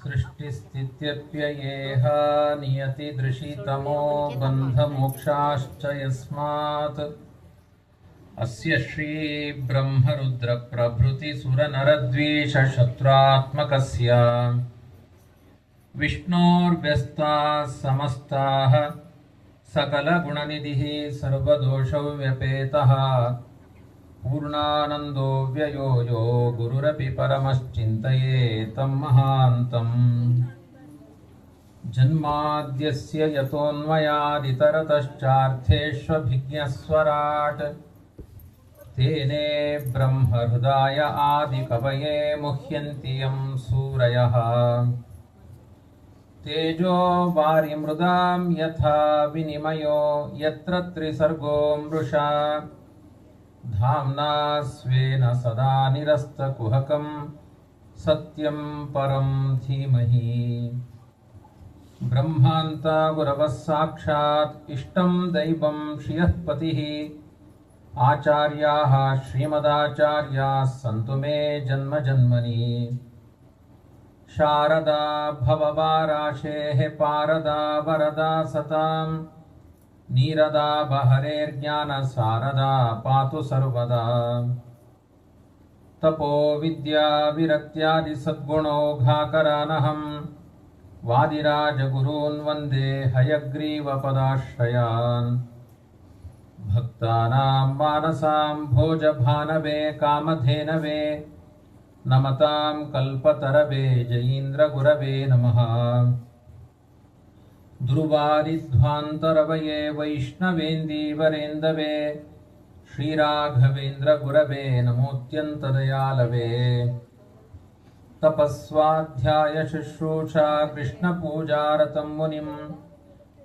सृष्टिस्थित्यप्ययेह नियतिदृशितमो बन्धमोक्षाश्च यस्मात् अस्य श्री ब्रह्मरुद्रप्रभृतिसुरनरद्वीषशत्रुत्मकस्य विष्णोर्व्यस्ताः समस्ताः सकलगुणनिधिः सर्वदोषव्यपेतः पूर्णानन्दो व्ययो यो गुरुरपि परमश्चिन्तयेतं महान्तम् जन्माद्यस्य यतोऽन्वयादितरतश्चार्थेष्वभिज्ञस्वराट् तेने ब्रह्महृदाय आदिकवये मुह्यन्ति यं सूरयः तेजो वारिमृदां यथा विनिमयो यत्र त्रिसर्गो मृषा धाम्ना स्वेन सदा निरस्तकुहकं सत्यं परं धीमहि ब्रह्मान्ता गुरवः साक्षात् इष्टं दैवं श्रियः पतिः आचार्याः श्रीमदाचार्याः सन्तु मे जन्मजन्मनि शारदा भववाराशेः पारदा वरदा सतां नीरदा बहरेर्ज्ञानसारदा पातु सर्वदा तपो विद्या विरक्त्यादि सद्गुणौघाकरानहं वादिराजगुरून् वन्दे हयग्रीवपदाश्रयान् भक्तानां मानसां भोजभानवे कामधेनवे नमतां कल्पतरवे जयीन्द्रगुरवे नमः दुर्वारिध्वान्तरवये वैष्णवेन्दीवरेन्दवे श्रीराघवेन्द्रगुरवे नमोऽत्यन्तदयालवे तपस्वाध्यायशुश्रूषा कृष्णपूजारतं मुनिं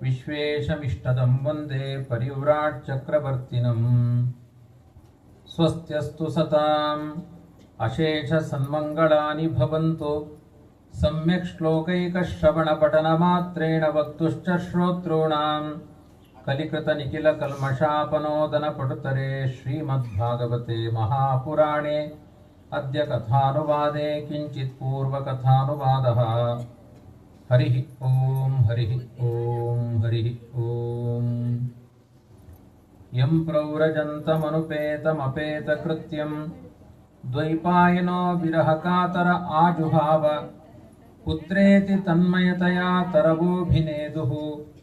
विश्वेशमिष्टदं वन्दे परिव्राट्चक्रवर्तिनम् स्वस्त्यस्तु सताम् अशेषसन्मङ्गलानि भवन्तु सम्यक् श्लोकैकश्रवणपठनमात्रेण वक्तुश्च श्रोतॄणां कलिकृतनिखिलकल्मषापनोदनपटुतरे श्रीमद्भागवते महापुराणे अद्य कथानुवादे किञ्चित् पूर्वकथानुवादः हरिः ॐ हरिः ॐ हरिः ॐ यं प्रव्रजन्तमनुपेतमपेतकृत्यं द्वैपायनो विरहकातर आजुहाव पुत्रेति तन्मयतया तरवोऽभिनेदुः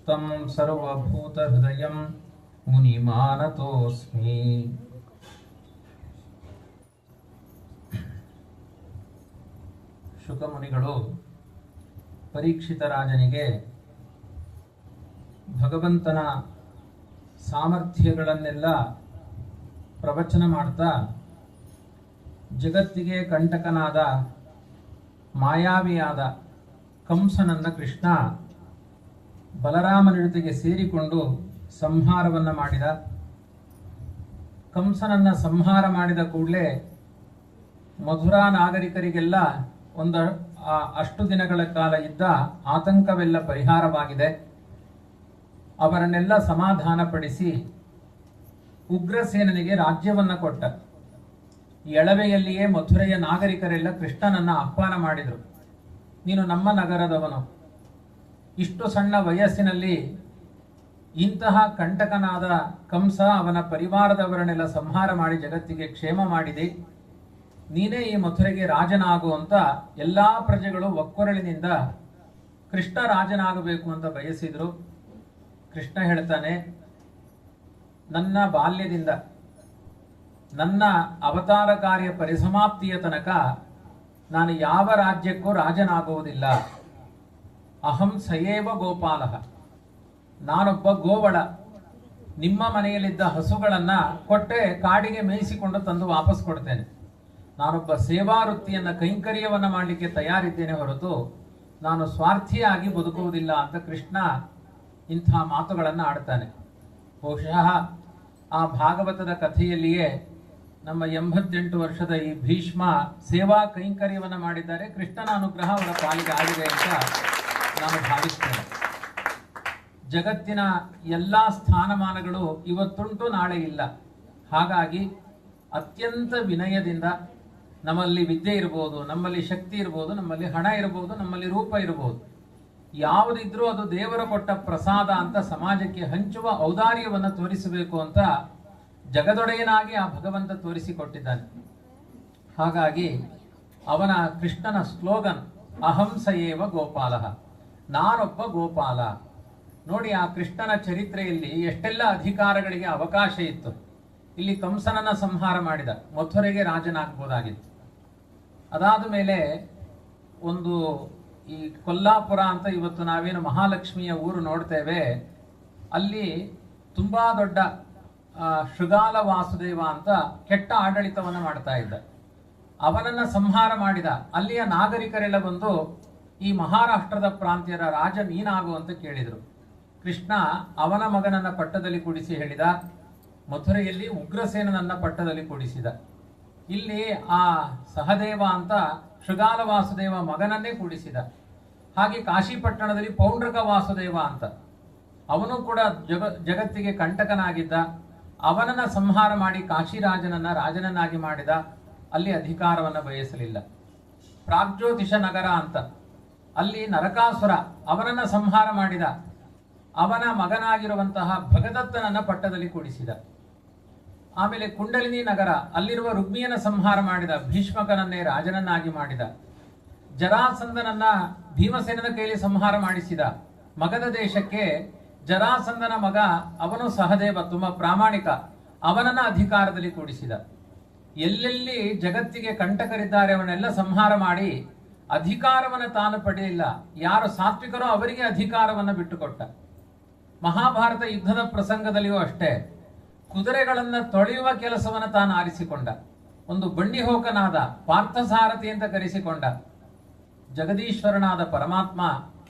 तं सर्वभूतहृदयं मुनिमानतोऽस्मि। ಶುಕಮುನಿಗಳು ಪರೀಕ್ಷಿತ ರಾಜನಿಗೆ ಭಗವಂತನ ಸಾಮರ್ಥ್ಯಗಳನ್ನೆಲ್ಲ ಪ್ರವಚನ ಮಾಡ್ತಾ ಜಗತ್ತಿಗೆ ಕಂಟಕನಾದ ಮಾಯಾವಿಯಾದ ಕಂಸನನ್ನ ಕೃಷ್ಣ ಬಲರಾಮನ ಜೊತೆಗೆ ಸೇರಿಕೊಂಡು ಸಂಹಾರವನ್ನು ಮಾಡಿದ. ಕಂಸನನ್ನ ಸಂಹಾರ ಮಾಡಿದ ಕೂಡಲೇ ಮಧುರಾ ನಾಗರಿಕರಿಗೆಲ್ಲ ಅಷ್ಟು ದಿನಗಳ ಕಾಲ ಇದ್ದ ಆತಂಕವೆಲ್ಲ ಪರಿಹಾರವಾಗಿದೆ. ಅವರನ್ನೆಲ್ಲ ಸಮಾಧಾನಪಡಿಸಿ ಉಗ್ರಸೇನನಿಗೆ ರಾಜ್ಯವನ್ನು ಕೊಟ್ಟ. ಎಳವೆಯಲ್ಲಿಯೇ ಮಥುರೆಯ ನಾಗರಿಕರೆಲ್ಲ ಕೃಷ್ಣನನ್ನ ಆಹ್ವಾನ ಮಾಡಿದರು. ನೀನು ನಮ್ಮ ನಗರದವನು, ಇಷ್ಟು ಸಣ್ಣ ವಯಸ್ಸಿನಲ್ಲಿ ಇಂತಹ ಕಂಟಕನಾದ ಕಂಸ ಅವನ ಪರಿವಾರದವರನ್ನೆಲ್ಲ ಸಂಹಾರ ಮಾಡಿ ಜಗತ್ತಿಗೆ ಕ್ಷೇಮ ಮಾಡಿದೆ, ನೀನೇ ಈ ಮಥುರೆಗೆ ರಾಜನಾಗುವಂತ ಎಲ್ಲಾ ಪ್ರಜೆಗಳು ಒಕ್ಕೊರಳಿನಿಂದ ಕೃಷ್ಣ ರಾಜನಾಗಬೇಕು ಅಂತ ಬಯಸಿದ್ರು. ಕೃಷ್ಣ ಹೇಳ್ತಾನೆ, ನನ್ನ ಬಾಲ್ಯದಿಂದ ನನ್ನ ಅವತಾರ ಕಾರ್ಯ ಪರಿಸಮಾಪ್ತಿಯ ತನಕ ನಾನು ಯಾವ ರಾಜ್ಯಕ್ಕೂ ರಾಜನಾಗುವುದಿಲ್ಲ. ಅಹಂ ಸಯೇವ ಗೋಪಾಲಃ, ನಾನೊಬ್ಬ ಗೋವಳ. ನಿಮ್ಮ ಮನೆಯಲ್ಲಿದ್ದ ಹಸುಗಳನ್ನ ಕೊಟ್ಟೆ ಕಾಡಿಗೆ ಮೇಯಿಸಿಕೊಂಡು ತಂದು ವಾಪಸ್ ಕೊಡ್ತೇನೆ. ನಾನೊಬ್ಬ ಸೇವಾ ವೃತ್ತಿಯನ್ನ ಕೈಂಕರ್ಯವನ್ನ ಮಾಡಲಿಕ್ಕೆ ತಯಾರಿದ್ದೇನೆ ಹೊರತು ನಾನು ಸ್ವಾರ್ಥಿಯಾಗಿ ಬದುಕುವುದಿಲ್ಲ ಅಂತ ಕೃಷ್ಣ ಇಂಥ ಮಾತುಗಳನ್ನು ಆಡ್ತಾನೆ. ಬಹುಶಃ ಆ ಭಾಗವತದ ಕಥೆಯಲ್ಲಿಯೇ ನಮ್ಮ 88 ವರ್ಷದ ಈ ಭೀಷ್ಮ ಸೇವಾ ಕೈಂಕರ್ಯವನ್ನು ಮಾಡಿದ್ದಾರೆ. ಕೃಷ್ಣನ ಅನುಗ್ರಹ ಅವರ ಪಾಲಿಗೆ ಆಗಿದೆ ಅಂತ ನಾನು ಭಾವಿಸ್ತೇನೆ. ಜಗತ್ತಿನ ಎಲ್ಲ ಸ್ಥಾನಮಾನಗಳು ಇವತ್ತುಂಟು, ನಾಳೆ ಇಲ್ಲ. ಹಾಗಾಗಿ ಅತ್ಯಂತ ವಿನಯದಿಂದ ನಮ್ಮಲ್ಲಿ ವಿದ್ಯೆ ಇರ್ಬೋದು, ನಮ್ಮಲ್ಲಿ ಶಕ್ತಿ ಇರ್ಬೋದು, ನಮ್ಮಲ್ಲಿ ಹಣ ಇರ್ಬೋದು, ನಮ್ಮಲ್ಲಿ ರೂಪ ಇರ್ಬೋದು. ಯಾವುದಿದ್ರೂ ಅದು ದೇವರ ಕೊಟ್ಟ ಪ್ರಸಾದ ಅಂತ ಸಮಾಜಕ್ಕೆ ಹಂಚುವ ಔದಾರ್ಯವನ್ನು ತೋರಿಸಬೇಕು ಅಂತ ಜಗದೊಡೆಯನಾಗಿ ಆ ಭಗವಂತ ತೋರಿಸಿಕೊಟ್ಟಿದ್ದಾನೆ. ಹಾಗಾಗಿ ಅವನ ಕೃಷ್ಣನ ಸ್ಲೋಗನ್ ಅಹಂಸಯೇವ ಗೋಪಾಲ, ನಾನೊಬ್ಬ ಗೋಪಾಲ. ನೋಡಿ, ಆ ಕೃಷ್ಣನ ಚರಿತ್ರೆಯಲ್ಲಿ ಎಷ್ಟೆಲ್ಲ ಅಧಿಕಾರಗಳಿಗೆ ಅವಕಾಶ ಇತ್ತು. ಇಲ್ಲಿ ಕಂಸನನ್ನ ಸಂಹಾರ ಮಾಡಿದ, ಮಥುರೆಗೆ ರಾಜನಾಗಬಹುದಾಗಿತ್ತು. ಅದಾದ ಮೇಲೆ ಒಂದು ಈ ಕೊಲ್ಲಾಪುರ ಅಂತ ಇವತ್ತು ನಾವೇನು ಮಹಾಲಕ್ಷ್ಮಿಯ ಊರು ನೋಡ್ತೇವೆ, ಅಲ್ಲಿ ತುಂಬಾ ದೊಡ್ಡ ಶೃಗಾಲ ವಾಸುದೇವ ಅಂತ ಕೆಟ್ಟ ಆಡಳಿತವನ್ನು ಮಾಡ್ತಾ ಇದ್ದ. ಅವನನ್ನ ಸಂಹಾರ ಮಾಡಿದ. ಅಲ್ಲಿಯ ನಾಗರಿಕರೆಲ್ಲ ಬಂದು ಈ ಮಹಾರಾಷ್ಟ್ರದ ಪ್ರಾಂತ್ಯರ ರಾಜ ನೀನಾಗು ಅಂತ ಕೇಳಿದರು. ಕೃಷ್ಣ ಅವನ ಮಗನನ್ನ ಪಟ್ಟದಲ್ಲಿ ಕೂಡಿಸಿ ಹೇಳಿದ, ಮಥುರೆಯಲ್ಲಿ ಉಗ್ರಸೇನನನ್ನ ಪಟ್ಟದಲ್ಲಿ ಕೂಡಿಸಿದ. ಇಲ್ಲಿ ಆ ಸಹದೇವ ಅಂತ ಶೃಗಾಲ ವಾಸುದೇವ ಮಗನನ್ನೇ ಕೂಡಿಸಿದ. ಹಾಗೆ ಕಾಶಿಪಟ್ಟಣದಲ್ಲಿ ಪೌಂಡ್ರಕ ವಾಸುದೇವ ಅಂತ ಅವನು ಕೂಡ ಜಗತ್ತಿಗೆ ಕಂಟಕನಾಗಿದ್ದ. ಅವನನ್ನ ಸಂಹಾರ ಮಾಡಿ ಕಾಶಿರಾಜನನ್ನ ರಾಜನನ್ನಾಗಿ ಮಾಡಿದ. ಅಲ್ಲಿ ಅಧಿಕಾರವನ್ನು ಬಯಸಲಿಲ್ಲ. ಪ್ರಾಗ್ಜ್ಯೋತಿಷ ನಗರ ಅಂತ ಅಲ್ಲಿ ನರಕಾಸುರ, ಅವನನ್ನ ಸಂಹಾರ ಮಾಡಿದ. ಅವನ ಮಗನಾಗಿರುವಂತಹ ಭಗದತ್ತನನ್ನ ಪಟ್ಟದಲ್ಲಿ ಕೂಡಿಸಿದ. ಆಮೇಲೆ ಕುಂಡಲಿನಿ ನಗರ, ಅಲ್ಲಿರುವ ರುಗ್ಮಿಯನ ಸಂಹಾರ ಮಾಡಿದ. ಭೀಷ್ಮಕನನ್ನೇ ರಾಜನನ್ನಾಗಿ ಮಾಡಿದ. ಜರಾಸಂದನನ್ನ ಭೀಮಸೇನನ ಕೈಲಿ ಸಂಹಾರ ಮಾಡಿಸಿದ. ಮಗಧ ದೇಶಕ್ಕೆ ಜರಾಸಂದನ ಮಗ ಅವನು ಸಹದೇವ, ತುಂಬ ಪ್ರಾಮಾಣಿಕ, ಅವನನ್ನ ಅಧಿಕಾರದಲ್ಲಿ ಕೂಡಿಸಿದ. ಎಲ್ಲೆಲ್ಲಿ ಜಗತ್ತಿಗೆ ಕಂಟಕರಿದ್ದಾರೆ ಅವನ್ನೆಲ್ಲ ಸಂಹಾರ ಮಾಡಿ ಅಧಿಕಾರವನ್ನು ತಾನು ಪಡೆಯಲಿಲ್ಲ. ಯಾರು ಸಾತ್ವಿಕರೋ ಅವರಿಗೆ ಅಧಿಕಾರವನ್ನು ಬಿಟ್ಟುಕೊಟ್ಟ. ಮಹಾಭಾರತ ಯುದ್ಧದ ಪ್ರಸಂಗದಲ್ಲಿಯೂ ಅಷ್ಟೇ, ಕುದುರೆಗಳನ್ನ ತೊಳೆಯುವ ಕೆಲಸವನ್ನು ತಾನು ಆರಿಸಿಕೊಂಡ. ಒಂದು ಬಂಡಿ ಹೋಕನಾದ, ಪಾರ್ಥಸಾರಥಿ ಅಂತ ಕರೆಸಿಕೊಂಡ. ಜಗದೀಶ್ವರನಾದ ಪರಮಾತ್ಮ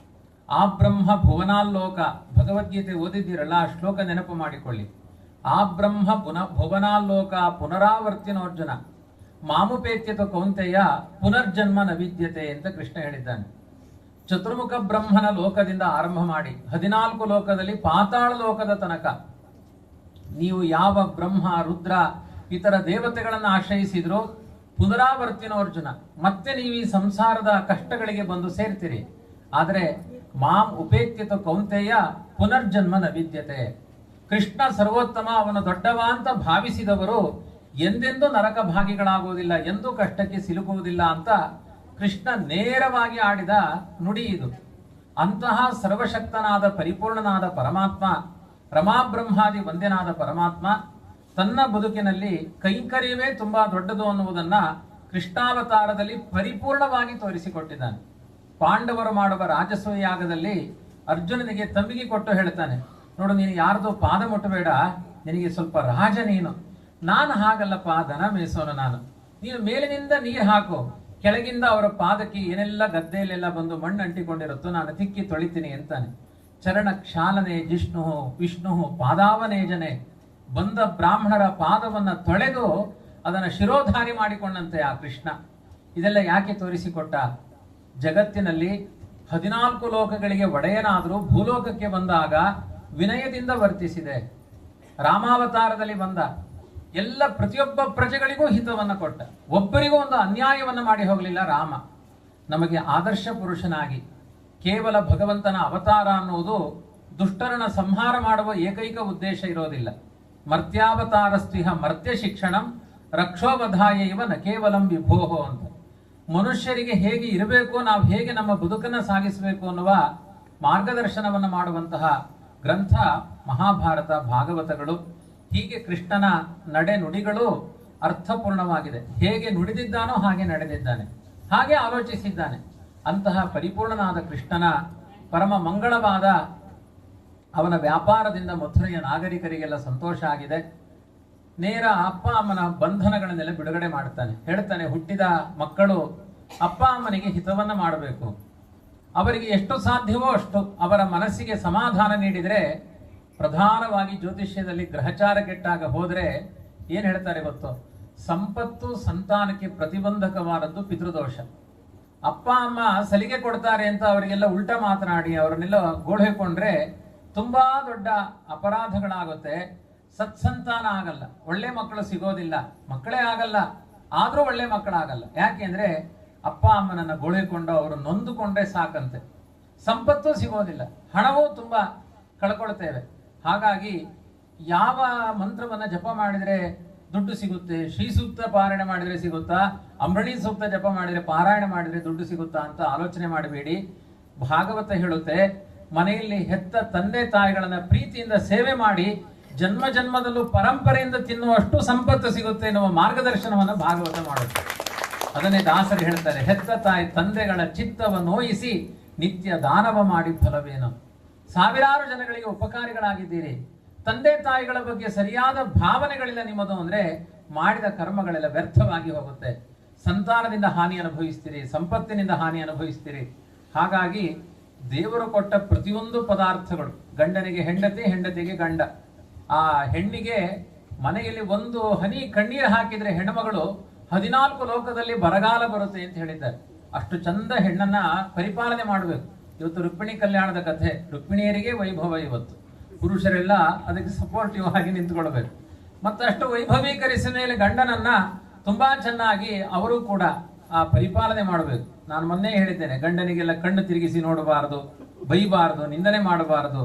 ಆ ಬ್ರಹ್ಮ ಭುವನಾಲ್ಲೋಕ, ಭಗವದ್ಗೀತೆ ಓದಿದ್ದೀರಲ್ಲ, ಆ ಶ್ಲೋಕ ನೆನಪು ಮಾಡಿಕೊಳ್ಳಿ. ಆ ಬ್ರಹ್ಮ ಭುವನಾಲ್ಲೋಕ ಪುನರಾವರ್ತಿನೋರ್ಜುನ ಮಾಮುಪೇತ್ಯತ ಕೌಂತೆಯ ಪುನರ್ಜನ್ಮ ನವಿದ್ಯತೆ ಅಂತ ಕೃಷ್ಣ ಹೇಳಿದ್ದಾನೆ. ಚತುರ್ಮುಖ ಬ್ರಹ್ಮನ ಲೋಕದಿಂದ ಆರಂಭ ಮಾಡಿ 14 ಲೋಕದಲ್ಲಿ ಪಾತಾಳ ಲೋಕದ ತನಕ ನೀವು ಯಾವ ಬ್ರಹ್ಮ, ರುದ್ರ, ಇತರ ದೇವತೆಗಳನ್ನು ಆಶ್ರಯಿಸಿದ್ರು ಪುನರಾವರ್ತಿನೋರ್ಜುನ, ಮತ್ತೆ ನೀವು ಈ ಸಂಸಾರದ ಕಷ್ಟಗಳಿಗೆ ಬಂದು ಸೇರ್ತೀರಿ. ಆದರೆ ಮಾಂ ಉಪೇತ್ಯತ ಕೌಂತೆಯ ಪುನರ್ಜನ್ಮ ನವಿದ್ಯತೆ. ಕೃಷ್ಣ ಸರ್ವೋತ್ತಮ, ಅವನು ದೊಡ್ಡವ ಅಂತ ಭಾವಿಸಿದವರು ಎಂದೆಂದೂ ನರಕ ಭಾಗಿಗಳಾಗುವುದಿಲ್ಲ, ಎಂದೂ ಕಷ್ಟಕ್ಕೆ ಸಿಲುಕುವುದಿಲ್ಲ ಅಂತ ಕೃಷ್ಣ ನೇರವಾಗಿ ಆಡಿದ ನುಡಿ ಇದು. ಅಂತಹ ಸರ್ವಶಕ್ತನಾದ ಪರಿಪೂರ್ಣನಾದ ಪರಮಾತ್ಮ, ರಮಾಬ್ರಹ್ಮಾದಿ ವಂದ್ಯನಾದ ಪರಮಾತ್ಮ ತನ್ನ ಬದುಕಿನಲ್ಲಿ ಕೈಂಕರ್ಯವೇ ತುಂಬಾ ದೊಡ್ಡದು ಅನ್ನುವುದನ್ನ ಕೃಷ್ಣಾವತಾರದಲ್ಲಿ ಪರಿಪೂರ್ಣವಾಗಿ ತೋರಿಸಿಕೊಟ್ಟಿದ್ದಾನೆ. ಪಾಂಡವರು ಮಾಡುವ ರಾಜಸೂಯ ಯಾಗದಲ್ಲಿ ಅರ್ಜುನನಿಗೆ ತಂಬಿಗೆ ಕೊಟ್ಟು ಹೇಳ್ತಾನೆ, ನೋಡು, ನೀನು ಯಾರ್ದು ಪಾದ ಮುಟ್ಟಬೇಡ, ನಿನಗೆ ಸ್ವಲ್ಪ ರಾಜ ನೀನು. ನಾನು ಹಾಗಲ್ಲಪ್ಪ, ದನ ಮೇಯಿಸೋನು ನಾನು. ನೀನು ಮೇಲಿನಿಂದ ನೀರು ಹಾಕು, ಕೆಳಗಿಂದ ಅವರ ಪಾದಕ್ಕೆ ಏನೆಲ್ಲ ಗದ್ದೆಯಲ್ಲೆಲ್ಲ ಬಂದು ಮಣ್ಣು ಅಂಟಿಕೊಂಡಿರುತ್ತೋ ನಾನು ತಿಕ್ಕಿ ತೊಳಿತೀನಿ ಅಂತಾನೆ. ಚರಣ ಕ್ಷಾಲನೆ ಜಿಷ್ಣು ವಿಷ್ಣು ಪಾದಾವನೇಜನೆ. ಬಂದ ಬ್ರಾಹ್ಮಣರ ಪಾದವನ್ನ ತೊಳೆದು ಅದನ್ನು ಶಿರೋಧಾರಿ ಮಾಡಿಕೊಂಡಂತೆ ಆ ಕೃಷ್ಣ. ಇದೆಲ್ಲ ಯಾಕೆ ತೋರಿಸಿಕೊಟ್ಟ? ಜಗತ್ತಿನಲ್ಲಿ 14 ಲೋಕಗಳಿಗೆ ಒಡೆಯನಾದರೂ ಭೂಲೋಕಕ್ಕೆ ಬಂದಾಗ ವಿನಯದಿಂದ ವರ್ತಿಸಿದೆ. ರಾಮಾವತಾರದಲ್ಲಿ ಬಂದ ಎಲ್ಲ ಪ್ರತಿಯೊಬ್ಬ ಪ್ರಜೆಗಳಿಗೂ ಹಿತವನ್ನು ಕೊಟ್ಟ. ಒಬ್ಬರಿಗೂ ಒಂದು ಅನ್ಯಾಯವನ್ನು ಮಾಡಿ ಹೋಗಲಿಲ್ಲ ರಾಮ. ನಮಗೆ ಆದರ್ಶ ಪುರುಷನಾಗಿ ಕೇವಲ ಭಗವಂತನ ಅವತಾರ ಅನ್ನುವುದು ದುಷ್ಟರನ್ನ ಸಂಹಾರ ಮಾಡುವ ಏಕೈಕ ಉದ್ದೇಶ ಇರೋದಿಲ್ಲ. ಮರ್ತ್ಯಾವತಾರಸ್ತಿಹ ಮರ್ತ್ಯ ಶಿಕ್ಷಣಂ ರಕ್ಷೋವಧಾಯ ಇವ ನ ಕೇವಲಂ ವಿಭೋಹೋ ಅಂತ. ಮನುಷ್ಯರಿಗೆ ಹೇಗೆ ಇರಬೇಕು, ನಾವು ಹೇಗೆ ನಮ್ಮ ಬದುಕನ್ನು ಸಾಗಿಸಬೇಕು ಅನ್ನುವ ಮಾರ್ಗದರ್ಶನವನ್ನು ಮಾಡುವಂತಹ ಗ್ರಂಥ ಮಹಾಭಾರತ, ಭಾಗವತಗಳು. ಹೀಗೆ ಕೃಷ್ಣನ ನಡೆ ನುಡಿಗಳು ಅರ್ಥಪೂರ್ಣವಾಗಿದೆ. ಹೇಗೆ ನುಡಿದಿದ್ದಾನೋ ಹಾಗೆ ನಡೆದಿದ್ದಾನೆ, ಹಾಗೆ ಆಲೋಚಿಸಿದ್ದಾನೆ. ಅಂತಹ ಪರಿಪೂರ್ಣನಾದ ಕೃಷ್ಣನ ಪರಮ ಮಂಗಳವಾದ ಅವನ ವ್ಯಾಪಾರದಿಂದ ಮಥುರೆಯ ನಾಗರಿಕರಿಗೆಲ್ಲ ಸಂತೋಷ ಆಗಿದೆ. ನೇರ ಅಪ್ಪ ಅಮ್ಮನ ಬಂಧನಗಳನ್ನೆಲ್ಲ ಬಿಡುಗಡೆ ಮಾಡ್ತಾನೆ. ಹೇಳ್ತಾನೆ, ಹುಟ್ಟಿದ ಮಕ್ಕಳು ಅಪ್ಪ ಅಮ್ಮನಿಗೆ ಹಿತವನ್ನ ಮಾಡಬೇಕು. ಅವರಿಗೆ ಎಷ್ಟು ಸಾಧ್ಯವೋ ಅಷ್ಟು ಅವರ ಮನಸ್ಸಿಗೆ ಸಮಾಧಾನ ನೀಡಿದರೆ, ಪ್ರಧಾನವಾಗಿ ಜ್ಯೋತಿಷ್ಯದಲ್ಲಿ ಗ್ರಹಚಾರ ಕೆಟ್ಟಾಗ ಹೋದ್ರೆ ಏನ್ ಹೇಳ್ತಾರೆ ಗೊತ್ತೋ, ಸಂಪತ್ತು ಸಂತಾನಕ್ಕೆ ಪ್ರತಿಬಂಧಕವಾದದ್ದು ಪಿತೃದೋಷ. ಅಪ್ಪ ಅಮ್ಮ ಸಲಿಗೆ ಕೊಡ್ತಾರೆ ಅಂತ ಅವರಿಗೆಲ್ಲ ಉಲ್ಟ ಮಾತನಾಡಿ ಅವರನ್ನೆಲ್ಲ ಗೋಳ್ಕೊಂಡ್ರೆ ತುಂಬಾ ದೊಡ್ಡ ಅಪರಾಧಗಳಾಗುತ್ತೆ. ಸತ್ಸಂತಾನ ಆಗಲ್ಲ, ಒಳ್ಳೆ ಮಕ್ಕಳು ಸಿಗೋದಿಲ್ಲ, ಮಕ್ಕಳೇ ಆಗಲ್ಲ. ಆದ್ರೂ ಒಳ್ಳೆ ಮಕ್ಕಳಾಗಲ್ಲ. ಯಾಕೆಂದ್ರೆ ಅಪ್ಪ ಅಮ್ಮನನ್ನ ಗೋಳಿಕೊಂಡು ಅವರು ನೊಂದುಕೊಂಡ್ರೆ ಸಾಕಂತೆ. ಸಂಪತ್ತು ಸಿಗೋದಿಲ್ಲ, ಹಣವೂ ತುಂಬಾ ಕಳ್ಕೊಳ್ತೇವೆ. ಹಾಗಾಗಿ ಯಾವ ಮಂತ್ರವನ್ನ ಜಪ ಮಾಡಿದ್ರೆ ದುಡ್ಡು ಸಿಗುತ್ತೆ, ಶ್ರೀ ಸೂಕ್ತ ಪಾರಾಯಣ ಮಾಡಿದ್ರೆ ಸಿಗುತ್ತಾ, ಅಂಬರಣಿ ಸೂಕ್ತ ಜಪ ಮಾಡಿದ್ರೆ ಪಾರಾಯಣ ಮಾಡಿದ್ರೆ ದುಡ್ಡು ಸಿಗುತ್ತಾ ಅಂತ ಆಲೋಚನೆ ಮಾಡಬೇಡಿ. ಭಾಗವತ ಹೇಳುತ್ತೆ, ಮನೆಯಲ್ಲಿ ಹೆತ್ತ ತಂದೆ ತಾಯಿಗಳನ್ನ ಪ್ರೀತಿಯಿಂದ ಸೇವೆ ಮಾಡಿ ಜನ್ಮ ಜನ್ಮದಲ್ಲೂ ಪರಂಪರೆಯಿಂದ ತಿನ್ನುವಷ್ಟು ಸಂಪತ್ತು ಸಿಗುತ್ತೆ ಎನ್ನುವ ಮಾರ್ಗದರ್ಶನವನ್ನು ಭಾಗವತ ಮಾಡುತ್ತೆ. ಅದನ್ನೇ ದಾಸರು ಹೇಳ್ತಾರೆ, ಹೆತ್ತ ತಾಯಿ ತಂದೆಗಳ ಚಿತ್ತವನ್ನು ನೋಯಿಸಿ ನಿತ್ಯ ದಾನವ ಮಾಡಿ ಫಲವೇನು. ಸಾವಿರಾರು ಜನಗಳಿಗೆ ಉಪಕಾರಿಗಳಾಗಿದ್ದೀರಿ, ತಂದೆ ತಾಯಿಗಳ ಬಗ್ಗೆ ಸರಿಯಾದ ಭಾವನೆಗಳಿಲ್ಲ ನಿಮ್ಮದು ಅಂದ್ರೆ ಮಾಡಿದ ಕರ್ಮಗಳೆಲ್ಲ ವ್ಯರ್ಥವಾಗಿ ಹೋಗುತ್ತೆ. ಸಂತಾನದಿಂದ ಹಾನಿ ಅನುಭವಿಸ್ತೀರಿ, ಸಂಪತ್ತಿನಿಂದ ಹಾನಿ ಅನುಭವಿಸ್ತೀರಿ. ಹಾಗಾಗಿ ದೇವರು ಕೊಟ್ಟ ಪ್ರತಿಯೊಂದು ಪದಾರ್ಥಗಳು, ಗಂಡನಿಗೆ ಹೆಂಡತಿ, ಹೆಂಡತಿಗೆ ಗಂಡ, ಆ ಹೆಣ್ಣಿಗೆ ಮನೆಯಲ್ಲಿ ಒಂದು ಹನಿ ಕಣ್ಣೀರು ಹಾಕಿದ್ರೆ ಹೆಣ್ಣುಮಗಳು 14 ಲೋಕದಲ್ಲಿ ಬರಗಾಲ ಬರುತ್ತೆ ಅಂತ ಹೇಳಿದ್ದಾರೆ. ಅಷ್ಟು ಚಂದ ಹೆಣ್ಣನ್ನ ಪರಿಪಾಲನೆ ಮಾಡಬೇಕು. ಇವತ್ತು ರುಕ್ಮಿಣಿ ಕಲ್ಯಾಣದ ಕಥೆ, ರುಕ್ಮಿಣಿಯರಿಗೆ ವೈಭವ ಇವತ್ತು, ಪುರುಷರೆಲ್ಲ ಅದಕ್ಕೆ ಸಪೋರ್ಟಿವ್ ಆಗಿ ನಿಂತ್ಕೊಳ್ಬೇಕು. ಮತ್ತಷ್ಟು ವೈಭವೀಕರಿಸಿದ ಮೇಲೆ ಗಂಡನನ್ನ ತುಂಬಾ ಚೆನ್ನಾಗಿ ಅವರು ಕೂಡ ಆ ಪರಿಪಾಲನೆ ಮಾಡಬೇಕು. ನಾನು ಮೊನ್ನೆ ಹೇಳಿದ್ದೇನೆ, ಗಂಡನಿಗೆಲ್ಲ ಕಣ್ಣು ತಿರುಗಿಸಿ ನೋಡಬಾರದು, ಬೈಬಾರದು, ನಿಂದನೆ ಮಾಡಬಾರದು.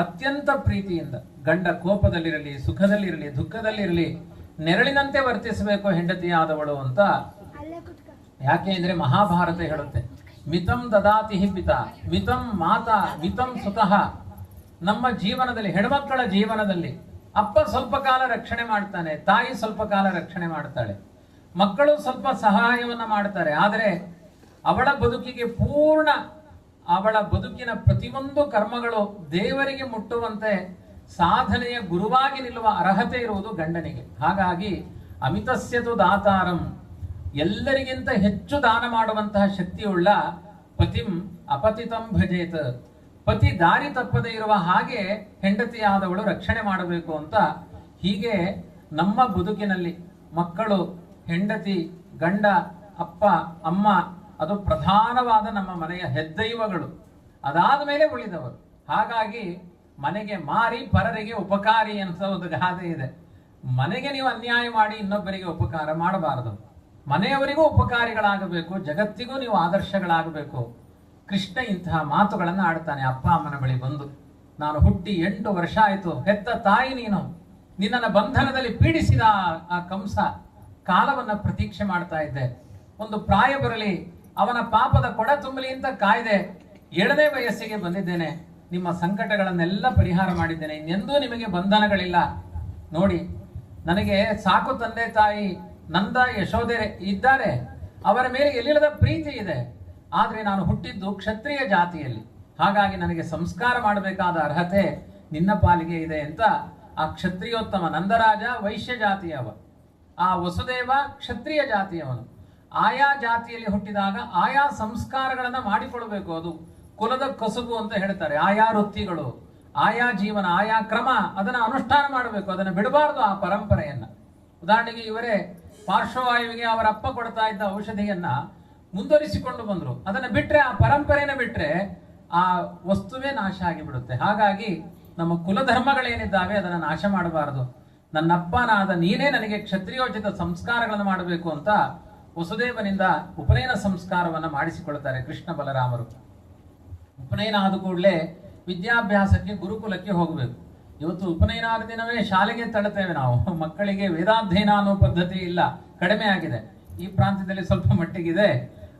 ಅತ್ಯಂತ ಪ್ರೀತಿಯಿಂದ ಗಂಡ ಕೋಪದಲ್ಲಿರಲಿ, ಸುಖದಲ್ಲಿರಲಿ, ದುಃಖದಲ್ಲಿರಲಿ ನೆರಳಿನಂತೆ ವರ್ತಿಸಬೇಕು ಹೆಂಡತಿಯಾದವಳು ಅಂತ. ಯಾಕೆ ಅಂದ್ರೆ ಮಹಾಭಾರತ ಹೇಳುತ್ತೆ, ಮಿತಂ ದದಾತಿ ಪಿತ ಮಿತಂ ಮಾತಾ ಮಿತಂ ಸುತಃ. ನಮ್ಮ ಜೀವನದಲ್ಲಿ, ಹೆಣ್ಮಕ್ಕಳ ಜೀವನದಲ್ಲಿ ಅಪ್ಪ ಸ್ವಲ್ಪ ಕಾಲ ರಕ್ಷಣೆ ಮಾಡ್ತಾನೆ, ತಾಯಿ ಸ್ವಲ್ಪ ಕಾಲ ರಕ್ಷಣೆ ಮಾಡ್ತಾಳೆ, ಮಕ್ಕಳು ಸ್ವಲ್ಪ ಸಹಾಯವನ್ನ ಮಾಡ್ತಾರೆ. ಆದರೆ ಅವಳ ಬದುಕಿಗೆ ಪೂರ್ಣ, ಅವಳ ಬದುಕಿನ ಪ್ರತಿಯೊಂದು ಕರ್ಮಗಳು ದೇವರಿಗೆ ಮುಟ್ಟುವಂತೆ ಸಾಧನೆಯ ಗುರುವಾಗಿ ನಿಲ್ಲುವ ಅರ್ಹತೆ ಇರುವುದು ಗಂಡನಿಗೆ. ಹಾಗಾಗಿ ಅಮಿತಸ್ಯತು ದಾತಾರಂ, ಎಲ್ಲರಿಗಿಂತ ಹೆಚ್ಚು ದಾನ ಮಾಡುವಂತಹ ಶಕ್ತಿಯುಳ್ಳ ಪತಿಂ ಅಪತಿತಂ ಭಜೇತ್. ಪತಿ ದಾರಿ ತಪ್ಪದೆ ಇರುವ ಹಾಗೆ ಹೆಂಡತಿಯಾದವಳು ರಕ್ಷಣೆ ಮಾಡಬೇಕು ಅಂತ. ಹೀಗೆ ನಮ್ಮ ಬದುಕಿನಲ್ಲಿ ಮಕ್ಕಳು, ಹೆಂಡತಿ, ಗಂಡ, ಅಪ್ಪ, ಅಮ್ಮ ಅದು ಪ್ರಧಾನವಾದ ನಮ್ಮ ಮನೆಯ ಹೆದ್ದೈವಗಳು. ಅದಾದ ಮೇಲೆ ಉಳಿದವರು. ಹಾಗಾಗಿ ಮನೆಗೆ ಮಾರಿ ಪರರಿಗೆ ಉಪಕಾರಿ ಅಂತ ಒಂದು ಗಾದೆ ಇದೆ. ಮನೆಗೆ ನೀವು ಅನ್ಯಾಯ ಮಾಡಿ ಇನ್ನೊಬ್ಬರಿಗೆ ಉಪಕಾರ ಮಾಡಬಾರದು, ಮನೆಯವರಿಗೂ ಉಪಕಾರಿಗಳಾಗಬೇಕು, ಜಗತ್ತಿಗೂ ನೀವು ಆದರ್ಶಗಳಾಗಬೇಕು. ಕೃಷ್ಣ ಇಂತಹ ಮಾತುಗಳನ್ನು ಆಡ್ತಾನೆ ಅಪ್ಪ ಅಮ್ಮನ ಬಳಿ ಬಂದು. ನಾನು ಹುಟ್ಟಿ 8 ವರ್ಷ ಆಯಿತು, ಹೆತ್ತ ತಾಯಿ ನೀನು, ನಿನ್ನನ್ನು ಬಂಧನದಲ್ಲಿ ಪೀಡಿಸಿದ ಆ ಕಂಸ ಕಾಲವನ್ನ ಪ್ರತೀಕ್ಷೆ ಮಾಡ್ತಾ ಇದ್ದೆ. ಒಂದು ಪ್ರಾಯ ಬರಲಿ, ಅವನ ಪಾಪದ ಕೊಡ ತುಂಬಲಿ ಅಂತ ಕಾಯ್ದೆ. 7ನೇ ವಯಸ್ಸಿಗೆ ಬಂದಿದ್ದೇನೆ, ನಿಮ್ಮ ಸಂಕಟಗಳನ್ನೆಲ್ಲ ಪರಿಹಾರ ಮಾಡಿದ್ದೇನೆ, ಇನ್ನೆಂದೂ ನಿಮಗೆ ಬಂಧನಗಳಿಲ್ಲ. ನೋಡಿ, ನನಗೆ ಸಾಕು ತಂದೆ ತಾಯಿ ನಂದ ಯಶೋಧೆ ಇದ್ದಾರೆ, ಅವರ ಮೇಲೆ ಎಲ್ಲಿಲ್ಲದ ಪ್ರೀತಿ ಇದೆ. ಆದರೆ ನಾನು ಹುಟ್ಟಿದ್ದು ಕ್ಷತ್ರಿಯ ಜಾತಿಯಲ್ಲಿ, ಹಾಗಾಗಿ ನನಗೆ ಸಂಸ್ಕಾರ ಮಾಡಬೇಕಾದ ಅರ್ಹತೆ ನಿನ್ನ ಪಾಲಿಗೆ ಇದೆ ಅಂತ ಆ ಕ್ಷತ್ರಿಯೋತ್ತಮ ನಂದರಾಜ ವೈಶ್ಯ ಜಾತಿಯವ, ಆ ವಸುದೇವ ಕ್ಷತ್ರಿಯ ಜಾತಿಯವನು. ಆಯಾ ಜಾತಿಯಲ್ಲಿ ಹುಟ್ಟಿದಾಗ ಆಯಾ ಸಂಸ್ಕಾರಗಳನ್ನ ಮಾಡಿಕೊಳ್ಬೇಕು. ಅದು ಕುಲದ ಕಸುಬು ಅಂತ ಹೇಳ್ತಾರೆ. ಆಯಾ ವೃತ್ತಿಗಳು, ಆಯಾ ಜೀವನ, ಆಯಾ ಕ್ರಮ, ಅದನ್ನ ಅನುಷ್ಠಾನ ಮಾಡಬೇಕು, ಅದನ್ನು ಬಿಡಬಾರದು ಆ ಪರಂಪರೆಯನ್ನ. ಉದಾಹರಣೆಗೆ ಇವರೇ ಪಾರ್ಶ್ವವಾಯುವಿಗೆ ಅವರ ಅಪ್ಪ ಕೊಡ್ತಾ ಇದ್ದ ಔಷಧಿಯನ್ನ ಮುಂದುವರಿಸಿಕೊಂಡು ಬಂದ್ರು. ಅದನ್ನ ಬಿಟ್ರೆ, ಆ ಪರಂಪರೆನ ಬಿಟ್ರೆ ಆ ವಸ್ತುವೇ ನಾಶ ಆಗಿಬಿಡುತ್ತೆ. ಹಾಗಾಗಿ ನಮ್ಮ ಕುಲಧರ್ಮಗಳೇನಿದ್ದಾವೆ ಅದನ್ನ ನಾಶ ಮಾಡಬಾರದು. ನನ್ನಪ್ಪನಾದ ನೀನೇ ನನಗೆ ಕ್ಷತ್ರಿಯೋಚಿತ ಸಂಸ್ಕಾರಗಳನ್ನು ಮಾಡಬೇಕು ಅಂತ ವಸುದೇವನಿಂದ ಉಪನಯನ ಸಂಸ್ಕಾರವನ್ನ ಮಾಡಿಸಿಕೊಳ್ತಾರೆ ಕೃಷ್ಣ ಬಲರಾಮರು. ಉಪನಯನ ಆದ ಕೂಡಲೇ ವಿದ್ಯಾಭ್ಯಾಸಕ್ಕೆ ಗುರುಕುಲಕ್ಕೆ ಹೋಗಬೇಕು. ಇವತ್ತು ಉಪನಯನ ಆದ ದಿನವೇ ಶಾಲೆಗೆ ತಳ್ಳುತ್ತೇವೆ ನಾವು. ಮಕ್ಕಳಿಗೆ ವೇದಾಧ್ಯಯನ ಅನ್ನೋ ಪದ್ಧತಿ ಇಲ್ಲ, ಕಡಿಮೆ ಆಗಿದೆ. ಈ ಪ್ರಾಂತ್ಯದಲ್ಲಿ ಸ್ವಲ್ಪ ಮಟ್ಟಿಗಿದೆ.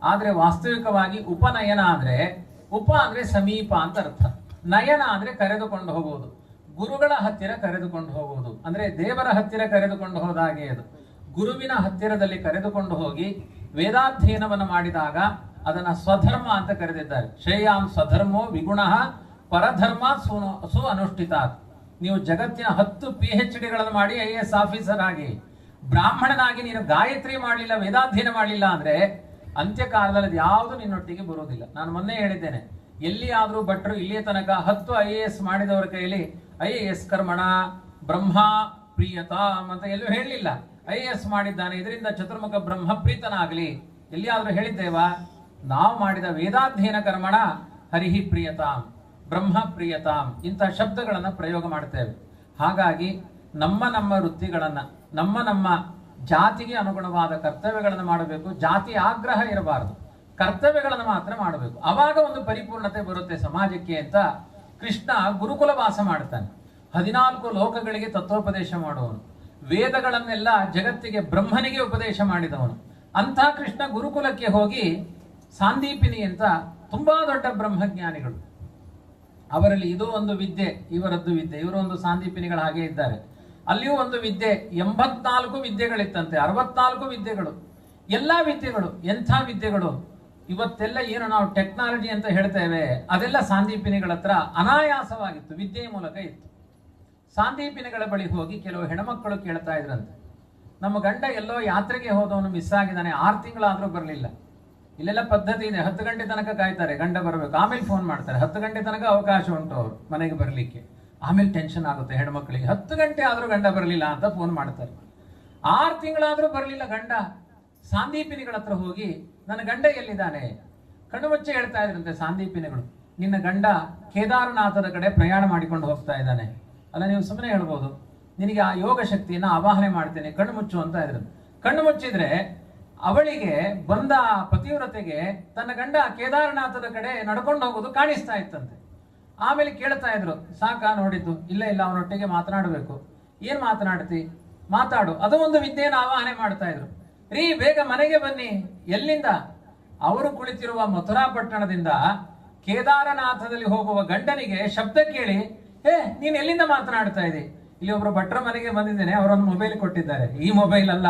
ಆದ್ರೆ ವಾಸ್ತವಿಕವಾಗಿ ಉಪನಯನ ಅಂದ್ರೆ, ಉಪ ಅಂದ್ರೆ ಸಮೀಪ ಅಂತ ಅರ್ಥ, ನಯನ ಅಂದ್ರೆ ಕರೆದುಕೊಂಡು ಹೋಗುವುದು, ಗುರುಗಳ ಹತ್ತಿರ ಕರೆದುಕೊಂಡು ಹೋಗುವುದು, ಅಂದ್ರೆ ದೇವರ ಹತ್ತಿರ ಕರೆದುಕೊಂಡು ಹೋದಾಗೆ. ಅದು ಗುರುವಿನ ಹತ್ತಿರದಲ್ಲಿ ಕರೆದುಕೊಂಡು ಹೋಗಿ ವೇದಾಧ್ಯಯನವನ್ನು ಮಾಡಿದಾಗ ಅದನ್ನ ಸ್ವಧರ್ಮ ಅಂತ ಕರೆದಿದ್ದಾರೆ. ಶ್ರೇಯಾನ್ ಸ್ವಧರ್ಮೋ ವಿಗುಣಃ ಪರಧರ್ಮ ಸು ಅನುಷ್ಠಿತಾತ್. ನೀವು ಜಗತ್ತಿನ 10 PhD ಗಳನ್ನು ಮಾಡಿ IAS ಆಫೀಸರ್ ಆಗಿ, ಬ್ರಾಹ್ಮಣನಾಗಿ ನೀನು ಗಾಯತ್ರಿ ಮಾಡಲಿಲ್ಲ, ವೇದಾಧ್ಯಯನ ಮಾಡಲಿಲ್ಲ ಅಂದ್ರೆ ಅಂತ್ಯಕಾಲದಲ್ಲಿ ಯಾವುದು ನಿನ್ನೊಟ್ಟಿಗೆ ಬರುವುದಿಲ್ಲ. ನಾನು ಮೊನ್ನೆ ಹೇಳಿದ್ದೇನೆ, ಎಲ್ಲಿ ಆದ್ರೂ ಭಟ್ರು ಇಲ್ಲಿಯ ತನಕ 10 IAS ಮಾಡಿದವರ ಕೈಯಲ್ಲಿ IAS ಕರ್ಮಣ ಬ್ರಹ್ಮ ಪ್ರಿಯತಾಮ್ ಅಂತ ಎಲ್ಲೂ ಹೇಳಲಿಲ್ಲ. IAS ಮಾಡಿದ್ದಾನೆ, ಇದರಿಂದ ಚತುರ್ಮುಖ ಬ್ರಹ್ಮ ಪ್ರೀತನಾಗಲಿ ಎಲ್ಲಿಯಾದ್ರೂ ಹೇಳಿದ್ದೇವಾ? ನಾವು ಮಾಡಿದ ವೇದಾಧ್ಯಯನ ಕರ್ಮಣ ಹರಿಹಿ ಪ್ರಿಯತಾಂ, ಬ್ರಹ್ಮ ಪ್ರಿಯತಾಂ, ಇಂತಹ ಶಬ್ದಗಳನ್ನು ಪ್ರಯೋಗ ಮಾಡ್ತೇವೆ. ಹಾಗಾಗಿ ನಮ್ಮ ವೃತ್ತಿಗಳನ್ನ, ನಮ್ಮ ಜಾತಿಗೆ ಅನುಗುಣವಾದ ಕರ್ತವ್ಯಗಳನ್ನು ಮಾಡಬೇಕು. ಜಾತಿ ಆಗ್ರಹ ಇರಬಾರದು, ಕರ್ತವ್ಯಗಳನ್ನು ಮಾತ್ರ ಮಾಡಬೇಕು. ಅವಾಗ ಒಂದು ಪರಿಪೂರ್ಣತೆ ಬರುತ್ತೆ ಸಮಾಜಕ್ಕೆ ಅಂತ ಕೃಷ್ಣ ಗುರುಕುಲ ವಾಸ ಮಾಡ್ತಾನೆ. 14 ಲೋಕಗಳಿಗೆ ತತ್ವೋಪದೇಶ ಮಾಡುವವನು, ವೇದಗಳನ್ನೆಲ್ಲ ಜಗತ್ತಿಗೆ ಬ್ರಹ್ಮನಿಗೆ ಉಪದೇಶ ಮಾಡಿದವನು. ಅಂಥ ಕೃಷ್ಣ ಗುರುಕುಲಕ್ಕೆ ಹೋಗಿ ಸಾಂದೀಪಿನಿ ಅಂತ ತುಂಬಾ ದೊಡ್ಡ ಬ್ರಹ್ಮಜ್ಞಾನಿಗಳು, ಅವರಲ್ಲಿ ಇದು ಒಂದು ವಿದ್ಯೆ, ಇವರದ್ದು ವಿದ್ಯೆ, ಇವರು ಒಂದು ಸಾಂದೀಪಿನಿಗಳು ಹಾಗೆ ಇದ್ದಾರೆ. ಅಲ್ಲಿಯೂ ಒಂದು ವಿದ್ಯೆ, 84 ವಿದ್ಯೆಗಳಿತ್ತಂತೆ, 64 ವಿದ್ಯೆಗಳು, ಎಲ್ಲಾ ವಿದ್ಯೆಗಳು. ಎಂಥ ವಿದ್ಯೆಗಳು! ಇವತ್ತೆಲ್ಲ ಏನು ನಾವು ಟೆಕ್ನಾಲಜಿ ಅಂತ ಹೇಳ್ತೇವೆ, ಅದೆಲ್ಲ ಸಾಂದೀಪಿನಿಗಳ ಹತ್ರ ಅನಾಯಾಸವಾಗಿತ್ತು, ವಿದ್ಯೆಯ ಮೂಲಕ ಇತ್ತು. ಸಾಂದೀಪಿನಿಗಳ ಬಳಿ ಹೋಗಿ ಕೆಲವು ಹೆಣ್ಮಕ್ಕಳು ಕೇಳ್ತಾ ಇದ್ರಂತೆ, ನಮ್ಮ ಗಂಡ ಎಲ್ಲೋ ಯಾತ್ರೆಗೆ ಹೋದವನು ಮಿಸ್ ಆಗಿದ್ದಾನೆ, 6 ತಿಂಗಳಾದ್ರೂ ಬರಲಿಲ್ಲ. ಇಲ್ಲೆಲ್ಲ ಪದ್ಧತಿ ಇದೆ, 10 ಗಂಟೆ ತನಕ ಕಾಯ್ತಾರೆ ಗಂಡ ಬರಬೇಕು, ಆಮೇಲೆ ಫೋನ್ ಮಾಡ್ತಾರೆ. 10 ಗಂಟೆ ತನಕ ಅವಕಾಶ ಉಂಟು ಅವರು ಮನೆಗೆ ಬರಲಿಕ್ಕೆ. ಆಮೇಲೆ ಟೆನ್ಷನ್ ಆಗುತ್ತೆ ಹೆಣ್ಮಕ್ಳಿಗೆ, 10 ಗಂಟೆ ಆದ್ರೂ ಗಂಡ ಬರಲಿಲ್ಲ ಅಂತ ಫೋನ್ ಮಾಡ್ತಾರೆ. 6 ತಿಂಗಳಾದ್ರೂ ಬರಲಿಲ್ಲ ಗಂಡ. ಸಾಂದೀಪಿನಿಗಳ ಹತ್ರ ಹೋಗಿ ನನ್ನ ಗಂಡ ಎಲ್ಲಿದ್ದಾನೆ? ಕಣ್ಣು ಮುಚ್ಚೆ ಹೇಳ್ತಾ ಇದ್ರಂತೆ ಸಾಂದೀಪಿನಿಗಳು, ನಿನ್ನ ಗಂಡ ಕೇದಾರನಾಥದ ಕಡೆ ಪ್ರಯಾಣ ಮಾಡಿಕೊಂಡು ಹೋಗ್ತಾ ಇದ್ದಾನೆ. ಅಲ್ಲ, ನೀವು ಸುಮ್ಮನೆ ಹೇಳ್ಬೋದು, ನಿನಗೆ ಆ ಯೋಗ ಶಕ್ತಿಯನ್ನ ಆವಾಹನೆ ಮಾಡ್ತೇನೆ, ಕಣ್ಣು ಮುಚ್ಚು ಅಂತ ಇದ್ರು. ಕಣ್ಣು ಮುಚ್ಚಿದ್ರೆ ಅವಳಿಗೆ ಬಂದ ಪತಿವ್ರತೆಗೆ ತನ್ನ ಗಂಡ ಕೇದಾರನಾಥದ ಕಡೆ ನಡ್ಕೊಂಡು ಹೋಗೋದು ಕಾಣಿಸ್ತಾ ಇತ್ತಂತೆ. ಆಮೇಲೆ ಕೇಳ್ತಾ ಇದ್ರು, ಸಾಕಾ ನೋಡಿದ್ದು? ಇಲ್ಲ ಇಲ್ಲ, ಅವನೊಟ್ಟಿಗೆ ಮಾತನಾಡಬೇಕು. ಏನ್ ಮಾತನಾಡ್ತಿ? ಮಾತಾಡು. ಅದು ಒಂದು ವಿದ್ಯೆಯನ್ನು ಆವಾಹನೆ ಮಾಡ್ತಾ ಇದ್ರು. ರೀ, ಬೇಗ ಮನೆಗೆ ಬನ್ನಿ. ಎಲ್ಲಿಂದ? ಅವರು ಕುಳಿತಿರುವ ಮಥುರಾ ಪಟ್ಟಣದಿಂದ ಕೇದಾರನಾಥದಲ್ಲಿ ಹೋಗುವ ಗಂಡನಿಗೆ ಶಬ್ದ ಕೇಳಿ, ನೀನ್ ಎಲ್ಲಿಂದ ಮಾತನಾಡ್ತಾ ಇದ್ದಿ? ಇಲ್ಲಿ ಒಬ್ರು ಭಟ್ರ ಮನೆಗೆ ಬಂದಿದ್ದೇನೆ, ಅವರೊಂದು ಮೊಬೈಲ್ ಕೊಟ್ಟಿದ್ದಾರೆ. ಈ ಮೊಬೈಲ್ ಅಲ್ಲ,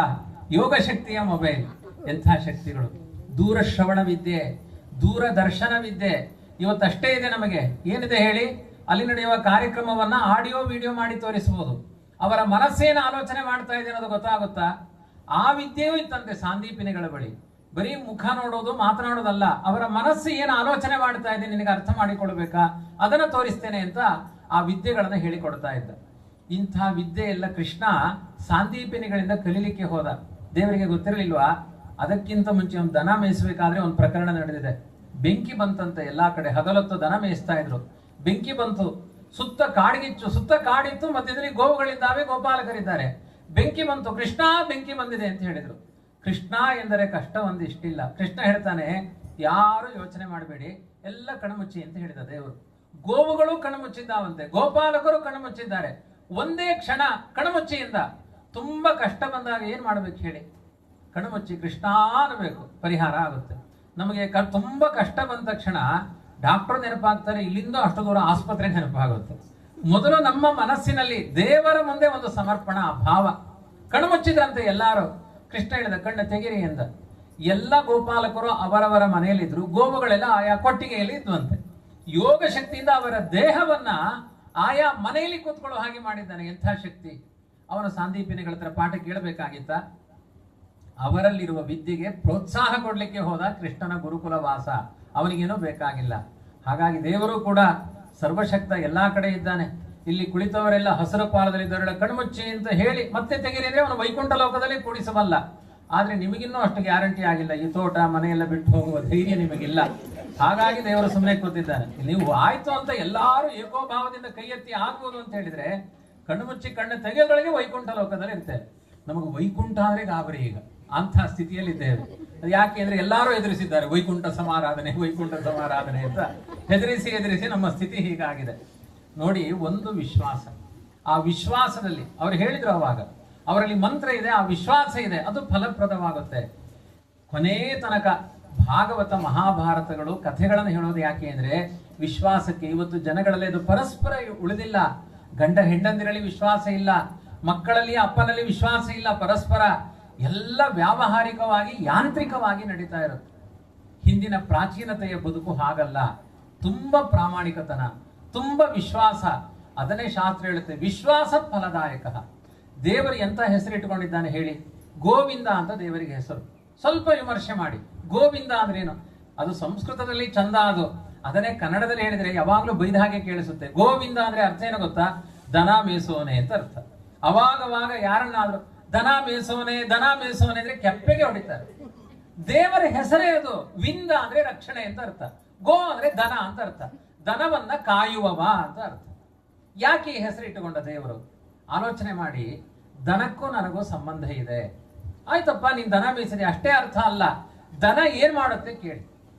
ಯೋಗ ಶಕ್ತಿಯ ಮೊಬೈಲ್. ಎಂಥ ಶಕ್ತಿಗಳು! ದೂರ ಶ್ರವಣ ವಿದ್ಯೆ, ದೂರದರ್ಶನ ವಿದ್ಯೆ ಇವತ್ತಷ್ಟೇ ಇದೆ ನಮಗೆ. ಏನಿದೆ ಹೇಳಿ? ಅಲ್ಲಿ ನಡೆಯುವ ಕಾರ್ಯಕ್ರಮವನ್ನ ಆಡಿಯೋ ವಿಡಿಯೋ ಮಾಡಿ ತೋರಿಸಬಹುದು. ಅವರ ಮನಸ್ಸೇನು ಆಲೋಚನೆ ಮಾಡ್ತಾ ಇದೆ ಅನ್ನೋದು ಗೊತ್ತಾಗುತ್ತಾ? ಆ ವಿದ್ಯೆಯೂ ಇತ್ತಂತೆ ಸಾಂದೀಪಿನಿಗಳ ಬಳಿ. ಬರೀ ಮುಖ ನೋಡೋದು ಮಾತನಾಡೋದಲ್ಲ, ಅವರ ಮನಸ್ಸು ಏನು ಆಲೋಚನೆ ಮಾಡ್ತಾ ಇದೆ ನಿನಗೆ ಅರ್ಥ ಮಾಡಿಕೊಳ್ಬೇಕಾ, ಅದನ್ನ ತೋರಿಸ್ತೇನೆ ಅಂತ ಆ ವಿದ್ಯೆಗಳನ್ನ ಹೇಳಿಕೊಡ್ತಾ ಇದ್ದ. ಇಂಥ ವಿದ್ಯೆ ಎಲ್ಲ ಕೃಷ್ಣ ಸಾಂದೀಪಿನಿಗಳಿಂದ ಕಲೀಲಿಕ್ಕೆ ಹೋದ. ದೇವರಿಗೆ ಗೊತ್ತಿರಲಿಲ್ವಾ? ಅದಕ್ಕಿಂತ ಮುಂಚೆ ಒಂದು ದನ ಮೇಯಿಸಬೇಕಾದ್ರೆ ಒಂದು ಪ್ರಕರಣ ನಡೆದಿದೆ. ಬೆಂಕಿ ಬಂತಂತೆ ಎಲ್ಲಾ ಕಡೆ, ಹಗಲೊತ್ತು ದನ ಮೇಯಿಸ್ತಾ ಇದ್ರು. ಬೆಂಕಿ ಬಂತು, ಸುತ್ತ ಕಾಡ್ಗಿಚ್ಚು, ಸುತ್ತ ಕಾಡಿತ್ತು, ಮಧ್ಯದಲ್ಲಿ ಗೋವುಗಳಿದ್ದಾವೆ, ಗೋಪಾಲಕರಿದ್ದಾರೆ. ಬೆಂಕಿ ಬಂತು, ಕೃಷ್ಣ ಬೆಂಕಿ ಬಂದಿದೆ ಅಂತ ಹೇಳಿದ್ರು. ಕೃಷ್ಣ ಎಂದರೆ ಕಷ್ಟ ಒಂದಿಷ್ಟಿಲ್ಲ. ಕೃಷ್ಣ ಹೇಳ್ತಾನೆ, ಯಾರು ಯೋಚನೆ ಮಾಡಬೇಡಿ, ಎಲ್ಲ ಕಣ್ಮುಚ್ಚಿ ಅಂತ ಹೇಳಿದ ದೇವರು. ಗೋವುಗಳು ಕಣ್ಮುಚ್ಚಿದ್ದಾವಂತೆ, ಗೋಪಾಲಕರು ಕಣ್ಮುಚ್ಚಿದ್ದಾರೆ. ಒಂದೇ ಕ್ಷಣ ಕಣ್ಮುಚ್ಚಿಯಿಂದ ತುಂಬಾ ಕಷ್ಟ ಬಂದಾಗ ಏನ್ ಮಾಡ್ಬೇಕು ಹೇಳಿ? ಕಣ್ಮುಚ್ಚಿ ಕೃಷ್ಣ ಅನ್ನಬೇಕು, ಪರಿಹಾರ ಆಗುತ್ತೆ. ನಮಗೆ ತುಂಬಾ ಕಷ್ಟ ಬಂದ ತಕ್ಷಣ ಡಾಕ್ಟರ್ ನೆನಪಾಗ್ತಾರೆ, ಇಲ್ಲಿಂದ ಅಷ್ಟು ದೂರ ಆಸ್ಪತ್ರೆ ನೆನಪಾಗುತ್ತೆ. ಮೊದಲು ನಮ್ಮ ಮನಸ್ಸಿನಲ್ಲಿ ದೇವರ ಮುಂದೆ ಒಂದು ಸಮರ್ಪಣಾ ಭಾವ. ಕಣ್ಮುಚ್ಚಿದ್ರಂತೆ ಎಲ್ಲಾರು. ಕೃಷ್ಣ ಹೇಳಿದ, ಕಣ್ಣ ತೆಗಿರಿ ಎಂದ. ಎಲ್ಲ ಗೋಪಾಲಕರು ಅವರವರ ಮನೆಯಲ್ಲಿದ್ರು, ಗೋವುಗಳೆಲ್ಲ ಆಯಾ ಕೊಟ್ಟಿಗೆಯಲ್ಲಿ ಇದ್ವಂತೆ. ಯೋಗ ಶಕ್ತಿಯಿಂದ ಅವರ ದೇಹವನ್ನ ಆಯಾ ಮನೆಯಲ್ಲಿ ಕೂತ್ಕೊಳ್ಳೋ ಹಾಗೆ ಮಾಡಿದ್ದಾನೆ. ಎಂಥ ಶಕ್ತಿ! ಅವನ ಸಾಂದೀಪಿನಿಗಳ ಹತ್ರ ಪಾಠ ಕೇಳಬೇಕಾಗಿತ್ತ? ಅವರಲ್ಲಿರುವ ವಿದ್ಯೆಗೆ ಪ್ರೋತ್ಸಾಹ ಕೊಡ್ಲಿಕ್ಕೆ ಹೋದ ಕೃಷ್ಣನ ಗುರುಕುಲ ವಾಸ. ಅವನಿಗೇನೂ ಬೇಕಾಗಿಲ್ಲ. ಹಾಗಾಗಿ ದೇವರು ಕೂಡ ಸರ್ವಶಕ್ತ, ಎಲ್ಲಾ ಕಡೆ ಇದ್ದಾನೆ. ಇಲ್ಲಿ ಕುಳಿತವರೆಲ್ಲ ಹಸಿರು ಪಾಲದಲ್ಲಿದ್ದವರೆಲ್ಲ ಕಣ್ಮುಚ್ಚಿ ಅಂತ ಹೇಳಿ ಮತ್ತೆ ತೆಗೆರಿದ್ರೆ ಅವನು ವೈಕುಂಠ ಲೋಕದಲ್ಲಿ ಕೂಡಿಸಬಲ್ಲ. ಆದ್ರೆ ನಿಮಗಿನ್ನೂ ಅಷ್ಟು ಗ್ಯಾರಂಟಿ ಆಗಿಲ್ಲ. ಈ ತೋಟ ಮನೆಯೆಲ್ಲ ಬಿಟ್ಟು ಹೋಗುವ ಧೈರ್ಯ ನಿಮಗಿಲ್ಲ. ಹಾಗಾಗಿ ದೇವರು ಸುಮ್ಮನೆ ಕೂತಿದ್ದಾನೆ. ನೀವು ಆಯ್ತು ಅಂತ ಎಲ್ಲಾರು ಏಕೋಭಾವದಿಂದ ಕೈ ಎತ್ತಿ ಆಗ್ಬೋದು ಅಂತ ಹೇಳಿದ್ರೆ ಕಣ್ಣು ಕಣ್ಣು ತೆಗೆಯೋಗಳಿಗೆ ವೈಕುಂಠ ಲೋಕದಲ್ಲಿ ಇರ್ತೇವೆ. ನಮಗೆ ವೈಕುಂಠ ಅಂದ್ರೆ ಗಾಬರಿ. ಈಗ ಅಂಥ ಸ್ಥಿತಿಯಲ್ಲಿ ಇದ್ದೇವೆ. ಅದು ಯಾಕೆ ಅಂದ್ರೆ ಎಲ್ಲಾರು ಎದುರಿಸಿದ್ದಾರೆ, ವೈಕುಂಠ ಸಮಾರಾಧನೆ ವೈಕುಂಠ ಸಮಾರಾಧನೆ ಅಂತ ಹೆದರಿಸಿ ನಮ್ಮ ಸ್ಥಿತಿ ಹೀಗಾಗಿದೆ ನೋಡಿ. ಒಂದು ವಿಶ್ವಾಸ, ಆ ವಿಶ್ವಾಸದಲ್ಲಿ ಅವ್ರು ಹೇಳಿದ್ರು, ಅವಾಗ ಅವರಲ್ಲಿ ಮಂತ್ರ ಇದೆ, ಆ ವಿಶ್ವಾಸ ಇದೆ, ಅದು ಫಲಪ್ರದವಾಗುತ್ತೆ. ಕೊನೇ ತನಕ ಭಾಗವತ ಮಹಾಭಾರತಗಳು ಕಥೆಗಳನ್ನು ಹೇಳೋದು ಯಾಕೆ ಅಂದ್ರೆ ವಿಶ್ವಾಸಕ್ಕೆ. ಇವತ್ತು ಜನಗಳಲ್ಲಿ ಅದು ಪರಸ್ಪರ ಉಳಿದಿಲ್ಲ. ಗಂಡ ಹೆಂಡಂದಿರಲ್ಲಿ ವಿಶ್ವಾಸ ಇಲ್ಲ, ಮಕ್ಕಳಲ್ಲಿ ಅಪ್ಪನಲ್ಲಿ ವಿಶ್ವಾಸ ಇಲ್ಲ. ಪರಸ್ಪರ ಎಲ್ಲ ವ್ಯಾವಹಾರಿಕವಾಗಿ ಯಾಂತ್ರಿಕವಾಗಿ ನಡೀತಾ ಇರುತ್ತೆ. ಹಿಂದಿನ ಪ್ರಾಚೀನತೆಯ ಬದುಕು ಹಾಗಲ್ಲ. ತುಂಬಾ ಪ್ರಾಮಾಣಿಕತನ, ತುಂಬಾ ವಿಶ್ವಾಸ. ಅದನ್ನೇ ಶಾಸ್ತ್ರ ಹೇಳುತ್ತೆ, ವಿಶ್ವಾಸ ಫಲದಾಯಕ. ದೇವರು ಎಂತ ಹೆಸರು ಇಟ್ಕೊಂಡಿದ್ದಾನೆ ಹೇಳಿ? ಗೋವಿಂದ ಅಂತ ದೇವರಿಗೆ ಹೆಸರು. ಸ್ವಲ್ಪ ವಿಮರ್ಶೆ ಮಾಡಿ, ಗೋವಿಂದ ಅಂದ್ರೇನು? ಅದು ಸಂಸ್ಕೃತದಲ್ಲಿ ಚಂದ. ಅದನ್ನೇ ಕನ್ನಡದಲ್ಲಿ ಹೇಳಿದ್ರೆ ಯಾವಾಗ್ಲೂ ಬೈದ ಹಾಗೆ ಕೇಳಿಸುತ್ತೆ. ಗೋವಿಂದ ಅಂದ್ರೆ ಅರ್ಥ ಏನೋ ಗೊತ್ತಾ? ದನ ಮೇಸೋನೆ ಅಂತ ಅರ್ಥ. ಅವಾಗವಾಗ ಯಾರನ್ನಾದ್ರೂ ದನ ಮೇಸೋನೆ ಅಂದ್ರೆ ಕೆಪ್ಪೆಗೆ ಹೊಡಿತಾರೆ. ದೇವರ ಹೆಸರೇ ಅದು. ವಿಂದ ಅಂದ್ರೆ ರಕ್ಷಣೆ ಅಂತ ಅರ್ಥ. ಗೋ ಅಂದ್ರೆ ದನ ಅಂತ ಅರ್ಥ. ದನವನ್ನ ಕಾಯುವವ ಅಂತ ಅರ್ಥ. ಯಾಕೆ ಈ ಹೆಸರು ಇಟ್ಟುಕೊಂಡ ದೇವರು? ಆಲೋಚನೆ ಮಾಡಿ. ದನಕ್ಕೂ ನನಗೂ ಸಂಬಂಧ ಇದೆ. ಆಯ್ತಪ್ಪ ನೀನ್ ದನ ಮೇಯಿಸಿದೆ ಅಷ್ಟೇ ಅರ್ಥ ಅಲ್ಲ. ದನ ಏನ್ ಮಾಡುತ್ತೆ ಕೇಳಿ.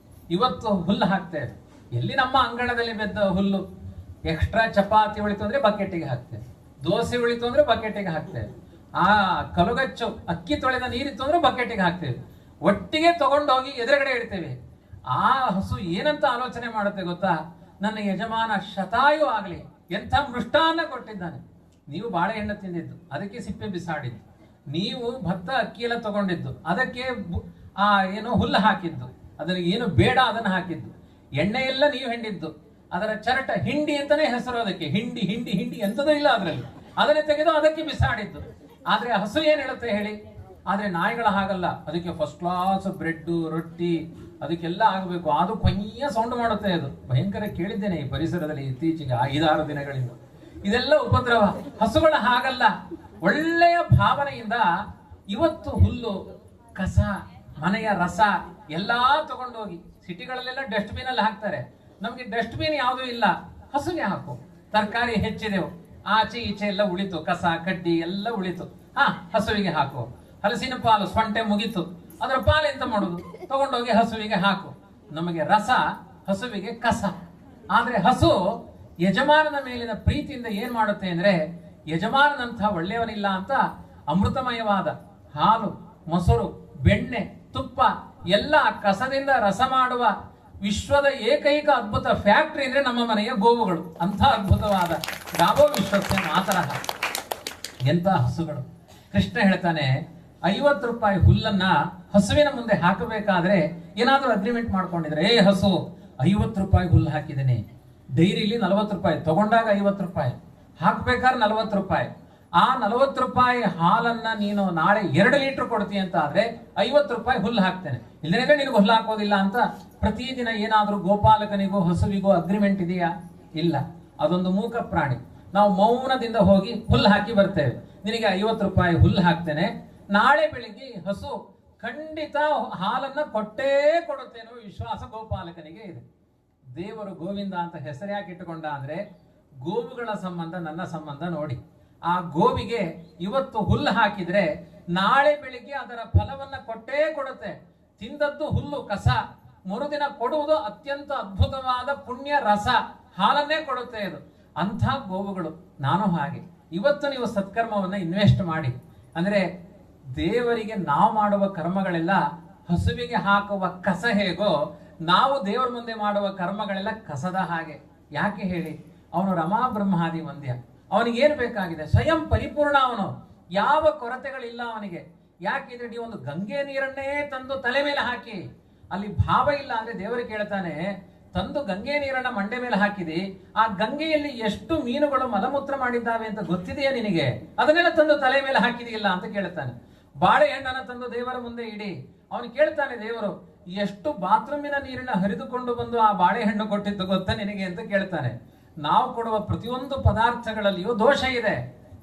ಇವತ್ತು ಹುಲ್ಲು ಹಾಕ್ತೇವೆ, ಎಲ್ಲಿ ನಮ್ಮ ಅಂಗಣದಲ್ಲಿ ಬೆದ್ದ ಹುಲ್ಲು. ಎಕ್ಸ್ಟ್ರಾ ಚಪಾತಿ ಉಳಿತು ಅಂದ್ರೆ ಬಕೆಟಿಗೆ ಹಾಕ್ತೇವೆ, ದೋಸೆ ಉಳಿತು ಅಂದ್ರೆ ಬಕೆಟಿಗೆ ಹಾಕ್ತೇವೆ, ಆ ಕಲುಗಚ್ಚು ಅಕ್ಕಿ ತೊಳೆದ ನೀರಿತ್ತು ಅಂದ್ರೆ ಬಕೆಟಿಗೆ ಹಾಕ್ತೇವೆ, ಒಟ್ಟಿಗೆ ತಗೊಂಡೋಗಿ ಎದುರುಗಡೆ ಇಡ್ತೇವೆ. ಆ ಹಸು ಏನಂತ ಆಲೋಚನೆ ಮಾಡುತ್ತೆ ಗೊತ್ತಾ? ನನ್ನ ಯಜಮಾನ ಶತಾಯು ಆಗ್ಲಿ, ಎಂಥ ಮೃಷ್ಟಾನ್ನ ಕೊಟ್ಟಿದ್ದಾನೆ. ನೀವು ಬಾಳೆಹಣ್ಣು ತಿಂದಿದ್ದು ಅದಕ್ಕೆ ಸಿಪ್ಪೆ ಬಿಸಾಡಿದ್ದು, ನೀವು ಭತ್ತ ಅಕ್ಕಿ ಎಲ್ಲ ತಗೊಂಡಿದ್ದು ಅದಕ್ಕೆ ಏನು ಹುಲ್ಲು ಹಾಕಿದ್ದು, ಅದನ್ನು ಏನು ಬೇಡ ಅದನ್ನು ಹಾಕಿದ್ದು, ಎಣ್ಣೆ ಎಲ್ಲ ನೀವು ಹಿಂಡಿದ್ದು, ಅದರ ಚರಟ ಹಿಂಡಿ ಅಂತಾನೆ ಹೆಸರು ಅದಕ್ಕೆ. ಹಿಂಡಿ ಹಿಂಡಿ ಹಿಂಡಿ ಎಂತದೂ ಇಲ್ಲ ಅದರಲ್ಲಿ, ಅದನ್ನೇ ತೆಗೆದು ಅದಕ್ಕೆ ಬಿಸಾಡಿದ್ದು. ಆದ್ರೆ ಹಸು ಏನ್ ಹೇಳುತ್ತೆ ಹೇಳಿ? ಆದ್ರೆ ನಾಯಿಗಳ ಹಾಗಲ್ಲ, ಅದಕ್ಕೆ ಫಸ್ಟ್ ಕ್ಲಾಸ್ ಬ್ರೆಡ್ ರೊಟ್ಟಿ ಅದಕ್ಕೆಲ್ಲ ಆಗಬೇಕು, ಅದು ಕೊಯ್ಯ ಸೌಂಡ್ ಮಾಡುತ್ತೆ. ಅದು ಭಯಂಕರ ಕೇಳಿದ್ದೇನೆ ಈ ಪರಿಸರದಲ್ಲಿ ಇತ್ತೀಚೆಗೆ 5-6 ದಿನಗಳಿಂದ. ಇದೆಲ್ಲ ಉಪದ್ರವ. ಹಸುಗಳ ಹಾಗಲ್ಲ, ಒಳ್ಳೆಯ ಭಾವನೆಯಿಂದ ಇವತ್ತು ಹುಲ್ಲು ಕಸ ಮನೆಯ ರಸ ಎಲ್ಲಾ ತಗೊಂಡೋಗಿ ಸಿಟಿಗಳಲ್ಲೆಲ್ಲ ಡಸ್ಟ್ ಬಿನ್ ಅಲ್ಲಿ ಹಾಕ್ತಾರೆ. ನಮ್ಗೆ ಡಸ್ಟ್ ಬಿನ್ ಯಾವುದೂ ಇಲ್ಲ, ಹಸುಗೆ ಹಾಕು. ತರಕಾರಿ ಹೆಚ್ಚಿದೆವು, ಆಚೆ ಈಚೆ ಎಲ್ಲ ಉಳಿತು, ಕಸ ಕಡ್ಡಿ ಎಲ್ಲ ಉಳಿತು, ಹಸುವಿಗೆ ಹಾಕು. ಹಲಸಿನ ಪಾಲು ಸೊಂಟೆ ಮುಗಿತು, ಅದರ ಪಾಲು ಎಂತ ಮಾಡುದು? ತಗೊಂಡೋಗಿ ಹಸುವಿಗೆ ಹಾಕು. ನಮಗೆ ರಸ, ಹಸುವಿಗೆ ಕಸ. ಆದ್ರೆ ಹಸು ಯಜಮಾನನ ಮೇಲಿನ ಪ್ರೀತಿಯಿಂದ ಏನ್ ಮಾಡುತ್ತೆ ಅಂದ್ರೆ, ಯಜಮಾನನಂಥ ಒಳ್ಳೆಯವನಿಲ್ಲ ಅಂತ ಅಮೃತಮಯವಾದ ಹಾಲು, ಮೊಸರು, ಬೆಣ್ಣೆ, ತುಪ್ಪ ಎಲ್ಲ ಕಸದಿಂದ ರಸ ಮಾಡುವ ವಿಶ್ವದ ಏಕೈಕ ಅದ್ಭುತ ಫ್ಯಾಕ್ಟರಿ ಅಂದ್ರೆ ನಮ್ಮ ಮನೆಯ ಗೋವುಗಳು. ಅಂಥ ಅದ್ಭುತವಾದ ಗಾವೋ ವಿಶ್ವಸ್ಯ ಮಾತರಹ. ಎಂತ ಹಸುಗಳು! ಕೃಷ್ಣ ಹೇಳ್ತಾನೆ, 50 ರೂಪಾಯಿ ಹುಲ್ಲನ್ನ ಹಸುವಿನ ಮುಂದೆ ಹಾಕಬೇಕಾದ್ರೆ ಏನಾದ್ರೂ ಅಗ್ರಿಮೆಂಟ್ ಮಾಡ್ಕೊಂಡಿದ್ರೆ, ಹಸು 50 ರೂಪಾಯಿ ಹುಲ್ಲು ಹಾಕಿದ್ದೇನೆ, ಡೈರಿಲಿ 40 ರೂಪಾಯಿ ತಗೊಂಡಾಗ 50 ರೂಪಾಯಿ, ಹಾಕ್ಬೇಕಾದ್ರೆ 40 ರೂಪಾಯಿ. ಆ 40 ರೂಪಾಯಿ ಹಾಲನ್ನ ನೀನು ನಾಳೆ 2 ಲೀಟರ್ ಕೊಡ್ತೀಯ ಅಂತ ಆದ್ರೆ 50 ರೂಪಾಯಿ ಹುಲ್ಲು ಹಾಕ್ತೇನೆ, ಇಲ್ಲದ್ರೆ ನಿನಗೆ ಹುಲ್ಲು ಹಾಕೋದಿಲ್ಲ ಅಂತ ಪ್ರತಿದಿನ ಏನಾದ್ರೂ ಗೋಪಾಲಕನಿಗೂ ಹಸುವಿಗೂ ಅಗ್ರಿಮೆಂಟ್ ಇದೆಯಾ? ಇಲ್ಲ. ಅದೊಂದು ಮೂಕ ಪ್ರಾಣಿ. ನಾವು ಮೌನದಿಂದ ಹೋಗಿ ಹುಲ್ಲು ಹಾಕಿ ಬರ್ತೇವೆ, ನಿನಗೆ 50 ರೂಪಾಯಿ ಹುಲ್ಲು ಹಾಕ್ತೇನೆ, ನಾಳೆ ಬೆಳಿಗ್ಗೆ ಹಸು ಖಂಡಿತ ಹಾಲನ್ನ ಕೊಟ್ಟೇ ಕೊಡುತ್ತೆ ಅನ್ನೋ ವಿಶ್ವಾಸ ಗೋಪಾಲಕನಿಗೆ ಇದೆ. ದೇವರು ಗೋವಿಂದ ಅಂತ ಹೆಸರು ಯಾಕೆ ಇಟ್ಟುಕೊಂಡ ಅಂದ್ರೆ, ಗೋವುಗಳ ಸಂಬಂಧ ನನ್ನ ಸಂಬಂಧ ನೋಡಿ. ಆ ಗೋವಿಗೆ ಇವತ್ತು ಹುಲ್ಲು ಹಾಕಿದ್ರೆ ನಾಳೆ ಬೆಳಿಗ್ಗೆ ಅದರ ಫಲವನ್ನ ಕೊಟ್ಟೇ ಕೊಡುತ್ತೆ. ತಿಂದದ್ದು ಹುಲ್ಲು ಕಸ, ಮರುದಿನ ಕೊಡುವುದು ಅತ್ಯಂತ ಅದ್ಭುತವಾದ ಪುಣ್ಯ ರಸ, ಹಾಲನ್ನೇ ಕೊಡುತ್ತೆ ಅದು. ಅಂಥ ಗೋವುಗಳು. ನಾನು ಹಾಗೆ. ಇವತ್ತು ನೀವು ಸತ್ಕರ್ಮವನ್ನ ಇನ್ವೆಸ್ಟ್ ಮಾಡಿ. ಅಂದ್ರೆ ದೇವರಿಗೆ ನಾವು ಮಾಡುವ ಕರ್ಮಗಳೆಲ್ಲ ಹಸುವಿಗೆ ಹಾಕುವ ಕಸ ಹೇಗೋ, ನಾವು ದೇವರ ಮುಂದೆ ಮಾಡುವ ಕರ್ಮಗಳೆಲ್ಲ ಕಸದ ಹಾಗೆ. ಯಾಕೆ ಹೇಳಿ? ಅವನು ರಮಾ ಬ್ರಹ್ಮಾದಿ ವಂದ್ಯ, ಅವನಿಗೆ ಏನು ಬೇಕಾಗಿದೆ? ಸ್ವಯಂ ಪರಿಪೂರ್ಣ ಅವನು, ಯಾವ ಕೊರತೆಗಳಿಲ್ಲ ಅವನಿಗೆ. ಯಾಕಿದ್ರೆ ನೀವು ಒಂದು ಗಂಗೆ ನೀರನ್ನೇ ತಂದು ತಲೆ ಮೇಲೆ ಹಾಕಿ, ಅಲ್ಲಿ ಭಾವ ಇಲ್ಲ ಅಂದ್ರೆ ದೇವರಿಗೆ ಕೇಳ್ತಾನೆ, ತಂದು ಗಂಗೆ ನೀರನ್ನ ಮಂಡೆ ಮೇಲೆ ಹಾಕಿದಿ, ಆ ಗಂಗೆಯಲ್ಲಿ ಎಷ್ಟು ಮೀನುಗಳು ಮಲಮೂತ್ರ ಮಾಡಿದ್ದಾವೆ ಅಂತ ಗೊತ್ತಿದೆಯಾ ನಿನಗೆ? ಅದನ್ನೆಲ್ಲ ತಂದು ತಲೆ ಮೇಲೆ ಹಾಕಿದೆಯಿಲ್ಲ ಅಂತ ಕೇಳ್ತಾನೆ. ಬಾಳೆಹಣ್ಣನ್ನ ತಂದು ದೇವರ ಮುಂದೆ ಇಡಿ, ಅವನು ಕೇಳ್ತಾನೆ ದೇವರು, ಎಷ್ಟು ಬಾತ್ರೂಮಿನ ನೀರನ್ನ ಹರಿದುಕೊಂಡು ಬಂದು ಆ ಬಾಳೆಹಣ್ಣು ಕೊಟ್ಟಿದ್ದು ಗೊತ್ತಾ ನಿನಗೆ ಅಂತ ಕೇಳ್ತಾನೆ. ನಾವು ಕೊಡುವ ಪ್ರತಿಯೊಂದು ಪದಾರ್ಥಗಳಲ್ಲಿಯೂ ದೋಷ ಇದೆ,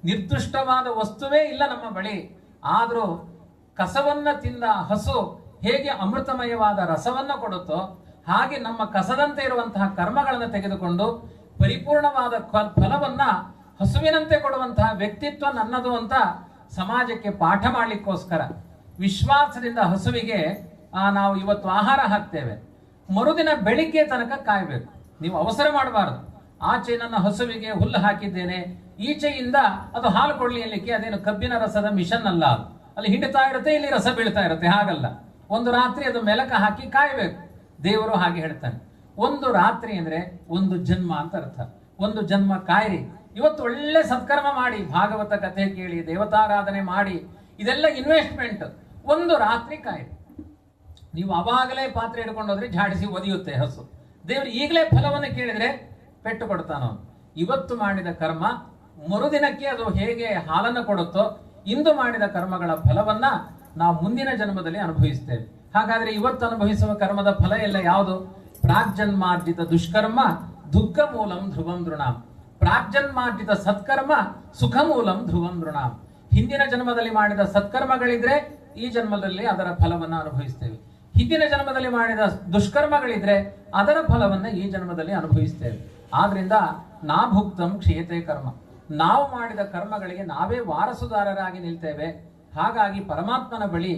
ನಿರ್ದುಷ್ಟವಾದ ವಸ್ತುವೇ ಇಲ್ಲ ನಮ್ಮ ಬಳಿ. ಆದ್ರೂ ಕಸವನ್ನ ತಿಂದ ಹಸು ಹೇಗೆ ಅಮೃತಮಯವಾದ ರಸವನ್ನ ಕೊಡುತ್ತೋ, ಹಾಗೆ ನಮ್ಮ ಕಸದಂತೆ ಇರುವಂತಹ ಕರ್ಮಗಳನ್ನು ತೆಗೆದುಕೊಂಡು ಪರಿಪೂರ್ಣವಾದ ಫಲವನ್ನ ಹಸುವಿನಂತೆ ಕೊಡುವಂತಹ ವ್ಯಕ್ತಿತ್ವ ನನ್ನದು ಅಂತ ಸಮಾಜಕ್ಕೆ ಪಾಠ ಮಾಡಲಿಕ್ಕೋಸ್ಕರ ವಿಶ್ವಾಸದಿಂದ ಹಸುವಿಗೆ ನಾವು ಇವತ್ತು ಆಹಾರ ಹಾಕ್ತೇವೆ. ಮರುದಿನ ಬೆಳಿಗ್ಗೆ ತನಕ ಕಾಯಬೇಕು. ನೀವು ಅವಸರ ಮಾಡಬಾರದು. ಆಚೆ ನನ್ನ ಹಸುವಿಗೆ ಹುಲ್ಲು ಹಾಕಿದ್ದೇನೆ, ಈಚೆಯಿಂದ ಅದು ಹಾಲು ಕೊಡ್ಲಿ ಅನ್ಲಿಕ್ಕೆ ಅದೇನು ಕಬ್ಬಿನ ರಸದ ಮಿಷನ್ ಅಲ್ಲ. ಅದು ಅಲ್ಲಿ ಹಿಂಡ್ತಾ ಇರುತ್ತೆ, ಇಲ್ಲಿ ರಸ ಬೀಳ್ತಾ ಇರುತ್ತೆ. ಹಾಗಲ್ಲ, ಒಂದು ರಾತ್ರಿ ಅದು ಮೆಲಕ ಹಾಕಿ ಕಾಯಬೇಕು. ದೇವರು ಹಾಗೆ ಹೇಳ್ತಾನೆ, ಒಂದು ರಾತ್ರಿ ಅಂದ್ರೆ ಒಂದು ಜನ್ಮ ಅಂತ ಅರ್ಥ. ಒಂದು ಜನ್ಮ ಕಾಯಿರಿ. ಇವತ್ತು ಒಳ್ಳೆ ಸತ್ಕರ್ಮ ಮಾಡಿ, ಭಾಗವತ ಕಥೆ ಕೇಳಿ, ದೇವತಾರಾಧನೆ ಮಾಡಿ, ಇದೆಲ್ಲ ಇನ್ವೆಸ್ಟ್ಮೆಂಟ್. ಒಂದು ರಾತ್ರಿ ಕಾಯಿರಿ. ನೀವು ಅವಾಗಲೇ ಪಾತ್ರೆ ಹಿಡ್ಕೊಂಡೋದ್ರೆ ಝಾಡಿಸಿ ಒದಿಯುತ್ತೆ ಹಸು. ದೇವರು ಈಗಲೇ ಫಲವನ್ನು ಕೇಳಿದ್ರೆ ಪೆಟ್ಟು ಕೊಡ್ತಾನೋ. ಇವತ್ತು ಮಾಡಿದ ಕರ್ಮ ಮರುದಿನಕ್ಕೆ ಅದು ಹೇಗೆ ಹಾಲನ್ನು ಕೊಡುತ್ತೋ, ಇಂದು ಮಾಡಿದ ಕರ್ಮಗಳ ಫಲವನ್ನ ನಾವು ಮುಂದಿನ ಜನ್ಮದಲ್ಲಿ ಅನುಭವಿಸ್ತೇವೆ. ಹಾಗಾದ್ರೆ ಇವತ್ತು ಅನುಭವಿಸುವ ಕರ್ಮದ ಫಲ ಎಲ್ಲ ಯಾವುದು? ಪ್ರಾಗ್ಜನ್ಮಾರ್ಜಿತ ದುಷ್ಕರ್ಮ ದುಃಖ ಮೂಲಂ ಧ್ರುವಂ ನೃಣಾಂ, ಪ್ರಾಗ್ಜನ್ಮಾರ್ಜಿತ ಸತ್ಕರ್ಮ ಸುಖ ಮೂಲಂ ಧ್ರುವಂ ನೃಣಾಂ. ಹಿಂದಿನ ಜನ್ಮದಲ್ಲಿ ಮಾಡಿದ ಸತ್ಕರ್ಮಗಳಿದ್ರೆ ಈ ಜನ್ಮದಲ್ಲಿ ಅದರ ಫಲವನ್ನ ಅನುಭವಿಸ್ತೇವೆ. ಹಿಂದಿನ ಜನ್ಮದಲ್ಲಿ ಮಾಡಿದ ದುಷ್ಕರ್ಮಗಳಿದ್ರೆ ಅದರ ಫಲವನ್ನ ಈ ಜನ್ಮದಲ್ಲಿ ಅನುಭವಿಸ್ತೇವೆ. ಆದ್ರಿಂದ ನಾ ಭುಕ್ತಂ ಕ್ಷೀಯತೆ ಕರ್ಮ. ನಾವು ಮಾಡಿದ ಕರ್ಮಗಳಿಗೆ ನಾವೇ ವಾರಸುದಾರರಾಗಿ ನಿಲ್ತೇವೆ. ಹಾಗಾಗಿ ಪರಮಾತ್ಮನ ಬಳಿ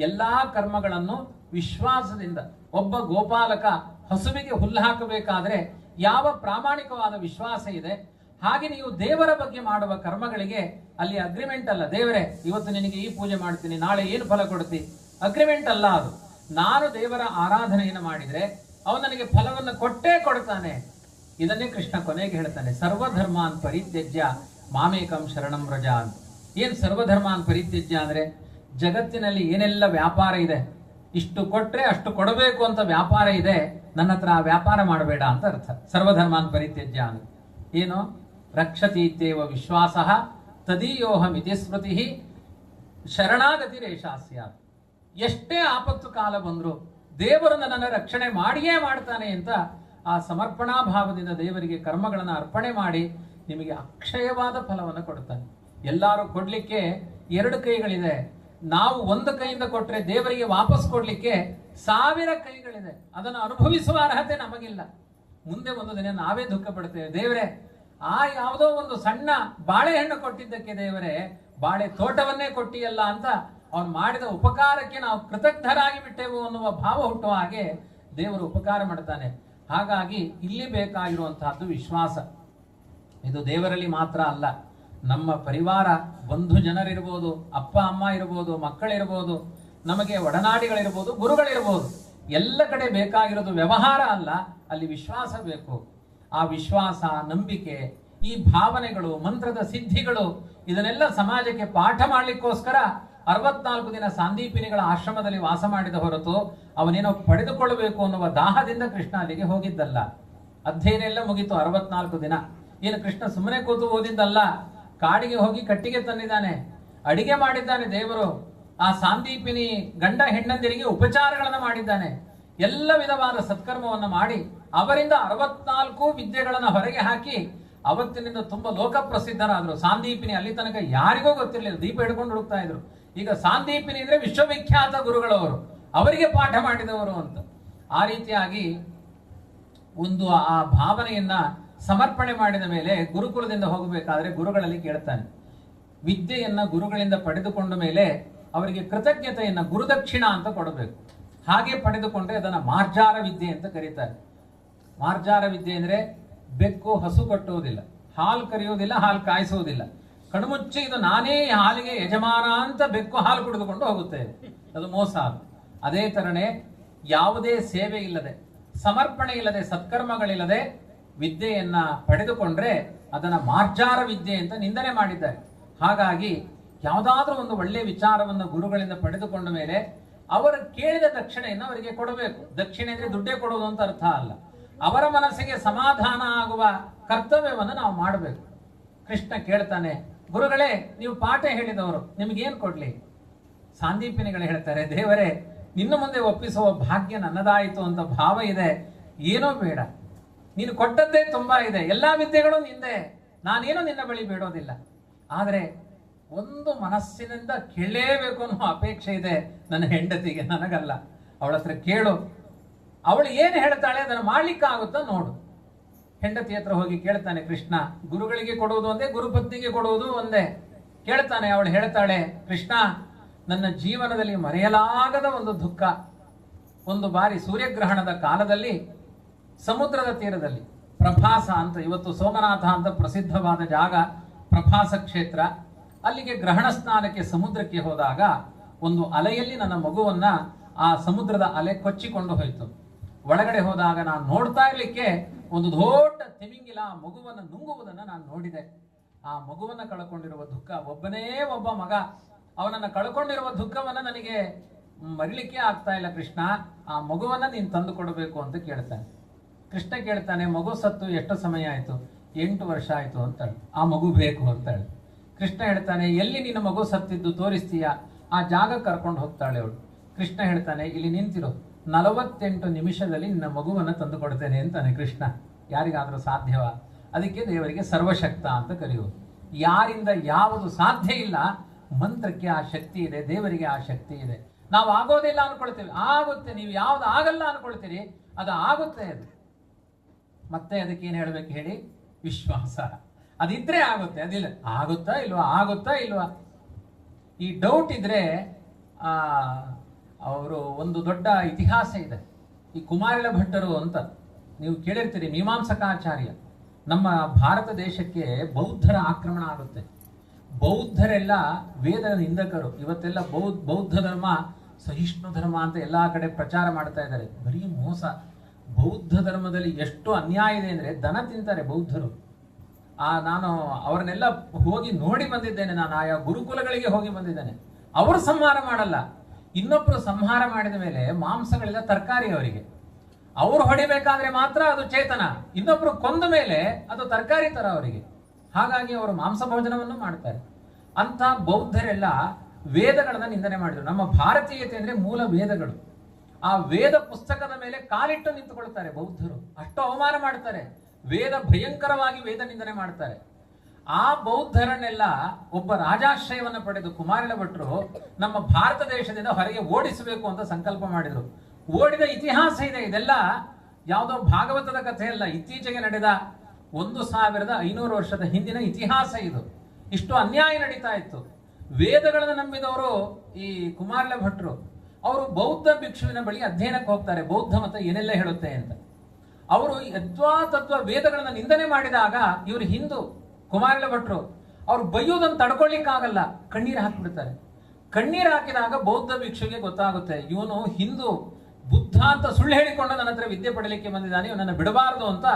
ಎಲ್ಲಾ ಕರ್ಮಗಳನ್ನು ವಿಶ್ವಾಸದಿಂದ, ಒಬ್ಬ ಗೋಪಾಲಕ ಹಸುವಿಗೆ ಹುಲ್ಲು ಹಾಕಬೇಕಾದ್ರೆ ಯಾವ ಪ್ರಾಮಾಣಿಕವಾದ ವಿಶ್ವಾಸ ಇದೆ, ಹಾಗೆ ನೀವು ದೇವರ ಬಗ್ಗೆ ಮಾಡುವ ಕರ್ಮಗಳಿಗೆ ಅಲ್ಲಿ ಅಗ್ರಿಮೆಂಟ್ ಅಲ್ಲ. ದೇವರೇ ಇವತ್ತು ನಿನಗೆ ಈ ಪೂಜೆ ಮಾಡ್ತೀನಿ, ನಾಳೆ ಏನು ಫಲ ಕೊಡ್ತಿ, ಅಗ್ರಿಮೆಂಟ್ ಅಲ್ಲ ಅದು. ನಾನು ದೇವರ ಆರಾಧನೆಯನ್ನು ಮಾಡಿದ್ರೆ ಅವನು ನನಗೆ ಫಲವನ್ನು ಕೊಟ್ಟೇ ಕೊಡ್ತಾನೆ. ಇದನ್ನೇ ಕೃಷ್ಣ ಕೊನೆಗೆ ಹೇಳ್ತಾನೆ, ಸರ್ವಧರ್ಮಾನ್ ಪರಿತ್ಯಜ್ಯ ಮಾಮೇಕಂ ಶರಣಂ ವ್ರಜ ಅಂತ. ಏನ್ ಸರ್ವಧರ್ಮಾನ್ ಪರಿತ್ಯಜ್ಯ ಅಂದ್ರೆ, ಜಗತ್ತಿನಲ್ಲಿ ಏನೆಲ್ಲ ವ್ಯಾಪಾರ ಇದೆ, ಇಷ್ಟು ಕೊಟ್ರೆ ಅಷ್ಟು ಕೊಡಬೇಕು ಅಂತ ವ್ಯಾಪಾರ ಇದೆ, ನನ್ನ ಹತ್ರ ಆ ವ್ಯಾಪಾರ ಮಾಡಬೇಡ ಅಂತ ಅರ್ಥ. ಸರ್ವಧರ್ಮಾನ್ ಪರಿತ್ಯಜ್ಯ ಅಂದ್ರೆ ಏನು? ರಕ್ಷತಿ ಇತ್ಯೇವ ವಿಶ್ವಾಸ ತದೀಯೋಹಮಿತಿ ಸ್ಮೃತಿ ಶರಣಾಗತಿ ರೇಷಾಸ್ಯಾತ್. ಎಷ್ಟೇ ಆಪತ್ತು ಕಾಲ ಬಂದ್ರು ದೇವರು ನನ್ನನ್ನು ರಕ್ಷಣೆ ಮಾಡಿಯೇ ಮಾಡ್ತಾನೆ ಅಂತ ಆ ಸಮರ್ಪಣಾ ಭಾವದಿಂದ ದೇವರಿಗೆ ಕರ್ಮಗಳನ್ನು ಅರ್ಪಣೆ ಮಾಡಿ ನಿಮಗೆ ಅಕ್ಷಯವಾದ ಫಲವನ್ನು ಕೊಡ್ತಾನೆ. ಎಲ್ಲರೂ ಕೊಡ್ಲಿಕ್ಕೆ ಎರಡು ಕೈಗಳಿದೆ. ನಾವು ಒಂದು ಕೈಯಿಂದ ಕೊಟ್ರೆ ದೇವರಿಗೆ ವಾಪಸ್ ಕೊಡ್ಲಿಕ್ಕೆ 1000 ಕೈಗಳಿದೆ. ಅದನ್ನು ಅನುಭವಿಸುವ ಅರ್ಹತೆ ನಮಗಿಲ್ಲ. ಮುಂದೆ ಒಂದು ದಿನ ನಾವೇ ದುಃಖ ಪಡ್ತೇವೆ, ದೇವರೇ ಆ ಯಾವುದೋ ಒಂದು ಸಣ್ಣ ಬಾಳೆಹಣ್ಣು ಕೊಟ್ಟಿದ್ದಕ್ಕೆ ದೇವರೇ ಬಾಳೆ ತೋಟವನ್ನೇ ಕೊಟ್ಟಿಯಲ್ಲ ಅಂತ ಅವನು ಮಾಡಿದ ಉಪಕಾರಕ್ಕೆ ನಾವು ಕೃತಜ್ಞರಾಗಿ ಬಿಟ್ಟೆವು ಅನ್ನುವ ಭಾವ ಹುಟ್ಟುವ ಹಾಗೆ ದೇವರು ಉಪಕಾರ ಮಾಡ್ತಾನೆ. ಹಾಗಾಗಿ ಇಲ್ಲಿ ಬೇಕಾಗಿರುವಂತಹದ್ದು ವಿಶ್ವಾಸ. ಇದು ದೇವರಲ್ಲಿ ಮಾತ್ರ ಅಲ್ಲ, ನಮ್ಮ ಪರಿವಾರ, ಬಂಧು ಜನರಿರ್ಬೋದು, ಅಪ್ಪ ಅಮ್ಮ ಇರ್ಬೋದು, ಮಕ್ಕಳಿರ್ಬೋದು, ನಮಗೆ ಒಡನಾಡಿಗಳಿರ್ಬೋದು, ಗುರುಗಳಿರ್ಬೋದು, ಎಲ್ಲ ಕಡೆ ಬೇಕಾಗಿರೋದು ವ್ಯವಹಾರ ಅಲ್ಲ, ಅಲ್ಲಿ ವಿಶ್ವಾಸ ಬೇಕು. ಆ ವಿಶ್ವಾಸ, ನಂಬಿಕೆ, ಈ ಭಾವನೆಗಳು, ಮಂತ್ರದ ಸಿದ್ಧಿಗಳು, ಇದನ್ನೆಲ್ಲ ಸಮಾಜಕ್ಕೆ ಪಾಠ ಮಾಡಲಿಕ್ಕೋಸ್ಕರ 64 ದಿನ ಸಾಂದೀಪಿನಿಗಳ ಆಶ್ರಮದಲ್ಲಿ ವಾಸ ಮಾಡಿದ ಹೊರತು ಅವನೇನೋ ಪಡೆದುಕೊಳ್ಳಬೇಕು ಅನ್ನುವ ದಾಹದಿಂದ ಕೃಷ್ಣ ಅಲ್ಲಿಗೆ ಹೋಗಿದ್ದಲ್ಲ. ಅಧ್ಯಯನ ಎಲ್ಲ ಮುಗಿತು 64 ದಿನ. ಏನು ಕೃಷ್ಣ ಸುಮ್ಮನೆ ಕೂತು ಓದಿದ್ದಲ್ಲ, ಕಾಡಿಗೆ ಹೋಗಿ ಕಟ್ಟಿಗೆ ತಂದಿದ್ದಾನೆ, ಅಡಿಗೆ ಮಾಡಿದ್ದಾನೆ ದೇವರು. ಆ ಸಾಂದೀಪಿನಿ ಗಂಡ ಹೆಣ್ಣಂದಿರಿಗೆ ಉಪಚಾರಗಳನ್ನು ಮಾಡಿದ್ದಾನೆ, ಎಲ್ಲ ವಿಧವಾದ ಸತ್ಕರ್ಮವನ್ನು ಮಾಡಿ ಅವರಿಂದ 64 ವಿದ್ಯೆಗಳನ್ನು ಹೊರಗೆ ಹಾಕಿ ಅವತ್ತಿನಿಂದ ತುಂಬಾ ಲೋಕ ಪ್ರಸಿದ್ಧರಾದ್ರು. ಸಾಂದೀಪಿನಿ ಅಲ್ಲಿ ತನಕ ಯಾರಿಗೂ ಗೊತ್ತಿರಲಿಲ್ಲ, ದೀಪ ಹಿಡ್ಕೊಂಡು ಹುಡುಕ್ತಾ ಇದ್ರು. ಈಗ ಸಾಂದೀಪಿನಿ ಅಂದ್ರೆ ವಿಶ್ವವಿಖ್ಯಾತ ಗುರುಗಳವರು, ಅವರಿಗೆ ಪಾಠ ಮಾಡಿದವರು ಅಂತ. ಆ ರೀತಿಯಾಗಿ ಒಂದು ಆ ಭಾವನೆಯನ್ನ ಸಮರ್ಪಣೆ ಮಾಡಿದ ಮೇಲೆ ಗುರುಕುಲದಿಂದ ಹೋಗಬೇಕಾದ್ರೆ ಗುರುಗಳಲ್ಲಿ ಕೇಳ್ತಾನೆ. ವಿದ್ಯೆಯನ್ನ ಗುರುಗಳಿಂದ ಪಡೆದುಕೊಂಡ ಮೇಲೆ ಅವರಿಗೆ ಕೃತಜ್ಞತೆಯನ್ನ ಗುರುದಕ್ಷಿಣ ಅಂತ ಕೊಡಬೇಕು. ಹಾಗೆ ಪಡೆದುಕೊಂಡ್ರೆ ಅದನ್ನ ಮಾರ್ಜಾರ ವಿದ್ಯೆ ಅಂತ ಕರೀತಾರೆ. ಮಾರ್ಜಾರ ವಿದ್ಯೆ ಅಂದ್ರೆ ಬೆಕ್ಕು ಹಸು ಕಟ್ಟುವುದಿಲ್ಲ, ಹಾಲು ಕರೆಯುವುದಿಲ್ಲ, ಹಾಲು ಕಾಯಿಸುವುದಿಲ್ಲ, ಕಣ್ಮುಚ್ಚಿ ಇದು ನಾನೇ ಹಾಲಿಗೆ ಯಜಮಾನ ಅಂತ ಬೆಕ್ಕು ಹಾಲು ಕುಡಿದುಕೊಂಡು ಹೋಗುತ್ತೆ, ಅದು ಮೋಸ. ಅದೇ ತರನೇ ಯಾವುದೇ ಸೇವೆ ಇಲ್ಲದೆ, ಸಮರ್ಪಣೆ ಇಲ್ಲದೆ, ಸತ್ಕರ್ಮಗಳಿಲ್ಲದೆ ವಿದ್ಯೆಯನ್ನ ಪಡೆದುಕೊಂಡ್ರೆ ಅದನ್ನ ಮಾರ್ಜಾರ ವಿದ್ಯೆ ಅಂತ ನಿಂದನೆ ಮಾಡಿದ್ದಾರೆ. ಹಾಗಾಗಿ ಯಾವುದಾದ್ರೂ ಒಂದು ಒಳ್ಳೆಯ ವಿಚಾರವನ್ನು ಗುರುಗಳಿಂದ ಪಡೆದುಕೊಂಡ ಮೇಲೆ ಅವರು ಕೇಳಿದ ದಕ್ಷಿಣೆಯನ್ನು ಅವರಿಗೆ ಕೊಡಬೇಕು. ದಕ್ಷಿಣೆ ಅಂದ್ರೆ ದುಡ್ಡೇ ಕೊಡೋದು ಅಂತ ಅರ್ಥ ಅಲ್ಲ, ಅವರ ಮನಸ್ಸಿಗೆ ಸಮಾಧಾನ ಆಗುವ ಕರ್ತವ್ಯವನ್ನು ನಾವು ಮಾಡಬೇಕು. ಕೃಷ್ಣ ಕೇಳ್ತಾನೆ, ಗುರುಗಳೇ ನೀವು ಪಾಠ ಹೇಳಿದವರು, ನಿಮಗೇನು ಕೊಡ್ಲಿ? ಸಾಂದೀಪಿನಿಗಳು ಹೇಳ್ತಾರೆ, ದೇವರೇ ನಿನ್ನ ಮುಂದೆ ಒಪ್ಪಿಸುವ ಭಾಗ್ಯ ನನ್ನದಾಯಿತು ಅಂತ ಭಾವ ಇದೆ, ಏನೋ ಬೇಡ, ನೀನು ಕೊಟ್ಟದ್ದೇ ತುಂಬಾ ಇದೆ, ಎಲ್ಲಾ ವಿದ್ಯೆಗಳು ನಿಂದೆ, ನಾನೇನು ನಿನ್ನ ಬಳಿ ಬೇಡೋದಿಲ್ಲ. ಆದರೆ ಒಂದು ಮನಸ್ಸಿನಿಂದ ಕೇಳಲೇಬೇಕು ಅನ್ನೋ ಅಪೇಕ್ಷೆ ಇದೆ ನನ್ನ ಹೆಂಡತಿಗೆ, ನನಗಲ್ಲ. ಅವಳ ಹತ್ರ ಕೇಳು, ಅವಳು ಏನು ಹೇಳ್ತಾಳೆ ಅದನ್ನು ಮಾಡ್ಲಿಕ್ಕಾಗುತ್ತಾ ನೋಡು. ಹೆಂಡತಿ ಹತ್ರ ಹೋಗಿ ಕೇಳ್ತಾನೆ ಕೃಷ್ಣ. ಗುರುಗಳಿಗೆ ಕೊಡುವುದು ಒಂದೇ, ಗುರುಪತ್ನಿಗೆ ಕೊಡುವುದು ಒಂದೇ. ಕೇಳ್ತಾನೆ, ಅವಳು ಹೇಳ್ತಾಳೆ, ಕೃಷ್ಣ ನನ್ನ ಜೀವನದಲ್ಲಿ ಮರೆಯಲಾಗದ ಒಂದು ದುಃಖ. ಒಂದು ಬಾರಿ ಸೂರ್ಯಗ್ರಹಣದ ಕಾಲದಲ್ಲಿ ಸಮುದ್ರದ ತೀರದಲ್ಲಿ ಪ್ರಭಾಸ ಅಂತ, ಇವತ್ತು ಸೋಮನಾಥ ಅಂತ ಪ್ರಸಿದ್ಧವಾದ ಜಾಗ ಪ್ರಭಾಸ ಕ್ಷೇತ್ರ, ಅಲ್ಲಿಗೆ ಗ್ರಹಣ ಸ್ನಾನಕ್ಕೆ ಸಮುದ್ರಕ್ಕೆ ಹೋದಾಗ ಒಂದು ಅಲೆಯಲ್ಲಿ ನನ್ನ ಮಗುವನ್ನ ಆ ಸಮುದ್ರದ ಅಲೆ ಕೊಚ್ಚಿಕೊಂಡು ಹೋಯಿತು. ಒಳಗಡೆ ಹೋದಾಗ ನಾನು ನೋಡ್ತಾ ಇರ್ಲಿಕ್ಕೆ ಒಂದು ದೊಡ್ಡ ತಿಮಿಂಗಿಲ ಆ ಮಗುವನ್ನು ನುಂಗುವುದನ್ನು ನಾನು ನೋಡಿದೆ. ಆ ಮಗುವನ್ನ ಕಳ್ಕೊಂಡಿರುವ ದುಃಖ, ಒಬ್ಬನೇ ಒಬ್ಬ ಮಗ, ಅವನನ್ನ ಕಳ್ಕೊಂಡಿರುವ ದುಃಖವನ್ನ ನನಗೆ ಮರಿಲಿಕ್ಕೆ ಆಗ್ತಾ ಇಲ್ಲ ಕೃಷ್ಣ, ಆ ಮಗುವನ್ನ ನೀನು ತಂದು ಕೊಡಬೇಕು ಅಂತ ಕೇಳ್ತಾನೆ. ಕೃಷ್ಣ ಕೇಳ್ತಾನೆ, ಮಗು ಸತ್ತು ಎಷ್ಟು ಸಮಯ ಆಯ್ತು? 8 ವರ್ಷ ಆಯ್ತು ಅಂತಾಳೆ. ಆ ಮಗು ಬೇಕು ಅಂತಾಳೆ. ಕೃಷ್ಣ ಹೇಳ್ತಾನೆ, ಎಲ್ಲಿ ನಿನ್ನ ಮಗು ಸತ್ತಿದ್ದು ತೋರಿಸ್ತೀಯಾ? ಆ ಜಾಗ ಕರ್ಕೊಂಡು ಹೋಗ್ತಾಳೆ ಅವಳು. ಕೃಷ್ಣ ಹೇಳ್ತಾನೆ, ಇಲ್ಲಿ ನಿಂತಿರೋ, 48 ನಿಮಿಷದಲ್ಲಿ ನಿನ್ನ ಮಗುವನ್ನ ತಂದು ಕೊಡ್ತೇನೆ ಅಂತಾನೆ ಕೃಷ್ಣ. ಯಾರಿಗಾದ್ರೂ ಸಾಧ್ಯವಾ? ಅದಕ್ಕೆ ದೇವರಿಗೆ ಸರ್ವಶಕ್ತ ಅಂತ ಕರೆಯುವುದು. ಯಾರಿಂದ ಯಾವುದು ಸಾಧ್ಯ ಇಲ್ಲ, ಮಂತ್ರಕ್ಕೆ ಆ ಶಕ್ತಿ ಇದೆ, ದೇವರಿಗೆ ಆ ಶಕ್ತಿ ಇದೆ. ನಾವು ಆಗೋದಿಲ್ಲ ಅನ್ಕೊಳ್ತೇವೆ, ಆಗುತ್ತೆ. ನೀವು ಯಾವ್ದು ಆಗಲ್ಲ ಅನ್ಕೊಳ್ತೀರಿ, ಅದು ಆಗುತ್ತೆ. ಅದು ಮತ್ತೆ ಅದಕ್ಕೆ ಏನ್ ಹೇಳ್ಬೇಕು ಹೇಳಿ? ವಿಶ್ವಾಸ. ಅದಿದ್ರೆ ಆಗುತ್ತೆ, ಅದಿಲ್ಲ ಆಗುತ್ತಾ ಇಲ್ವಾ, ಆಗುತ್ತಾ ಇಲ್ವಾ? ಈ ಡೌಟ್ ಇದ್ರೆ ಅವರು ಒಂದು ದೊಡ್ಡ ಇತಿಹಾಸ ಇದೆ. ಈ ಕುಮಾರಿಲ ಭಟ್ಟರು ಅಂತ ನೀವು ಕೇಳಿರ್ತೀರಿ, ಮೀಮಾಂಸಕಾಚಾರ್ಯ. ನಮ್ಮ ಭಾರತ ದೇಶಕ್ಕೆ ಬೌದ್ಧರ ಆಕ್ರಮಣ ಆಗುತ್ತೆ. ಬೌದ್ಧರೆಲ್ಲ ವೇದ ನಿಂದಕರು. ಇವತ್ತೆಲ್ಲ ಬೌದ್ಧ ಧರ್ಮ ಸಹಿಷ್ಣು ಧರ್ಮ ಅಂತ ಎಲ್ಲಾ ಕಡೆ ಪ್ರಚಾರ ಮಾಡ್ತಾ ಇದ್ದಾರೆ. ಬರೀ ಮೋಸ. ಬೌದ್ಧ ಧರ್ಮದಲ್ಲಿ ಎಷ್ಟು ಅನ್ಯಾಯ ಇದೆ ಅಂದ್ರೆ ದನ ತಿಂತಾರೆ ಬೌದ್ಧರು. ನಾನು ಅವರನ್ನೆಲ್ಲ ಹೋಗಿ ನೋಡಿ ಬಂದಿದ್ದೇನೆ. ನಾನು ಆಯಾ ಗುರುಕುಲಗಳಿಗೆ ಹೋಗಿ ಬಂದಿದ್ದೇನೆ. ಅವರು ಸಂಹಾರ ಮಾಡಲ್ಲ, ಇನ್ನೊಬ್ರು ಸಂಹಾರ ಮಾಡಿದ ಮೇಲೆ ಮಾಂಸಗಳೆಲ್ಲ ತರಕಾರಿ ಅವರಿಗೆ. ಅವರು ಹೊಡಿಬೇಕಾದ್ರೆ ಮಾತ್ರ ಅದು ಚೇತನ, ಇನ್ನೊಬ್ರು ಕೊಂದ ಮೇಲೆ ಅದು ತರಕಾರಿ ತರ ಅವರಿಗೆ. ಹಾಗಾಗಿ ಅವರು ಮಾಂಸ ಭೋಜನವನ್ನು ಮಾಡ್ತಾರೆ. ಅಂತ ಬೌದ್ಧರೆಲ್ಲ ವೇದಗಳನ್ನ ನಿಂದನೆ ಮಾಡಿದ್ರು. ನಮ್ಮ ಭಾರತೀಯತೆ ಅಂದ್ರೆ ಮೂಲ ವೇದಗಳು. ಆ ವೇದ ಪುಸ್ತಕದ ಮೇಲೆ ಕಾಲಿಟ್ಟು ನಿಂತುಕೊಳ್ತಾರೆ ಬೌದ್ಧರು. ಅಷ್ಟು ಅವಮಾನ ಮಾಡ್ತಾರೆ. ವೇದ ಭಯಂಕರವಾಗಿ ವೇದ ನಿಂದನೆ ಮಾಡ್ತಾರೆ. ಆ ಬೌದ್ಧರನ್ನೆಲ್ಲ ಒಬ್ಬ ರಾಜಾಶ್ರಯವನ್ನು ಪಡೆದು ಕುಮಾರಿಲ ಭಟ್ರು ನಮ್ಮ ಭಾರತ ದೇಶದಿಂದ ಹೊರಗೆ ಓಡಿಸಬೇಕು ಅಂತ ಸಂಕಲ್ಪ ಮಾಡಿದ್ರು. ಓಡಿದ ಇತಿಹಾಸ ಇದೆ. ಇದೆಲ್ಲ ಯಾವುದೋ ಭಾಗವತದ ಕಥೆ ಅಲ್ಲ, ಇತ್ತೀಚೆಗೆ ನಡೆದ 1500 ವರ್ಷದ ಹಿಂದಿನ ಇತಿಹಾಸ ಇದು. ಇಷ್ಟು ಅನ್ಯಾಯ ನಡೀತಾ ಇತ್ತು. ವೇದಗಳನ್ನು ನಂಬಿದವರು ಈ ಕುಮಾರಿಲ ಭಟ್ರು. ಅವರು ಬೌದ್ಧ ಭಿಕ್ಷುವಿನ ಬಳಿ ಅಧ್ಯಯನಕ್ಕೆ ಹೋಗ್ತಾರೆ, ಬೌದ್ಧ ಮತ ಏನೆಲ್ಲ ಹೇಳುತ್ತೆ ಅಂತ. ಅವರು ಯದ್ವಾತತ್ವ ವೇದಗಳನ್ನ ನಿಂದನೆ ಮಾಡಿದಾಗ ಇವರು ಹಿಂದೂ ಕುಮಾರಿಲ ಭಟ್ರು, ಅವ್ರು ಬೈಯೋದನ್ನು ತಡ್ಕೊಳ್ಳಿಕ್ಕಾಗಲ್ಲ, ಕಣ್ಣೀರು ಹಾಕಿಬಿಡ್ತಾರೆ. ಕಣ್ಣೀರು ಹಾಕಿದಾಗ ಬೌದ್ಧ ಭಿಕ್ಷುಗೆ ಗೊತ್ತಾಗುತ್ತೆ, ಇವನು ಹಿಂದೂ ಬುದ್ಧ ಅಂತ ಸುಳ್ಳು ಹೇಳಿಕೊಂಡು ನನ್ನ ಹತ್ರ ವಿದ್ಯೆ ಪಡಲಿಕ್ಕೆ ಬಂದಿದ್ದಾನೆ, ಇವನನ್ನು ಬಿಡಬಾರದು ಅಂತ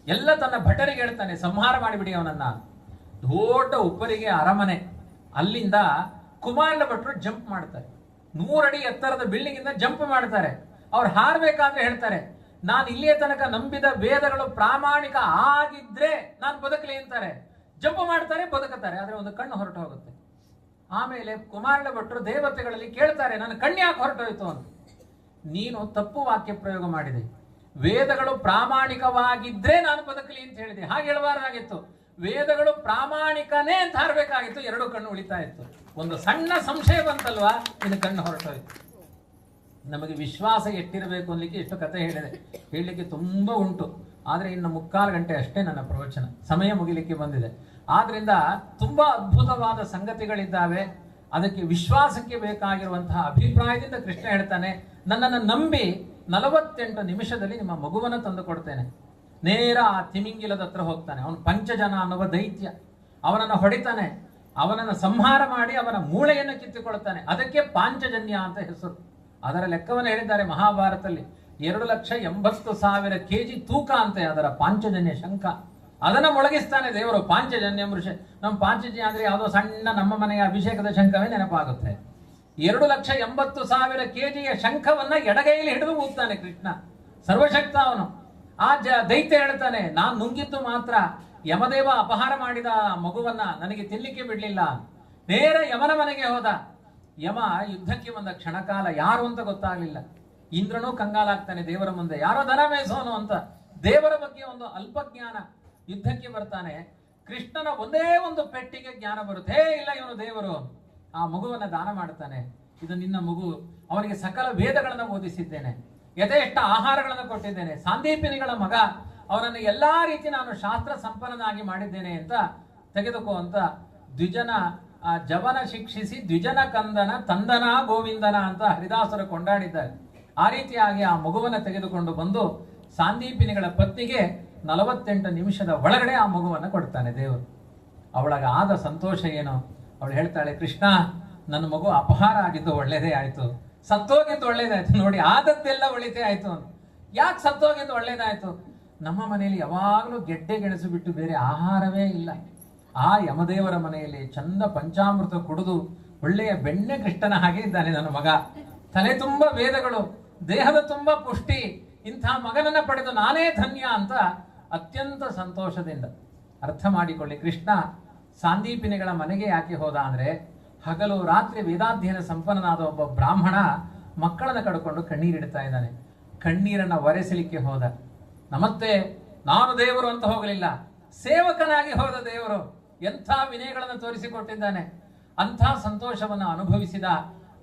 ಎಲ್ಲ ತನ್ನ ಭಟರಿಗೆ ಹೇಳ್ತಾನೆ, ಸಂಹಾರ ಮಾಡಿಬಿಡಿ ಅವನನ್ನ. ದೊಡ್ಡ ಉಪ್ಪರಿಗೆ ಅರಮನೆ. ಅಲ್ಲಿಂದ ಕುಮಾರಿಲ ಭಟ್ರು ಜಂಪ್ ಮಾಡ್ತಾರೆ. 100 ಅಡಿ ಎತ್ತರದ ಬಿಲ್ಡಿಂಗ್ ಇಂದ ಜಂಪ್ ಮಾಡ್ತಾರೆ. ಅವ್ರು ಹಾರಬೇಕಾದ್ರೆ ಹೇಳ್ತಾರೆ, ನಾನು ಇಲ್ಲಿಯ ತನಕ ನಂಬಿದ ವೇದಗಳು ಪ್ರಾಮಾಣಿಕ ಆಗಿದ್ರೆ ನಾನು ಬದುಕಲಿ ಅಂತಾರೆ. ಜಂಪ್ ಮಾಡ್ತಾರೆ, ಬದುಕುತ್ತಾರೆ. ಆದ್ರೆ ಒಂದು ಕಣ್ಣು ಹೊರಟು ಹೋಗುತ್ತೆ. ಆಮೇಲೆ ಕುಮಾರಿಲ ಭಟ್ರು ದೇವತೆಗಳಲ್ಲಿ ಕೇಳ್ತಾರೆ, ನನ್ನ ಕಣ್ಣು ಯಾಕೆ ಹೊರಟೋಯ್ತು ಅಂತ. ನೀನು ತಪ್ಪು ವಾಕ್ಯ ಪ್ರಯೋಗ ಮಾಡಿದೆ. ವೇದಗಳು ಪ್ರಾಮಾಣಿಕವಾಗಿದ್ರೆ ನಾನು ಬದುಕಲಿ ಅಂತ ಹೇಳಿದೆ, ಹಾಗೆ ಹೇಳಬಾರ್ದಾಗಿತ್ತು. ವೇದಗಳು ಪ್ರಾಮಾಣಿಕನೇ ಅಂತ ಹಾರಬೇಕಾಗಿತ್ತು. 2 ಕಣ್ಣು ಉಳಿತಾ ಇತ್ತು. ಒಂದು ಸಣ್ಣ ಸಂಶಯ ಬಂತಲ್ವಾ, ಇನ್ನು ಕಣ್ಣು ಹೊರಟೋಯ್ತು. ನಮಗೆ ವಿಶ್ವಾಸ ಎಟ್ಟಿರಬೇಕು ಅನ್ಲಿಕ್ಕೆ ಎಷ್ಟು ಕಥೆ ಹೇಳಿದೆ, ಹೇಳಲಿಕ್ಕೆ ತುಂಬಾ ಉಂಟು. ಆದ್ರೆ ಇನ್ನು 3/4 ಗಂಟೆ ಅಷ್ಟೇ ನನ್ನ ಪ್ರವಚನ, ಸಮಯ ಮುಗಿಲಿಕ್ಕೆ ಬಂದಿದೆ. ಆದ್ರಿಂದ ತುಂಬಾ ಅದ್ಭುತವಾದ ಸಂಗತಿಗಳಿದ್ದಾವೆ. ಅದಕ್ಕೆ ವಿಶ್ವಾಸಕ್ಕೆ ಬೇಕಾಗಿರುವಂತಹ ಅಭಿಪ್ರಾಯದಿಂದ ಕೃಷ್ಣ ಹೇಳ್ತಾನೆ, ನನ್ನನ್ನು ನಂಬಿ 48 ನಿಮಿಷದಲ್ಲಿ ನಿಮ್ಮ ಮಗುವನ್ನು ತಂದು ಕೊಡ್ತೇನೆ. ನೇರ ಆ ತಿಮಿಂಗಿಲದ ಹತ್ರ ಹೋಗ್ತಾನೆ. ಅವನು ಪಂಚಜನ ಅನ್ನುವ ದೈತ್ಯ. ಅವನನ್ನು ಹೊಡಿತಾನೆ, ಅವನನ್ನು ಸಂಹಾರ ಮಾಡಿ ಅವನ ಮೂಳೆಯನ್ನು ಕಿತ್ತುಕೊಳ್ತಾನೆ. ಅದಕ್ಕೆ ಪಾಂಚಜನ್ಯ ಅಂತ ಹೆಸರು. ಅದರ ಲೆಕ್ಕವನ್ನು ಹೇಳಿದ್ದಾರೆ ಮಹಾಭಾರತದಲ್ಲಿ. 2,80,000 kg ತೂಕ ಅಂತೆ ಅದರ ಪಾಂಚಜನ್ಯ ಶಂಖ. ಅದನ್ನ ಮೊಳಗಿಸ್ತಾನೆ ದೇವರು. ಪಾಂಚಜನ್ಯ ಮೃಷ. ನಮ್ಮ ಪಾಂಚಜನ್ಯ ಅಂದ್ರೆ ಯಾವುದೋ ಸಣ್ಣ ನಮ್ಮ ಮನೆಯ ಅಭಿಷೇಕದ ಶಂಖವೇ ನೆನಪಾಗುತ್ತೆ. 2,80,000 kg ಶಂಖವನ್ನ ಎಡಗೈಯಲ್ಲಿ ಹಿಡಿದು ಊದ್ತಾನೆ ಕೃಷ್ಣ. ಸರ್ವಶಕ್ತ ಅವನು. ಆ ದೈತ್ಯ ಹೇಳ್ತಾನೆ, ನಾನ್ ನುಂಗಿದ್ದು ಮಾತ್ರ, ಯಮದೇವ ಅಪಹಾರ ಮಾಡಿದ ಮಗುವನ್ನ ನನಗೆ ತಿನ್ಲಿಕ್ಕೆ ಬಿಡ್ಲಿಲ್ಲ. ನೇರ ಯಮನ ಮನೆಗೆ ಹೋದ. ಯಮ ಯುದ್ಧಕ್ಕೆ ಬಂದ ಕ್ಷಣಕಾಲ ಯಾರು ಅಂತ ಗೊತ್ತಾಗ್ಲಿಲ್ಲ. ಇಂದ್ರನೂ ಕಂಗಾಲಾಗ್ತಾನೆ ದೇವರ ಮುಂದೆ, ಯಾರೋ ದನ ಮೇಯಿಸೋನು ಅಂತ. ದೇವರ ಬಗ್ಗೆ ಒಂದು ಅಲ್ಪಜ್ಞಾನ. ಯುದ್ಧಕ್ಕೆ ಬರ್ತಾನೆ. ಕೃಷ್ಣನ ಒಂದೇ ಒಂದು ಪೆಟ್ಟಿಗೆ ಜ್ಞಾನ ಬರುತ್ತೆ, ಹೇ ಇಲ್ಲ ಇವನು ದೇವರು. ಆ ಮಗುವನ್ನ ದಾನ ಮಾಡ್ತಾನೆ. ಇದು ನಿನ್ನ ಮಗು, ಅವನಿಗೆ ಸಕಲ ವೇದಗಳನ್ನು ಓದಿಸಿದ್ದೇನೆ, ಯಥೇಷ್ಟ ಆಹಾರಗಳನ್ನು ಕೊಟ್ಟಿದ್ದೇನೆ, ಸಾಂದೀಪಿನಿಗಳ ಮಗ, ಅವನನ್ನು ಎಲ್ಲಾ ರೀತಿ ನಾನು ಶಾಸ್ತ್ರ ಸಂಪನ್ನನಾಗಿ ಮಾಡಿದ್ದೇನೆ ಅಂತ ತೆಗೆದುಕೋ ಅಂತ ದ್ವಿಜನ ಜವನ ಶಿಕ್ಷಿಸಿ ದ್ವಿಜನ ಕಂದನ ತಂದನ ಗೋವಿಂದನ ಅಂತ ಹರಿದಾಸರು ಕೊಂಡಾಡಿದ್ದಾರೆ. ಆ ರೀತಿಯಾಗಿ ಆ ಮಗುವನ್ನು ತೆಗೆದುಕೊಂಡು ಬಂದು ಸಾಂದೀಪಿನಿಗಳ ಪತ್ನಿಗೆ 48 ನಿಮಿಷದ ಒಳಗಡೆ ಆ ಮಗುವನ್ನು ಕೊಡ್ತಾನೆ ದೇವರು. ಅವಳಗ ಆದ ಸಂತೋಷ ಏನು, ಅವಳು ಹೇಳ್ತಾಳೆ, ಕೃಷ್ಣ ನನ್ನ ಮಗು ಅಪಹಾರ ಆಗಿದ್ದು ಒಳ್ಳೇದೇ ಆಯ್ತು, ಸತ್ತೋಗಿದ್ದು ಒಳ್ಳೇದಾಯ್ತು. ನೋಡಿ, ಆದದ್ದೆಲ್ಲ ಒಳಿತೇ ಆಯ್ತು ಅಂತ. ಯಾಕೆ ಸತ್ತೋಗಿದ್ದು ಒಳ್ಳೇದಾಯ್ತು? ನಮ್ಮ ಮನೆಯಲ್ಲಿ ಯಾವಾಗಲೂ ಗೆಡ್ಡೆ ಗೆಣಸು ಬಿಟ್ಟು ಬೇರೆ ಆಹಾರವೇ ಇಲ್ಲ. ಆ ಯಮದೇವರ ಮನೆಯಲ್ಲಿ ಚಂದ ಪಂಚಾಮೃತ ಕುಡಿದು ಒಳ್ಳೆಯ ಬೆಣ್ಣೆ ಕೃಷ್ಣನ ಹಾಗೆ ಇದ್ದಾನೆ ನನ್ನ ಮಗ. ತಲೆ ತುಂಬ ವೇದಗಳು, ದೇಹದ ತುಂಬ ಪುಷ್ಟಿ. ಇಂಥ ಮಗನನ್ನ ಪಡೆದು ನಾನೇ ಧನ್ಯ ಅಂತ ಅತ್ಯಂತ ಸಂತೋಷದಿಂದ. ಅರ್ಥ ಮಾಡಿಕೊಳ್ಳಿ, ಕೃಷ್ಣ ಸಾಂದೀಪಿನಿಗಳ ಮನೆಗೆ ಯಾಕೆ ಹೋದ ಅಂದ್ರೆ, ಹಗಲು ರಾತ್ರಿ ವೇದಾಧ್ಯಯನ ಸಂಪನ್ನನಾದ ಒಬ್ಬ ಬ್ರಾಹ್ಮಣ ಮಕ್ಕಳನ್ನ ಕಡ್ಕೊಂಡು ಕಣ್ಣೀರಿಡ್ತಾ ಇದ್ದಾನೆ. ಕಣ್ಣೀರನ್ನ ಒರೆಸಲಿಕ್ಕೆ ಹೋದ. ನಮತ್ತೆ ನಾನು ದೇವರು ಅಂತ ಹೋಗಲಿಲ್ಲ, ಸೇವಕನಾಗಿ ಹೋದ ದೇವರು. ಎಂಥ ವಿನಯಗಳನ್ನು ತೋರಿಸಿಕೊಟ್ಟಿದ್ದಾನೆ. ಅಂಥ ಸಂತೋಷವನ್ನು ಅನುಭವಿಸಿದ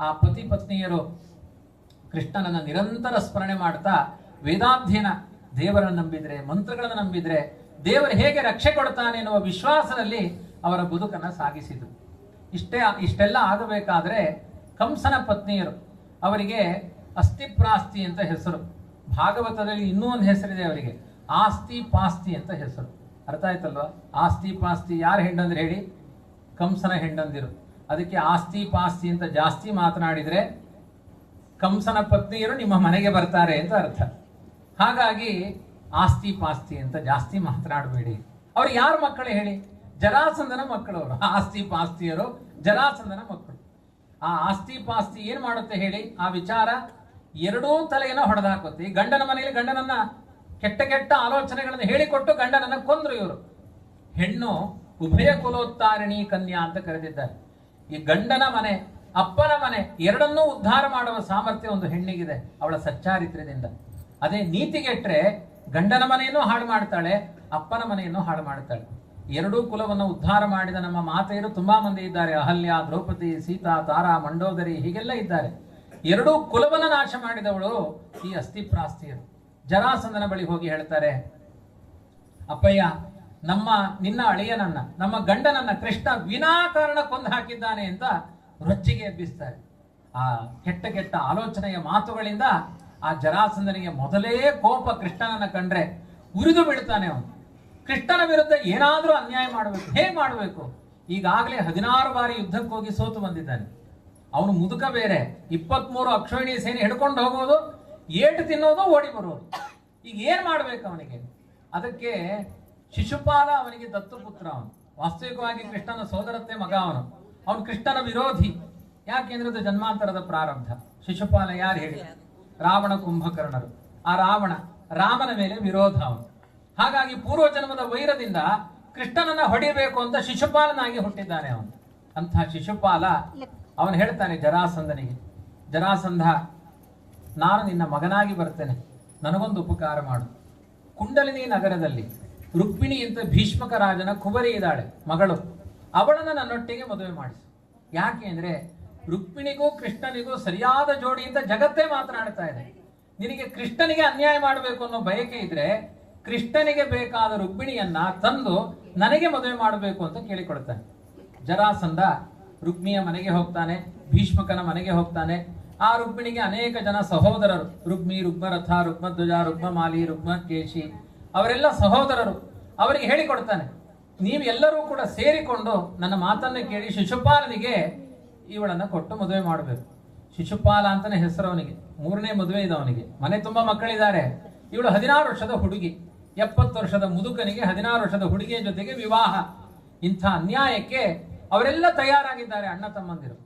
ಆ ಪತಿ ಪತ್ನಿಯರು ಕೃಷ್ಣನನ್ನ ನಿರಂತರ ಸ್ಮರಣೆ ಮಾಡ್ತಾ ವೇದಾಧ್ಯಯನ, ದೇವರನ್ನು ನಂಬಿದ್ರೆ, ಮಂತ್ರಗಳನ್ನು ನಂಬಿದ್ರೆ ದೇವರು ಹೇಗೆ ರಕ್ಷೆ ಕೊಡ್ತಾನೆ ಎನ್ನುವ ವಿಶ್ವಾಸದಲ್ಲಿ ಅವರ ಬದುಕನ್ನು ಸಾಗಿಸಿದರು. ಇಷ್ಟೆಲ್ಲ ಆಗಬೇಕಾದ್ರೆ ಕಂಸನ ಪತ್ನಿಯರು, ಅವರಿಗೆ ಅಸ್ಥಿಪ್ರಾಸ್ತಿ ಅಂತ ಹೆಸರು. ಭಾಗವತದಲ್ಲಿ ಇನ್ನೂ ಒಂದು ಹೆಸರಿದೆ ಅವರಿಗೆ, ಆಸ್ತಿ ಪಾಸ್ತಿ ಅಂತ ಹೆಸರು. ಅರ್ಥ ಆಯ್ತಲ್ವಾ? ಆಸ್ತಿ ಪಾಸ್ತಿ ಯಾರ ಹೆಂಡಂದ್ರೆ ಹೇಳಿ? ಕಂಸನ ಹೆಂಡಂದಿರು. ಅದಕ್ಕೆ ಆಸ್ತಿ ಪಾಸ್ತಿ ಅಂತ ಜಾಸ್ತಿ ಮಾತನಾಡಿದ್ರೆ ಕಂಸನ ಪತ್ನಿಯರು ನಿಮ್ಮ ಮನೆಗೆ ಬರ್ತಾರೆ ಅಂತ ಅರ್ಥ. ಹಾಗಾಗಿ ಆಸ್ತಿ ಪಾಸ್ತಿ ಅಂತ ಜಾಸ್ತಿ ಮಾತನಾಡಬೇಡಿ. ಅವ್ರು ಯಾರ ಮಕ್ಕಳು ಹೇಳಿ? ಜರಾಸಂಧನ ಮಕ್ಕಳು ಅವರು. ಆಸ್ತಿ ಪಾಸ್ತಿಯರು ಜರಾಸಂಧನ ಮಕ್ಕಳು. ಆ ಆಸ್ತಿ ಪಾಸ್ತಿ ಏನ್ ಮಾಡುತ್ತೆ ಹೇಳಿ? ಆ ವಿಚಾರ ಎರಡೂ ತಲೆಯನ್ನ ಹೊಡೆದಾಕುತ್ತೆ. ಈ ಗಂಡನ ಮನೆಯಲ್ಲಿ ಗಂಡನನ್ನ ಕೆಟ್ಟ ಕೆಟ್ಟ ಆಲೋಚನೆಗಳನ್ನು ಹೇಳಿಕೊಟ್ಟು ಗಂಡನನ್ನ ಕೊಂದ್ರು ಇವರು. ಹೆಣ್ಣು ಉಭಯ ಕುಲೋತ್ತಾರಿಣಿ ಕನ್ಯಾ ಅಂತ ಕರೆದಿದ್ದಾರೆ. ಈ ಗಂಡನ ಮನೆ, ಅಪ್ಪನ ಮನೆ ಎರಡನ್ನೂ ಉದ್ಧಾರ ಮಾಡುವ ಸಾಮರ್ಥ್ಯ ಒಂದು ಹೆಣ್ಣಿಗಿದೆ, ಅವಳ ಸಚ್ಚಾರಿತ್ರ್ಯದಿಂದ. ಅದೇ ನೀತಿಗೆಟ್ರೆ ಗಂಡನ ಮನೆಯನ್ನು ಹಾಳು ಮಾಡ್ತಾಳೆ, ಅಪ್ಪನ ಮನೆಯನ್ನು ಹಾಳು ಮಾಡ್ತಾಳೆ. ಎರಡೂ ಕುಲವನ್ನು ಉದ್ಧಾರ ಮಾಡಿದ ನಮ್ಮ ಮಾತೆಯರು ತುಂಬಾ ಮಂದಿ ಇದ್ದಾರೆ. ಅಹಲ್ಯ, ದ್ರೌಪದಿ, ಸೀತಾ, ತಾರಾ, ಮಂಡೋದರಿ, ಹೀಗೆಲ್ಲ ಇದ್ದಾರೆ. ಎರಡೂ ಕುಲವನ್ನು ನಾಶ ಮಾಡಿದವಳು ಈ ಅಸ್ಥಿಪ್ರಾಸ್ತಿಯರು. ಜರಾಸಂಧನ ಬಳಿ ಹೋಗಿ ಹೇಳ್ತಾರೆ, ಅಪ್ಪಯ್ಯ, ನಿನ್ನ ಅಳಿಯನನ್ನ, ನಮ್ಮ ಗಂಡನನ್ನ ಕೃಷ್ಣ ವಿನಾಕಾರಣ ಕೊಂದು ಹಾಕಿದ್ದಾನೆ ಅಂತ ರೊಚ್ಚಿಗೆ ಎಬ್ಬಿಸ್ತಾರೆ. ಆ ಕೆಟ್ಟ ಕೆಟ್ಟ ಆಲೋಚನೆಯ ಮಾತುಗಳಿಂದ ಆ ಜರಾಸಂಧನಿಗೆ ಮೊದಲೇ ಕೋಪ. ಕೃಷ್ಣನನ್ನ ಕಂಡ್ರೆ ಉರಿದು ಬೀಳ್ತಾನೆ ಅವನು. ಕೃಷ್ಣನ ವಿರುದ್ಧ ಏನಾದ್ರೂ ಅನ್ಯಾಯ ಮಾಡಬೇಕು. ಹೇಗೆ ಮಾಡಬೇಕು? ಈಗಾಗಲೇ 16 ಬಾರಿ ಯುದ್ಧಕ್ಕೆ ಹೋಗಿ ಸೋತು ಬಂದಿದ್ದಾನೆ. ಅವನು ಮುದುಕ ಬೇರೆ. 23 ಅಕ್ಷೋಹಿಣಿ ಸೇನೆ ಹಿಡ್ಕೊಂಡು ಹೋಗೋದು, ಏಟು ತಿನ್ನೋದು, ಓಡಿ ಬರೋದು. ಈಗ ಏನ್ ಮಾಡ್ಬೇಕು ಅವನಿಗೆ? ಅದಕ್ಕೆ ಶಿಶುಪಾಲ ಅವನಿಗೆ ದತ್ತು ಪುತ್ರ. ಅವನು ವಾಸ್ತವಿಕವಾಗಿ ಕೃಷ್ಣನ ಸೋದರತ್ತೆ ಮಗ. ಅವನು ಕೃಷ್ಣನ ವಿರೋಧಿ. ಯಾಕೆಂದ್ರೆ ಅದು ಜನ್ಮಾಂತರದ ಪ್ರಾರಬ್ಧ. ಶಿಶುಪಾಲ ಯಾರು ಹೇಳಿ? ರಾವಣ ಕುಂಭಕರ್ಣರು. ಆ ರಾಮನ ಮೇಲೆ ವಿರೋಧ ಅವನು. ಹಾಗಾಗಿ ಪೂರ್ವ ಜನ್ಮದ ವೈರದಿಂದ ಕೃಷ್ಣನನ್ನ ಹೊಡಿಬೇಕು ಅಂತ ಶಿಶುಪಾಲನಾಗಿ ಹುಟ್ಟಿದ್ದಾನೆ ಅವನು. ಅಂಥ ಶಿಶುಪಾಲ ಅವನು ಹೇಳ್ತಾನೆ ಜರಾಸಂಧನಿಗೆ, ಜರಾಸಂಧ, ನಾನು ನಿನ್ನ ಮಗನಾಗಿ ಬರ್ತೇನೆ, ನನಗೊಂದು ಉಪಕಾರ ಮಾಡು. ಕುಂಡಲಿನಿ ನಗರದಲ್ಲಿ ರುಕ್ಮಿಣಿ ಅಂತ ಭೀಷ್ಮಕ ರಾಜನ ಕುಬರಿ ಇದ್ದಾಳೆ, ಮಗಳು. ಅವಳನ್ನ ನನ್ನೊಟ್ಟಿಗೆ ಮದುವೆ ಮಾಡಿಸು. ಯಾಕೆ ಅಂದ್ರೆ ರುಕ್ಮಿಣಿಗೂ ಕೃಷ್ಣನಿಗೂ ಸರಿಯಾದ ಜೋಡಿ ಅಂತ ಜಗತ್ತೇ ಮಾತನಾಡ್ತಾ ಇದೆ. ನಿನಗೆ ಕೃಷ್ಣನಿಗೆ ಅನ್ಯಾಯ ಮಾಡಬೇಕು ಅನ್ನೋ ಬಯಕೆ ಇದ್ರೆ ಕೃಷ್ಣನಿಗೆ ಬೇಕಾದ ರುಕ್ಮಿಣಿಯನ್ನ ತಂದು ನನಗೆ ಮದುವೆ ಮಾಡಬೇಕು ಅಂತ ಕೇಳಿಕೊಳ್ತಾನೆ. ಜರಾಸಂಧ ರುಕ್ಮಿಯ ಮನೆಗೆ ಹೋಗ್ತಾನೆ, ಭೀಷ್ಮಕನ ಮನೆಗೆ ಹೋಗ್ತಾನೆ. ಆ ರುಕ್ಮಿಣಿಗೆ ಅನೇಕ ಜನ ಸಹೋದರರು, ರುಕ್ಮಿ, ರುಕ್ಮರಥ, ರುಕ್ಮಧ್ವಜ, ರುಕ್ಮಮಾಲಿ, ರುಕ್ಮಕೇಶಿ, ಅವರೆಲ್ಲ ಸಹೋದರರು. ಅವರಿಗೆ ಹೇಳಿಕೊಡ್ತಾನೆ, ನೀವೆಲ್ಲರೂ ಕೂಡ ಸೇರಿಕೊಂಡು ನನ್ನ ಮಾತನ್ನ ಕೇಳಿ ಶಿಶುಪಾಲನಿಗೆ ಇವಳನ್ನ ಕೊಟ್ಟು ಮದುವೆ ಮಾಡಬೇಕು. ಶಿಶುಪಾಲ ಅಂತಾನೆ ಹೆಸರು ಅವನಿಗೆ. 3ನೇ ಮದುವೆ ಇದೆ ಅವನಿಗೆ. ಮನೆ ತುಂಬಾ ಮಕ್ಕಳಿದ್ದಾರೆ. ಇವಳು 16 ವರ್ಷದ ಹುಡುಗಿ, 70 ವರ್ಷದ ಮುದುಕನಿಗೆ 16 ವರ್ಷದ ಹುಡುಗಿಯ ಜೊತೆಗೆ ವಿವಾಹ. ಇಂಥ ಅನ್ಯಾಯಕ್ಕೆ ಅವರೆಲ್ಲ ತಯಾರಾಗಿದ್ದಾರೆ, ಅಣ್ಣ ತಮ್ಮಂದಿರು.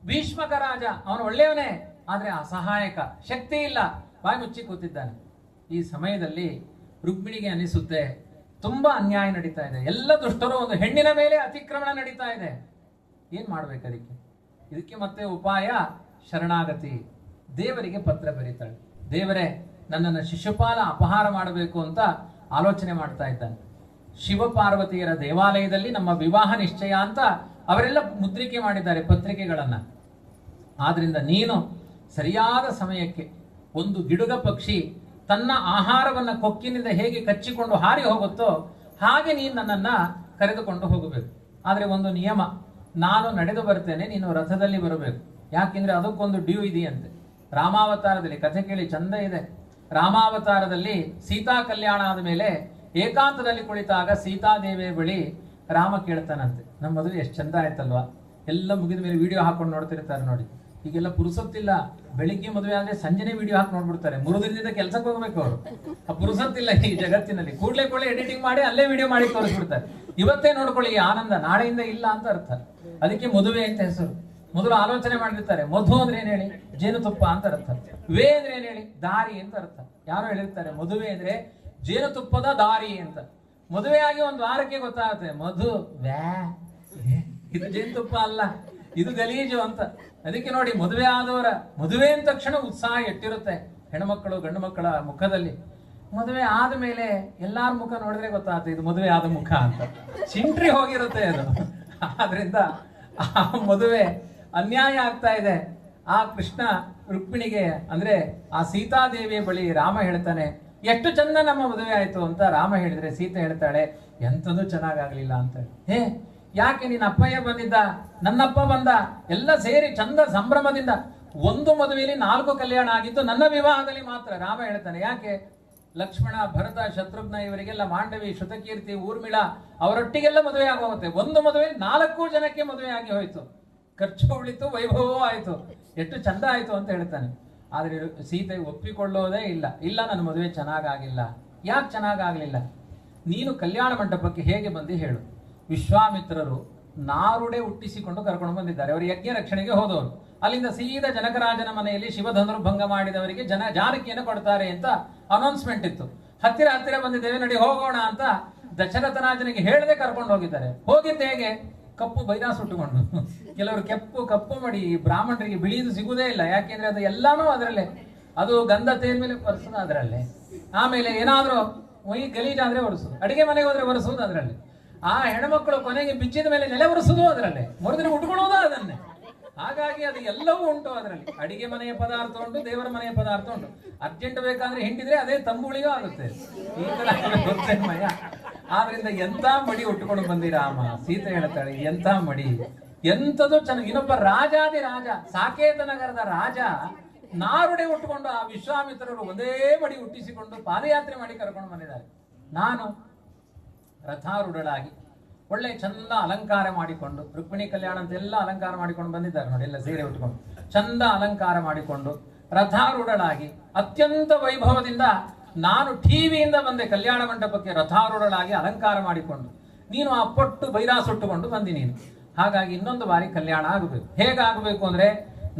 ಭೀಷ್ಮಕ ರಾಜ ಅವನು ಒಳ್ಳೆಯವನೇ, ಆದ್ರೆ ಅಸಹಾಯಕ, ಶಕ್ತಿ ಇಲ್ಲ, ಬಾಯಿ ಮುಚ್ಚಿ ಕೂತಿದ್ದಾನೆ. ಈ ಸಮಯದಲ್ಲಿ ರುಕ್ಮಿಣಿಗೆ ಅನಿಸುತ್ತೆ ತುಂಬಾ ಅನ್ಯಾಯ ನಡೀತಾ ಇದೆ. ಎಲ್ಲ ದುಷ್ಟರು ಒಂದು ಹೆಣ್ಣಿನ ಮೇಲೆ ಅತಿಕ್ರಮಣ ನಡೀತಾ ಇದೆ. ಏನ್ ಮಾಡ್ಬೇಕು ಇದಕ್ಕೆ ಮತ್ತೆ ಉಪಾಯ ಶರಣಾಗತಿ. ದೇವರಿಗೆ ಪತ್ರ ಬರೀತಾಳೆ, ದೇವರೇ ನನ್ನನ್ನು ಶಿಶುಪಾಲ ಅಪಹಾರ ಮಾಡಬೇಕು ಅಂತ ಆಲೋಚನೆ ಮಾಡ್ತಾ ಇದ್ದಾನೆ. ಶಿವಪಾರ್ವತಿಯರ ದೇವಾಲಯದಲ್ಲಿ ನಮ್ಮ ವಿವಾಹ ನಿಶ್ಚಯ ಅಂತ ಅವರೆಲ್ಲ ಮುದ್ರಿಕೆ ಮಾಡಿದ್ದಾರೆ ಪತ್ರಿಕೆಗಳನ್ನ. ಆದ್ರಿಂದ ನೀನು ಸರಿಯಾದ ಸಮಯಕ್ಕೆ, ಒಂದು ಗಿಡುಗ ಪಕ್ಷಿ ತನ್ನ ಆಹಾರವನ್ನ ಕೊಕ್ಕಿನಿಂದ ಹೇಗೆ ಕಚ್ಚಿಕೊಂಡು ಹಾರಿ ಹೋಗುತ್ತೋ ಹಾಗೆ ನೀನು ನನ್ನನ್ನ ಕರೆದುಕೊಂಡು ಹೋಗಬೇಕು. ಆದ್ರೆ ಒಂದು ನಿಯಮ, ನಾನು ನಡೆದು ಬರ್ತೇನೆ, ನೀನು ರಥದಲ್ಲಿ ಬರಬೇಕು. ಯಾಕೆಂದ್ರೆ ಅದಕ್ಕೊಂದು ಡ್ಯೂ ಇದೆಯಂತೆ. ರಾಮಾವತಾರದಲ್ಲಿ ಕಥೆ ಕೇಳಿ ಚಂದ ಇದೆ. ರಾಮಾವತಾರದಲ್ಲಿ ಸೀತಾ ಕಲ್ಯಾಣ ಆದ ಮೇಲೆ ಏಕಾಂತದಲ್ಲಿ ಕುಳಿತಾಗ ಸೀತಾದೇವಿಯ ಬಳಿ ರಾಮ ಕೇಳ್ತಾನಂತೆ, ನಮ್ಮ ಮದುವೆ ಎಷ್ಟು ಚಂದ ಆಯ್ತಲ್ವಾ, ಎಲ್ಲ ಮುಗಿದ ಮೇಲೆ ವಿಡಿಯೋ ಹಾಕೊಂಡು ನೋಡ್ತಿರ್ತಾರೆ ನೋಡಿ. ಈಗೆಲ್ಲ ಪುರುಸೊತ್ತಿಲ್ಲ, ಬೆಳಿಗ್ಗೆ ಮದುವೆ ಆದ್ರೆ ಸಂಜೆನೆ ವಿಡಿಯೋ ಹಾಕಿ ನೋಡ್ಬಿಡ್ತಾರೆ. 3 ದಿನದಿಂದ ಕೆಲಸಕ್ಕೆ ಹೋಗ್ಬೇಕು ಅವರು. ಆ ಪುರುಸೊತ್ತಿಲ್ಲ ಈ ಜಗತ್ತಿನಲ್ಲಿ. ಕೂಡಲೇ ಎಡಿಟಿಂಗ್ ಮಾಡಿ ಅಲ್ಲೇ ವಿಡಿಯೋ ಮಾಡಿ ತೋರಿಸ್ಬಿಡ್ತಾರೆ. ಇವತ್ತೇ ನೋಡ್ಕೊಳ್ಳಿ ಈ ಆನಂದ, ನಾಳೆಯಿಂದ ಇಲ್ಲ ಅಂತ ಅರ್ಥ. ಅದಕ್ಕೆ ಮದುವೆ ಅಂತ ಹೆಸರು. ಮೊದಲು ಆಲೋಚನೆ ಮಾಡಿರ್ತಾರೆ, ಮಧು ಅಂದ್ರೆ ಏನ್ ಹೇಳಿ? ಜೇನುತುಪ್ಪ ಅಂತ ಅರ್ಥ. ವೇ ಅಂದ್ರೆ ಏನ್ ಹೇಳಿ? ದಾರಿ ಅಂತ ಅರ್ಥ. ಯಾರೋ ಹೇಳಿರ್ತಾರೆ ಮದುವೆ ಅಂದ್ರೆ ಜೇನುತುಪ್ಪದ ದಾರಿ ಅಂತ. ಮದುವೆ ಆಗಿ ಒಂದು ವಾರಕ್ಕೆ ಗೊತ್ತಾಗುತ್ತೆ ಮಧು ವ್ಯಾ, ಇದು ಜೇನುತುಪ್ಪ ಅಲ್ಲ, ಇದು ಗಲೀಜು ಅಂತ. ಅದಕ್ಕೆ ನೋಡಿ, ಮದುವೆ ಆದವರ ಮದುವೆ ಅಂದ ತಕ್ಷಣ ಉತ್ಸಾಹ ಎಟ್ಟಿರುತ್ತೆ ಹೆಣ್ಮಕ್ಕಳು ಗಂಡು ಮಕ್ಕಳ ಮುಖದಲ್ಲಿ. ಮದುವೆ ಆದ ಮೇಲೆ ಎಲ್ಲಾರ ಮುಖ ನೋಡಿದ್ರೆ ಗೊತ್ತಾಗುತ್ತೆ ಇದು ಮದುವೆ ಆದ ಮುಖ ಅಂತ. ಚಿಂಟ್ರಿ ಹೋಗಿರುತ್ತೆ ಅದು. ಆದ್ರಿಂದ ಆ ಮದುವೆ ಅನ್ಯಾಯ ಆಗ್ತಾ ಇದೆ. ಆ ಕೃಷ್ಣ ರುಕ್ಮಿಣಿಗೆ ಅಂದ್ರೆ ಆ ಸೀತಾದೇವಿಯ ಬಳಿ ರಾಮ ಹೇಳ್ತಾನೆ, ಎಷ್ಟು ಚಂದ ನಮ್ಮ ಮದುವೆ ಆಯ್ತು ಅಂತ ರಾಮ ಹೇಳಿದ್ರೆ ಸೀತೆ ಹೇಳ್ತಾಳೆ, ಎಂಥದ್ದು ಚೆನ್ನಾಗಾಗ್ಲಿಲ್ಲ ಅಂತ. ಯಾಕೆ ನಿನ್ನ ಅಪ್ಪಯ್ಯ ಬಂದಿದ್ದ, ನನ್ನಪ್ಪ ಬಂದ, ಎಲ್ಲ ಸೇರಿ ಚಂದ ಸಂಭ್ರಮದಿಂದ ಒಂದು ಮದುವೆಯಲ್ಲಿ 4 ಕಲ್ಯಾಣ ಆಗಿತ್ತು, ನನ್ನ ವಿವಾಹದಲ್ಲಿ ಮಾತ್ರ. ರಾಮ ಹೇಳ್ತಾನೆ ಯಾಕೆ, ಲಕ್ಷ್ಮಣ, ಭರತ, ಶತ್ರುಘ್ನ ಇವರಿಗೆಲ್ಲ ಮಾಂಡವಿ, ಶ್ರುತಕೀರ್ತಿ, ಊರ್ಮಿಳ ಅವರೊಟ್ಟಿಗೆಲ್ಲ ಮದುವೆ ಆಗೋಗುತ್ತೆ. ಒಂದು ಮದುವೆ 4 ಜನಕ್ಕೆ ಮದುವೆ ಆಗಿ ಹೋಯ್ತು, ಖರ್ಚು ಉಳಿತು, ವೈಭವವೂ ಆಯ್ತು, ಎಷ್ಟು ಚಂದ ಆಯ್ತು ಅಂತ ಹೇಳ್ತಾನೆ. ಆದ್ರೆ ಸೀತೆ ಒಪ್ಪಿಕೊಳ್ಳೋದೇ ಇಲ್ಲ. ಇಲ್ಲ, ನನ್ನ ಮದುವೆ ಚೆನ್ನಾಗಾಗಿಲ್ಲ. ಯಾಕೆ ಚೆನ್ನಾಗಾಗ್ಲಿಲ್ಲ? ನೀನು ಕಲ್ಯಾಣ ಮಂಟಪಕ್ಕೆ ಹೇಗೆ ಬಂದು ಹೇಳು. ವಿಶ್ವಾಮಿತ್ರರು ನಾರುಡೆ ಹುಟ್ಟಿಸಿಕೊಂಡು ಕರ್ಕೊಂಡು ಬಂದಿದ್ದಾರೆ. ಅವರು ಯಜ್ಞ ರಕ್ಷಣೆಗೆ ಹೋದವರು. ಅಲ್ಲಿಂದ ಸೀದಾ ಜನಕರಾಜನ ಮನೆಯಲ್ಲಿ ಶಿವಧನುರ್ಭಂಗ ಮಾಡಿದವರಿಗೆ ಜಾನಕಿಯನ್ನು ಕೊಡ್ತಾರೆ ಅಂತ ಅನೌನ್ಸ್ಮೆಂಟ್ ಇತ್ತು. ಹತ್ತಿರ ಬಂದಿದ್ದೇವೆ, ನಡಿ ಹೋಗೋಣ ಅಂತ ದಶರಥರಾಜನಿಗೆ ಹೇಳದೆ ಕರ್ಕೊಂಡು ಹೋಗಿದ್ದಾರೆ. ಹೋಗಿದ್ದು ಹೇಗೆ? ಕಪ್ಪು ಬೈರಾ ಸುಟ್ಟುಕೊಂಡು. ಕೆಲವರು ಕಪ್ಪು ಮಡಿ, ಬ್ರಾಹ್ಮಣರಿಗೆ ಬಿಳಿದು ಸಿಗುವುದೇ ಇಲ್ಲ. ಯಾಕೆಂದ್ರೆ ಅದು ಎಲ್ಲಾನು ಅದರಲ್ಲೇ, ಅದು ಗಂಧ ತೇಲ್ ಮೇಲೆ ಒರೆಸೋದು ಅದರಲ್ಲೇ, ಆಮೇಲೆ ಏನಾದ್ರೂ ಗಲೀಜಾದ್ರೆ ಒರೆಸೋದು, ಅಡಿಗೆ ಮನೆಗೆ ಹೋದ್ರೆ ಒರೆಸೋದು ಅದರಲ್ಲಿ, ಆ ಹೆಣ್ಮಕ್ಳು ಕೊನೆಗೆ ಬಿಚ್ಚಿದ ಮೇಲೆ ನೆಲೆ ಒರೆಸೋದು ಅದರಲ್ಲೇ, ಮರುದಿನ ಉಟ್ಕೊಳ್ಳೋದು ಅದನ್ನೇ. ಹಾಗಾಗಿ ಅದು ಎಲ್ಲವೂ ಉಂಟು ಅದರಲ್ಲಿ. ಅಡಿಗೆ ಮನೆಯ ಪದಾರ್ಥ ಉಂಟು, ದೇವರ ಮನೆಯ ಪದಾರ್ಥ ಉಂಟು. ಅರ್ಜೆಂಟ್ ಬೇಕಾದ್ರೆ ಹಿಂಡಿದ್ರೆ ಅದೇ ತಂಬುಳಿಯೂ ಆಗುತ್ತೆ. ಈ ತರ ಮಯ. ಆದ್ರಿಂದ ಎಂತ ಮಡಿ ಉಟ್ಕೊಂಡು ಬಂದಿ ರಾಮ. ಸೀತೆ ಹೇಳ್ತಾಳೆ ಎಂತ ಮಡಿ, ಎಂತದು ಚೆನ್ನಾಗಿ. ಇನ್ನೊಬ್ಬ ರಾಜಾದಿ ರಾಜ, ಸಾಕೇತ ನಗರದ ರಾಜ ನಾರುಡೆ ಉಟ್ಕೊಂಡು ಆ ವಿಶ್ವಾಮಿತ್ರರು ಒಂದೇ ಮಡಿ ಹುಟ್ಟಿಸಿಕೊಂಡು ಪಾದಯಾತ್ರೆ ಮಾಡಿ ಕರ್ಕೊಂಡು ಬಂದಿದ್ದಾರೆ. ನಾನು ರಥಾರೂಢಳಾಗಿ ಒಳ್ಳೆ ಚಂದ ಅಲಂಕಾರ ಮಾಡಿಕೊಂಡು, ರುಕ್ಮಿಣಿ ಕಲ್ಯಾಣ ಅಂತೆಲ್ಲ ಅಲಂಕಾರ ಮಾಡಿಕೊಂಡು ಬಂದಿದ್ದಾರೆ ನೋಡಿ, ಎಲ್ಲ ಸೀರೆ ಉಟ್ಕೊಂಡು ಚಂದ ಅಲಂಕಾರ ಮಾಡಿಕೊಂಡು ರಥಾರೂಢಳಾಗಿ ಅತ್ಯಂತ ವೈಭವದಿಂದ ನಾನು ಟಿವಿಯಿಂದ ಬಂದೆ ಕಲ್ಯಾಣ ಮಂಟಪಕ್ಕೆ. ರಥಾರೂಢಳಾಗಿ ಅಲಂಕಾರ ಮಾಡಿಕೊಂಡು ನೀನು ಆ ಪೊಟ್ಟು ಬೈರಾ ಸುಟ್ಟುಕೊಂಡು ಬಂದಿ ನೀನು. ಹಾಗಾಗಿ ಇನ್ನೊಂದು ಬಾರಿ ಕಲ್ಯಾಣ ಆಗಬೇಕು. ಹೇಗಾಗಬೇಕು ಅಂದ್ರೆ,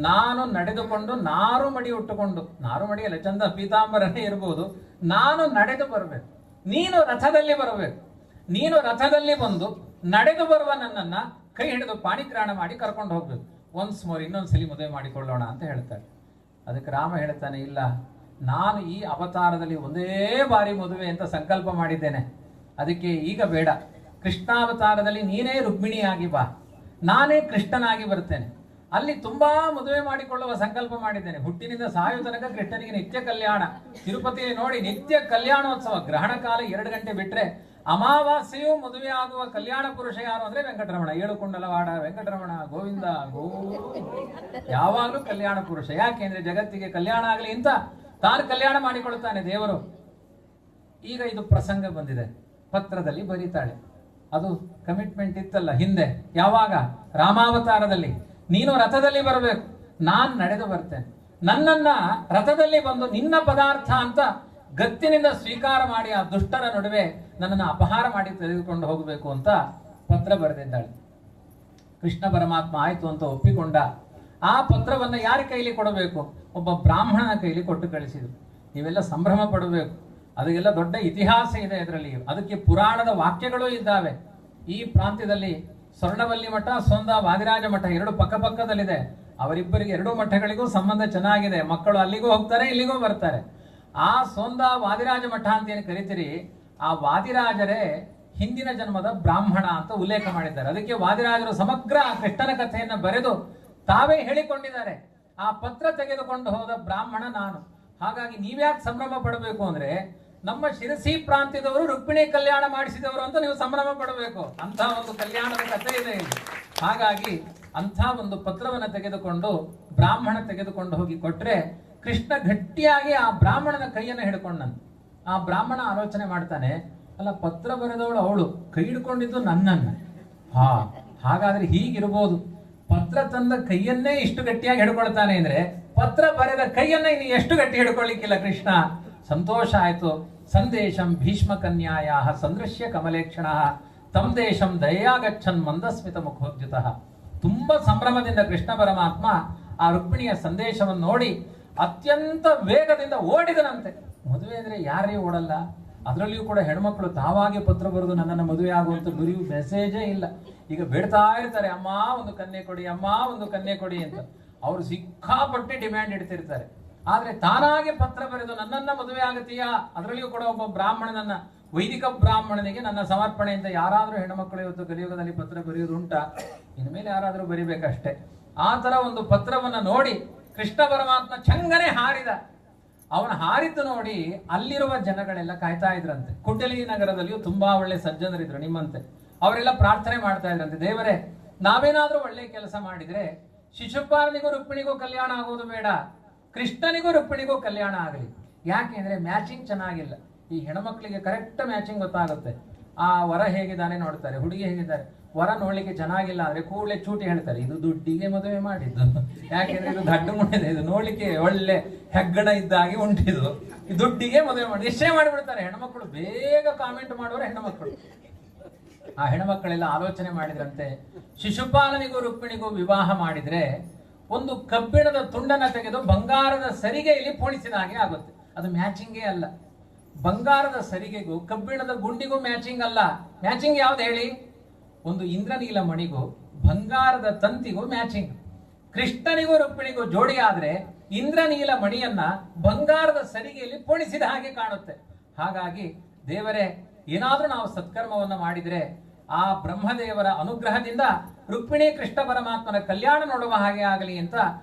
ನಾನು ನಡೆದುಕೊಂಡು ನಾರು ಮಡಿ ಉಟ್ಟುಕೊಂಡು, ನಾರು ಮಡಿಯಲ್ಲ, ಚಂದ ಪೀತಾಂಬರನೇ ಇರ್ಬೋದು, ನಾನು ನಡೆದು ಬರಬೇಕು, ನೀನು ರಥದಲ್ಲಿ ಬರಬೇಕು. ನೀನು ರಥದಲ್ಲಿ ಬಂದು ನಡೆದು ಬರುವ ನನ್ನನ್ನ ಕೈ ಹಿಡಿದು ಪಾಣಿಗ್ರಹಣ ಮಾಡಿ ಕರ್ಕೊಂಡು ಹೋಗ್ಬೇಕು. ಒನ್ಸ್ ಮೋರ್, ಇನ್ನೊಂದ್ಸಲಿ ಮದುವೆ ಮಾಡಿಕೊಳ್ಳೋಣ ಅಂತ ಹೇಳ್ತಾರೆ. ಅದಕ್ಕೆ ರಾಮ ಹೇಳ್ತಾನೆ, ಇಲ್ಲ, ನಾನು ಈ ಅವತಾರದಲ್ಲಿ ಒಂದೇ ಬಾರಿ ಮದುವೆ ಅಂತ ಸಂಕಲ್ಪ ಮಾಡಿದ್ದೇನೆ. ಅದಕ್ಕೆ ಈಗ ಬೇಡ. ಕೃಷ್ಣಾವತಾರದಲ್ಲಿ ನೀನೇ ರುಕ್ಮಿಣಿಯಾಗಿ ಬಾ, ನಾನೇ ಕೃಷ್ಣನಾಗಿ ಬರ್ತೇನೆ. ಅಲ್ಲಿ ತುಂಬಾ ಮದುವೆ ಮಾಡಿಕೊಳ್ಳುವ ಸಂಕಲ್ಪ ಮಾಡಿದ್ದೇನೆ. ಹುಟ್ಟಿನಿಂದ ಸಾಯೋ ತನಕ ಕೃಷ್ಣನಿಗೆ ನಿತ್ಯ ಕಲ್ಯಾಣ. ತಿರುಪತಿಯಲ್ಲಿ ನೋಡಿ ನಿತ್ಯ ಕಲ್ಯಾಣೋತ್ಸವ. ಗ್ರಹಣ ಕಾಲ 2 ಗಂಟೆ ಬಿಟ್ರೆ ಅಮಾವಾಸ್ಯೆಯೂ ಮದುವೆ ಆಗುವ ಕಲ್ಯಾಣ ಪುರುಷ ಯಾರು ಅಂದ್ರೆ ವೆಂಕಟರಮಣ. 7 ಕುಂಡಲವಾಡ ವೆಂಕಟರಮಣ, ಗೋವಿಂದ ಗೋ, ಯಾವಾಗಲೂ ಕಲ್ಯಾಣ ಪುರುಷ. ಯಾಕೆಂದ್ರೆ ಜಗತ್ತಿಗೆ ಕಲ್ಯಾಣ ಆಗಲಿ ಅಂತ ತಾನು ಕಲ್ಯಾಣ ಮಾಡಿಕೊಳ್ಳುತ್ತಾನೆ ದೇವರು. ಈಗ ಇದು ಪ್ರಸಂಗ ಬಂದಿದೆ, ಪತ್ರದಲ್ಲಿ ಬರೀತಾಳೆ. ಅದು ಕಮಿಟ್ಮೆಂಟ್ ಇತ್ತಲ್ಲ ಹಿಂದೆ, ಯಾವಾಗ? ರಾಮಾವತಾರದಲ್ಲಿ ನೀನು ರಥದಲ್ಲಿ ಬರಬೇಕು, ನಾನ್ ನಡೆದು ಬರ್ತೇನೆ. ನನ್ನನ್ನ ರಥದಲ್ಲಿ ಬಂದು ನಿನ್ನ ಪದಾರ್ಥ ಅಂತ ಗತ್ತಿನಿಂದ ಸ್ವೀಕಾರ ಮಾಡಿ ಆ ದುಷ್ಟರ ನಡುವೆ ನನ್ನನ್ನು ಅಪಹಾರ ಮಾಡಿ ತೆಗೆದುಕೊಂಡು ಹೋಗಬೇಕು ಅಂತ ಪತ್ರ ಬರೆದಿದ್ದಾಳೆ. ಕೃಷ್ಣ ಪರಮಾತ್ಮ ಆಯ್ತು ಅಂತ ಒಪ್ಪಿಕೊಂಡ. ಆ ಪತ್ರವನ್ನ ಯಾರ ಕೈಲಿ ಕೊಡಬೇಕು? ಒಬ್ಬ ಬ್ರಾಹ್ಮಣನ ಕೈಲಿ ಕೊಟ್ಟು ಕಳಿಸಿದ್ರು. ನೀವೆಲ್ಲ ಸಂಭ್ರಮ ಪಡಬೇಕು. ಅದಕ್ಕೆಲ್ಲ ದೊಡ್ಡ ಇತಿಹಾಸ ಇದೆ ಅದರಲ್ಲಿ. ಅದಕ್ಕೆ ಪುರಾಣದ ವಾಕ್ಯಗಳು ಇದ್ದಾವೆ. ಈ ಪ್ರಾಂತ್ಯದಲ್ಲಿ ಸ್ವರ್ಣವಲ್ಲಿ ಮಠ, ಸೋಂದ ವಾದಿರಾಜ ಮಠ 2 ಪಕ್ಕದಲ್ಲಿದೆ. ಅವರಿಬ್ಬರಿಗೆ 2 ಮಠಗಳಿಗೂ ಸಂಬಂಧ ಚೆನ್ನಾಗಿದೆ. ಮಕ್ಕಳು ಅಲ್ಲಿಗೂ ಹೋಗ್ತಾರೆ, ಇಲ್ಲಿಗೂ ಬರ್ತಾರೆ. ಆ ಸೋಂದ ವಾದಿರಾಜ ಮಠ ಅಂತ ಏನು ಕರಿತೀರಿ, ಆ ವಾದಿರಾಜರೇ ಹಿಂದಿನ ಜನ್ಮದ ಬ್ರಾಹ್ಮಣ ಅಂತ ಉಲ್ಲೇಖ ಮಾಡಿದ್ದಾರೆ. ಅದಕ್ಕೆ ವಾದಿರಾಜರು ಸಮಗ್ರ ಕೃಷ್ಣನ ಕಥೆಯನ್ನು ಬರೆದು ತಾವೇ ಹೇಳಿಕೊಂಡಿದ್ದಾರೆ. ಆ ಪತ್ರ ತೆಗೆದುಕೊಂಡು ಹೋದ ಬ್ರಾಹ್ಮಣ ನಾನು. ಹಾಗಾಗಿ ನೀವ್ಯಾಕೆ ಸಂಭ್ರಮ ಪಡಬೇಕು ಅಂದ್ರೆ, ನಮ್ಮ ಶಿರಸಿ ಪ್ರಾಂತ್ಯದವರು ರುಕ್ಮಿಣಿ ಕಲ್ಯಾಣ ಮಾಡಿಸಿದವರು ಅಂತ ನೀವು ಸಂಭ್ರಮ ಪಡಬೇಕು. ಅಂತ ಒಂದು ಕಲ್ಯಾಣದ ಕಥೆ ಇದೆ ಇಲ್ಲಿ. ಹಾಗಾಗಿ ಅಂಥ ಒಂದು ಪತ್ರವನ್ನು ತೆಗೆದುಕೊಂಡು ಬ್ರಾಹ್ಮಣ ತೆಗೆದುಕೊಂಡು ಹೋಗಿ ಕೊಟ್ರೆ, ಕೃಷ್ಣ ಗಟ್ಟಿಯಾಗಿ ಆ ಬ್ರಾಹ್ಮಣನ ಕೈಯನ್ನು ಹಿಡ್ಕೊಂಡನು. ಆ ಬ್ರಾಹ್ಮಣ ಆಲೋಚನೆ ಮಾಡ್ತಾನೆ, ಅಲ್ಲ, ಪತ್ರ ಬರೆದವಳು ಅವಳು, ಕೈ ಹಿಡ್ಕೊಂಡಿದ್ದು ನನ್ನನ್ನು. ಹಾಗಾದ್ರೆ ಹೀಗಿರ್ಬೋದು. ಪತ್ರ ತಂದ ಕೈಯನ್ನೇ ಇಷ್ಟು ಗಟ್ಟಿಯಾಗಿ ಹಿಡ್ಕೊಳ್ತಾನೆ ಅಂದ್ರೆ, ಪತ್ರ ಬರೆದ ಕೈಯನ್ನ ಇನ್ನು ಎಷ್ಟು ಗಟ್ಟಿ ಹಿಡ್ಕೊಳ್ಳಿಕ್ಕಿಲ್ಲ ಕೃಷ್ಣ. ಸಂತೋಷ ಆಯ್ತು. ಸಂದೇಶಂ ಭೀಷ್ಮ ಕನ್ಯಾಯ ಸಂದೃಶ್ಯ ಕಮಲೇಕ್ಷಣ ತಂ ದೇಶಂ ದಯಾಗಚ್ಚನ್ ಮಂದಸ್ಮಿತ ಮುಖೋದ್ಯುತ. ತುಂಬಾ ಸಂಭ್ರಮದಿಂದ ಕೃಷ್ಣ ಪರಮಾತ್ಮ ಆ ರುಕ್ಮಿಣಿಯ ಸಂದೇಶವನ್ನು ನೋಡಿ ಅತ್ಯಂತ ವೇಗದಿಂದ ಓಡಿದನಂತೆ. ಮದುವೆ ಅಂದ್ರೆ ಯಾರೇ ಓಡಲ್ಲ. ಅದರಲ್ಲಿಯೂ ಕೂಡ ಹೆಣ್ಮಕ್ಳು ತಾವಾಗಿ ಪತ್ರ ಬರೆದು ನನ್ನನ್ನು ಮದುವೆ ಆಗುವಂತ ಬರೆಯುವ ಮೆಸೇಜೇ ಇಲ್ಲ. ಈಗ ಬೇಡ್ತಾ ಇರ್ತಾರೆ, ಅಮ್ಮ ಒಂದು ಕನ್ಯೆ ಕೊಡಿ, ಅಮ್ಮ ಒಂದು ಕನ್ಯೆ ಕೊಡಿ ಅಂತ. ಅವರು ಸಿಕ್ಕಾಪಟ್ಟೆ ಡಿಮ್ಯಾಂಡ್ ಇಡ್ತಿರ್ತಾರೆ. ಆದ್ರೆ ತಾನಾಗೆ ಪತ್ರ ಬರೆದು ನನ್ನನ್ನ ಮದುವೆ ಆಗತೀಯಾ, ಅದರಲ್ಲಿಯೂ ಕೂಡ ಒಬ್ಬ ಬ್ರಾಹ್ಮಣನನ್ನ, ವೈದಿಕ ಬ್ರಾಹ್ಮಣನಿಗೆ ನನ್ನ ಸಮರ್ಪಣೆ ಅಂತ ಯಾರಾದ್ರೂ ಹೆಣ್ಮಕ್ಳು ಇವತ್ತು ಕಲಿಯುಗದಲ್ಲಿ ಪತ್ರ ಬರೆಯುವುದು ಉಂಟಾ? ಇನ್ಮೇಲೆ ಯಾರಾದ್ರೂ ಬರಿಬೇಕಷ್ಟೇ. ಆ ತರ ಒಂದು ಪತ್ರವನ್ನ ನೋಡಿ ಕೃಷ್ಣ ಪರಮಾತ್ಮ ಚಂಗನೆ ಹಾರಿದ. ಅವನ ಹಾರಿದ್ದು ನೋಡಿ ಅಲ್ಲಿರುವ ಜನಗಳೆಲ್ಲ ಕಾಯ್ತಾ ಇದ್ರಂತೆ. ಕುಂಡಲಿ ನಗರದಲ್ಲಿಯೂ ತುಂಬಾ ಒಳ್ಳೆ ಸಜ್ಜನರಿದ್ರು ನಿಮ್ಮಂತೆ. ಅವರೆಲ್ಲ ಪ್ರಾರ್ಥನೆ ಮಾಡ್ತಾ ಇದ್ರಂತೆ, ದೇವರೇ ನಾವೇನಾದ್ರೂ ಒಳ್ಳೆ ಕೆಲಸ ಮಾಡಿದ್ರೆ ಶಿಶುಪಾಲನಿಗೂ ರುಕ್ಮಿಣಿಗೂ ಕಲ್ಯಾಣ ಆಗೋದು ಬೇಡ, ಕೃಷ್ಣನಿಗೂ ರುಕ್ಮಿಣಿಗೂ ಕಲ್ಯಾಣ ಆಗಲಿ. ಯಾಕೆಂದ್ರೆ ಮ್ಯಾಚಿಂಗ್ ಚೆನ್ನಾಗಿಲ್ಲ. ಈ ಹೆಣ್ಮಕ್ಳಿಗೆ ಕರೆಕ್ಟ್ ಮ್ಯಾಚಿಂಗ್ ಗೊತ್ತಾಗುತ್ತೆ. ಆ ವರ ಹೇಗಿದ್ದಾನೆ ನೋಡ್ತಾರೆ, ಹುಡುಗಿ ಹೇಗಿದ್ದಾರೆ. ವರ ನೋಡ್ಲಿಕ್ಕೆ ಚೆನ್ನಾಗಿಲ್ಲ ಅಂದ್ರೆ ಕೂಡಲೇ ಚೂಟಿ ಹೇಳ್ತಾರೆ, ಇದು ದುಡ್ಡಿಗೆ ಮದುವೆ ಮಾಡಿದ್ದು, ಯಾಕೆಂದ್ರೆ ಇದು ದಡ್ಡ ಮುಟ್ಟಿದೆ, ಇದು ನೋಡ್ಲಿಕ್ಕೆ ಒಳ್ಳೆ ಹೆಗ್ಗಣ ಇದ್ದಾಗಿ ಉಂಟಿದು, ಈ ದುಡ್ಡಿಗೆ ಮದುವೆ ಮಾಡಿ ನಿಶ್ಚಯ ಮಾಡಿಬಿಡ್ತಾರೆ. ಹೆಣ್ಮಕ್ಳು ಬೇಗ ಕಾಮೆಂಟ್ ಮಾಡೋರು ಹೆಣ್ಮಕ್ಳು. ಆ ಹೆಣ್ಮಕ್ಕಳೆಲ್ಲ ಆಲೋಚನೆ ಮಾಡಿದ್ರಂತೆ, ಶಿಶುಪಾಲನಿಗೂ ರುಕ್ಮಿಣಿಗೂ ವಿವಾಹ ಮಾಡಿದ್ರೆ ಒಂದು ಕಬ್ಬಿಣದ ತುಂಡನ್ನ ತೆಗೆದು ಬಂಗಾರದ ಸರಿಗೆಯಲ್ಲಿ ಪೋಣಿಸಿದ ಹಾಗೆ ಆಗುತ್ತೆ. ಅದು ಮ್ಯಾಚಿಂಗೇ ಅಲ್ಲ. ಬಂಗಾರದ ಸರಿಗೆಗೂ ಕಬ್ಬಿಣದ ಗುಂಡಿಗೂ ಮ್ಯಾಚಿಂಗ್ ಅಲ್ಲ. ಮ್ಯಾಚಿಂಗ್ ಯಾವ್ದು ಹೇಳಿ? ಒಂದು ಇಂದ್ರನೀಲ ಮಣಿಗೂ ಬಂಗಾರದ ತಂತಿಗೂ ಮ್ಯಾಚಿಂಗ್. ಕೃಷ್ಣನಿಗೂ ರುಕ್ಮಿಣಿಗೂ ಜೋಡಿ ಆದ್ರೆ ಇಂದ್ರನೀಲ ಮಣಿಯನ್ನ ಬಂಗಾರದ ಸರಿಗೆಯಲ್ಲಿ ಪೋಣಿಸಿದ ಹಾಗೆ ಕಾಣುತ್ತೆ. ಹಾಗಾಗಿ ದೇವರೇ, ಏನಾದ್ರೂ ನಾವು ಸತ್ಕರ್ಮವನ್ನು ಮಾಡಿದ್ರೆ ಆ ಬ್ರಹ್ಮದೇವರ ಅನುಗ್ರಹದಿಂದ ರುಕ್ಮಿಣಿ ಕೃಷ್ಣ ಪರಮಾತ್ಮನ ಕಲ್ಯಾಣ ನೋಡುವ ಹಾಗೆ ಆಗಲಿ ಅಂತ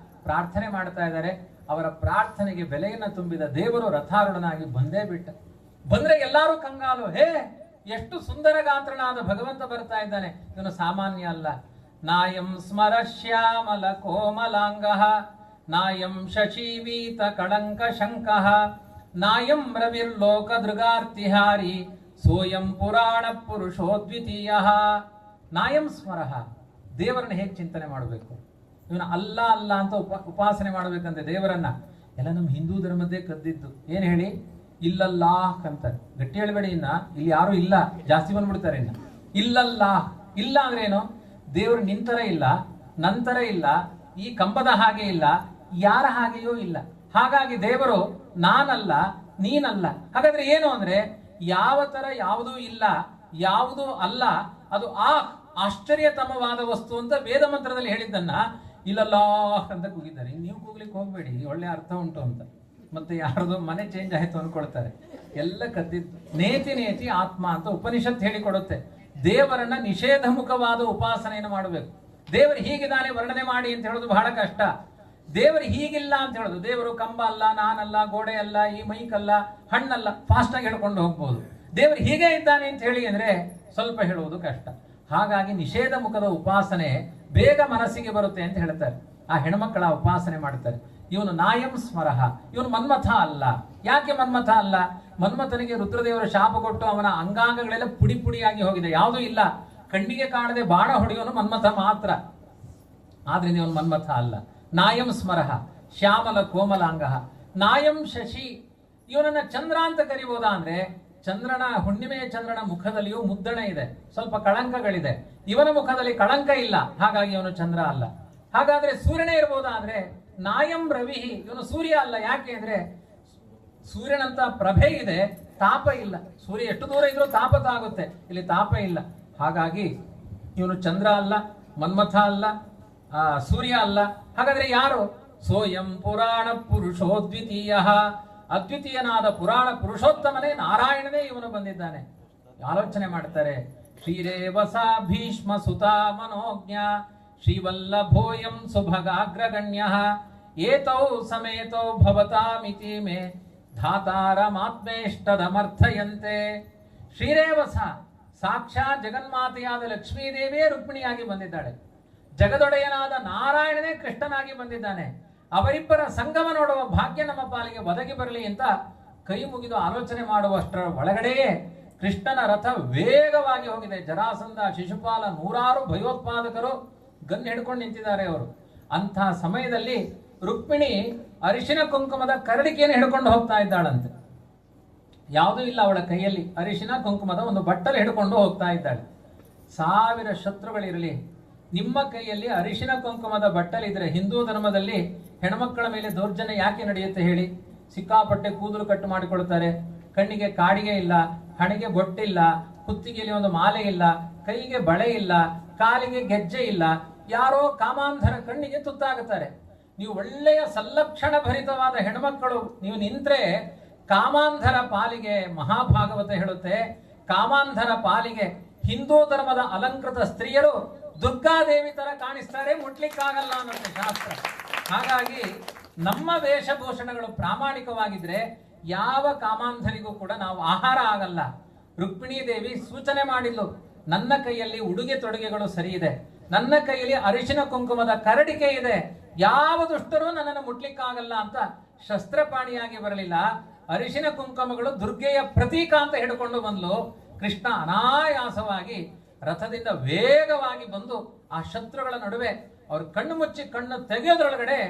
ಪ್ರಾರ್ಥನೆ ಮಾಡ್ತಾ ಇದ್ದಾರೆ. ಅವರ ಪ್ರಾರ್ಥನೆಗೆ ಬೆಲೆಯನ್ನು ತುಂಬಿದ ದೇವರು ರಥಾರೂಢನಾಗಿ ಬಂದೇ ಬಿಟ್ಟ. ಬಂದ್ರೆ ಎಲ್ಲರೂ ಕಂಗಾಲು, ಹೇ ಎಷ್ಟು ಸುಂದರ ಗಾತ್ರನಾದ ಭಗವಂತ ಬರ್ತಾ ಇದ್ದಾನೆ, ಇವನು ಸಾಮಾನ್ಯ ಅಲ್ಲ. ನಾಯಂ ಸ್ಮರ ಶ್ಯಾಮಲ ಕೋಮಲಾಂಗ, ನಾಯಂ ಶಶೀವೀತ ಕಳಂಕ ಶಂಕ, ನಾಯಂ ರವಿರ್ಲೋಕ ದೃಗಾರ್ತಿಹಾರಿ, ಸೋಯಂ ಪುರಾಣ ಪುರುಷೋದ್ವಿತೀಯ. ನಾಯಂ ಸ್ಮರಃ, ದೇವರನ್ನ ಹೇಗೆ ಚಿಂತನೆ ಮಾಡಬೇಕು, ಇವನ ಅಲ್ಲ ಅಲ್ಲ ಅಂತ ಉಪಾಸನೆ ಮಾಡಬೇಕಂತೆ ದೇವರನ್ನ. ಎಲ್ಲ ನಮ್ಮ ಹಿಂದೂ ಧರ್ಮದ್ದೇ ಕದ್ದಿದ್ದು. ಏನ್ ಹೇಳಿ? ಇಲ್ಲಲ್ಲಾಹ್ ಅಂತಾರೆ. ಗಟ್ಟಿ ಹೇಳಬೇಡಿ, ಇನ್ನ ಇಲ್ಲಿ ಯಾರು ಇಲ್ಲ, ಜಾಸ್ತಿ ಬಂದ್ಬಿಡ್ತಾರೆ. ಇನ್ನ ಇಲ್ಲಲ್ಲಾಹ್, ಇಲ್ಲ ಅಂದ್ರೆ ಏನು? ದೇವರು ನಿಂತರ ಇಲ್ಲ, ನಂತರ ಇಲ್ಲ, ಈ ಕಂಬದ ಹಾಗೆ ಇಲ್ಲ, ಯಾರ ಹಾಗೆಯೂ ಇಲ್ಲ. ಹಾಗಾಗಿ ದೇವರು ನಾನಲ್ಲ, ನೀನಲ್ಲ. ಹಾಗಾದ್ರೆ ಏನು ಅಂದ್ರೆ, ಯಾವ ತರ ಯಾವುದೂ ಇಲ್ಲ, ಯಾವುದೂ ಅಲ್ಲ, ಅದು ಆಶ್ಚರ್ಯತಮವಾದ ವಸ್ತು ಅಂತ ವೇದ ಮಂತ್ರದಲ್ಲಿ ಹೇಳಿದ್ದನ್ನ ಇಲ್ಲಲ್ಲಾ ಅಂತ ಕೂಗಿದ್ದಾರೆ. ನೀವು ಕೂಗ್ಲಿಕ್ಕೆ ಹೋಗ್ಬೇಡಿ, ಒಳ್ಳೆ ಅರ್ಥ ಉಂಟು ಅಂತ. ಮತ್ತೆ ಯಾರದು ಮನೆ ಚೇಂಜ್ ಆಯ್ತು ಅನ್ಕೊಳ್ತಾರೆ. ಎಲ್ಲ ಕದ್ದಿದ್ದು. ನೇತಿ ನೇತಿ ಆತ್ಮ ಅಂತ ಉಪನಿಷತ್ ಹೇಳಿಕೊಡುತ್ತೆ. ದೇವರನ್ನ ನಿಷೇಧ ಮುಖವಾದ ಉಪಾಸನೆಯನ್ನು ಮಾಡಬೇಕು. ದೇವರು ಹೀಗಿದ್ದಾನೆ ವರ್ಣನೆ ಮಾಡಿ ಅಂತ ಹೇಳೋದು ಬಹಳ ಕಷ್ಟ. ದೇವರು ಹೀಗಿಲ್ಲ ಅಂತ ಹೇಳೋದು, ದೇವರು ಕಂಬ ಅಲ್ಲ, ನಾನಲ್ಲ, ಗೋಡೆ ಅಲ್ಲ, ಈ ಮೈಕ್ ಅಲ್ಲ, ಹಣ್ಣಲ್ಲ, ಫಾಸ್ಟ್ ಆಗಿ ಹೇಳ್ಕೊಂಡು ಹೋಗ್ಬೋದು. ದೇವರು ಹೀಗೆ ಇದ್ದಾನೆ ಅಂತ ಹೇಳಿ ಅಂದ್ರೆ ಸ್ವಲ್ಪ ಹೇಳುವುದು ಕಷ್ಟ. ಹಾಗಾಗಿ ನಿಷೇಧ ಮುಖದ ಉಪಾಸನೆ ಬೇಗ ಮನಸ್ಸಿಗೆ ಬರುತ್ತೆ ಅಂತ ಹೇಳ್ತಾರೆ. ಆ ಹೆಣ್ಮಕ್ಕಳ ಉಪಾಸನೆ ಮಾಡ್ತಾರೆ. ಇವನು ನಾಯಂ ಸ್ಮರಹ, ಇವನು ಮನ್ಮಥ ಅಲ್ಲ. ಯಾಕೆ ಮನ್ಮಥ ಅಲ್ಲ? ಮನ್ಮಥನಿಗೆ ರುದ್ರದೇವರ ಶಾಪ ಕೊಟ್ಟು ಅವನ ಅಂಗಾಂಗಗಳೆಲ್ಲ ಪುಡಿ ಪುಡಿಯಾಗಿ ಹೋಗಿದೆ, ಯಾವುದೂ ಇಲ್ಲ. ಕಣ್ಣಿಗೆ ಕಾಣದೆ ಬಾಣ ಹೊಡೆಯೋನು ಮನ್ಮಥ ಮಾತ್ರ. ಆದ್ರಿಂದ ಇವನು ಮನ್ಮಥ ಅಲ್ಲ. ನಾಯಂ ಸ್ಮರಹ ಶ್ಯಾಮಲ ಕೋಮಲಾಂಗ, ನಾಯಂ ಶಶಿ, ಇವನನ್ನ ಚಂದ್ರ ಅಂತ ಕರಿಬೋದಾ ಅಂದ್ರೆ, ಚಂದ್ರನ ಹುಣ್ಣಿಮೆಯ ಚಂದ್ರನ ಮುಖದಲ್ಲಿಯೂ ಮುದ್ದಣೆ ಇದೆ, ಸ್ವಲ್ಪ ಕಳಂಕಗಳಿದೆ. ಇವನ ಮುಖದಲ್ಲಿ ಕಳಂಕ ಇಲ್ಲ, ಹಾಗಾಗಿ ಇವನು ಚಂದ್ರ ಅಲ್ಲ. ಹಾಗಾದ್ರೆ ಸೂರ್ಯನೇ ಇರ್ಬೋದಾ ಅಂದ್ರೆ, ನಾಯಂ ರವಿಹಿ, ಇವನು ಸೂರ್ಯ ಅಲ್ಲ. ಯಾಕೆ ಅಂದ್ರೆ ಸೂರ್ಯನಂತ ಪ್ರಭೆ ಇದೆ, ತಾಪ ಇಲ್ಲ. ಸೂರ್ಯ ಎಷ್ಟು ದೂರ ಇದ್ರೂ ತಾಪತ ಆಗುತ್ತೆ, ಇಲ್ಲಿ ತಾಪ ಇಲ್ಲ. ಹಾಗಾಗಿ ಇವನು ಚಂದ್ರ ಅಲ್ಲ, ಮನ್ಮಥ ಅಲ್ಲ, ಸೂರ್ಯ ಅಲ್ಲ. ಹಾಗಾದ್ರೆ ಯಾರು? ಸೋಯಂ ಪುರಾಣ ಪುರುಷೋದ್ವಿತೀಯ, ಅದ್ವಿತೀಯನಾದ ಪುರಾಣ ಪುರುಷೋತ್ತಮನೇ ನಾರಾಯಣನೇ ಇವನು ಬಂದಿದ್ದಾನೆ. ಆಲೋಚನೆ ಮಾಡ್ತಾರೆ. ಶ್ರೀರೇವಸ ಭೀಷ್ಮ ಸುತಾ ಮನೋಜ್ಞ, ಶ್ರೀವಲ್ಲಭೋಯಂ ಸುಭಗಾಗ್ರಗಣ್ಯ, ಏತೌ ಸಮೇತೌ ಭವತಾಮಿತಿ ಮೇ ಧಾತಾರಮಾತ್ಮೇಷ್ಟದಮರ್ಥಯಂತೆ. ಶ್ರೀರೇವಸ, ಸಾಕ್ಷಾತ್ ಜಗನ್ಮಾತೆಯಾದ ಲಕ್ಷ್ಮೀದೇವಿಯೇ ರುಕ್ಮಿಣಿಯಾಗಿ ಬಂದಿದ್ದಾಳೆ. ಜಗದೊಡೆಯನಾದ ನಾರಾಯಣನೇ ಕೃಷ್ಣನಾಗಿ ಬಂದಿದ್ದಾನೆ. ಅವರಿಬ್ಬರ ಸಂಗಮ ನೋಡುವ ಭಾಗ್ಯ ನಮ್ಮ ಪಾಲಿಗೆ ಒದಗಿ ಬರಲಿ ಅಂತ ಕೈ ಮುಗಿದು ಆಲೋಚನೆ ಮಾಡುವಷ್ಟರ ಒಳಗಡೆಯೇ ಕೃಷ್ಣನ ರಥ ವೇಗವಾಗಿ ಹೋಗಿದೆ. ಜರಾಸಂಧ, ಶಿಶುಪಾಲ, ನೂರಾರು ಭಯೋತ್ಪಾದಕರು ಗನ್ ಹಿಡ್ಕೊಂಡು ನಿಂತಿದ್ದಾರೆ ಅವರು. ಅಂಥ ಸಮಯದಲ್ಲಿ ರುಕ್ಮಿಣಿ ಅರಿಶಿನ ಕುಂಕುಮದ ಕರಡಿಕೆಯನ್ನು ಹಿಡ್ಕೊಂಡು ಹೋಗ್ತಾ ಇದ್ದಾಳಂತೆ. ಯಾವುದೂ ಇಲ್ಲ ಅವಳ ಕೈಯಲ್ಲಿ, ಅರಿಶಿನ ಕುಂಕುಮದ ಒಂದು ಬಟ್ಟಲು ಹಿಡ್ಕೊಂಡು ಹೋಗ್ತಾ ಇದ್ದಾಳೆ. 1000 ಶತ್ರುಗಳಿರಲಿ, ನಿಮ್ಮ ಕೈಯಲ್ಲಿ ಅರಿಶಿನ ಕುಂಕುಮದ ಬಟ್ಟಲಿದ್ರೆ ಹಿಂದೂ ಧರ್ಮದಲ್ಲಿ ಹೆಣ್ಮಕ್ಕಳ ಮೇಲೆ ದೌರ್ಜನ್ಯ ಯಾಕೆ ನಡೆಯುತ್ತೆ ಹೇಳಿ? ಸಿಕ್ಕಾಪಟ್ಟೆ ಕೂದಲು ಕಟ್ಟು ಮಾಡಿಕೊಳ್ತಾರೆ, ಕಣ್ಣಿಗೆ ಕಾಡಿಗೆ ಇಲ್ಲ, ಹಣೆಗೆ ಬೊಟ್ಟಿಲ್ಲ, ಕುತ್ತಿಗೆಯಲ್ಲಿ ಒಂದು ಮಾಲೆ ಇಲ್ಲ, ಕೈಗೆ ಬಳೆ ಇಲ್ಲ, ಕಾಲಿಗೆ ಗೆಜ್ಜೆ ಇಲ್ಲ, ಯಾರೋ ಕಾಮಾಂಧರ ಕಣ್ಣಿಗೆ ತುತ್ತಾಗುತ್ತಾರೆ. ನೀವು ಒಳ್ಳೆಯ ಸಲ್ಲಕ್ಷಣ ಭರಿತವಾದ ಹೆಣ್ಮಕ್ಕಳು ನೀವು ನಿಂತ್ರೆ ಕಾಮಾಂಧರ ಪಾಲಿಗೆ ಮಹಾಭಾಗವತ ಹೇಳುತ್ತೆ, ಕಾಮಾಂಧರ ಪಾಲಿಗೆ ಹಿಂದೂ ಧರ್ಮದ ಅಲಂಕೃತ ಸ್ತ್ರೀಯರು ದುರ್ಗಾದೇವಿ ತರ ಕಾಣಿಸ್ತಾರೆ, ಮುಟ್ಲಿಕ್ಕಾಗಲ್ಲ ಅನ್ನೋದು ಶಾಸ್ತ್ರ. ಹಾಗಾಗಿ ನಮ್ಮ ವೇಷಭೂಷಣಗಳು ಪ್ರಾಮಾಣಿಕವಾಗಿದ್ರೆ ಯಾವ ಕಾಮಾಂಧರಿಗೂ ಕೂಡ ನಾವು ಆಹಾರ ಆಗಲ್ಲ. ರುಕ್ಮಿಣೀ ದೇವಿ ಸೂಚನೆ ಮಾಡಿದ್ಲು, ನನ್ನ ಕೈಯಲ್ಲಿ ಉಡುಗೆ ತೊಡುಗೆಗಳು ಸರಿ ಇದೆ, ನನ್ನ ಕೈಯಲ್ಲಿ ಅರಿಶಿನ ಕುಂಕುಮದ ಕರಡಿಕೆ ಇದೆ, ಯಾವ ದುಷ್ಟರೂ ನನ್ನನ್ನು ಮುಟ್ಲಿಕ್ಕಾಗಲ್ಲ ಅಂತ ಶಸ್ತ್ರಪಾಣಿಯಾಗಿ ಬರಲಿಲ್ಲ. ಅರಿಶಿನ ಕುಂಕುಮಗಳು ದುರ್ಗೆಯ ಪ್ರತೀಕ ಅಂತ ಹಿಡ್ಕೊಂಡು ಬಂದ್ಲು. ಕೃಷ್ಣ ಅನಾಯಾಸವಾಗಿ ರಥದಿಂದ ವೇಗವಾಗಿ ಬಂದು ಆ ಶತ್ರುಗಳ ನಡುವೆ ಅವ್ರ ಕಣ್ಣು ಮುಚ್ಚಿ ಕಣ್ಣು ತೆಗೆಯೋದ್ರೊಳಗಡೆ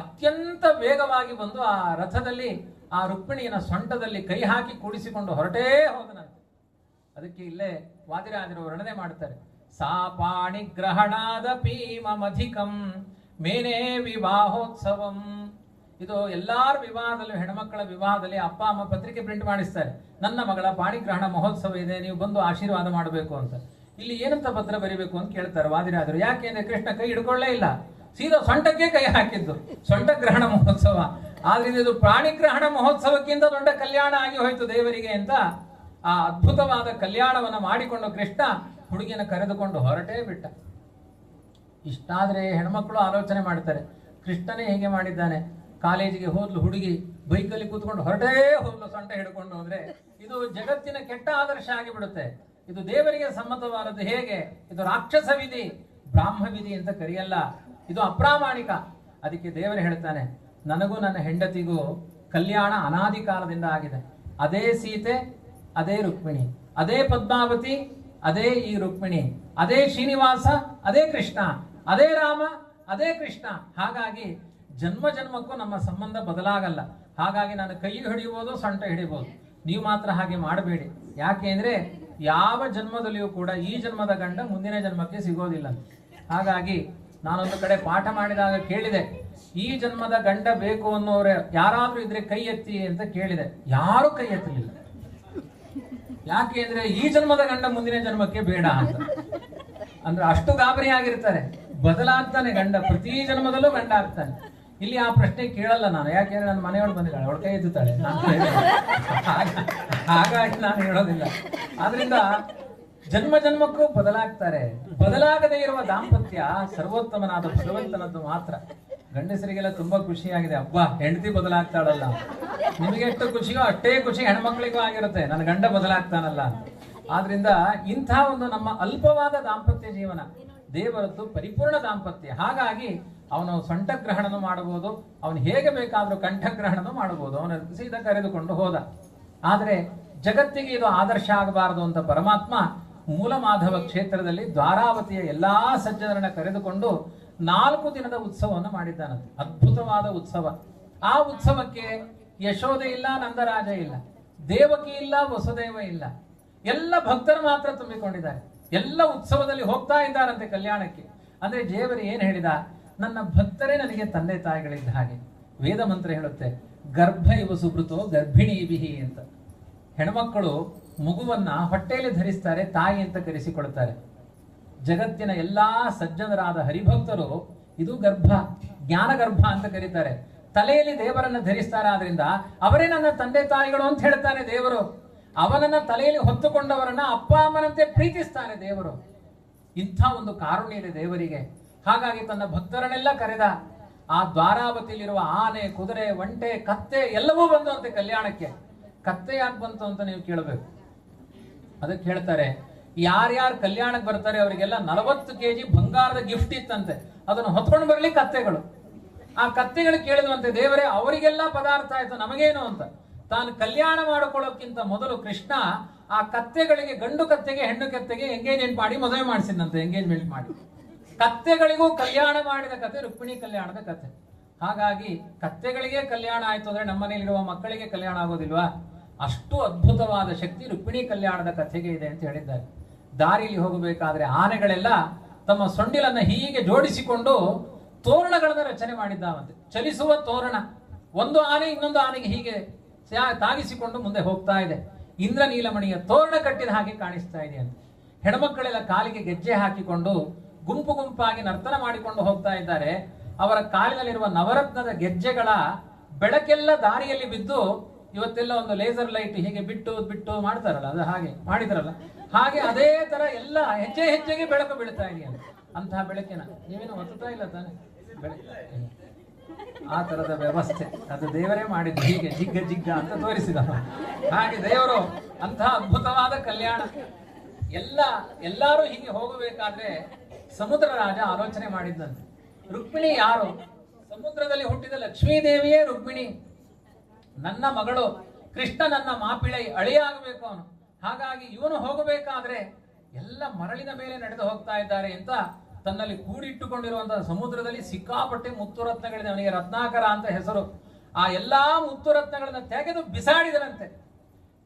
ಅತ್ಯಂತ ವೇಗವಾಗಿ ಬಂದು ಆ ರಥದಲ್ಲಿ ಆ ರುಕ್ಮಿಣಿಯನ ಸೊಂಟದಲ್ಲಿ ಕೈ ಹಾಕಿ ಕೂಡಿಸಿಕೊಂಡು ಹೊರಟೇ ಹೋದನಂತೆ. ಅದಕ್ಕೆ ಇಲ್ಲೇ ವಾದಿರಾಜರು ವರ್ಣನೆ ಮಾಡ್ತಾರೆ. ಸಾ ಪಾಣಿ ಗ್ರಹಣಾದ ಪೀಮಧಿಕಂ ಮೇನೇ ವಿವಾಹೋತ್ಸವಂ. ಇದು ಎಲ್ಲಾರ ವಿವಾಹದಲ್ಲೂ, ಹೆಣ್ಮಕ್ಕಳ ವಿವಾಹದಲ್ಲಿ ಅಪ್ಪ ಅಮ್ಮ ಪತ್ರಿಕೆ ಪ್ರಿಂಟ್ ಮಾಡಿಸ್ತಾರೆ, ನನ್ನ ಮಗಳ ಪಾಣಿಗ್ರಹಣ ಮಹೋತ್ಸವ ಇದೆ, ನೀವು ಬಂದು ಆಶೀರ್ವಾದ ಮಾಡಬೇಕು ಅಂತ. ಇಲ್ಲಿ ಏನಂತ ಪತ್ರ ಬರಿಬೇಕು ಅಂತ ಕೇಳ್ತಾರೆ ವಾದಿರಾಜರು. ಯಾಕೆಂದ್ರೆ ಕೃಷ್ಣ ಕೈ ಹಿಡ್ಕೊಳ್ಳೇ ಇಲ್ಲ, ಸೀದಾ ಸೊಂಟಕ್ಕೆ ಕೈ ಹಾಕಿದ್ದು. ಸೊಂಟ ಗ್ರಹಣ ಮಹೋತ್ಸವ ಆದ್ರಿಂದ ಇದು ಪ್ರಾಣಿಗ್ರಹಣ ಮಹೋತ್ಸವಕ್ಕಿಂತ ದೊಡ್ಡ ಕಲ್ಯಾಣ ಆಗಿ ಹೋಯ್ತು ದೇವರಿಗೆ ಅಂತ ಆ ಅದ್ಭುತವಾದ ಕಲ್ಯಾಣವನ್ನ ಮಾಡಿಕೊಂಡು ಕೃಷ್ಣ ಹುಡುಗಿಯನ್ನು ಕರೆದುಕೊಂಡು ಹೊರಟೇ ಬಿಟ್ಟ. ಇಷ್ಟಾದ್ರೆ ಹೆಣ್ಮಕ್ಳು ಆಲೋಚನೆ ಮಾಡ್ತಾರೆ, ಕೃಷ್ಣನೇ ಹೇಗೆ ಮಾಡಿದ್ದಾನೆ, ಕಾಲೇಜಿಗೆ ಹೋದ್ಲು ಹುಡುಗಿ, ಬೈಕಲ್ಲಿ ಕೂತ್ಕೊಂಡು ಹೊರಟೇ ಹೋದ್ಲು ಸೊಂಟ ಹಿಡ್ಕೊಂಡು ಹೋದ್ರೆ ಇದು ಜಗತ್ತಿನ ಕೆಟ್ಟ ಆದರ್ಶ ಆಗಿಬಿಡುತ್ತೆ. ಇದು ದೇವರಿಗೆ ಸಮ್ಮತವಾದದ್ದು ಹೇಗೆ? ಇದು ರಾಕ್ಷಸ ವಿಧಿ, ಬ್ರಾಹ್ಮ ವಿಧಿ ಅಂತ ಕರೆಯಲ್ಲ, ಇದು ಅಪ್ರಾಮಾಣಿಕ. ಅದಕ್ಕೆ ದೇವರು ಹೇಳ್ತಾನೆ, ನನಗೂ ನನ್ನ ಹೆಂಡತಿಗೂ ಕಲ್ಯಾಣ ಅನಾದಿ ಕಾಲದಿಂದ ಆಗಿದೆ. ಅದೇ ಸೀತೆ, ಅದೇ ರುಕ್ಮಿಣಿ, ಅದೇ ಪದ್ಮಾವತಿ, ಅದೇ ಈ ರುಕ್ಮಿಣಿ, ಅದೇ ಶ್ರೀನಿವಾಸ, ಅದೇ ಕೃಷ್ಣ, ಅದೇ ರಾಮ, ಅದೇ ಕೃಷ್ಣ. ಹಾಗಾಗಿ ಜನ್ಮ ಜನ್ಮಕ್ಕೂ ನಮ್ಮ ಸಂಬಂಧ ಬದಲಾಗಲ್ಲ. ಹಾಗಾಗಿ ನಾನು ಕೈ ಹಿಡಿಯಬಹುದು, ಸೊಂಟ ಹಿಡಿಬಹುದು, ನೀವು ಮಾತ್ರ ಹಾಗೆ ಮಾಡಬೇಡಿ. ಯಾಕೆ ಅಂದ್ರೆ ಯಾವ ಜನ್ಮದಲ್ಲಿಯೂ ಕೂಡ ಈ ಜನ್ಮದ ಗಂಡ ಮುಂದಿನ ಜನ್ಮಕ್ಕೆ ಸಿಗೋದಿಲ್ಲ. ಹಾಗಾಗಿ ನಾನೊಂದು ಕಡೆ ಪಾಠ ಮಾಡಿದಾಗ ಕೇಳಿದೆ, ಈ ಜನ್ಮದ ಗಂಡ ಬೇಕು ಅನ್ನೋರು ಯಾರಾದ್ರೂ ಇದ್ರೆ ಕೈ ಎತ್ತಿ ಅಂತ ಕೇಳಿದೆ. ಯಾರು ಕೈ ಎತ್ತಲಿಲ್ಲ. ಯಾಕೆ ಅಂದ್ರೆ ಈ ಜನ್ಮದ ಗಂಡ ಮುಂದಿನ ಜನ್ಮಕ್ಕೆ ಬೇಡ ಅಂತ. ಅಂದ್ರೆ ಅಷ್ಟು ಗಾಬರಿ ಆಗಿರ್ತಾರೆ. ಬದಲಾಗ್ತಾನೆ ಗಂಡ, ಪ್ರತಿ ಜನ್ಮದಲ್ಲೂ ಗಂಡ ಆಗ್ತಾನೆ. ಇಲ್ಲಿ ಆ ಪ್ರಶ್ನೆ ಕೇಳಲ್ಲ ನಾನು, ಯಾಕೆಂದ್ರೆ ನನ್ನ ಮನೆಯೊಳಗೆ ಬಂದಿದ್ದಾಳೆ, ಅವಳ ಕೈ ಎತ್ತುತ್ತಾಳೆ, ಹಾಗಾಗಿ ನಾನು ಹೇಳೋದಿಲ್ಲ. ಆದ್ರಿಂದ ಜನ್ಮ ಜನ್ಮಕ್ಕೂ ಬದಲಾಗ್ತಾರೆ. ಬದಲಾಗದೇ ಇರುವ ದಾಂಪತ್ಯ ಸರ್ವೋತ್ತಮನಾದ ಭಗವಂತನದ್ದು ಮಾತ್ರ. ಗಂಡಸರಿಗೆಲ್ಲ ತುಂಬಾ ಖುಷಿಯಾಗಿದೆ, ಅಬ್ಬಾ ಹೆಂಡತಿ ಬದಲಾಗ್ತಾಳಲ್ಲ. ನಿಮಗೆ ಎಷ್ಟು ಖುಷಿಯೋ ಅಷ್ಟೇ ಖುಷಿ ಹೆಣ್ಮಕ್ಳಿಗೂ ಆಗಿರುತ್ತೆ, ನನ್ನ ಗಂಡ ಬದಲಾಗ್ತಾನಲ್ಲ. ಆದ್ರಿಂದ ಇಂಥ ಒಂದು ನಮ್ಮ ಅಲ್ಪವಾದ ದಾಂಪತ್ಯ ಜೀವನ ದೇವರದ್ದು ಪರಿಪೂರ್ಣ ದಾಂಪತ್ಯ. ಹಾಗಾಗಿ ಅವನು ಸೊಂಟಗ್ರಹಣನು ಮಾಡಬಹುದು, ಅವನು ಹೇಗೆ ಬೇಕಾದ್ರೂ ಕಂಠಗ್ರಹಣನು ಮಾಡಬಹುದು. ಅವನ ಸೀದಾ ಕರೆದುಕೊಂಡು ಹೋದ. ಆದ್ರೆ ಜಗತ್ತಿಗೆ ಇದು ಆದರ್ಶ ಆಗಬಾರದು ಅಂತ ಪರಮಾತ್ಮ ಮೂಲ ಮಾಧವ ಕ್ಷೇತ್ರದಲ್ಲಿ ದ್ವಾರಾವತಿಯ ಎಲ್ಲಾ ಸಜ್ಜನರನ್ನ ಕರೆದುಕೊಂಡು 4 ದಿನದ ಉತ್ಸವವನ್ನು ಮಾಡಿದ್ದಾನಂತೆ. ಅದ್ಭುತವಾದ ಉತ್ಸವ. ಆ ಉತ್ಸವಕ್ಕೆ ಯಶೋದೆ ಇಲ್ಲ, ನಂದರಾಜ ಇಲ್ಲ, ದೇವಕಿ ಇಲ್ಲ, ವಸುದೇವ ಇಲ್ಲ, ಎಲ್ಲ ಭಕ್ತರು ಮಾತ್ರ ತುಂಬಿಕೊಂಡಿದ್ದಾರೆ. ಎಲ್ಲ ಉತ್ಸವದಲ್ಲಿ ಹೋಗ್ತಾ ಇದ್ದಾರಂತೆ ಕಲ್ಯಾಣಕ್ಕೆ. ಅಂದ್ರೆ ದೇವರು ಏನ್ ಹೇಳಿದ, ನನ್ನ ಭಕ್ತರೇ ನನಗೆ ತಂದೆ ತಾಯಿಗಳಿದ್ದ ಹಾಗೆ. ವೇದ ಮಂತ್ರ ಹೇಳುತ್ತೆ, ಗರ್ಭ ಇವ ಸುಭೃತೋ ಗರ್ಭಿಣಿ ಬಿಹಿ ಅಂತ. ಹೆಣ್ಮಕ್ಕಳು ಮಗುವನ್ನ ಹೊಟ್ಟೆಯಲ್ಲಿ ಧರಿಸ್ತಾರೆ, ತಾಯಿ ಅಂತ ಕರೆಸಿಕೊಳ್ತಾರೆ. ಜಗತ್ತಿನ ಎಲ್ಲಾ ಸಜ್ಜನರಾದ ಹರಿಭಕ್ತರು ಇದು ಗರ್ಭ, ಜ್ಞಾನ ಗರ್ಭ ಅಂತ ಕರೀತಾರೆ. ತಲೆಯಲ್ಲಿ ದೇವರನ್ನ ಧರಿಸ್ತಾರೆ, ಆದ್ರಿಂದ ಅವರೇ ನನ್ನ ತಂದೆ ತಾಯಿಗಳು ಅಂತ ಹೇಳ್ತಾನೆ ದೇವರು. ಅವನನ್ನ ತಲೆಯಲ್ಲಿ ಹೊತ್ತುಕೊಂಡವರನ್ನ ಅಪ್ಪ ಅಮ್ಮನಂತೆ ಪ್ರೀತಿಸ್ತಾನೆ ದೇವರು. ಇಂಥ ಒಂದು ಕಾರುಣ್ಯ ಇದೆ ದೇವರಿಗೆ. ಹಾಗಾಗಿ ತನ್ನ ಭಕ್ತರನ್ನೆಲ್ಲ ಕರೆದ. ಆ ದ್ವಾರಾವತಿಯಲ್ಲಿರುವ ಆನೆ, ಕುದುರೆ, ಒಂಟೆ, ಕತ್ತೆ ಎಲ್ಲವೂ ಬಂದು ಅಂತೆ ಕಲ್ಯಾಣಕ್ಕೆ. ಕತ್ತೆ ಯಾಕೆ ಬಂತು ಅಂತ ನೀವು ಕೇಳಬೇಕು. ಅದಕ್ಕೆ ಹೇಳ್ತಾರೆ, ಯಾರ್ಯಾರು ಕಲ್ಯಾಣಕ್ಕೆ ಬರ್ತಾರೆ ಅವರಿಗೆಲ್ಲ 40 kg ಬಂಗಾರದ ಗಿಫ್ಟ್ ಇತ್ತಂತೆ. ಅದನ್ನು ಹೊತ್ಕೊಂಡು ಬರ್ಲಿ ಕತ್ತೆಗಳು. ಆ ಕತ್ತೆಗಳು ಕೇಳಿದ್ವಂತೆ, ದೇವರೇ ಅವರಿಗೆಲ್ಲ ಪದಾರ್ಥ ಆಯ್ತು, ನಮಗೇನು ಅಂತ. ತಾನು ಕಲ್ಯಾಣ ಮಾಡಿಕೊಳ್ಳೋಕ್ಕಿಂತ ಮೊದಲು ಕೃಷ್ಣ ಆ ಕತ್ತೆಗಳಿಗೆ, ಗಂಡು ಕತ್ತೆಗೆ ಹೆಣ್ಣು ಕತ್ತೆಗೆ ಎಂಗೇಜ್ಮೆಂಟ್ ಮಾಡಿ ಮದುವೆ ಮಾಡಿಸಿದಂತೆ. ಎಂಗೇಜ್ಮೆಂಟ್ ಮಾಡಿ ಕತ್ತೆಗಳಿಗೂ ಕಲ್ಯಾಣ ಮಾಡಿದ ಕತೆ ರುಕ್ಮಿಣಿ ಕಲ್ಯಾಣದ ಕತೆ. ಹಾಗಾಗಿ ಕತ್ತೆಗಳಿಗೆ ಕಲ್ಯಾಣ ಆಯ್ತು ಅಂದ್ರೆ ನಮ್ಮನೇಲಿರುವ ಮಕ್ಕಳಿಗೆ ಕಲ್ಯಾಣ ಆಗೋದಿಲ್ವಾ? ಅಷ್ಟು ಅದ್ಭುತವಾದ ಶಕ್ತಿ ರುಕ್ಮಿಣಿ ಕಲ್ಯಾಣದ ಕಥೆಗೆ ಇದೆ ಅಂತ ಹೇಳಿದ್ದಾರೆ. ದಾರಿಯಲ್ಲಿ ಹೋಗಬೇಕಾದ್ರೆ ಆನೆಗಳೆಲ್ಲ ತಮ್ಮ ಸೊಂಡಿಲನ್ನ ಹೀಗೆ ಜೋಡಿಸಿಕೊಂಡು ತೋರಣಗಳನ್ನ ರಚನೆ ಮಾಡಿದ್ದಾವಂತೆ. ಚಲಿಸುವ ತೋರಣ. ಒಂದು ಆನೆ ಇನ್ನೊಂದು ಆನೆಗೆ ಹೀಗೆ ತಾಗಿಸಿಕೊಂಡು ಮುಂದೆ ಹೋಗ್ತಾ ಇದೆ. ಇಂದ್ರ ನೀಲಮಣಿಯ ತೋರಣ ಕಟ್ಟಿದ ಹಾಗೆ ಕಾಣಿಸ್ತಾ ಇದೆ ಅಂತ. ಹೆಣ್ಮಕ್ಕಳೆಲ್ಲ ಕಾಲಿಗೆ ಗೆಜ್ಜೆ ಹಾಕಿಕೊಂಡು ಗುಂಪು ಗುಂಪಾಗಿ ನರ್ತನ ಮಾಡಿಕೊಂಡು ಹೋಗ್ತಾ ಇದ್ದಾರೆ. ಅವರ ಕಾಲಿನಲ್ಲಿರುವ ನವರತ್ನದ ಗೆಜ್ಜೆಗಳ ಬೆಳಕೆಲ್ಲ ದಾರಿಯಲ್ಲಿ ಬಿದ್ದು, ಇವತ್ತೆಲ್ಲ ಒಂದು ಲೇಸರ್ ಲೈಟ್ ಹೀಗೆ ಬಿಟ್ಟು ಬಿಟ್ಟು ಮಾಡ್ತಾರಲ್ಲ, ಅದು ಹಾಗೆ ಮಾಡಿದ್ರಲ್ಲ, ಹಾಗೆ ಅದೇ ತರ ಎಲ್ಲ ಹೆಜ್ಜೆ ಹೆಜ್ಜೆಗೆ ಬೆಳಕು ಬೀಳ್ತಾ ಇದೆಯಲ್ಲ. ಅಂತಹ ಬೆಳಕಿನ ನೀವೇನು ಒತ್ತುತ್ತಾ ಇಲ್ಲ ತಾನೆ? ಆ ತರದ ವ್ಯವಸ್ಥೆ ಅದು ದೇವರೇ ಮಾಡಿದ್ದು. ಹೀಗೆ ಜಿಗ್ಗ ಜಿಗ್ಗ ಅಂತ ತೋರಿಸಿದ ಹಾಗೆ ದೇವರು ಅಂತಹ ಅದ್ಭುತವಾದ ಕಲ್ಯಾಣ. ಎಲ್ಲರೂ ಹೀಗೆ ಹೋಗಬೇಕಾದ್ರೆ ಸಮುದ್ರ ರಾಜ ಆಲೋಚನೆ ಮಾಡಿದ್ದಂತೆ. ರುಕ್ಮಿಣಿ ಯಾರು? ಸಮುದ್ರದಲ್ಲಿ ಹುಟ್ಟಿದ ಲಕ್ಷ್ಮೀದೇವಿಯೇ ರುಕ್ಮಿಣಿ. ನನ್ನ ಮಗಳು ಕೃಷ್ಣ ನನ್ನ ಮಾಪಿಳೈ ಅಳಿಯಾಗಬೇಕು ಅವನು. ಹಾಗಾಗಿ ಇವನು ಹೋಗಬೇಕಾದ್ರೆ ಎಲ್ಲ ಮರಳಿನ ಮೇಲೆ ನಡೆದು ಹೋಗ್ತಾ ಇದ್ದಾರೆ ಅಂತ ತನ್ನಲ್ಲಿ ಕೂಡಿಟ್ಟುಕೊಂಡಿರುವಂತಹ ಸಮುದ್ರದಲ್ಲಿ ಸಿಕ್ಕಾಪಟ್ಟೆ ಮುತ್ತುರತ್ನಗಳಿದೆ. ಅವನಿಗೆ ರತ್ನಾಕರ ಅಂತ ಹೆಸರು. ಆ ಎಲ್ಲಾ ಮುತ್ತುರತ್ನಗಳನ್ನ ತೆಗೆದು ಬಿಸಾಡಿದರಂತೆ.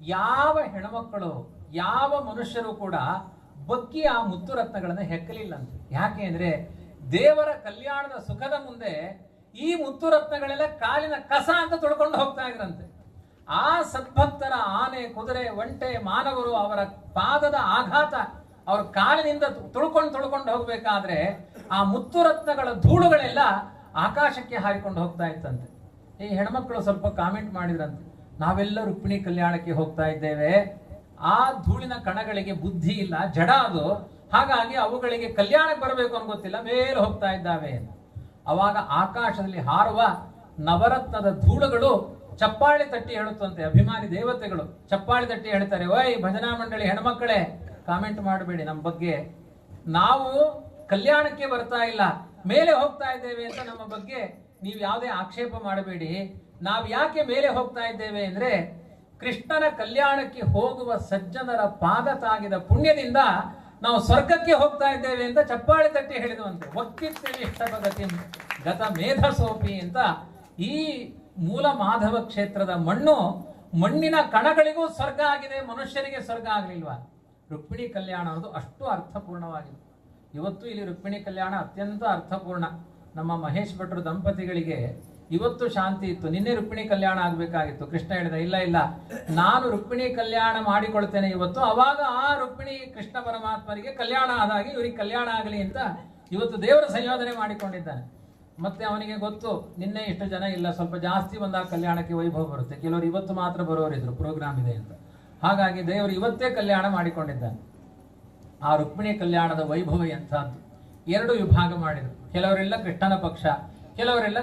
ಯಾವ ಹೆಣ್ಮಕ್ಕಳು ಯಾವ ಮನುಷ್ಯರು ಕೂಡ ಬಗ್ಗಿ ಆ ಮುತ್ತುರತ್ನಗಳನ್ನ ಹೆಕ್ಕಲಿಲ್ಲಂತೆ. ಯಾಕೆ ಅಂದ್ರೆ ದೇವರ ಕಲ್ಯಾಣದ ಸುಖದ ಮುಂದೆ ಈ ಮುತ್ತುರತ್ನಗಳೆಲ್ಲ ಕಾಲಿನ ಕಸ ಅಂತ ತುಳ್ಕೊಂಡು ಹೋಗ್ತಾ ಇದ್ರಂತೆ. ಆ ಸದ್ಭಕ್ತರ ಆನೆ, ಕುದುರೆ, ಒಂಟೆ, ಮಾನವರು ಅವರ ಪಾದದ ಆಘಾತ ಅವ್ರ ಕಾಲಿನಿಂದ ತುಳ್ಕೊಂಡು ಹೋಗ್ಬೇಕಾದ್ರೆ ಆ ಮುತ್ತುರತ್ನಗಳ ಧೂಳುಗಳೆಲ್ಲ ಆಕಾಶಕ್ಕೆ ಹಾರಿಕೊಂಡು ಹೋಗ್ತಾ ಇತ್ತಂತೆ. ಈ ಹೆಣ್ಮಕ್ಳು ಸ್ವಲ್ಪ ಕಾಮೆಂಟ್ ಮಾಡಿದ್ರಂತೆ, ನಾವೆಲ್ಲ ರುಕ್ಮಿಣಿ ಕಲ್ಯಾಣಕ್ಕೆ ಹೋಗ್ತಾ ಇದ್ದೇವೆ, ಆ ಧೂಳಿನ ಕಣಗಳಿಗೆ ಬುದ್ಧಿ ಇಲ್ಲ, ಜಡ ಅದು, ಹಾಗಾಗಿ ಅವುಗಳಿಗೆ ಕಲ್ಯಾಣಕ್ಕೆ ಬರಬೇಕು ಅಂತ ಗೊತ್ತಿಲ್ಲ, ಮೇಲೆ ಹೋಗ್ತಾ ಇದ್ದಾವೆ. ಅವಾಗ ಆಕಾಶದಲ್ಲಿ ಹಾರುವ ನವರತ್ನದ ಧೂಳುಗಳು ಚಪ್ಪಾಳಿ ತಟ್ಟಿ ಹೇಳುತ್ತಂತೆ. ಅಭಿಮಾನಿ ದೇವತೆಗಳು ಚಪ್ಪಾಳಿ ತಟ್ಟಿ ಹೇಳ್ತಾರೆ, ಓಯ್ ಭಜನಾ ಮಂಡಳಿ ಹೆಣ್ಮಕ್ಕಳೇ, ಕಾಮೆಂಟ್ ಮಾಡಬೇಡಿ ನಮ್ಮ ಬಗ್ಗೆ, ನಾವು ಕಲ್ಯಾಣಕ್ಕೆ ಬರ್ತಾ ಇಲ್ಲ, ಮೇಲೆ ಹೋಗ್ತಾ ಇದ್ದೇವೆ ಅಂತ ನಮ್ಮ ಬಗ್ಗೆ ನೀವು ಯಾವುದೇ ಆಕ್ಷೇಪ ಮಾಡಬೇಡಿ. ನಾವು ಯಾಕೆ ಮೇಲೆ ಹೋಗ್ತಾ ಇದ್ದೇವೆ ಅಂದ್ರೆ ಕೃಷ್ಣನ ಕಲ್ಯಾಣಕ್ಕೆ ಹೋಗುವ ಸಜ್ಜನರ ಪಾದ ತಾಗಿದ ಪುಣ್ಯದಿಂದ ನಾವು ಸ್ವರ್ಗಕ್ಕೆ ಹೋಗ್ತಾ ಇದ್ದೇವೆ ಅಂತ ಚಪ್ಪಾಳಿ ತಟ್ಟಿ ಹೇಳಿದುವಂತೆ. ವಕ್ತಿತ್ವಗತಿ ಗತ ಮೇಧಸೋಪಿ ಅಂತ ಈ ಮೂಲ ಮಾಧವ ಕ್ಷೇತ್ರದ ಮಣ್ಣಿನ ಕಣಗಳಿಗೂ ಸ್ವರ್ಗ ಆಗಿದೆ, ಮನುಷ್ಯರಿಗೆ ಸ್ವರ್ಗ ಆಗಲಿಲ್ವಾ? ರುಕ್ಮಿಣಿ ಕಲ್ಯಾಣ ಅನ್ನೋದು ಅಷ್ಟು ಅರ್ಥಪೂರ್ಣವಾಗಿದೆ. ಇವತ್ತು ಇಲ್ಲಿ ರುಕ್ಮಿಣಿ ಕಲ್ಯಾಣ ಅತ್ಯಂತ ಅರ್ಥಪೂರ್ಣ. ನಮ್ಮ ಮಹೇಶ್ ಭಟ್ರು ದಂಪತಿಗಳಿಗೆ ಇವತ್ತು ಶಾಂತಿ ಇತ್ತು, ನಿನ್ನೆ ರುಕ್ಮಿಣಿ ಕಲ್ಯಾಣ ಆಗ್ಬೇಕಾಗಿತ್ತು. ಕೃಷ್ಣ ಹೇಳಿದ, ಇಲ್ಲ ನಾನು ರುಕ್ಮಿಣಿ ಕಲ್ಯಾಣ ಮಾಡಿಕೊಳ್ತೇನೆ ಇವತ್ತು. ಅವಾಗ ಆ ರುಕ್ಮಿಣಿ ಕೃಷ್ಣ ಪರಮಾತ್ಮರಿಗೆ ಕಲ್ಯಾಣ ಆದಾಗಿ ಇವರಿಗೆ ಕಲ್ಯಾಣ ಆಗಲಿ ಅಂತ ಇವತ್ತು ದೇವರ ಸಂಯೋಜನೆ ಮಾಡಿಕೊಂಡಿದ್ದಾನೆ. ಮತ್ತೆ ಅವನಿಗೆ ಗೊತ್ತು, ನಿನ್ನೆ ಇಷ್ಟು ಜನ ಇಲ್ಲ, ಸ್ವಲ್ಪ ಜಾಸ್ತಿ ಬಂದಾಗ ಕಲ್ಯಾಣಕ್ಕೆ ವೈಭವ ಬರುತ್ತೆ, ಕೆಲವರು ಇವತ್ತು ಮಾತ್ರ ಬರೋರಿದ್ರು, ಪ್ರೋಗ್ರಾಮ್ ಇದೆ ಅಂತ. ಹಾಗಾಗಿ ದೇವರು ಇವತ್ತೇ ಕಲ್ಯಾಣ ಮಾಡಿಕೊಂಡಿದ್ದಾನೆ. ಆ ರುಕ್ಮಿಣಿ ಕಲ್ಯಾಣದ ವೈಭವ ಎಂಥದ್ದು. ಎರಡು ವಿಭಾಗ ಮಾಡಿದರು. ಕೆಲವರೆಲ್ಲ ಕೃಷ್ಣನ ಪಕ್ಷ, ಕೆಲವರೆಲ್ಲ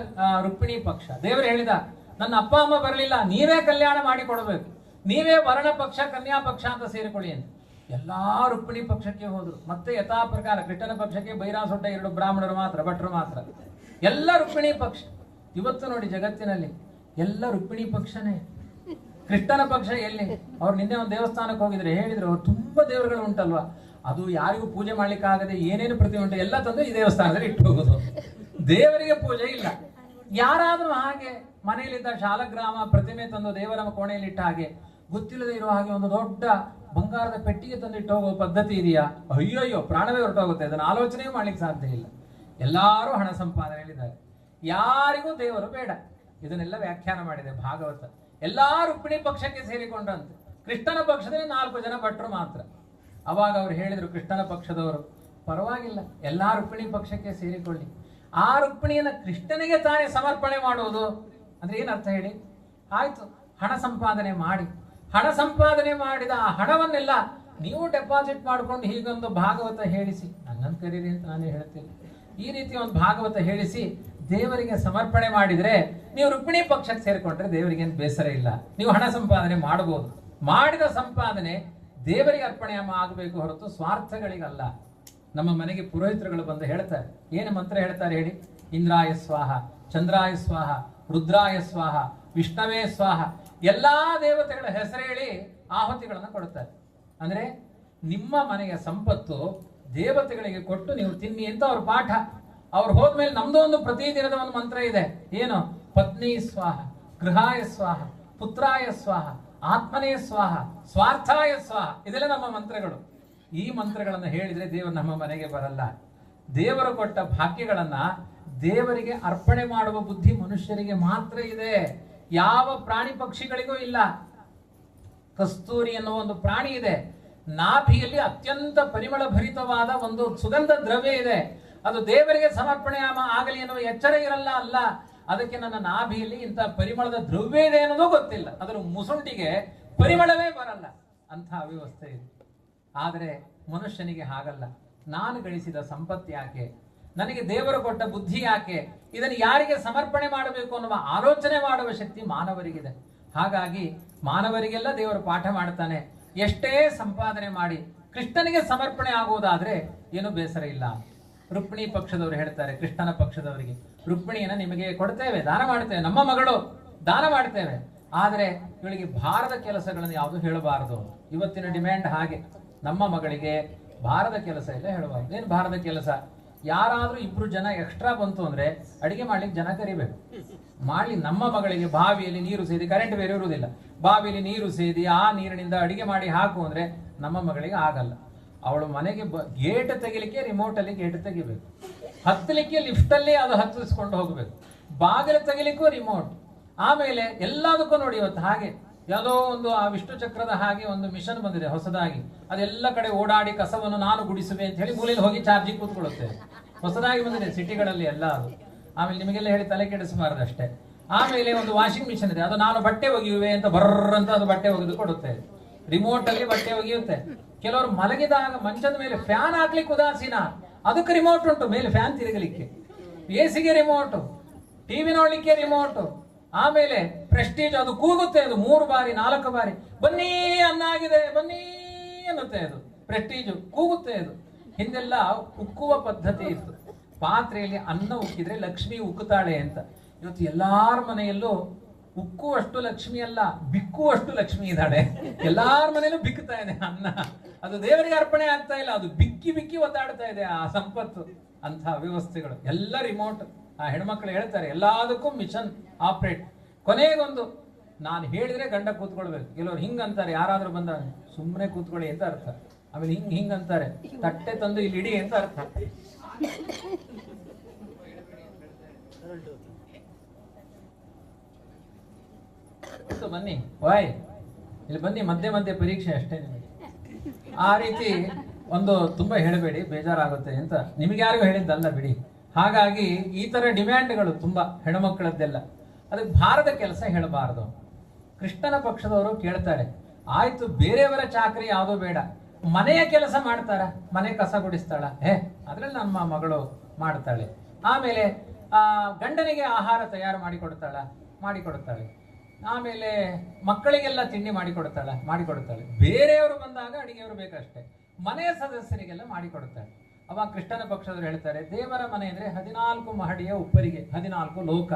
ರುಕ್ಮಿಣಿ ಪಕ್ಷ. ದೇವರು ಹೇಳಿದ, ನನ್ನ ಅಪ್ಪ ಅಮ್ಮ ಬರಲಿಲ್ಲ, ನೀವೇ ಕಲ್ಯಾಣ ಮಾಡಿಕೊಡ್ಬೇಕು, ನೀವೇ ವರಣ ಪಕ್ಷ ಕನ್ಯಾ ಪಕ್ಷ ಅಂತ ಸೇರಿಕೊಳ್ಳಿ ಅಂತ ಎಲ್ಲಾ ರುಕ್ಮಿಣಿ ಪಕ್ಷಕ್ಕೆ ಹೋದ್ರು. ಮತ್ತೆ ಯಥಾ ಪ್ರಕಾರ ಕೃಷ್ಣನ ಪಕ್ಷಕ್ಕೆ ಬೈರಾಸೊಡ್ಡ 2 ಬ್ರಾಹ್ಮಣರು ಮಾತ್ರ, ಭಟ್ರು ಮಾತ್ರ, ಎಲ್ಲ ರುಕ್ಮಿಣಿ ಪಕ್ಷ. ಇವತ್ತು ನೋಡಿ ಜಗತ್ತಿನಲ್ಲಿ ಎಲ್ಲ ರುಕ್ಮಿಣಿ ಪಕ್ಷನೇ. ಕೃಷ್ಣನ ಪಕ್ಷ ಎಲ್ಲಿ? ಅವ್ರು ನಿನ್ನೆ ಒಂದು ದೇವಸ್ಥಾನಕ್ಕೆ ಹೋಗಿದ್ರೆ ಹೇಳಿದ್ರು, ಅವ್ರು ತುಂಬಾ ದೇವರುಗಳು ಉಂಟಲ್ವಾ, ಅದು ಯಾರಿಗೂ ಪೂಜೆ ಮಾಡ್ಲಿಕ್ಕೆ ಆಗದೆ ಏನೇನು ಪ್ರತಿ ಉಂಟು ಎಲ್ಲ ತಂದು ಈ ದೇವಸ್ಥಾನದಲ್ಲಿ ಇಟ್ಟು ಹೋಗುದು, ದೇವರಿಗೆ ಪೂಜೆ ಇಲ್ಲ. ಯಾರಾದ್ರೂ ಹಾಗೆ ಮನೆಯಲ್ಲಿದ್ದ ಶಾಲಗ್ರಾಮ ಪ್ರತಿಮೆ ತಂದು ದೇವರ ಕೋಣೆಯಲ್ಲಿ ಇಟ್ಟ ಹಾಗೆ, ಗೊತ್ತಿಲ್ಲದೆ ಇರೋ ಹಾಗೆ ಒಂದು ದೊಡ್ಡ ಬಂಗಾರದ ಪೆಟ್ಟಿಗೆ ತಂದು ಇಟ್ಟು ಹೋಗುವ ಪದ್ಧತಿ ಇದೆಯಾ? ಅಯ್ಯಯ್ಯೋ, ಪ್ರಾಣವೇ ಹೊರಟೋಗುತ್ತೆ, ಅದನ್ನು ಆಲೋಚನೆ ಮಾಡ್ಲಿಕ್ಕೆ ಸಾಧ್ಯ ಇಲ್ಲ. ಎಲ್ಲರೂ ಹಣ ಸಂಪಾದನೆಯಲ್ಲಿದ್ದಾರೆ, ಯಾರಿಗೂ ದೇವರು ಬೇಡ. ಇದನ್ನೆಲ್ಲ ವ್ಯಾಖ್ಯಾನ ಮಾಡಿದೆ ಭಾಗವತ. ಎಲ್ಲಾ ರುಕ್ಮಿಣಿ ಪಕ್ಷಕ್ಕೆ ಸೇರಿಕೊಂಡ್ರಂತೆ. ಕೃಷ್ಣನ ಪಕ್ಷದಲ್ಲಿ 4 ಜನ ಭಟ್ರು ಮಾತ್ರ. ಅವಾಗ ಅವ್ರು ಹೇಳಿದ್ರು, ಕೃಷ್ಣನ ಪಕ್ಷದವರು, ಪರವಾಗಿಲ್ಲ, ಎಲ್ಲಾ ರುಕ್ಮಿಣಿ ಪಕ್ಷಕ್ಕೆ ಸೇರಿಕೊಳ್ಳಿ. ಆ ರುಕ್ಮಿಣಿಯನ್ನ ಕೃಷ್ಣನಿಗೆ ತಾನೇ ಸಮರ್ಪಣೆ ಮಾಡುವುದು ಅಂದ್ರೆ ಏನರ್ಥ ಹೇಳಿ? ಆಯ್ತು, ಹಣ ಸಂಪಾದನೆ ಮಾಡಿ, ಹಣ ಸಂಪಾದನೆ ಮಾಡಿದ ಆ ಹಣವನ್ನೆಲ್ಲ ನೀವು ಡೆಪಾಸಿಟ್ ಮಾಡ್ಕೊಂಡು ಹೀಗೊಂದು ಭಾಗವತ ಹೇಳಿಸಿ, ನನ್ನನ್ನು ಕರೀರಿ ಅಂತ ನಾನೇ ಹೇಳ್ತೀನಿ, ಈ ರೀತಿ ಒಂದು ಭಾಗವತ ಹೇಳಿಸಿ ದೇವರಿಗೆ ಸಮರ್ಪಣೆ ಮಾಡಿದ್ರೆ ನೀವು ರುಕ್ಮಿಣಿ ಪಕ್ಷಕ್ಕೆ ಸೇರಿಕೊಂಡ್ರೆ ದೇವರಿಗೆ ಏನು ಬೇಸರ ಇಲ್ಲ. ನೀವು ಹಣ ಸಂಪಾದನೆ ಮಾಡಬಹುದು, ಮಾಡಿದ ಸಂಪಾದನೆ ದೇವರಿಗೆ ಅರ್ಪಣೆ ಆಗಬೇಕು ಹೊರತು ಸ್ವಾರ್ಥಗಳಿಗಲ್ಲ. ನಮ್ಮ ಮನೆಗೆ ಪುರೋಹಿತರುಗಳು ಬಂದು ಹೇಳ್ತಾರೆ, ಏನು ಮಂತ್ರ ಹೇಳ್ತಾರೆ ಹೇಳಿ? ಇಂದ್ರಾಯ ಸ್ವಾಹ, ಚಂದ್ರಾಯ ಸ್ವಾಹ, ರುದ್ರಾಯ ಸ್ವಾಹ, ವಿಷ್ಣವೇ ಸ್ವಾಹ, ಎಲ್ಲಾ ದೇವತೆಗಳ ಹೆಸರು ಹೇಳಿ ಆಹುತಿಗಳನ್ನು ಕೊಡುತ್ತಾರೆ. ಅಂದ್ರೆ ನಿಮ್ಮ ಮನೆಯ ಸಂಪತ್ತು ದೇವತೆಗಳಿಗೆ ಕೊಟ್ಟು ನೀವು ತಿನ್ನಿ ಅಂತ ಅವ್ರ ಪಾಠ. ಅವ್ರು ಹೋದ್ಮೇಲೆ ನಮ್ದು ಒಂದು ಪ್ರತಿದಿನದ ಒಂದು ಮಂತ್ರ ಇದೆ, ಏನು? ಪತ್ನಿ ಸ್ವಾಹ, ಗೃಹಾಯ ಸ್ವಾಹ, ಪುತ್ರಾಯ ಸ್ವಾಹ, ಆತ್ಮನೇ ಸ್ವಾಹ, ಸ್ವಾರ್ಥಾಯ ಸ್ವಾಹ, ಇದೆಲ್ಲ ನಮ್ಮ ಮಂತ್ರಗಳು. ಈ ಮಂತ್ರಗಳನ್ನು ಹೇಳಿದ್ರೆ ದೇವರು ನಮ್ಮ ಮನೆಗೆ ಬರಲ್ಲ. ದೇವರು ಕೊಟ್ಟ ಭಾಗ್ಯಗಳನ್ನ ದೇವರಿಗೆ ಅರ್ಪಣೆ ಮಾಡುವ ಬುದ್ಧಿ ಮನುಷ್ಯರಿಗೆ ಮಾತ್ರ ಇದೆ, ಯಾವ ಪ್ರಾಣಿ ಪಕ್ಷಿಗಳಿಗೂ ಇಲ್ಲ. ಕಸ್ತೂರಿ ಎನ್ನುವ ಒಂದು ಪ್ರಾಣಿ ಇದೆ, ನಾಭಿಯಲ್ಲಿ ಅತ್ಯಂತ ಪರಿಮಳ ಭರಿತವಾದ ಒಂದು ಸುಗಂಧ ದ್ರವ್ಯ ಇದೆ, ಅದು ದೇವರಿಗೆ ಸಮರ್ಪಣೆ ಆಗಲಿ ಎನ್ನುವ ಎಚ್ಚರ ಇರಲ್ಲ. ಅಲ್ಲ, ಅದಕ್ಕೆ ನನ್ನ ನಾಭಿಯಲ್ಲಿ ಇಂಥ ಪರಿಮಳದ ದ್ರವ್ಯ ಇದೆ ಅನ್ನೋದು ಗೊತ್ತಿಲ್ಲ, ಅದರ ಮುಸುಂಟಿಗೆ ಪರಿಮಳವೇ ಬರಲ್ಲ, ಅಂಥ ವ್ಯವಸ್ಥೆ ಇದೆ. ಆದರೆ ಮನುಷ್ಯನಿಗೆ ಹಾಗಲ್ಲ. ನಾನು ಗಳಿಸಿದ ಸಂಪತ್ತು ಯಾಕೆ, ನನಗೆ ದೇವರು ಕೊಟ್ಟ ಬುದ್ಧಿ ಯಾಕೆ, ಇದನ್ನು ಯಾರಿಗೆ ಸಮರ್ಪಣೆ ಮಾಡಬೇಕು ಅನ್ನುವ ಆಲೋಚನೆ ಮಾಡುವ ಶಕ್ತಿ ಮಾನವರಿಗಿದೆ. ಹಾಗಾಗಿ ಮಾನವರಿಗೆಲ್ಲ ದೇವರು ಪಾಠ ಮಾಡ್ತಾನೆ. ಎಷ್ಟೇ ಸಂಪಾದನೆ ಮಾಡಿ ಕೃಷ್ಣನಿಗೆ ಸಮರ್ಪಣೆ ಆಗುವುದಾದ್ರೆ ಏನು ಬೇಸರ ಇಲ್ಲ. ರುಕ್ಮಿಣಿ ಪಕ್ಷದವರು ಹೇಳ್ತಾರೆ ಕೃಷ್ಣನ ಪಕ್ಷದವರಿಗೆ, ರುಕ್ಮಿಣಿಯನ್ನ ನಿಮಗೆ ಕೊಡ್ತೇವೆ, ದಾನ ಮಾಡ್ತೇವೆ, ನಮ್ಮ ಮಗಳು ದಾನ ಮಾಡ್ತೇವೆ, ಆದ್ರೆ ಇವಳಿಗೆ ಭಾರದ ಕೆಲಸಗಳನ್ನು ಯಾವುದು ಹೇಳಬಾರದು. ಇವತ್ತಿನ ಡಿಮ್ಯಾಂಡ್ ಹಾಗೆ, ನಮ್ಮ ಮಗಳಿಗೆ ಭಾರದ ಕೆಲಸ ಎಲ್ಲ ಹೇಳಬಾರದು. ಏನು ಭಾರದ ಕೆಲಸ? ಯಾರಾದ್ರೂ ಇಬ್ರು ಜನ ಎಕ್ಸ್ಟ್ರಾ ಬಂತು ಅಂದ್ರೆ ಅಡಿಗೆ ಮಾಡ್ಲಿಕ್ಕೆ ಜನ ಕರಿಬೇಕು. ಮಾಡಿ ನಮ್ಮ ಮಗಳಿಗೆ ಬಾವಿಯಲ್ಲಿ ನೀರು ಸೇದಿ, ಕರೆಂಟ್ ಬೇರೆ ಇರುವುದಿಲ್ಲ, ಬಾವಿಯಲ್ಲಿ ನೀರು ಸೇದಿ ಆ ನೀರಿನಿಂದ ಅಡಿಗೆ ಮಾಡಿ ಹಾಕು ಅಂದ್ರೆ ನಮ್ಮ ಮಗಳಿಗೆ ಆಗಲ್ಲ. ಅವಳು ಮನೆಗೆ ಗೇಟ್ ತೆಗಿಲಿಕ್ಕೆ ರಿಮೋಟ್ ಅಲ್ಲಿ ಗೇಟ್ ತೆಗಿಬೇಕು, ಹತ್ತಲಿಕ್ಕೆ ಲಿಫ್ಟ್ ಅಲ್ಲಿ ಅದು ಹತ್ತಿಸ್ಕೊಂಡು ಹೋಗ್ಬೇಕು, ಬಾಗಿಲು ತೆಗಿಲಿಕ್ಕೂ ರಿಮೋಟ್. ಆಮೇಲೆ ಎಲ್ಲದಕ್ಕೂ ನೋಡಿ ಇವತ್ತು ಹಾಗೆ ಯಾವುದೋ ಒಂದು ಆ ವಿಷ್ಣು ಚಕ್ರದ ಹಾಗೆ ಒಂದು ಮಿಷನ್ ಬಂದಿದೆ ಹೊಸದಾಗಿ, ಅದೆಲ್ಲ ಕಡೆ ಓಡಾಡಿ ಕಸವನ್ನು ನಾನು ಗುಡಿಸುವೆ ಅಂತ ಹೇಳಿ ಮೂಲೆಯಲ್ಲಿ ಹೋಗಿ ಚಾರ್ಜಿಂಗ್ ಕೂತ್ಕೊಳ್ಳುತ್ತೆ. ಹೊಸದಾಗಿ ಬಂದಿದೆ ಸಿಟಿಗಳಲ್ಲಿ ಎಲ್ಲ ಅದು. ಆಮೇಲೆ ನಿಮಗೆಲ್ಲ ಹೇಳಿ ತಲೆ ಕೆಡಿಸಬಾರದು ಅಷ್ಟೇ. ಆಮೇಲೆ ಒಂದು ವಾಷಿಂಗ್ ಮಿಷನ್ ಇದೆ, ಅದು ನಾನು ಬಟ್ಟೆ ಒಗೆಯುವೆ ಅಂತ ಬರ್ರ ಅಂತ ಅದು ಬಟ್ಟೆ ಒಗೆದು ಕೊಡುತ್ತೆ, ರಿಮೋಟ್ ಅಲ್ಲಿ ಬಟ್ಟೆ ಒಗೆಯುತ್ತೆ. ಕೆಲವರು ಮಲಗಿದಾಗ ಮಂಚದ ಮೇಲೆ ಫ್ಯಾನ್ ಹಾಕ್ಲಿಕ್ಕೆ ಉದಾಸೀನ, ಅದಕ್ಕೆ ರಿಮೋಟ್ ಉಂಟು, ಮೇಲೆ ಫ್ಯಾನ್ ತಿರುಗಲಿಕ್ಕೆ, ಎಸಿಗೆ ರಿಮೋಟ್, ಟಿವಿ ನೋಡ್ಲಿಕ್ಕೆ ರಿಮೋಟ್. ಆಮೇಲೆ ಪ್ರೆಸ್ಟೀಜ್, ಅದು ಕೂಗುತ್ತೆ, ಅದು 3 ಬಾರಿ 4 ಬಾರಿ ಬನ್ನಿ ಅನ್ನಾಗಿದೆ ಬನ್ನಿ ಅನ್ನುತ್ತೆ, ಅದು ಪ್ರೆಸ್ಟೀಜ್ ಕೂಗುತ್ತೆ. ಅದು ಹಿಂದೆಲ್ಲ ಉಕ್ಕುವ ಪದ್ಧತಿ ಇತ್ತು, ಪಾತ್ರೆಯಲ್ಲಿ ಅನ್ನ ಉಕ್ಕಿದ್ರೆ ಲಕ್ಷ್ಮಿ ಉಕ್ಕುತ್ತಾಳೆ ಅಂತ. ಇವತ್ತು ಎಲ್ಲಾರ ಮನೆಯಲ್ಲೂ ಉಕ್ಕುವಷ್ಟು ಲಕ್ಷ್ಮಿ ಅಲ್ಲ, ಬಿಕ್ಕುವಷ್ಟು ಲಕ್ಷ್ಮಿ ಇದ್ದಾಳೆ. ಎಲ್ಲಾರ ಮನೆಯಲ್ಲೂ ಬಿಕ್ಕುತ್ತಾ ಇದೆ ಅನ್ನ, ಅದು ದೇವರಿಗೆ ಅರ್ಪಣೆ ಆಗ್ತಾ ಇಲ್ಲ, ಅದು ಬಿಕ್ಕಿ ಬಿಕ್ಕಿ ಒದ್ದಾಡ್ತಾ ಇದೆ ಆ ಸಂಪತ್ತು. ಅಂತ ವ್ಯವಸ್ಥೆಗಳು ಎಲ್ಲ ರಿಮೋಟ್. ಆ ಹೆಣ್ಮಕ್ಳು ಹೇಳ್ತಾರೆ ಎಲ್ಲದಕ್ಕೂ ಮಿಷನ್ ಆಪರೇಟ್. ಕೊನೆಗೊಂದು ನಾನು ಹೇಳಿದ್ರೆ ಗಂಡ ಕೂತ್ಕೊಳ್ಬೇಕು. ಕೆಲವರು ಹಿಂಗಂತಾರೆ, ಯಾರಾದ್ರೂ ಬಂದಾಗ ಸುಮ್ಮನೆ ಕೂತ್ಕೊಳ್ಳಿ ಅಂತ ಅರ್ಥ. ಆಮೇಲೆ ಹಿಂಗಂತಾರೆ, ತಟ್ಟೆ ತಂದು ಇಲ್ಲಿ ಇಡಿ ಅಂತ ಅರ್ಥ. ಬನ್ನಿ ವಾಯ್, ಇಲ್ಲಿ ಬನ್ನಿ, ಮಧ್ಯೆ ಮಧ್ಯೆ ಪರೀಕ್ಷೆ ಅಷ್ಟೇ ನಿಮಗೆ. ಆ ರೀತಿ ಒಂದು ತುಂಬಾ ಹೇಳಬೇಡಿ, ಬೇಜಾರಾಗುತ್ತೆ ಅಂತ ನಿಮಗೆ ಯಾರಿಗೂ ಹೇಳಿದ್ದಲ್ಲ ಬಿಡಿ. ಹಾಗಾಗಿ ಈ ತರ ಡಿಮ್ಯಾಂಡ್ಗಳು ತುಂಬಾ ಹೆಣ್ಮಕ್ಳದ್ದೆಲ್ಲ, ಅದಕ್ಕೆ ಭಾರದ ಕೆಲಸ ಹೇಳಬಾರದು. ಕೃಷ್ಣನ ಪಕ್ಷದವರು ಕೇಳ್ತಾರೆ, ಆಯ್ತು ಬೇರೆಯವರ ಚಾಕರಿ ಯಾವುದೋ ಬೇಡ, ಮನೆಯ ಕೆಲಸ ಮಾಡ್ತಾರ, ಮನೆ ಕಸ ಗುಡಿಸ್ತಾಳ, ಅದ್ರಲ್ಲಿ ನಮ್ಮ ಮಗಳು ಮಾಡ್ತಾಳೆ. ಆಮೇಲೆ ಗಂಡನಿಗೆ ಆಹಾರ ತಯಾರು ಮಾಡಿಕೊಡ್ತಾಳೆ. ಆಮೇಲೆ ಮಕ್ಕಳಿಗೆಲ್ಲ ತಿಂಡಿ ಮಾಡಿಕೊಡ್ತಾಳೆ. ಬೇರೆಯವರು ಬಂದಾಗ ಅಡಿಗೆಯವರು ಬೇಕಷ್ಟೇ, ಮನೆಯ ಸದಸ್ಯರಿಗೆಲ್ಲ ಮಾಡಿಕೊಡ್ತಾಳೆ. ಅವಾಗ ಕೃಷ್ಣನ ಪಕ್ಷದವರು ಹೇಳ್ತಾರೆ, ದೇವರ ಮನೆ ಅಂದ್ರೆ 14 ಮಹಡಿಯ ಉಪ್ಪರಿಗೆ 14 ಲೋಕ,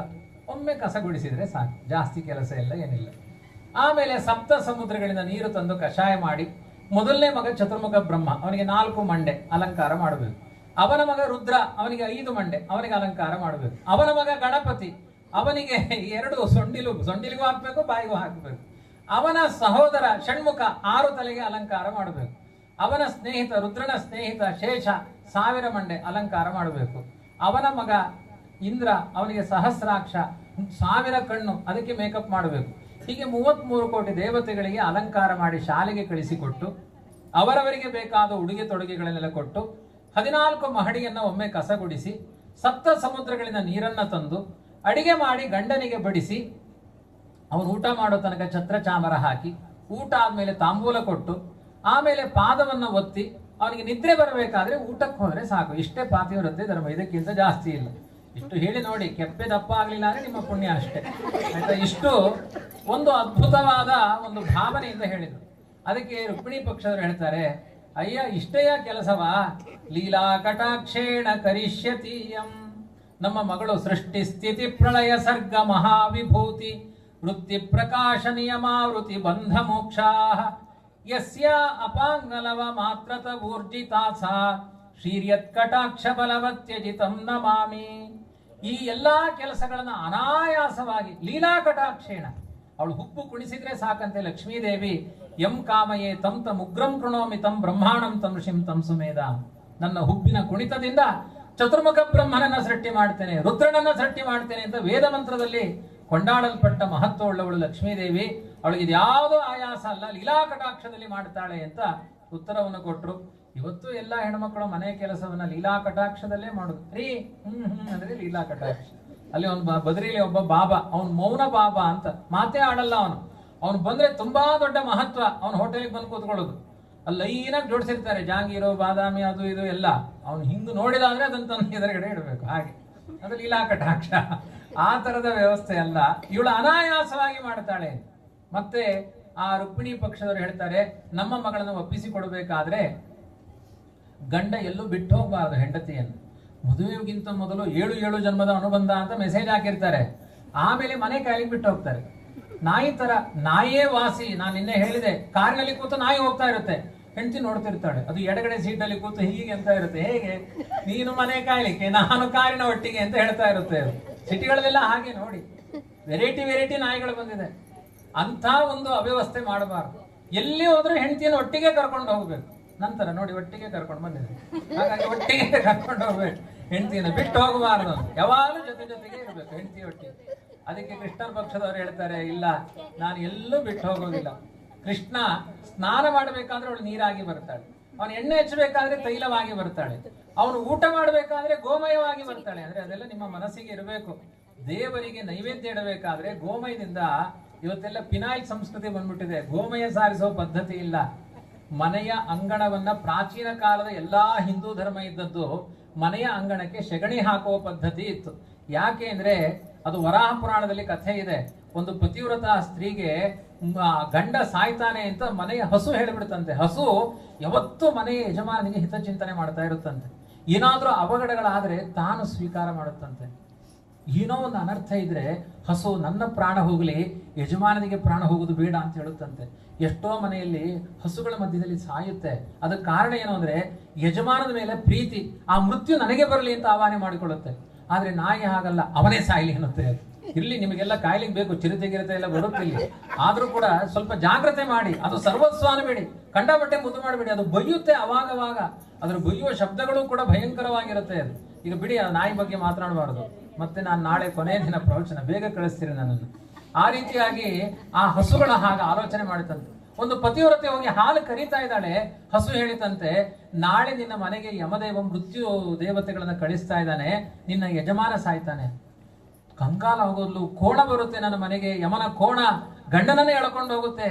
ಒಮ್ಮೆ ಕಸ ಗುಡಿಸಿದ್ರೆ ಸಾಕು, ಜಾಸ್ತಿ ಕೆಲಸ ಎಲ್ಲ ಏನಿಲ್ಲ. ಆಮೇಲೆ 7 ಸಮುದ್ರಗಳಿಂದ ನೀರು ತಂದು ಕಷಾಯ ಮಾಡಿ, ಮೊದಲನೇ ಮಗ ಚತುರ್ಮುಖ ಬ್ರಹ್ಮ, ಅವನಿಗೆ 4 ಮಂಡೆ ಅಲಂಕಾರ ಮಾಡಬೇಕು. ಅವನ ಮಗ ರುದ್ರ, ಅವನಿಗೆ 5 ಮಂಡೆ, ಅವನಿಗೆ ಅಲಂಕಾರ ಮಾಡಬೇಕು. ಅವನ ಮಗ ಗಣಪತಿ, ಅವನಿಗೆ 2 ಸೊಂಡಿಲಿಗೂ ಹಾಕ್ಬೇಕು, ಬಾಯಿಗೂ ಹಾಕಬೇಕು. ಅವನ ಸಹೋದರ ಷಣ್ಮುಖ 6 ತಲೆಗೆ ಅಲಂಕಾರ ಮಾಡಬೇಕು. ಅವನ ಸ್ನೇಹಿತ ರುದ್ರನ ಸ್ನೇಹಿತ ಶೇಷ 1000 ಮಂಡೆ ಅಲಂಕಾರ ಮಾಡಬೇಕು. ಅವನ ಮಗ ಇಂದ್ರ, ಅವನಿಗೆ ಸಹಸ್ರಾಕ್ಷ 1000 ಕಣ್ಣು, ಅದಕ್ಕೆ ಮೇಕಪ್ ಮಾಡಬೇಕು. ಹೀಗೆ 33 ಕೋಟಿ ದೇವತೆಗಳಿಗೆ ಅಲಂಕಾರ ಮಾಡಿ ಶಾಲೆಗೆ ಕಳಿಸಿಕೊಟ್ಟು, ಅವರವರಿಗೆ ಬೇಕಾದ ಉಡುಗೆ ತೊಡುಗೆಗಳನ್ನೆಲ್ಲ ಕೊಟ್ಟು, 14 ಮಹಡಿಯನ್ನ ಒಮ್ಮೆ ಕಸಗುಡಿಸಿ, 7 ಸಮುದ್ರಗಳಿಂದ ನೀರನ್ನ ತಂದು ಅಡಿಗೆ ಮಾಡಿ ಗಂಡನಿಗೆ ಬಡಿಸಿ, ಅವನು ಊಟ ಮಾಡೋ ತನಕ ಛತ್ರ ಚಾಮರ ಹಾಕಿ, ಊಟ ಆದ್ಮೇಲೆ ತಾಂಬೂಲ ಕೊಟ್ಟು, ಆಮೇಲೆ ಪಾದವನ್ನ ಒತ್ತಿ, ಅವನಿಗೆ ನಿದ್ರೆ ಬರಬೇಕಾದ್ರೆ ಊಟಕ್ಕೆ ಹೋದ್ರೆ ಸಾಕು. ಇಷ್ಟೇ ಪಾತಿವ್ರತ್ಯ ಧರ್ಮ, ಇದಕ್ಕಿಂತ ಜಾಸ್ತಿ ಇಲ್ಲ. ಇಷ್ಟು ಹೇಳಿ ನೋಡಿ, ಕೆಪ್ಪೆ ದಪ್ಪ ಆಗ್ಲಿಲ್ಲ ಅಂದ್ರೆ ನಿಮ್ಮ ಪುಣ್ಯ ಅಷ್ಟೇ, ಆಯ್ತಾ? ಇಷ್ಟು ಒಂದು ಅದ್ಭುತವಾದ ಒಂದು ಭಾವನೆಯಿಂದ ಹೇಳಿದ್ರು. ಅದಕ್ಕೆ ರುಕ್ಮಿಣಿ ಪಕ್ಷದವರು ಹೇಳ್ತಾರೆ, ಅಯ್ಯ ಇಷ್ಟೆಯ ಕೆಲಸವಾ, ಲೀಲಾ ಕಟಾಕ್ಷೇಣ ಕರಿಷ್ಯತೀಯಂ. ನಮ್ಮ ಮಗಳು ಸೃಷ್ಟಿ ಸ್ಥಿತಿ ಪ್ರಳಯ ಸರ್ಗ ಮಹಾವಿಭೂತಿ ವೃತ್ತಿ ಪ್ರಕಾಶ ನಿಯಮಾವೃತಿ ಬಂಧ ಮೋಕ್ಷಾ ಯಸ್ಯ ಅಪಾಂಗಲವ ಮಾತ್ರತ ಊರ್ಜಿತಾಸಾ ಶ್ರೀರ್ಯತ್ ಕಟಾಕ್ಷ ಬಲವತ್ಯಜಿತಂ ನಮಾಮಿ. ಈ ಎಲ್ಲಾ ಕೆಲಸಗಳನ್ನ ಅನಾಯಾಸವಾಗಿ ಲೀಲಾ ಕಟಾಕ್ಷೇಣ, ಅವಳು ಹುಬ್ಬು ಕುಣಿಸಿದ್ರೆ ಸಾಕಂತೆ ಲಕ್ಷ್ಮೀದೇವಿ, ಎಂ ಕಾಮಯೇ ತಂ ತಂ ಉಗ್ರಂ ಕೃಣೋಮಿ ತಂ ಬ್ರಹ್ಮಾಣಂ ತಂ ಋಷಿಂ ತಂ ಸುಮೇಧಾಂ. ನನ್ನ ಹುಬ್ಬಿನ ಕುಣಿತದಿಂದ ಚತುರ್ಮುಖ ಬ್ರಹ್ಮನನ್ನ ಸೃಷ್ಟಿ ಮಾಡ್ತೇನೆ, ರುದ್ರನನ್ನ ಸೃಷ್ಟಿ ಮಾಡ್ತೇನೆ ಅಂತ ವೇದ ಮಂತ್ರದಲ್ಲಿ ಕೊಂಡಾಡಲ್ಪಟ್ಟ ಮಹತ್ವವುಳ್ಳವಳು ಲಕ್ಷ್ಮೀದೇವಿ. ಅವಳಿಗೆ ಇದ್ಯಾವುದೋ ಆಯಾಸ ಅಲ್ಲ, ಲೀಲಾ ಕಟಾಕ್ಷದಲ್ಲಿ ಮಾಡ್ತಾಳೆ ಅಂತ ಉತ್ತರವನ್ನು ಕೊಟ್ಟರು. ಇವತ್ತು ಎಲ್ಲ ಹೆಣ್ಮಕ್ಳು ಮನೆ ಕೆಲಸವನ್ನ ಲೀಲಾ ಕಟಾಕ್ಷದಲ್ಲೇ ಮಾಡುದು. ಅಂದ್ರೆ ಲೀಲಾ ಕಟಾಕ್ಷ. ಅಲ್ಲಿ ಬದರಿಲಿ ಒಬ್ಬ ಬಾಬಾ, ಅವನು ಮೌನ ಬಾಬಾ ಅಂತ, ಮಾತೇ ಆಡಲ್ಲ ಅವನು ಬಂದ್ರೆ ತುಂಬಾ ದೊಡ್ಡ ಮಹತ್ವ. ಅವನು ಹೋಟೆಲ್ಗೆ ಬಂದು ಕೂತ್ಕೊಳ್ಳೋದು, ಅಲ್ಲಿ ಲೈನಾಗಿ ಜೋಡಿಸಿರ್ತಾರೆ ಜಾಂಗೀರು ಬಾದಾಮಿ ಅದು ಇದು ಎಲ್ಲ. ಅವನು ಹಿಂಗ್ ನೋಡಿದಾದ್ರೆ ಅದನ್ನ ತನ್ನ ಎದುರುಗಡೆ ಇಡಬೇಕು, ಹಾಗೆ ಅದು ಲೀಲಾ ಕಟಾಕ್ಷ. ಆ ತರದ ವ್ಯವಸ್ಥೆ ಅಲ್ಲ, ಇವಳು ಅನಾಯಾಸವಾಗಿ ಮಾಡ್ತಾಳೆ. ಮತ್ತೆ ಆ ರುಕ್ಮಿಣಿ ಪಕ್ಷದವರು ಹೇಳ್ತಾರೆ, ನಮ್ಮ ಮಗಳನ್ನು ಒಪ್ಪಿಸಿಕೊಡ್ಬೇಕಾದ್ರೆ ಗಂಡ ಎಲ್ಲೂ ಬಿಟ್ಟು ಹೋಗಬಾರದು ಹೆಂಡತಿಯನ್ನು. ಮದುವೆಗಿಂತ ಮೊದಲು 7 ಜನ್ಮದ ಅನುಬಂಧ ಅಂತ ಮೆಸೇಜ್ ಹಾಕಿರ್ತಾರೆ. ಆಮೇಲೆ ಮನೆ ಕಾಯಿಗೆ ಬಿಟ್ಟು ಹೋಗ್ತಾರೆ. ನಾಯಿ ತರ, ನಾಯಿಯೇ ವಾಸಿ. ನಾನು ನಿನ್ನೆ ಹೇಳಿದೆ, ಕಾರಿನಲ್ಲಿ ಕೂತು ನಾಯಿ ಹೋಗ್ತಾ ಇರುತ್ತೆ, ಹೆಂಡತಿ ನೋಡ್ತಿರ್ತಾಳೆ. ಅದು ಎಡಗಡೆ ಸೀಟಲ್ಲಿ ಕೂತು ಹೀಗೆ ಅಂತ ಇರುತ್ತೆ, ಹೇಗೆ ನೀನು ಮನೆ ಕಾಯ್ಲಿಕ್ಕೆ ನಾನು ಕಾರಿನ ಒಟ್ಟಿಗೆ ಅಂತ ಹೇಳ್ತಾ ಇರುತ್ತೆ. ಸಿಟಿಗಳಲ್ಲೆಲ್ಲ ಹಾಗೆ ನೋಡಿ, ವೆರೈಟಿ ನಾಯಿಗಳು ಬಂದಿದೆ. ಅಂತ ಒಂದು ಅವ್ಯವಸ್ಥೆ ಮಾಡಬಾರ್ದು. ಎಲ್ಲಿ ಹೋದ್ರೂ ಹೆಂಡತಿಯನ್ನು ಒಟ್ಟಿಗೆ ಕರ್ಕೊಂಡು ಹೋಗ್ಬೇಕು. ನಂತರ ನೋಡಿ, ಒಟ್ಟಿಗೆ ಕರ್ಕೊಂಡು ಬಂದಿದೆ, ಹಾಗಾಗಿ ಒಟ್ಟಿಗೆ ಕರ್ಕೊಂಡು ಹೋಗ್ಬೇಕು. ಹೆಂಡತಿಯನ್ನು ಬಿಟ್ಟು ಹೋಗಬಾರದು, ಯಾವಾಗಲೂ ಜೊತೆಗೆ ಇರಬೇಕು ಹೆಂಡತಿ ಒಟ್ಟಿಗೆ. ಅದಕ್ಕೆ ಕೃಷ್ಣನ ಪಕ್ಷದವರು ಹೇಳ್ತಾರೆ, ಇಲ್ಲ ನಾನು ಎಲ್ಲೂ ಬಿಟ್ಟು ಹೋಗೋದಿಲ್ಲ. ಕೃಷ್ಣ ಸ್ನಾನ ಮಾಡಬೇಕಾದ್ರೆ ಅವಳು ನೀರಾಗಿ ಬರ್ತಾಳೆ, ಅವನು ಎಣ್ಣೆ ಹಚ್ಚಬೇಕಾದ್ರೆ ತೈಲವಾಗಿ ಬರ್ತಾಳೆ, ಅವನು ಊಟ ಮಾಡಬೇಕಾದ್ರೆ ಗೋಮಯವಾಗಿ ಬರ್ತಾಳೆ. ಅಂದ್ರೆ ಅದೆಲ್ಲ ನಿಮ್ಮ ಮನಸ್ಸಿಗೆ ಇರಬೇಕು. ದೇವರಿಗೆ ನೈವೇದ್ಯ ಇಡಬೇಕಾದ್ರೆ ಗೋಮಯದಿಂದ, ಇವತ್ತೆಲ್ಲ ಪಿನಾಯಿಲ್ ಸಂಸ್ಕೃತಿ ಬಂದ್ಬಿಟ್ಟಿದೆ, ಗೋಮಯ ಸಾರಿಸೋ ಪದ್ಧತಿ ಇಲ್ಲ. ಮನೆಯ ಅಂಗಣವನ್ನ ಪ್ರಾಚೀನ ಕಾಲದ ಎಲ್ಲಾ ಹಿಂದೂ ಧರ್ಮ ಇದ್ದದ್ದು ಮನೆಯ ಅಂಗಣಕ್ಕೆ ಸೆಗಣಿ ಹಾಕುವ ಪದ್ಧತಿ ಇತ್ತು. ಯಾಕೆ ಅಂದ್ರೆ ಅದು ವರಾಹ ಪುರಾಣದಲ್ಲಿ ಕಥೆ ಇದೆ. ಒಂದು ಪತಿವ್ರತ ಸ್ತ್ರೀಗೆ ಗಂಡ ಸಾಯ್ತಾನೆ ಅಂತ ಮನೆಯ ಹಸು ಹೇಳಿಬಿಡುತ್ತಂತೆ. ಹಸು ಯಾವತ್ತೂ ಮನೆಯ ಯಜಮಾನಿಗೆ ಹಿತಚಿಂತನೆ ಮಾಡ್ತಾ ಇರುತ್ತಂತೆ. ಏನಾದ್ರೂ ಅವಘಡಗಳಾದ್ರೆ ತಾನು ಸ್ವೀಕಾರ ಮಾಡುತ್ತಂತೆ. ಏನೋ ಒಂದು ಅನರ್ಥ ಇದ್ರೆ ಹಸು ನನ್ನ ಪ್ರಾಣ ಹೋಗಲಿ, ಯಜಮಾನನಿಗೆ ಪ್ರಾಣ ಹೋಗುದು ಬೇಡ ಅಂತ ಹೇಳುತ್ತಂತೆ. ಎಷ್ಟೋ ಮನೆಯಲ್ಲಿ ಹಸುಗಳ ಮಧ್ಯದಲ್ಲಿ ಸಾಯುತ್ತೆ. ಅದಕ್ಕೆ ಕಾರಣ ಏನು ಅಂದ್ರೆ ಯಜಮಾನದ ಮೇಲೆ ಪ್ರೀತಿ, ಆ ಮೃತ್ಯು ನನಗೆ ಬರಲಿ ಅಂತ ಆಹ್ವಾನ ಮಾಡಿಕೊಳ್ಳುತ್ತೆ. ಆದ್ರೆ ನಾಯಿ ಹಾಗಲ್ಲ, ಅವನೇ ಸಾಯ್ಲಿ ಅನ್ನುತ್ತೆ. ಇರ್ಲಿ, ನಿಮಗೆಲ್ಲ ಕಾಯ್ಲಿಕ್ಕೆ ಬೇಕು, ಚಿರತೆ ಎಲ್ಲ ಬರುತ್ತಿಲ್ಲ, ಆದ್ರೂ ಕೂಡ ಸ್ವಲ್ಪ ಜಾಗ್ರತೆ ಮಾಡಿ. ಅದು ಸರ್ವಸ್ವ ಅನ್ಬೇಡಿ, ಕಂಡಪಟ್ಟೆ ಮುದ್ದು ಮಾಡಬೇಡಿ. ಅದು ಬೈಯುತ್ತೆ ಅವಾಗವಾಗ, ಅದ್ರ ಬೈಯುವ ಶಬ್ದಗಳು ಕೂಡ ಭಯಂಕರವಾಗಿರುತ್ತೆ. ಅದು ಈಗ ಬಿಡಿ, ಆ ನಾಯಿ ಬಗ್ಗೆ ಮಾತನಾಡಬಾರದು. ಮತ್ತೆ ನಾನು ನಾಳೆ ಕೊನೆಯ ದಿನ ಪ್ರವಚನ, ಬೇಗ ಕಳಿಸ್ತೀರಿ ನನ್ನನ್ನು. ಆ ರೀತಿಯಾಗಿ ಆ ಹಸುಗಳ ಹಾಗೆ ಆಲೋಚನೆ ಮಾಡಿತಂತೆ. ಒಂದು ಪತಿವ್ರತೆ ಹೋಗಿ ಹಾಲು ಕರೀತಾ ಇದ್ದಾಳೆ, ಹಸು ಹೇಳಿತಂತೆ, ನಾಳೆ ನಿನ್ನ ಮನೆಗೆ ಯಮದೇವ ಮೃತ್ಯು ದೇವತೆಗಳನ್ನ ಕಳಿಸ್ತಾ ಇದ್ದಾನೆ, ನಿನ್ನ ಯಜಮಾನ ಸಾಯ್ತಾನೆ. ಕಂಗಾಲ ಹೋಗೋದ್ಲು, ಕೋಣ ಬರುತ್ತೆ ನನ್ನ ಮನೆಗೆ, ಯಮನ ಕೋಣ ಗಂಡನನ್ನೇ ಎಳ್ಕೊಂಡು ಹೋಗುತ್ತೆ.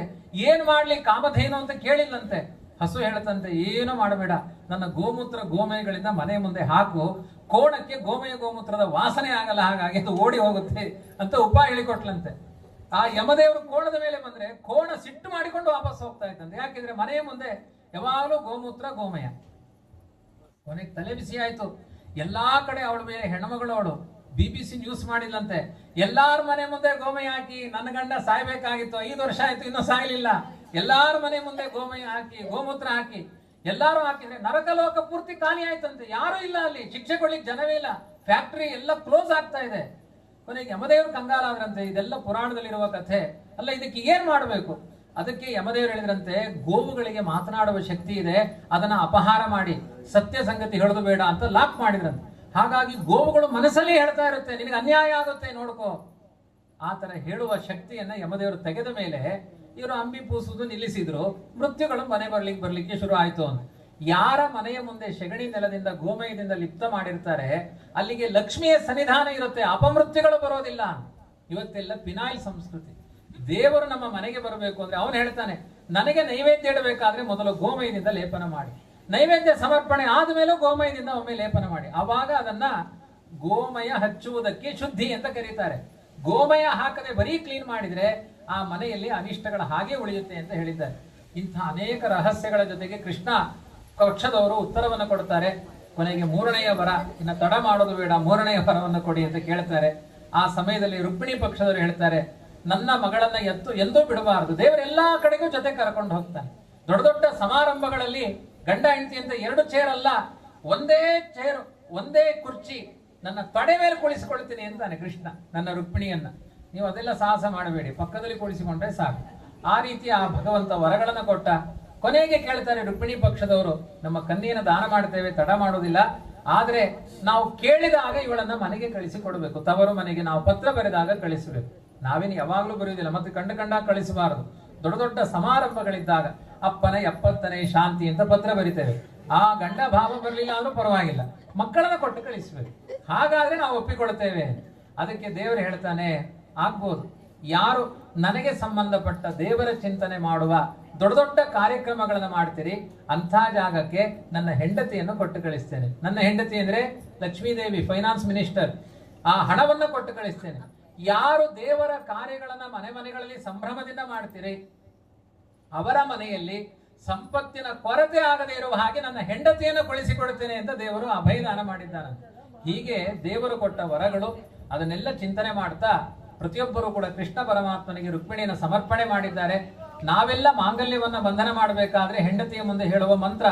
ಏನ್ ಮಾಡ್ಲಿ ಕಾಮಧೇನು ಅಂತ ಕೇಳಿಲ್ಲಂತೆ. ಹಸು ಹೇಳತಂತೆ, ಏನು ಮಾಡಬೇಡ, ನನ್ನ ಗೋಮೂತ್ರ ಗೋಮಯಗಳಿಂದ ಮನೆ ಮುಂದೆ ಹಾಕು, ಕೋಣಕ್ಕೆ ಗೋಮೂತ್ರದ ವಾಸನೆ ಆಗಲ್ಲ, ಹಾಗಾಗಿ ಅದು ಓಡಿ ಹೋಗುತ್ತೆ ಅಂತ ಉಪಾಯ ಹೇಳಿಕೊಟ್ಲಂತೆ. ಆ ಯಮದೇವರು ಕೋಣದ ಮೇಲೆ ಬಂದ್ರೆ ಕೋಣ ಸಿಟ್ಟು ಮಾಡಿಕೊಂಡು ವಾಪಸ್ ಹೋಗ್ತಾ ಇತ್ತಂತೆ. ಯಾಕೆಂದ್ರೆ ಮನೆಯ ಮುಂದೆ ಯಾವಾಗಲೂ ಗೋಮೂತ್ರ ಗೋಮಯ. ಕೊನೆಗೆ ತಲೆ ಬಿಸಿ ಆಯ್ತು. ಎಲ್ಲಾ ಕಡೆ ಅವಳ ಮೇಲೆ ಹೆಣ್ಮಗಳು, ಅವಳು BBC ನ್ಯೂಸ್ ಮಾಡಿಲ್ಲಂತೆ, ಎಲ್ಲಾರ ಮನೆ ಮುಂದೆ ಗೋಮಯ ಹಾಕಿ, ನನ್ನ ಗಂಡ ಸಾಯ್ಬೇಕಾಗಿತ್ತು, 5 ವರ್ಷ ಆಯ್ತು ಇನ್ನೂ ಸಾಯ್ಲಿಲ್ಲ, ಎಲ್ಲಾರ ಮನೆ ಮುಂದೆ ಗೋಮಯ ಹಾಕಿ, ಗೋಮೂತ್ರ ಹಾಕಿ, ಎಲ್ಲಾರು ಹಾಕಿದ್ರೆ ನರಕಲೋಕ ಪೂರ್ತಿ ಖಾಲಿ ಆಯ್ತಂತೆ. ಯಾರು ಇಲ್ಲ ಅಲ್ಲಿ, ಶಿಕ್ಷೆ ಕೊಡ್ಲಿಕ್ಕೆ ಜನವೇ ಇಲ್ಲ, ಫ್ಯಾಕ್ಟರಿ ಎಲ್ಲ ಕ್ಲೋಸ್ ಆಗ್ತಾ ಇದೆ. ಕೊನೆಗೆ ಯಮದೇವರು ಕಂಗಾಲಾದ್ರಂತೆ. ಇದೆಲ್ಲ ಪುರಾಣದಲ್ಲಿರುವ ಕಥೆ ಅಲ್ಲ, ಇದಕ್ಕೆ ಏನ್ ಮಾಡಬೇಕು? ಅದಕ್ಕೆ ಯಮದೇವರು ಹೇಳಿದ್ರಂತೆ, ಗೋವುಗಳಿಗೆ ಮಾತನಾಡುವ ಶಕ್ತಿ ಇದೆ, ಅದನ್ನ ಅಪಹಾರ ಮಾಡಿ ಸತ್ಯ ಸಂಗತಿ ಹೇಳೋದು ಬೇಡ ಅಂತ ಲಾಕ್ ಮಾಡಿದ್ರಂತೆ. ಹಾಗಾಗಿ ಗೋವುಗಳು ಮನಸ್ಸಲ್ಲಿ ಹೇಳ್ತಾ ಇರುತ್ತೆ, ನಿನಗೆ ಅನ್ಯಾಯ ಆಗುತ್ತೆ ನೋಡ್ಕೋ. ಆ ತರ ಹೇಳುವ ಶಕ್ತಿಯನ್ನ ಯಮದೇವರು ತೆಗೆದ ಮೇಲೆ ಇವರು ಅಂಬಿ ಪೂಸುವುದು ನಿಲ್ಲಿಸಿದ್ರು. ಮೃತ್ಯುಗಳು ಮನೆ ಬರ್ಲಿಕ್ಕೆ ಶುರು ಆಯ್ತು ಅಂತ. ಯಾರ ಮನೆಯ ಮುಂದೆ ಸೆಗಣಿ ನೆಲದಿಂದ ಗೋಮಯದಿಂದ ಲಿಪ್ತ ಮಾಡಿರ್ತಾರೆ, ಅಲ್ಲಿಗೆ ಲಕ್ಷ್ಮಿಯ ಸನ್ನಿಧಾನ ಇರುತ್ತೆ, ಅಪಮೃತ್ಯುಗಳು ಬರೋದಿಲ್ಲ. ಇವತ್ತೆಲ್ಲ ಪಿನಾಯಿಲ್ ಸಂಸ್ಕೃತಿ. ದೇವರು ನಮ್ಮ ಮನೆಗೆ ಬರಬೇಕು ಅಂದ್ರೆ ಅವನು ಹೇಳ್ತಾನೆ, ನನಗೆ ನೈವೇದ್ಯ ಇಡಬೇಕಾದ್ರೆ ಮೊದಲು ಗೋಮಯದಿಂದ ಲೇಪನ ಮಾಡಿ, ನೈವೇದ್ಯ ಸಮರ್ಪಣೆ ಆದ್ಮೇಲೂ ಗೋಮಯದಿಂದ ಒಮ್ಮೆ ಲೇಪನ ಮಾಡಿ. ಆವಾಗ ಅದನ್ನ ಗೋಮಯ ಹಚ್ಚುವುದಕ್ಕೆ ಶುದ್ಧಿ ಅಂತ ಕರೀತಾರೆ. ಗೋಮಯ ಹಾಕದೆ ಬರೀ ಕ್ಲೀನ್ ಮಾಡಿದ್ರೆ ಆ ಮನೆಯಲ್ಲಿ ಅನಿಷ್ಟಗಳ ಹಾಗೆ ಉಳಿಯುತ್ತೆ ಅಂತ ಹೇಳಿದ್ದಾರೆ. ಇಂಥ ಅನೇಕ ರಹಸ್ಯಗಳ ಜೊತೆಗೆ ಕೃಷ್ಣ ಪಕ್ಷದವರು ಉತ್ತರವನ್ನು ಕೊಡ್ತಾರೆ. ಕೊನೆಗೆ 3ನೆಯ ವರ, ಇನ್ನು ತಡ ಮಾಡೋದು ಬೇಡ, 3ನೆಯ ವರವನ್ನು ಕೊಡಿ ಅಂತ ಕೇಳ್ತಾರೆ. ಆ ಸಮಯದಲ್ಲಿ ರುಕ್ಮಿಣಿ ಪಕ್ಷದವರು ಹೇಳ್ತಾರೆ, ನನ್ನ ಮಗಳನ್ನ ಎಂದೂ ಬಿಡಬಾರದು. ದೇವರೆಲ್ಲಾ ಕಡೆಗೂ ಜೊತೆ ಕರ್ಕೊಂಡು ಹೋಗ್ತಾನೆ. ದೊಡ್ಡ ದೊಡ್ಡ ಸಮಾರಂಭಗಳಲ್ಲಿ ಗಂಡ ಹೆಂಡತಿ ಅಂತ 2 ಚೇರ್ ಅಲ್ಲ, ಒಂದೇ ಚೇರ್, ಒಂದೇ ಕುರ್ಚಿ, ನನ್ನ ತೊಡೆ ಮೇಲೆ ಕುಳಿಸಿಕೊಳ್ತೀನಿ ಅಂತಾನೆ ಕೃಷ್ಣ ನನ್ನ ರುಕ್ಮಿಣಿಯನ್ನ. ನೀವು ಅದೆಲ್ಲ ಸಾಹಸ ಮಾಡಬೇಡಿ, ಪಕ್ಕದಲ್ಲಿ ಕುಳಿಸಿಕೊಂಡ್ರೆ ಸಾಕು. ಆ ರೀತಿ ಆ ಭಗವಂತ ವರಗಳನ್ನ ಕೊಟ್ಟ. ಕೊನೆಗೆ ಕೇಳ್ತಾರೆ ರುಕ್ಮಿಣಿ ಪಕ್ಷದವರು, ನಮ್ಮ ಕನ್ಯೆಯನ್ನು ದಾನ ಮಾಡ್ತೇವೆ, ತಡ ಮಾಡೋದಿಲ್ಲ, ಆದ್ರೆ ನಾವು ಕೇಳಿದಾಗ ಇವಳನ್ನ ಮನೆಗೆ ಕಳಿಸಿಕೊಡ್ಬೇಕು, ತವರು ಮನೆಗೆ ನಾವು ಪತ್ರ ಬರೆದಾಗ ಕಳಿಸಬೇಕು. ನಾವೇನು ಯಾವಾಗ್ಲೂ ಬರೆಯುವುದಿಲ್ಲ, ಮತ್ತೆ ಕಂಡಾಗ ಕಳಿಸಬಾರದು. ದೊಡ್ಡ ದೊಡ್ಡ ಸಮಾರಂಭಗಳಿದ್ದಾಗ ಅಪ್ಪನ 70ನೇ ಶಾಂತಿ ಅಂತ ಪತ್ರ ಬರಿತೇವೆ. ಆ ಗಂಡ ಭಾವ ಬರಲಿಲ್ಲ ಅಂದ್ರೂ ಪರವಾಗಿಲ್ಲ, ಮಕ್ಕಳನ್ನ ಕೊಟ್ಟು ಕಳಿಸ್ಬೇಕು, ಹಾಗಾದ್ರೆ ನಾವು ಒಪ್ಪಿಕೊಳ್ತೇವೆ. ಅದಕ್ಕೆ ದೇವರು ಹೇಳ್ತಾನೆ, ಆಗ್ಬೋದು, ಯಾರು ನನಗೆ ಸಂಬಂಧಪಟ್ಟ ದೇವರ ಚಿಂತನೆ ಮಾಡುವ ದೊಡ್ಡ ದೊಡ್ಡ ಕಾರ್ಯಕ್ರಮಗಳನ್ನು ಮಾಡ್ತೀರಿ, ಅಂಥ ಜಾಗಕ್ಕೆ ನನ್ನ ಹೆಂಡತಿಯನ್ನು ಕೊಟ್ಟು ಕಳಿಸ್ತೇನೆ. ನನ್ನ ಹೆಂಡತಿ ಅಂದ್ರೆ ಲಕ್ಷ್ಮೀದೇವಿ, ಫೈನಾನ್ಸ್ ಮಿನಿಸ್ಟರ್, ಆ ಹಣವನ್ನು ಕೊಟ್ಟು ಕಳಿಸ್ತೇನೆ. ಯಾರು ದೇವರ ಕಾರ್ಯಗಳನ್ನ ಮನೆಗಳಲ್ಲಿ ಸಂಭ್ರಮದಿಂದ ಮಾಡ್ತೀರಿ, ಅವರ ಮನೆಯಲ್ಲಿ ಸಂಪತ್ತಿನ ಕೊರತೆ ಆಗದೇ ಇರುವ ಹಾಗೆ ನನ್ನ ಹೆಂಡತಿಯನ್ನು ಕಳಿಸಿಕೊಡುತ್ತೇನೆ ಅಂತ ದೇವರು ಅಭಯದಾನ ಮಾಡಿದ್ದಾನಂತೆ. ಹೀಗೆ ದೇವರು ಕೊಟ್ಟ ವರಗಳು ಅದನ್ನೆಲ್ಲ ಚಿಂತನೆ ಮಾಡ್ತಾ ಪ್ರತಿಯೊಬ್ಬರು ಕೂಡ ಕೃಷ್ಣ ಪರಮಾತ್ಮನಿಗೆ ರುಕ್ಮಿಣಿಯನ್ನು ಸಮರ್ಪಣೆ ಮಾಡಿದ್ದಾರೆ. ನಾವೆಲ್ಲ ಮಾಂಗಲ್ಯವನ್ನ ಬಂಧನ ಮಾಡಬೇಕಾದ್ರೆ ಹೆಂಡತಿಯ ಮುಂದೆ ಹೇಳುವ ಮಂತ್ರ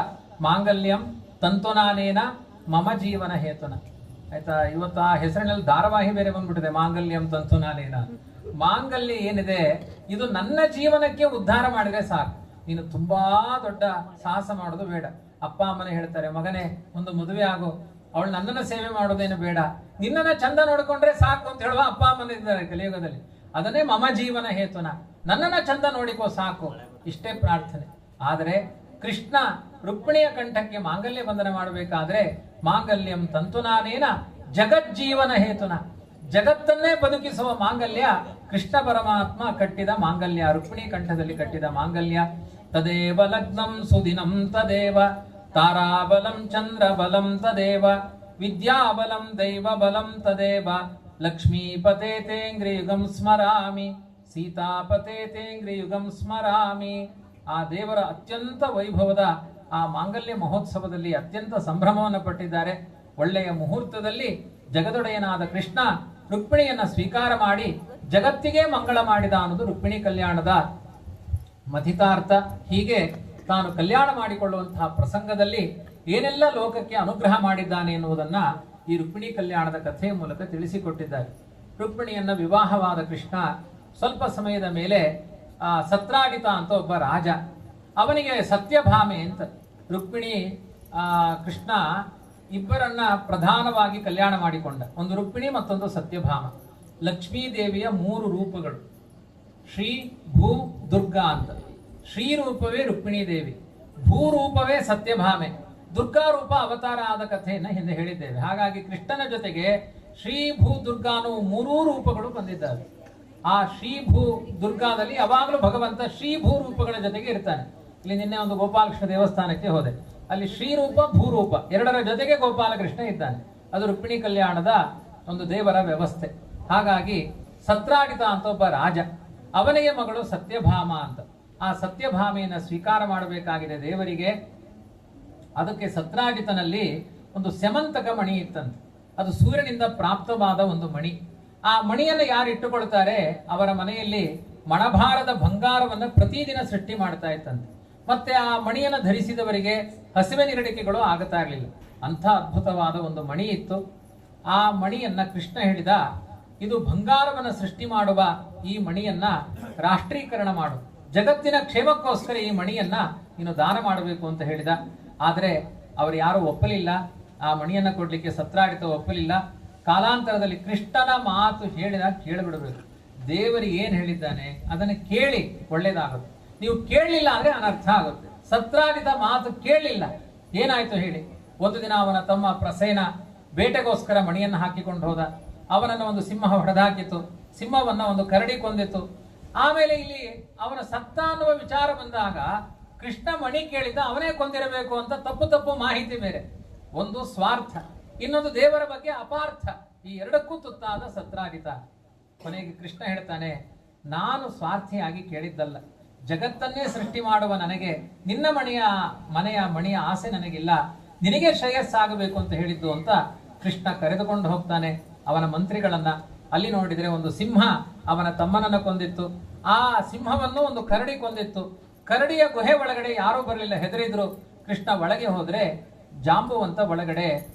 ಮಾಂಗಲ್ಯಂ ತಂತುನಾನೇನ ಮಮ ಜೀವನ ಹೇತುನ. ಆಯ್ತಾ, ಇವತ್ತು ಆ ಹೆಸರಿನಲ್ಲಿ ಧಾರಾವಾಹಿ ಬೇರೆ ಬಂದ್ಬಿಟ್ಟಿದೆ, ಮಾಂಗಲ್ಯಂ ತಂತುನಾನೇನ. ಮಾಂಗಲ್ಯ ಏನಿದೆ ಇದು ನನ್ನ ಜೀವನಕ್ಕೆ ಉದ್ಧಾರ ಮಾಡಿದ್ರೆ ಸಾಕು, ನೀನು ತುಂಬಾ ದೊಡ್ಡ ಸಾಹಸ ಮಾಡೋದು ಬೇಡ. ಅಪ್ಪ ಅಮ್ಮನೇ ಹೇಳ್ತಾರೆ, ಮಗನೇ ಒಂದು ಮದುವೆ ಆಗು, ಅವಳು ನನ್ನನ್ನ ಸೇವೆ ಮಾಡೋದೇನು ಬೇಡ, ನಿನ್ನನ್ನ ಚಂದ ನೋಡಿಕೊಂಡ್ರೆ ಸಾಕು ಅಂತ ಹೇಳುವ ಅಪ್ಪ ಅಮ್ಮನ ಇದ್ದಾರೆ ಕಲಿಯುಗದಲ್ಲಿ. ಅದನ್ನೇ ಮಮ ಜೀವನ ಹೇತುನ, ನನ್ನನ್ನ ಚಂದ ನೋಡಿಕೋ ಸಾಕು, ಇಷ್ಟೇ ಪ್ರಾರ್ಥನೆ. ಆದರೆ ಕೃಷ್ಣ ರುಕ್ಮಿಣಿಯ ಕಂಠಕ್ಕೆ ಮಾಂಗಲ್ಯ ಬಂಧನ ಮಾಡಬೇಕಾದ್ರೆ ಮಾಂಗಲ್ಯಂ ತಂತುನಾನೇನ ಜಗಜ್ಜೀವನ ಹೇತುನ, ಜಗತ್ತನ್ನೇ ಬದುಕಿಸುವ ಮಾಂಗಲ್ಯ ಕೃಷ್ಣ ಪರಮಾತ್ಮ ಕಟ್ಟಿದ ಮಾಂಗಲ್ಯ, ರುಕ್ಮಿಣಿ ಕಂಠದಲ್ಲಿ ಕಟ್ಟಿದ ಮಾಂಗಲ್ಯ. ತದೇವ ಲಗ್ನಂ ಸುದಿನಂ ತದೇವ ತಾರಾಬಲಂ ಚಂದ್ರಬಲಂ ತದೇವ ವಿದ್ಯಾಬಲಂ ದೈವಬಲಂ ತದೇವ ಲಕ್ಷ್ಮೀಪತೆ ತೇಂಗ್ರಿಯುಗಂ ಸ್ಮರಾಮಿ ಸೀತಾಪತೆ ತೇಂಗ್ರಿಯುಗಂ ಸ್ಮರಾಮಿ. ಆ ದೇವರ ಅತ್ಯಂತ ವೈಭವದ ಆ ಮಾಂಗಲ್ಯ ಮಹೋತ್ಸವದಲ್ಲಿ ಅತ್ಯಂತ ಸಂಭ್ರಮವನ್ನು ಪಟ್ಟಿದ್ದಾರೆ. ಒಳ್ಳೆಯ ಮುಹೂರ್ತದಲ್ಲಿ ಜಗದೊಡೆಯನಾದ ಕೃಷ್ಣ ರುಕ್ಮಿಣಿಯನ್ನ ಸ್ವೀಕಾರ ಮಾಡಿ ಜಗತ್ತಿಗೆ ಮಂಗಳ ಮಾಡಿದ ಅನ್ನೋದು ರುಕ್ಮಿಣಿ ಕಲ್ಯಾಣದ ಮಥಿತಾರ್ಥ. ಹೀಗೆ ತಾನು ಕಲ್ಯಾಣ ಮಾಡಿಕೊಳ್ಳುವಂತಹ ಪ್ರಸಂಗದಲ್ಲಿ ಏನೆಲ್ಲ ಲೋಕಕ್ಕೆ ಅನುಗ್ರಹ ಮಾಡಿದ್ದಾನೆ ಎನ್ನುವುದನ್ನ ಈ ರುಕ್ಮಿಣಿ ಕಲ್ಯಾಣದ ಕಥೆಯ ಮೂಲಕ ತಿಳಿಸಿಕೊಟ್ಟಿದ್ದಾರೆ. ರುಕ್ಮಿಣಿಯನ್ನ ವಿವಾಹವಾದ ಕೃಷ್ಣ ಸ್ವಲ್ಪ ಸಮಯದ ಮೇಲೆ ಸತ್ರಾಜಿತ ಅಂತ ಒಬ್ಬ ರಾಜ, ಅವನಿಗೆ ಸತ್ಯಭಾಮೆ ಅಂತ ರುಕ್ಮಿಣಿ ಕೃಷ್ಣ ಇಬ್ಬರನ್ನ ಪ್ರಧಾನವಾಗಿ ಕಲ್ಯಾಣ ಮಾಡಿಕೊಂಡ. ಒಂದು ರುಕ್ಮಿಣಿ ಮತ್ತೊಂದು ಸತ್ಯಭಾಮ. ಲಕ್ಷ್ಮೀ ದೇವಿಯ 3 ರೂಪಗಳು, ಶ್ರೀ ಭೂ ದುರ್ಗಾ ಅಂತ. ಶ್ರೀ ರೂಪವೇ ರುಕ್ಮಿಣಿ ದೇವಿ, ಭೂ ರೂಪವೇ ಸತ್ಯಭಾಮೆ, ದುರ್ಗಾ ರೂಪ ಅವತಾರ ಆದ ಕಥೆಯನ್ನ ಹಿಂದೆ ಹೇಳಿದ್ದೇವೆ. ಹಾಗಾಗಿ ಕೃಷ್ಣನ ಜೊತೆಗೆ ಶ್ರೀ ಭೂ ದುರ್ಗಾ ಅನ್ನೋ 3 ರೂಪಗಳು ಬಂದಿದ್ದಾವೆ. ಆ ಶ್ರೀ ಭೂ ದುರ್ಗಾದಲ್ಲಿ ಯಾವಾಗಲೂ ಭಗವಂತ ಶ್ರೀ ಭೂ ರೂಪಗಳ ಜೊತೆಗೆ ಇರ್ತಾನೆ. ಇಲ್ಲಿ ನಿನ್ನೆ ಒಂದು ಗೋಪಾಲಕೃಷ್ಣ ದೇವಸ್ಥಾನಕ್ಕೆ ಹೋದೆ, ಅಲ್ಲಿ ಶ್ರೀರೂಪ ಭೂರೂಪ ಎರಡರ ಜೊತೆಗೆ ಗೋಪಾಲಕೃಷ್ಣ ಇದ್ದಾನೆ. ಅದು ರುಕ್ಮಿಣಿ ಕಲ್ಯಾಣದ ಒಂದು ದೇವರ ವ್ಯವಸ್ಥೆ. ಹಾಗಾಗಿ ಸತ್ರಾಜಿತ ಅಂತ ಒಬ್ಬ ರಾಜ, ಅವನಿಗೆ ಮಗಳು ಸತ್ಯಭಾಮ ಅಂತ. ಆ ಸತ್ಯಭಾಮೆಯನ್ನು ಸ್ವೀಕಾರ ಮಾಡಬೇಕಾಗಿದೆ ದೇವರಿಗೆ. ಅದಕ್ಕೆ ಸತ್ರಾಜಿತನಲ್ಲಿ ಒಂದು ಸ್ಯಮಂತಕ ಮಣಿ ಇತ್ತಂತೆ. ಅದು ಸೂರ್ಯನಿಂದ ಪ್ರಾಪ್ತವಾದ ಒಂದು ಮಣಿ. ಆ ಮಣಿಯನ್ನು ಯಾರು ಇಟ್ಟುಕೊಳ್ತಾರೆ ಅವರ ಮನೆಯಲ್ಲಿ ಮಣಭಾರದ ಬಂಗಾರವನ್ನು ಪ್ರತಿದಿನ ಸೃಷ್ಟಿ ಮಾಡ್ತಾ ಇತ್ತಂತೆ. ಮತ್ತೆ ಆ ಮಣಿಯನ್ನು ಧರಿಸಿದವರಿಗೆ ಹಸಿವೆ ನಿರಡಿಕೆಗಳು ಆಗುತ್ತಾ ಇರಲಿಲ್ಲ. ಅಂಥ ಅದ್ಭುತವಾದ ಒಂದು ಮಣಿ ಇತ್ತು. ಆ ಮಣಿಯನ್ನ ಕೃಷ್ಣ ಹೇಳಿದ, ಇದು ಬಂಗಾರವನ್ನು ಸೃಷ್ಟಿ ಮಾಡುವ ಈ ಮಣಿಯನ್ನ ರಾಷ್ಟ್ರೀಕರಣ ಮಾಡು, ಜಗತ್ತಿನ ಕ್ಷೇಮಕ್ಕೋಸ್ಕರ ಈ ಮಣಿಯನ್ನ ನೀನು ದಾನ ಮಾಡಬೇಕು ಅಂತ ಹೇಳಿದ. ಆದರೆ ಅವರು ಯಾರು ಒಪ್ಪಲಿಲ್ಲ, ಆ ಮಣಿಯನ್ನ ಕೊಡ್ಲಿಕ್ಕೆ ಸತ್ರಾಜಿತ ಒಪ್ಪಲಿಲ್ಲ. ಕಾಲಾಂತರದಲ್ಲಿ ಕೃಷ್ಣನ ಮಾತು ಹೇಳಿದ ಕೇಳಿಬಿಡಬೇಕು. ದೇವರಿಗೆ ಏನ್ ಹೇಳಿದ್ದಾನೆ ಅದನ್ನು ಕೇಳಿ ಒಳ್ಳೇದಾಗುತ್ತೆ. ನೀವು ಕೇಳಲಿಲ್ಲ ಅಂದ್ರೆ ಅನರ್ಥ ಆಗುತ್ತೆ. ಸತ್ರಾಜಿತ ಮಾತು ಕೇಳಲಿಲ್ಲ, ಏನಾಯ್ತು ಹೇಳಿ. ಒಂದು ದಿನ ಅವನ ತಮ್ಮ ಪ್ರಸೇನ ಬೇಟೆಗೋಸ್ಕರ ಮಣಿಯನ್ನು ಹಾಕಿಕೊಂಡು ಹೋದ. ಅವನನ್ನು ಒಂದು ಸಿಂಹ ಹೊಡೆದಾಕಿತ್ತು, ಸಿಂಹವನ್ನ ಒಂದು ಕರಡಿ ಕೊಂದಿತ್ತು. ಆಮೇಲೆ ಇಲ್ಲಿ ಅವನ ಸತ್ತ ಅನ್ನುವ ವಿಚಾರ ಬಂದಾಗ ಕೃಷ್ಣ ಮಣಿ ಕೇಳಿದ ಅವನೇ ಕೊಂದಿರಬೇಕು ಅಂತ ತಪ್ಪು ಮಾಹಿತಿ ಬೇರೆ. ಒಂದು ಸ್ವಾರ್ಥ, ಇನ್ನೊಂದು ದೇವರ ಬಗ್ಗೆ ಅಪಾರ್ಥ. ಈ ಎರಡಕ್ಕೂ ತುತ್ತಾದ ಸತ್ರಾಜಿತ. ಕೊನೆಗೆ ಕೃಷ್ಣ ಹೇಳ್ತಾನೆ, ನಾನು ಸ್ವಾರ್ಥಿಯಾಗಿ ಕೇಳಿದ್ದಲ್ಲ, ಜಗತ್ತನ್ನೇ ಸೃಷ್ಟಿ ಮಾಡುವ ನನಗೆ ನಿನ್ನ ಮಣಿಯ ಆಸೆ ನನಗಿಲ್ಲ, ನಿನಗೆ ಶ್ರೇಯಸ್ಸಾಗಬೇಕು ಅಂತ ಹೇಳಿದ್ದು ಅಂತ ಕೃಷ್ಣ ಕರೆದುಕೊಂಡು ಹೋಗ್ತಾನೆ ಅವನ ಮಂತ್ರಿಗಳನ್ನ. ಅಲ್ಲಿ ನೋಡಿದ್ರೆ ಒಂದು ಸಿಂಹ ಅವನ ತಮ್ಮನನ್ನ ಕೊಂದಿತ್ತು. ಆ ಸಿಂಹವನ್ನು ಒಂದು ಕರಡಿ ಕೊಂದಿತ್ತು. ಕರಡಿಯ ಗುಹೆ ಒಳಗಡೆ ಯಾರೂ ಬರಲಿಲ್ಲ, ಹೆದರಿದ್ರು. ಕೃಷ್ಣ ಒಳಗೆ ಹೋದ್ರೆ ಜಾಂಬುವಂತ ಒಳಗಡೆ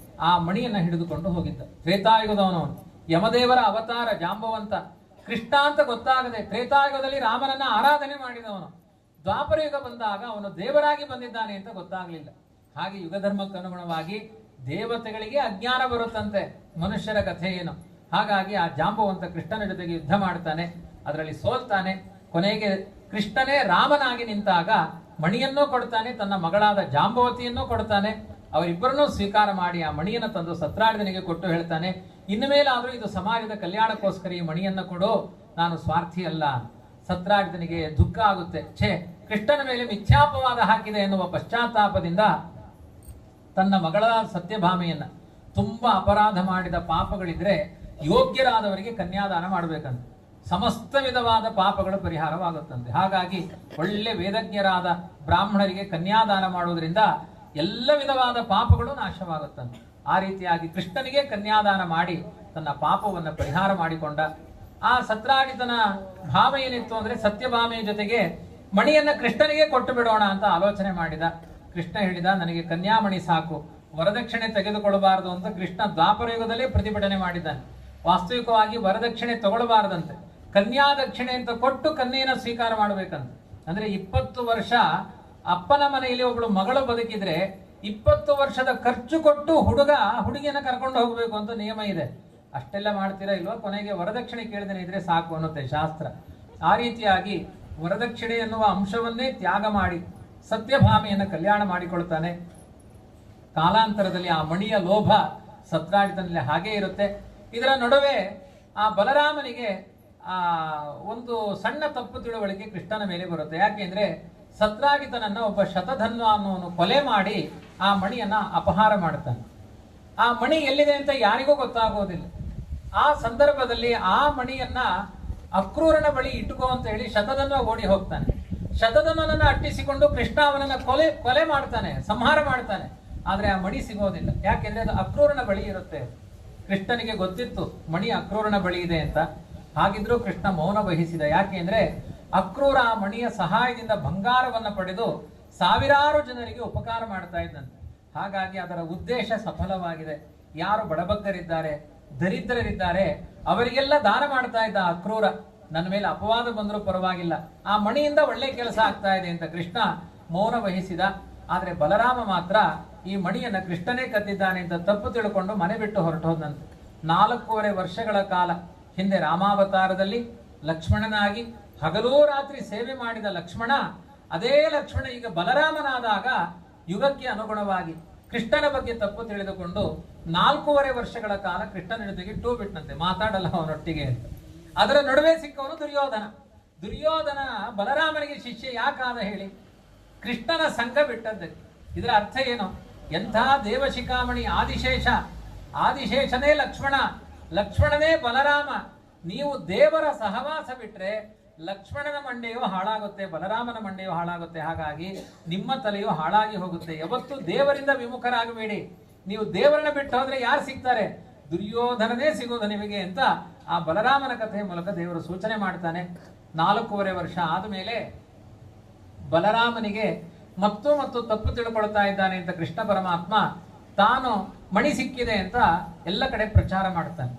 ಆ ಮಣಿಯನ್ನ ಹಿಡಿದುಕೊಂಡು ಹೋಗಿದ್ದ. ತ್ರೇತಾಯುಗದವನು, ಯಮದೇವರ ಅವತಾರ ಜಾಂಬುವಂತ. ಕೃಷ್ಣ ಅಂತ ಗೊತ್ತಾಗದೆ ತ್ರೇತಾಯುಗದಲ್ಲಿ ರಾಮನನ್ನ ಆರಾಧನೆ ಮಾಡಿದವನು. ದ್ವಾಪರ ಯುಗ ಬಂದಾಗ ಅವನು ದೇವರಾಗಿ ಬಂದಿದ್ದಾನೆ ಅಂತ ಗೊತ್ತಾಗ್ಲಿಲ್ಲ. ಹಾಗೆ ಯುಗಧರ್ಮಕ್ಕೆ ಅನುಗುಣವಾಗಿ ದೇವತೆಗಳಿಗೆ ಅಜ್ಞಾನ ಬರುತ್ತಂತೆ, ಮನುಷ್ಯರ ಕಥೆ ಏನು. ಹಾಗಾಗಿ ಆ ಜಾಂಬುವಂತ ಕೃಷ್ಣನ ಜೊತೆಗೆ ಯುದ್ಧ ಮಾಡ್ತಾನೆ, ಅದರಲ್ಲಿ ಸೋಲ್ತಾನೆ. ಕೊನೆಗೆ ಕೃಷ್ಣನೇ ರಾಮನಾಗಿ ನಿಂತಾಗ ಮಣಿಯನ್ನೂ ಕೊಡ್ತಾನೆ, ತನ್ನ ಮಗಳಾದ ಜಾಂಬವತಿಯನ್ನೂ ಕೊಡ್ತಾನೆ. ಅವರಿಬ್ಬರನ್ನೂ ಸ್ವೀಕಾರ ಮಾಡಿ ಆ ಮಣಿಯನ್ನು ತಂದು ಸತ್ರಾಜಿತನಿಗೆ ಕೊಟ್ಟು ಹೇಳ್ತಾನೆ, ಇನ್ನು ಮೇಲಾದ್ರೂ ಇದು ಸಮಾಜದ ಕಲ್ಯಾಣಕ್ಕೋಸ್ಕರ ಈ ಮಣಿಯನ್ನು ಕೊಡು, ನಾನು ಸ್ವಾರ್ಥಿ ಅಲ್ಲ. ಸತ್ರಾಜಿತನಿಗೆ ದುಃಖ ಆಗುತ್ತೆ, ಛೇ ಕೃಷ್ಣನ ಮೇಲೆ ಮಿಥ್ಯಾಪವಾದ ಹಾಕಿದೆ ಎನ್ನುವ ಪಶ್ಚಾತ್ತಾಪದಿಂದ ತನ್ನ ಮಗಳ ಸತ್ಯಭಾಮೆಯನ್ನ, ತುಂಬಾ ಅಪರಾಧ ಮಾಡಿದ ಪಾಪಗಳಿದ್ರೆ ಯೋಗ್ಯರಾದವರಿಗೆ ಕನ್ಯಾದಾನ ಮಾಡಬೇಕಂತ. ಸಮಸ್ತ ವಿಧವಾದ ಪಾಪಗಳು ಪರಿಹಾರವಾಗುತ್ತಂತೆ. ಹಾಗಾಗಿ ಒಳ್ಳೆ ವೇದಜ್ಞರಾದ ಬ್ರಾಹ್ಮಣರಿಗೆ ಕನ್ಯಾದಾನ ಮಾಡುವುದರಿಂದ ಎಲ್ಲ ವಿಧವಾದ ಪಾಪಗಳು ನಾಶವಾಗುತ್ತಂತೆ. ಆ ರೀತಿಯಾಗಿ ಕೃಷ್ಣನಿಗೆ ಕನ್ಯಾದಾನ ಮಾಡಿ ತನ್ನ ಪಾಪವನ್ನು ಪರಿಹಾರ ಮಾಡಿಕೊಂಡ. ಆ ಸತ್ರಾಜಿತನ ಭಾವ ಏನಿತ್ತು ಅಂದ್ರೆ ಸತ್ಯಭಾಮೆಯ ಜೊತೆಗೆ ಮಣಿಯನ್ನ ಕೃಷ್ಣನಿಗೆ ಕೊಟ್ಟು ಬಿಡೋಣ ಅಂತ ಆಲೋಚನೆ ಮಾಡಿದ. ಕೃಷ್ಣ ಹೇಳಿದ, ನನಗೆ ಕನ್ಯಾಮಣಿ ಸಾಕು, ವರದಕ್ಷಿಣೆ ತೆಗೆದುಕೊಳ್ಳಬಾರದು ಅಂತ ಕೃಷ್ಣ ದ್ವಾಪರಯುಗದಲ್ಲೇ ಪ್ರತಿಭಟನೆ ಮಾಡಿದ್ದಾನೆ. ವಾಸ್ತವಿಕವಾಗಿ ವರದಕ್ಷಿಣೆ ತಗೊಳ್ಳಬಾರದಂತೆ, ಕನ್ಯಾ ದಕ್ಷಿಣೆ ಅಂತ ಕೊಟ್ಟು ಕನ್ಯೆಯನ್ನು ಸ್ವೀಕಾರ ಮಾಡಬೇಕಂತ. ಅಂದ್ರೆ 20 ವರ್ಷ ಅಪ್ಪನ ಮನೆಯಲ್ಲಿ ಒಬ್ಬಳು ಮಗಳು ಬದುಕಿದ್ರೆ 20 ವರ್ಷದ ಖರ್ಚು ಕೊಟ್ಟು ಹುಡುಗಿಯನ್ನ ಕರ್ಕೊಂಡು ಹೋಗಬೇಕು ಅಂತ ನಿಯಮ ಇದೆ. ಅಷ್ಟೆಲ್ಲ ಮಾಡ್ತೀರಾ ಇಲ್ವಾ? ಕೊನೆಗೆ ವರದಕ್ಷಿಣೆ ಕೇಳಿದೇನೆ ಇದ್ರೆ ಸಾಕು ಅನ್ನುತ್ತೆ ಶಾಸ್ತ್ರ. ಆ ರೀತಿಯಾಗಿ ವರದಕ್ಷಿಣೆ ಎನ್ನುವ ಅಂಶವನ್ನೇ ತ್ಯಾಗ ಮಾಡಿ ಸತ್ಯಭಾಮೆಯನ್ನು ಕಲ್ಯಾಣ ಮಾಡಿಕೊಳ್ತಾನೆ. ಕಾಲಾಂತರದಲ್ಲಿ ಆ ಮಣಿಯ ಲೋಭ ಸತ್ರಾಜಿತನಲ್ಲಿ ಹಾಗೇ ಇರುತ್ತೆ. ಇದರ ನಡುವೆ ಆ ಬಲರಾಮನಿಗೆ ಒಂದು ಸಣ್ಣ ತಪ್ಪು ತಿಳುವಳಿಕೆ ಕೃಷ್ಣನ ಮೇಲೆ ಬರುತ್ತೆ. ಯಾಕೆಂದ್ರೆ ಸತ್ರಾಜಿತನನ್ನ ಒಬ್ಬ ಶತಧನ್ವ ಅನ್ನೋನು ಕೊಲೆ ಮಾಡಿ ಆ ಮಣಿಯನ್ನ ಅಪಹಾರ ಮಾಡ್ತಾನೆ. ಆ ಮಣಿ ಎಲ್ಲಿದೆ ಅಂತ ಯಾರಿಗೂ ಗೊತ್ತಾಗೋದಿಲ್ಲ. ಆ ಸಂದರ್ಭದಲ್ಲಿ ಆ ಮಣಿಯನ್ನ ಅಕ್ರೂರನ ಬಳಿ ಇಟ್ಟುಕೋ ಅಂತ ಹೇಳಿ ಶತಧನ್ವ ಓಡಿ ಹೋಗ್ತಾನೆ. ಶತಧನ್ವನನ್ನ ಅಟ್ಟಿಸಿಕೊಂಡು ಕೃಷ್ಣ ಅವನನ್ನ ಕೊಲೆ ಮಾಡ್ತಾನೆ, ಸಂಹಾರ ಮಾಡ್ತಾನೆ. ಆದ್ರೆ ಆ ಮಣಿ ಸಿಗೋದಿಲ್ಲ. ಯಾಕೆಂದ್ರೆ ಅದು ಅಕ್ರೂರನ ಬಳಿ ಇರುತ್ತೆ. ಕೃಷ್ಣನಿಗೆ ಗೊತ್ತಿತ್ತು ಮಣಿ ಅಕ್ರೂರನ ಬಳಿ ಇದೆ ಅಂತ. ಹಾಗಿದ್ರೂ ಕೃಷ್ಣ ಮೌನ ವಹಿಸಿದ. ಯಾಕೆಂದ್ರೆ ಅಕ್ರೂರ ಆ ಮಣಿಯ ಸಹಾಯದಿಂದ ಬಂಗಾರವನ್ನ ಪಡೆದು ಸಾವಿರಾರು ಜನರಿಗೆ ಉಪಕಾರ ಮಾಡ್ತಾ ಇದ್ದಂತೆ. ಹಾಗಾಗಿ ಅದರ ಉದ್ದೇಶ ಸಫಲವಾಗಿದೆ. ಯಾರು ಬಡಬಗ್ಗರಿದ್ದಾರೆ, ದರಿದ್ರರಿದ್ದಾರೆ, ಅವರಿಗೆಲ್ಲ ದಾನ ಮಾಡ್ತಾ ಇದ್ದ ಅಕ್ರೂರ. ನನ್ನ ಮೇಲೆ ಅಪವಾದ ಬಂದರೂ ಪರವಾಗಿಲ್ಲ, ಆ ಮಣಿಯಿಂದ ಒಳ್ಳೆ ಕೆಲಸ ಆಗ್ತಾ ಇದೆ ಅಂತ ಕೃಷ್ಣ ಮೌನ ವಹಿಸಿದ. ಆದ್ರೆ ಬಲರಾಮ ಮಾತ್ರ ಈ ಮಣಿಯನ್ನ ಕೃಷ್ಣನೇ ಕದ್ದಿದ್ದಾನೆ ಅಂತ ತಪ್ಪು ತಿಳ್ಕೊಂಡು ಮನೆ ಬಿಟ್ಟು ಹೊರಟೋದಂತೆ. 4.5 ವರ್ಷಗಳ ಕಾಲ ಹಿಂದೆ ರಾಮಾವತಾರದಲ್ಲಿ ಲಕ್ಷ್ಮಣನಾಗಿ ಹಗಲೂ ರಾತ್ರಿ ಸೇವೆ ಮಾಡಿದ ಲಕ್ಷ್ಮಣ, ಅದೇ ಲಕ್ಷ್ಮಣ ಈಗ ಬಲರಾಮನಾದಾಗ ಯುಗಕ್ಕೆ ಅನುಗುಣವಾಗಿ ಕೃಷ್ಣನ ಬಗ್ಗೆ ತಪ್ಪು ತಿಳಿದುಕೊಂಡು 4.5 ವರ್ಷಗಳ ಕಾಲ ಕೃಷ್ಣನ ಜೊತೆಗೆ ಟೂ ಬಿಟ್ಟಂತೆ, ಮಾತಾಡಲ್ಲ ಅವನೊಟ್ಟಿಗೆ ಅಂತ. ಅದರ ನಡುವೆ ಸಿಕ್ಕವನು ದುರ್ಯೋಧನ ಬಲರಾಮನಿಗೆ ಶಿಷ್ಯ ಯಾಕಾದ ಹೇಳಿ? ಕೃಷ್ಣನ ಸಂಘ ಬಿಟ್ಟದ್ದಕ್ಕೆ. ಇದರ ಅರ್ಥ ಏನು? ಎಂಥ ದೇವಶಿಖಾಮಣಿ ಆದಿಶೇಷನೇ ಲಕ್ಷ್ಮಣನೇ ಬಲರಾಮ. ನೀವು ದೇವರ ಸಹವಾಸ ಬಿಟ್ರೆ ಲಕ್ಷ್ಮಣನ ಮಂಡೆಯು ಹಾಳಾಗುತ್ತೆ, ಬಲರಾಮನ ಮಂಡೆಯು ಹಾಳಾಗುತ್ತೆ. ಹಾಗಾಗಿ ನಿಮ್ಮ ತಲೆಯು ಹಾಳಾಗಿ ಹೋಗುತ್ತೆ. ಯಾವತ್ತೂ ದೇವರಿಂದ ವಿಮುಖರಾಗಬೇಡಿ. ನೀವು ದೇವರನ್ನ ಬಿಟ್ಟು ಹೋದ್ರೆ ಯಾರು ಸಿಗ್ತಾರೆ? ದುರ್ಯೋಧನನೇ ಸಿಗೋದು ನಿಮಗೆ ಅಂತ ಆ ಬಲರಾಮನ ಕಥೆಯ ಮೂಲಕ ದೇವರು ಸೂಚನೆ ಮಾಡ್ತಾನೆ. 4.5 ವರ್ಷ ಆದಮೇಲೆ ಬಲರಾಮನಿಗೆ ಮತ್ತು ತಪ್ಪು ತಿಳ್ಕೊಳ್ತಾ ಇದ್ದಾನೆ ಅಂತ ಕೃಷ್ಣ ಪರಮಾತ್ಮ ತಾನು ಮಣಿ ಸಿಕ್ಕಿದೆ ಅಂತ ಎಲ್ಲ ಕಡೆ ಪ್ರಚಾರ ಮಾಡ್ತಾನೆ.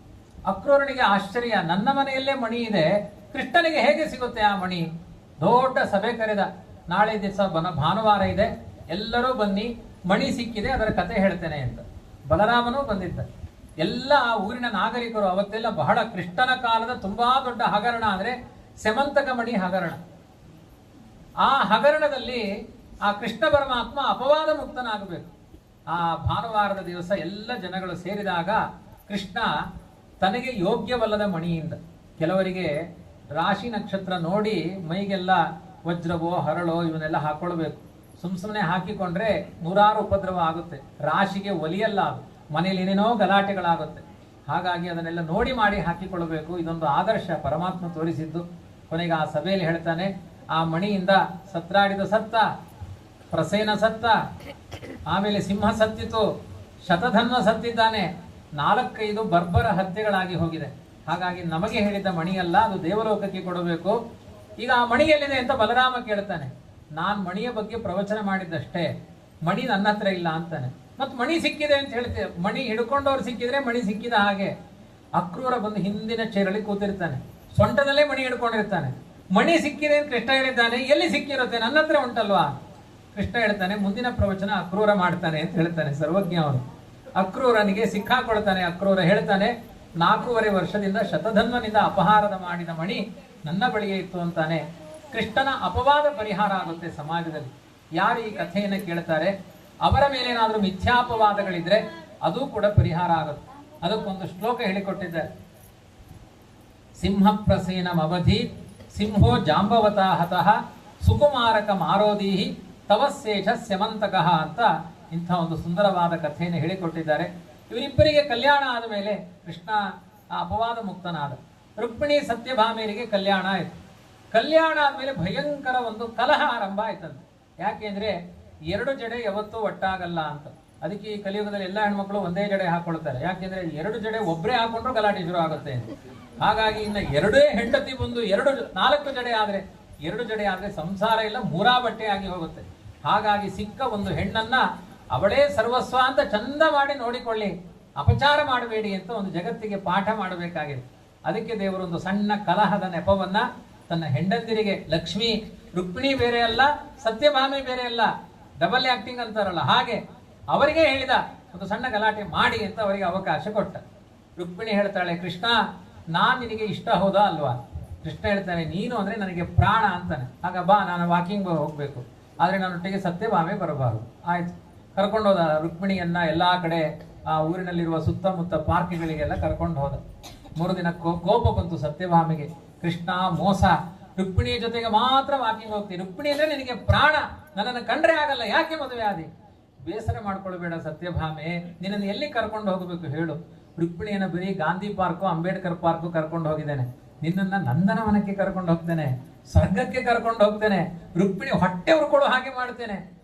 ಅಕ್ರೂರನಿಗೆ ಆಶ್ಚರ್ಯ, ನನ್ನ ಮನೆಯಲ್ಲೇ ಮಣಿ ಇದೆ, ಕೃಷ್ಣನಿಗೆ ಹೇಗೆ ಸಿಗುತ್ತೆ ಆ ಮಣಿ? ದೊಡ್ಡ ಸಭೆ ಕರೆದ. ನಾಳೆ ದಿವಸ ಭಾನುವಾರ ಇದೆ, ಎಲ್ಲರೂ ಬನ್ನಿ, ಮಣಿ ಸಿಕ್ಕಿದೆ, ಅದರ ಕತೆ ಹೇಳ್ತೇನೆ ಅಂತ. ಬಲರಾಮನೂ ಬಂದಿದ್ದ. ಎಲ್ಲ ಆ ಊರಿನ ನಾಗರಿಕರು ಅವತ್ತೆಲ್ಲ ಬಹಳ ಕೃಷ್ಣನ ಕಾಲದ ತುಂಬಾ ದೊಡ್ಡ ಹಗರಣ ಅಂದ್ರೆ ಸೆಮಂತಕ ಮಣಿ ಹಗರಣ. ಆ ಹಗರಣದಲ್ಲಿ ಆ ಕೃಷ್ಣ ಪರಮಾತ್ಮ ಅಪವಾದ ಮುಕ್ತನಾಗಬೇಕು. ಆ ಭಾನುವಾರದ ದಿವಸ ಎಲ್ಲ ಜನಗಳು ಸೇರಿದಾಗ ಕೃಷ್ಣ ತನಗೆ ಯೋಗ್ಯವಲ್ಲದ ಮಣಿಯಿಂದ, ಕೆಲವರಿಗೆ ರಾಶಿ ನಕ್ಷತ್ರ ನೋಡಿ ಮೈಗೆಲ್ಲ ವಜ್ರವೋ ಹರಳೋ ಇವನ್ನೆಲ್ಲ ಹಾಕೊಳ್ಬೇಕು. ಸುಮ್ಮನೆ ಹಾಕಿಕೊಂಡ್ರೆ 100 ಉಪದ್ರವ ಆಗುತ್ತೆ. ರಾಶಿಗೆ ಒಲಿಯಲ್ಲ, ಅದು ಮನೇಲಿ ಏನೇನೋ ಗಲಾಟೆಗಳಾಗುತ್ತೆ. ಹಾಗಾಗಿ ಅದನ್ನೆಲ್ಲ ನೋಡಿ ಮಾಡಿ ಹಾಕಿಕೊಳ್ಳಬೇಕು. ಇದೊಂದು ಆದರ್ಶ ಪರಮಾತ್ಮ ತೋರಿಸಿದ್ದು. ಕೊನೆಗೆ ಆ ಸಭೆಯಲ್ಲಿ ಹೇಳ್ತಾನೆ, ಆ ಮಣಿಯಿಂದ ಸತ್ರಾಡಿದ ಸತ್ತ, ಪ್ರಸೇನ ಸತ್ತ, ಆಮೇಲೆ ಸಿಂಹ ಸತ್ತಿತು, ಶತಧನ್ವ ಸತ್ತಿದ್ದಾನೆ, 4-5 ಬರ್ಬರ ಹತ್ಯೆಗಳಾಗಿ ಹೋಗಿದೆ. ಹಾಗಾಗಿ ನಮಗೆ ಹೇಳಿದ್ದ ಮಣಿಯಲ್ಲ, ಅದು ದೇವಲೋಕಕ್ಕೆ ಕೊಡಬೇಕು. ಈಗ ಆ ಮಣಿ ಎಲ್ಲಿದೆ ಅಂತ ಬಲರಾಮ ಕೇಳ್ತಾನೆ. ನಾನು ಮಣಿಯ ಬಗ್ಗೆ ಪ್ರವಚನ ಮಾಡಿದ್ದಷ್ಟೇ, ಮಣಿ ನನ್ನ ಹತ್ರ ಇಲ್ಲ ಅಂತಾನೆ. ಮತ್ ಮಣಿ ಸಿಕ್ಕಿದೆ ಅಂತ ಹೇಳ್ತೇವೆ, ಮಣಿ ಹಿಡ್ಕೊಂಡವ್ರು ಸಿಕ್ಕಿದ್ರೆ ಮಣಿ ಸಿಕ್ಕಿದ ಹಾಗೆ. ಅಕ್ರೂರ ಬಂದು ಹಿಂದಿನ ಚೇರಲ್ಲಿ ಕೂತಿರ್ತಾನೆ, ಸೊಂಟದಲ್ಲೇ ಮಣಿ ಹಿಡ್ಕೊಂಡಿರ್ತಾನೆ. ಮಣಿ ಸಿಕ್ಕಿದೆ ಅಂತ ಕೃಷ್ಣ ಹೇಳಿದ್ದಾನೆ, ಎಲ್ಲಿ ಸಿಕ್ಕಿರುತ್ತೆ? ನನ್ನ ಹತ್ರ ಉಂಟಲ್ವಾ? ಕೃಷ್ಣ ಹೇಳ್ತಾನೆ, ಮುಂದಿನ ಪ್ರವಚನ ಅಕ್ರೂರ ಮಾಡ್ತಾನೆ ಅಂತ ಹೇಳ್ತಾನೆ. ಸರ್ವಜ್ಞ ಅವನು. ಅಕ್ರೂರನಿಗೆ ಸಿಕ್ಕಾಕೊಳ್ತಾನೆ. ಅಕ್ರೂರ ಹೇಳ್ತಾನೆ, 4.5 ವರ್ಷದಿಂದ ಶತಧನ್ವನಿಂದ ಅಪಹಾರದ ಮಾಡಿದ ಮಣಿ ನನ್ನ ಬಳಿಯೇ ಇತ್ತು ಅಂತಾನೆ. ಕೃಷ್ಣನ ಅಪವಾದ ಪರಿಹಾರ ಆಗುತ್ತೆ ಸಮಾಜದಲ್ಲಿ. ಯಾರು ಈ ಕಥೆಯನ್ನು ಕೇಳ್ತಾರೆ ಅವರ ಮೇಲೆ ಏನಾದರೂ ಮಿಥ್ಯಾಪವಾದಗಳಿದ್ರೆ ಅದು ಕೂಡ ಪರಿಹಾರ ಆಗುತ್ತೆ. ಅದಕ್ಕೊಂದು ಶ್ಲೋಕ ಹೇಳಿಕೊಟ್ಟಿದ್ದಾರೆ. ಸಿಂಹ ಪ್ರಸೇನಂ ಅವಧಿ ಸಿಂಹೋ ಜಾಂಬವತಾ ಹತಃ ಸುಕುಮಾರಕ ಮಾರೋದೀಹಿ ತವಸ್ಸೇಷ ಸ್ಯಮಂತಕಃ ಅಂತ ಇಂಥ ಒಂದು ಸುಂದರವಾದ ಕಥೆಯನ್ನು ಹೇಳಿಕೊಟ್ಟಿದ್ದಾರೆ. ಇವರಿಬ್ಬರಿಗೆ ಕಲ್ಯಾಣ ಆದ ಮೇಲೆ ಕೃಷ್ಣ ಅಪವಾದ ಮುಕ್ತನಾದ. ರುಕ್ಮಿಣಿ ಸತ್ಯಭಾಮೆಯರಿಗೆ ಕಲ್ಯಾಣ ಆಯ್ತು. ಕಲ್ಯಾಣ ಆದ್ಮೇಲೆ ಭಯಂಕರ ಒಂದು ಕಲಹ ಆರಂಭ ಆಯ್ತಂತೆ. ಯಾಕೆಂದ್ರೆ ಎರಡು ಜಡೆ ಯಾವತ್ತೂ ಒಟ್ಟಾಗಲ್ಲ ಅಂತ. ಅದಕ್ಕೆ ಈ ಕಲಿಯುಗದಲ್ಲಿ ಎಲ್ಲ ಹೆಣ್ಮಕ್ಳು ಒಂದೇ ಜಡೆ ಹಾಕೊಳ್ತಾರೆ. ಯಾಕೆಂದ್ರೆ ಎರಡು ಜಡೆ ಒಬ್ಬರೇ ಹಾಕೊಂಡ್ರು ಗಲಾಟೆ ಶುರು ಆಗುತ್ತೆ ಅಂತ. ಹಾಗಾಗಿ ಇನ್ನು ಎರಡೇ ಹೆಂಡತಿ ಬಂದು ನಾಲ್ಕು ಜಡೆ ಆದ್ರೆ, ಎರಡು ಜಡೆ ಆದ್ರೆ ಸಂಸಾರ ಇಲ್ಲ, ಮೂರಾ ಬಟ್ಟೆ ಆಗಿ ಹೋಗುತ್ತೆ. ಹಾಗಾಗಿ ಸಿಕ್ಕ ಒಂದು ಹೆಣ್ಣನ್ನ ಅವಳೇ ಸರ್ವಸ್ವ ಅಂತ ಚಂದ ಮಾಡಿ ನೋಡಿಕೊಳ್ಳಿ, ಅಪಚಾರ ಮಾಡಬೇಡಿ ಅಂತ ಒಂದು ಜಗತ್ತಿಗೆ ಪಾಠ ಮಾಡಬೇಕಾಗಿದೆ. ಅದಕ್ಕೆ ದೇವರೊಂದು ಸಣ್ಣ ಕಲಹದ ನೆಪವನ್ನ ತನ್ನ ಹೆಂಡಂದಿರಿಗೆ, ಲಕ್ಷ್ಮಿ ರುಕ್ಮಿಣಿ ಬೇರೆ ಅಲ್ಲ, ಸತ್ಯಭಾಮೆ ಬೇರೆ ಅಲ್ಲ, ಡಬಲ್ ಆಕ್ಟಿಂಗ್ ಅಂತಾರಲ್ಲ ಹಾಗೆ ಅವರಿಗೆ ಹೇಳಿದ, ಒಂದು ಸಣ್ಣ ಗಲಾಟೆ ಮಾಡಿ ಅಂತ ಅವರಿಗೆ ಅವಕಾಶ ಕೊಟ್ಟ. ರುಕ್ಮಿಣಿ ಹೇಳ್ತಾಳೆ, ಕೃಷ್ಣ ನಾನ್ ನಿನಗೆ ಇಷ್ಟ ಹೌದಾ ಅಲ್ವಾ? ಕೃಷ್ಣ ಹೇಳ್ತಾನೆ, ನೀನು ಅಂದ್ರೆ ನನಗೆ ಪ್ರಾಣ ಅಂತಾನೆ. ಆಗ ಬಾ, ನಾನು ವಾಕಿಂಗ್ ಹೋಗ್ಬೇಕು, ಆದ್ರೆ ನನ್ನೊಟ್ಟಿಗೆ ಸತ್ಯಭಾಮೆ ಬರಬಾರದು. ಆಯ್ತು, ಕರ್ಕೊಂಡು ಹೋದ ರುಕ್ಮಿಣಿಯನ್ನ ಎಲ್ಲಾ ಕಡೆ ಆ ಊರಿನಲ್ಲಿರುವ ಸುತ್ತಮುತ್ತ ಪಾರ್ಕ್ಗಳಿಗೆಲ್ಲ ಕರ್ಕೊಂಡು ಹೋದ. 3 ದಿನ ಕೋಪ ಬಂತು ಸತ್ಯಭಾಮೆಗೆ. ಕೃಷ್ಣ ಮೋಸ, ರುಕ್ಮಿಣಿಯ ಜೊತೆಗೆ ಮಾತ್ರ ವಾಕಿಂಗ್ ಹೋಗ್ತೀನಿ, ರುಕ್ಮಿಣಿ ಅಂದ್ರೆ ನಿನಗೆ ಪ್ರಾಣ, ನನ್ನನ್ನು ಕಂಡ್ರೆ ಆಗಲ್ಲ, ಯಾಕೆ ಮದುವೆ ಆದಿ? ಬೇಸರ ಮಾಡ್ಕೊಳ್ಬೇಡ ಸತ್ಯಭಾಮೆ, ನಿನ್ನನ್ನು ಎಲ್ಲಿ ಕರ್ಕೊಂಡು ಹೋಗಬೇಕು ಹೇಳು? ರುಕ್ಮಿಣಿಯನ್ನ ಬರೀ ಗಾಂಧಿ ಪಾರ್ಕು ಅಂಬೇಡ್ಕರ್ ಪಾರ್ಕು ಕರ್ಕೊಂಡು ಹೋಗಿದ್ದೇನೆ, ನಿನ್ನನ್ನ ನಂದನವನಕ್ಕೆ ಕರ್ಕೊಂಡು ಹೋಗ್ತೇನೆ, ಸ್ವರ್ಗಕ್ಕೆ ಕರ್ಕೊಂಡು ಹೋಗ್ತೇನೆ, ರುಕ್ಮಿಣಿ ಹೊಟ್ಟೆ ಉರ್ಕೊಳ್ಳೋ ಹಾಗೆ ಮಾಡ್ತೇನೆ.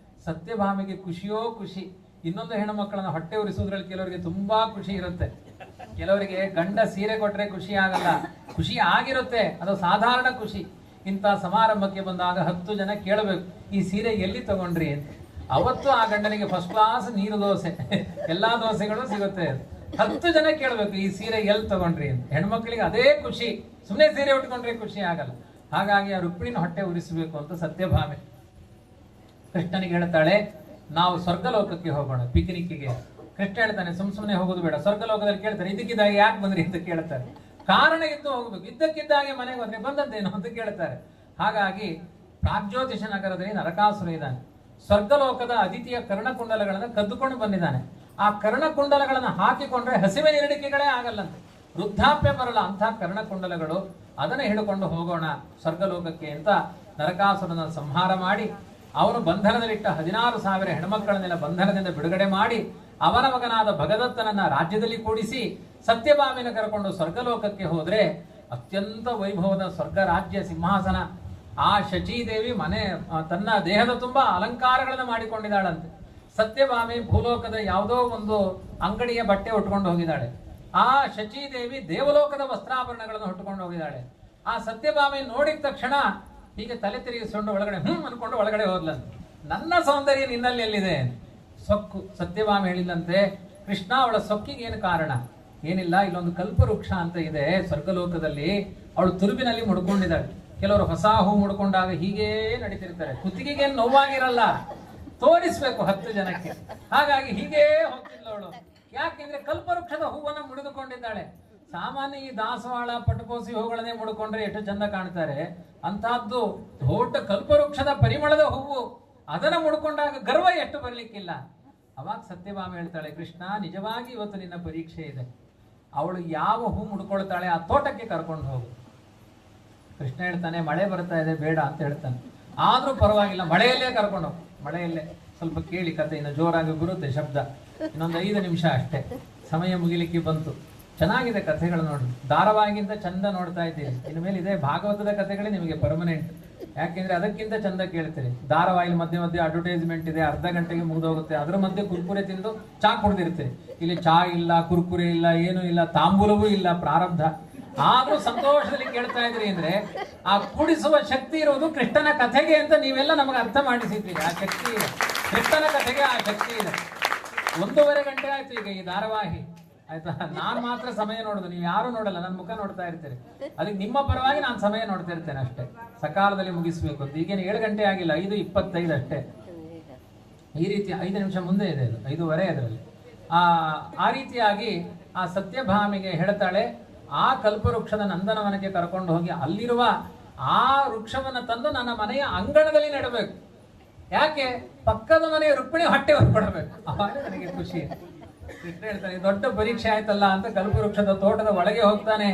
ಸತ್ಯಭಾಮೆಗೆ ಖುಷಿಯೋ ಖುಷಿ. ಇನ್ನೊಂದು ಹೆಣ್ಣು ಮಕ್ಕಳನ್ನ ಹೊಟ್ಟೆ ಉರಿಸೋದ್ರಲ್ಲಿ ಕೆಲವರಿಗೆ ತುಂಬಾ ಖುಷಿ ಇರುತ್ತೆ. ಕೆಲವರಿಗೆ ಗಂಡ ಸೀರೆ ಕೊಟ್ರೆ ಖುಷಿ ಆಗಲ್ಲ, ಖುಷಿ ಆಗಿರುತ್ತೆ, ಅದು ಸಾಧಾರಣ ಖುಷಿ. ಇಂಥ ಸಮಾರಂಭಕ್ಕೆ ಬಂದಾಗ 10 ಜನ ಕೇಳಬೇಕು, ಈ ಸೀರೆ ಎಲ್ಲಿ ತಗೊಂಡ್ರಿ ಅಂತ. ಅವತ್ತು ಆ ಗಂಡನಿಗೆ ಫಸ್ಟ್ ಕ್ಲಾಸ್ ನೀರು ದೋಸೆ, ಎಲ್ಲಾ ದೋಸೆಗಳು ಸಿಗುತ್ತೆ. 10 ಜನ ಕೇಳಬೇಕು, ಈ ಸೀರೆ ಎಲ್ಲಿ ತಗೊಂಡ್ರಿ ಅಂತ. ಹೆಣ್ಮಕ್ಳಿಗೆ ಅದೇ ಖುಷಿ, ಸುಮ್ಮನೆ ಸೀರೆ ಉಟ್ಕೊಂಡ್ರೆ ಖುಷಿ ಆಗಲ್ಲ. ಹಾಗಾಗಿ ಆ ರುಕ್ಮಿಣಿನ ಹೊಟ್ಟೆ ಉರಿಸಬೇಕು ಅಂತ ಸತ್ಯಭಾಮೆ ಕೃಷ್ಣನಿಗೆ ಹೇಳ್ತಾಳೆ, ನಾವು ಸ್ವರ್ಗಲೋಕಕ್ಕೆ ಹೋಗೋಣ ಪಿಕ್ನಿಕ್ಗೆ. ಕೃಷ್ಣ ಹೇಳ್ತಾನೆ, ಸುಮ್ಮನೆ ಹೋಗೋದು ಬೇಡ. ಸ್ವರ್ಗಲೋಕದಲ್ಲಿ ಕೇಳ್ತಾರೆ, ಇದಕ್ಕಿದ್ದಾಗೆ ಯಾಕೆ ಬಂದ್ರಿ ಅಂತ ಕೇಳ್ತಾರೆ. ಕಾರಣ ಇದ್ದು ಹೋಗ್ಬೇಕು, ಇದ್ದಕ್ಕಿದ್ದಾಗೆ ಮನೆಗೆ ಬಂದ್ರೆ ಬಂದದ್ದೇನು ಅಂತ ಕೇಳ್ತಾರೆ. ಹಾಗಾಗಿ ಪ್ರಾಗ್ಜ್ಯೋತಿಷ ನಗರದಲ್ಲಿ ನರಕಾಸುರ ಇದ್ದಾನೆ. ಸ್ವರ್ಗಲೋಕದ ಅದಿತಿಯ ಕರ್ಣಕುಂಡಲಗಳನ್ನು ಕದ್ದುಕೊಂಡು ಬಂದಿದ್ದಾನೆ. ಆ ಕರ್ಣಕುಂಡಲಗಳನ್ನು ಹಾಕಿಕೊಂಡ್ರೆ ಹಸಿವೆ ನೀಡಿಕೆಗಳೇ ಆಗಲ್ಲಂತೆ, ವೃದ್ಧಾಪ್ಯ ಬರಲ್ಲ ಅಂಥ ಕರ್ಣಕುಂಡಲಗಳು. ಅದನ್ನು ಹಿಡ್ಕೊಂಡು ಹೋಗೋಣ ಸ್ವರ್ಗಲೋಕಕ್ಕೆ ಅಂತ ನರಕಾಸುರನ ಸಂಹಾರ ಮಾಡಿ, ಅವನು ಬಂಧನದಲ್ಲಿಟ್ಟ 16,000 ಹೆಣ್ಮಕ್ಕಳನ್ನೆಲ್ಲ ಬಂಧನದಿಂದ ಬಿಡುಗಡೆ ಮಾಡಿ, ಅವನ ಮಗನಾದ ಭಗದತ್ತನನ್ನ ರಾಜ್ಯದಲ್ಲಿ ಕೂಡಿಸಿ ಸತ್ಯಭಾಮಿನ ಕರ್ಕೊಂಡು ಸ್ವರ್ಗಲೋಕಕ್ಕೆ ಹೋದ್ರೆ ಅತ್ಯಂತ ವೈಭವದ ಸ್ವರ್ಗ ರಾಜ್ಯ ಸಿಂಹಾಸನ. ಆ ಶಚೀದೇವಿ ತನ್ನ ದೇಹದ ತುಂಬಾ ಅಲಂಕಾರಗಳನ್ನು ಮಾಡಿಕೊಂಡಿದ್ದಾಳಂತೆ. ಸತ್ಯಭಾಮಿ ಭೂಲೋಕದ ಯಾವುದೋ ಒಂದು ಅಂಗಡಿಯ ಬಟ್ಟೆ ಉಟ್ಕೊಂಡು ಹೋಗಿದ್ದಾಳೆ. ಆ ಶಚೀದೇವಿ ದೇವಲೋಕದ ವಸ್ತ್ರಾಭರಣಗಳನ್ನು ಹೊಟ್ಟುಕೊಂಡು ಹೋಗಿದ್ದಾಳೆ. ಆ ಸತ್ಯಭಾಮಿ ನೋಡಿದ ತಕ್ಷಣ ಹೀಗೆ ತಲೆ ತಿರುಗಿಸಿಕೊಂಡು ಒಳಗಡೆ ಅನ್ಕೊಂಡು ಒಳಗಡೆ ಹೋದ್ಲಂತೆ. ನನ್ನ ಸೌಂದರ್ಯ ನಿನ್ನಲ್ಲಿ ಎಲ್ಲಿದೆ? ಸೊಕ್ಕು. ಸತ್ಯಭಾಮಿ ಹೇಳಿದಂತೆ, ಕೃಷ್ಣ ಅವಳ ಸೊಕ್ಕಿಗೆ ಏನು ಕಾರಣ? ಏನಿಲ್ಲ, ಇಲ್ಲೊಂದು ಕಲ್ಪವೃಕ್ಷ ಅಂತ ಇದೆ ಸ್ವರ್ಗಲೋಕದಲ್ಲಿ, ಅವಳು ತುರುಬಿನಲ್ಲಿ ಮುಡ್ಕೊಂಡಿದ್ದಾಳೆ. ಕೆಲವರು ಹೊಸ ಹೂ ಮುಡ್ಕೊಂಡಾಗ ಹೀಗೇ ನಡೀತಿರ್ತಾರೆ, ಕುತ್ತಿಗೆಗೆ ನೋವಾಗಿರಲ್ಲ, ತೋರಿಸ್ಬೇಕು 10 ಜನಕ್ಕೆ. ಹಾಗಾಗಿ ಹೀಗೇ ಹೋಗ್ತಿದ್ಲು ಅವಳು. ಯಾಕೆಂದ್ರೆ ಕಲ್ಪವೃಕ್ಷದ ಹೂವನ್ನ ಮುಡಿದುಕೊಂಡಿದ್ದಾಳೆ. ಸಾಮಾನ್ಯ ಈ ದಾಸವಾಳ ಪಟಕೋಸಿ ಹೂಗಳನ್ನೇ ಮುಡ್ಕೊಂಡ್ರೆ ಎಷ್ಟು ಚಂದ ಕಾಣ್ತಾರೆ, ಅಂತಹದ್ದು ದೊಡ್ಡ ಕಲ್ಪವೃಕ್ಷದ ಪರಿಮಳದ ಹೂವು, ಅದನ್ನ ಮುಡ್ಕೊಂಡಾಗ ಗರ್ವ ಎಷ್ಟು ಬರ್ಲಿಕ್ಕಿಲ್ಲ. ಅವಾಗ ಸತ್ಯಭಾಮೆ ಹೇಳ್ತಾಳೆ, ಕೃಷ್ಣ ನಿಜವಾಗಿ ಇವತ್ತು ನಿನ್ನ ಪರೀಕ್ಷೆ ಇದೆ, ಅವಳು ಯಾವ ಹೂ ಮುಡ್ಕೊಳ್ತಾಳೆ ಆ ತೋಟಕ್ಕೆ ಕರ್ಕೊಂಡು ಹೋಗು. ಕೃಷ್ಣ ಹೇಳ್ತಾನೆ, ಮಳೆ ಬರ್ತಾ ಇದೆ ಬೇಡ ಅಂತ ಹೇಳ್ತಾನೆ. ಆದ್ರೂ ಪರವಾಗಿಲ್ಲ, ಮಳೆಯಲ್ಲೇ ಕರ್ಕೊಂಡು ಹೋಗು. ಮಳೆಯಲ್ಲೇ ಸ್ವಲ್ಪ ಕೇಳಿ ಕತೆ, ಇನ್ನು ಜೋರಾಗಿ ಬರುತ್ತೆ ಶಬ್ದ. ಇನ್ನೊಂದು 5 ನಿಮಿಷ ಅಷ್ಟೇ, ಸಮಯ ಮುಗಿಲಿಕ್ಕೆ ಬಂತು. ಚೆನ್ನಾಗಿದೆ ಕಥೆಗಳು ನೋಡಿ, ಧಾರಾವಾಹಿಗಿಂತ ಚಂದ ನೋಡ್ತಾ ಇದ್ದೀರಿ. ಇನ್ನು ಮೇಲೆ ಇದೆ ಭಾಗವತದ ಕಥೆಗಳೇ ನಿಮಗೆ ಪರ್ಮನೆಂಟ್. ಯಾಕೆಂದ್ರೆ ಅದಕ್ಕಿಂತ ಚಂದ ಕೇಳ್ತೀರಿ. ಧಾರಾವಾಹಿ ಮಧ್ಯೆ ಮಧ್ಯೆ ಅಡ್ವರ್ಟೈಸ್ಮೆಂಟ್ ಇದೆ, ಅರ್ಧ ಗಂಟೆಗೆ ಮುಗಿದೋಗುತ್ತೆ. ಅದ್ರ ಮಧ್ಯೆ ಕುರ್ಕುರೆ ತಿಂದು ಚಾ ಕುಡ್ದಿರ್ತೀರಿ. ಇಲ್ಲಿ ಚಾ ಇಲ್ಲ, ಕುರ್ಕುರೆ ಇಲ್ಲ, ಏನೂ ಇಲ್ಲ, ತಾಂಬೂಲವೂ ಇಲ್ಲ, ಪ್ರಾರಬ್ಧ. ಆದ್ರೂ ಸಂತೋಷದಲ್ಲಿ ಕೇಳ್ತಾ ಇದ್ರಿ ಅಂದ್ರೆ ಆ ಕುಡಿಸುವ ಶಕ್ತಿ ಇರುವುದು ಕೃಷ್ಣನ ಕಥೆಗೆ ಅಂತ ನೀವೆಲ್ಲ ನಮಗೆ ಅರ್ಥ ಮಾಡಿಸಿದ್ರಿ. ಆ ಶಕ್ತಿ ಇದೆ, ಕೃಷ್ಣನ ಕಥೆಗೆ ಆ ಶಕ್ತಿ ಇದೆ. 1.5 ಗಂಟೆ ಆಯ್ತು ಈಗ ಈ ಧಾರಾವಾಹಿ, ಆಯ್ತಾ? ನಾನ್ ಮಾತ್ರ ಸಮಯ ನೋಡುದು, ನೀವು ಯಾರು ನೋಡಲ್ಲ, ನನ್ನ ಮುಖ ನೋಡ್ತಾ ಇರ್ತೀರಿ. ಅದಕ್ಕೆ ನಿಮ್ಮ ಪರವಾಗಿ ನಾನು ಸಮಯ ನೋಡ್ತಾ ಇರ್ತೇನೆ ಅಷ್ಟೇ. ಸಕಾಲದಲ್ಲಿ ಮುಗಿಸ್ಬೇಕು ಅಂತ. ಈಗೇನು 7 ಗಂಟೆ ಆಗಿಲ್ಲ, 5:25 ಅಷ್ಟೇ. ಈ ರೀತಿ 5 ನಿಮಿಷ ಮುಂದೆ ಇದೆ, ಅದು 5:15 ಅದರಲ್ಲಿ. ಆ ರೀತಿಯಾಗಿ ಆ ಸತ್ಯಭಾಮಿಗೆ ಹೇಳ್ತಾಳೆ, ಆ ಕಲ್ಪವೃಕ್ಷದ ನಂದನವನಕ್ಕೆ ಕರ್ಕೊಂಡು ಹೋಗಿ ಅಲ್ಲಿರುವ ಆ ವೃಕ್ಷವನ್ನು ತಂದು ನನ್ನ ಮನೆಯ ಅಂಗಣದಲ್ಲಿ ನೆಡಬೇಕು. ಯಾಕೆ? ಪಕ್ಕದ ಮನೆಯ ರುಕ್ಮಿಣಿ ಹೊಟ್ಟೆ ಹೊರಕೊಡಬೇಕು. ಅವಾಗ ನನಗೆ ಖುಷಿ. ಕೃಷ್ಣ ಹೇಳ್ತಾನೆ, ದೊಡ್ಡ ಪರೀಕ್ಷೆ ಆಯ್ತಲ್ಲ ಅಂತ ಕಲ್ಪವೃಕ್ಷದ ತೋಟದ ಒಳಗೆ ಹೋಗ್ತಾನೆ,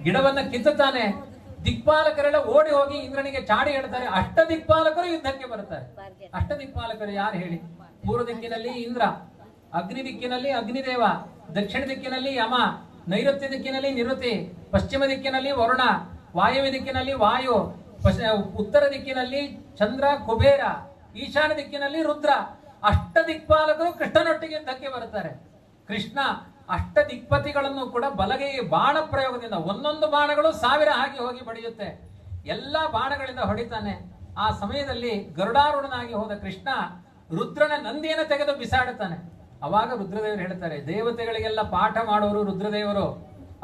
ಗಿಡವನ್ನ ಕಿತ್ತುತ್ತಾನೆ. ದಿಕ್ಪಾಲಕರೆಲ್ಲ ಓಡಿ ಹೋಗಿ ಇಂದ್ರನಿಗೆ ಚಾಡಿ ಹೇಳ್ತಾರೆ. ಅಷ್ಟ ದಿಕ್ಪಾಲಕರು ಯುದ್ಧಕ್ಕೆ ಬರ್ತಾರೆ. ಅಷ್ಟ ದಿಕ್ಪಾಲಕರು ಯಾರು ಹೇಳಿ? ಪೂರ್ವ ದಿಕ್ಕಿನಲ್ಲಿ ಇಂದ್ರ, ಅಗ್ನಿ ದಿಕ್ಕಿನಲ್ಲಿ ಅಗ್ನಿದೇವ, ದಕ್ಷಿಣ ದಿಕ್ಕಿನಲ್ಲಿ ಯಮ, ನೈಋತ್ಯ ದಿಕ್ಕಿನಲ್ಲಿ ನಿರುತಿ, ಪಶ್ಚಿಮ ದಿಕ್ಕಿನಲ್ಲಿ ವರುಣ, ವಾಯುವ್ಯ ದಿಕ್ಕಿನಲ್ಲಿ ವಾಯು, ಉತ್ತರ ದಿಕ್ಕಿನಲ್ಲಿ ಚಂದ್ರ ಕುಬೇರ, ಈಶಾನ್ಯ ದಿಕ್ಕಿನಲ್ಲಿ ರುದ್ರ. ಅಷ್ಟ ದಿಕ್ಪಾಲಕರು ಕೃಷ್ಣನೊಟ್ಟಿಗೆ ಯುದ್ಧಕ್ಕೆ ಬರುತ್ತಾರೆ. ಕೃಷ್ಣ ಅಷ್ಟ ದಿಕ್ಪತಿಗಳನ್ನು ಕೂಡ ಬಲಗೈ ಬಾಣ ಪ್ರಯೋಗದಿಂದ, ಒಂದೊಂದು ಬಾಣಗಳು 1000 ಹಾಗೆ ಹೋಗಿ ಬಡಿಯುತ್ತೆ. ಎಲ್ಲ ಬಾಣಗಳಿಂದ ಹೊಡಿತಾನೆ. ಆ ಸಮಯದಲ್ಲಿ ಗರುಡಾರೂಢನಾಗಿ ಹೋದ ಕೃಷ್ಣ ರುದ್ರನ ನಂದಿಯನ್ನು ತೆಗೆದು ಬಿಸಾಡುತ್ತಾನೆ. ಅವಾಗ ರುದ್ರದೇವರು ಹೇಳ್ತಾರೆ, ದೇವತೆಗಳಿಗೆಲ್ಲ ಪಾಠ ಮಾಡೋರು ರುದ್ರದೇವರು,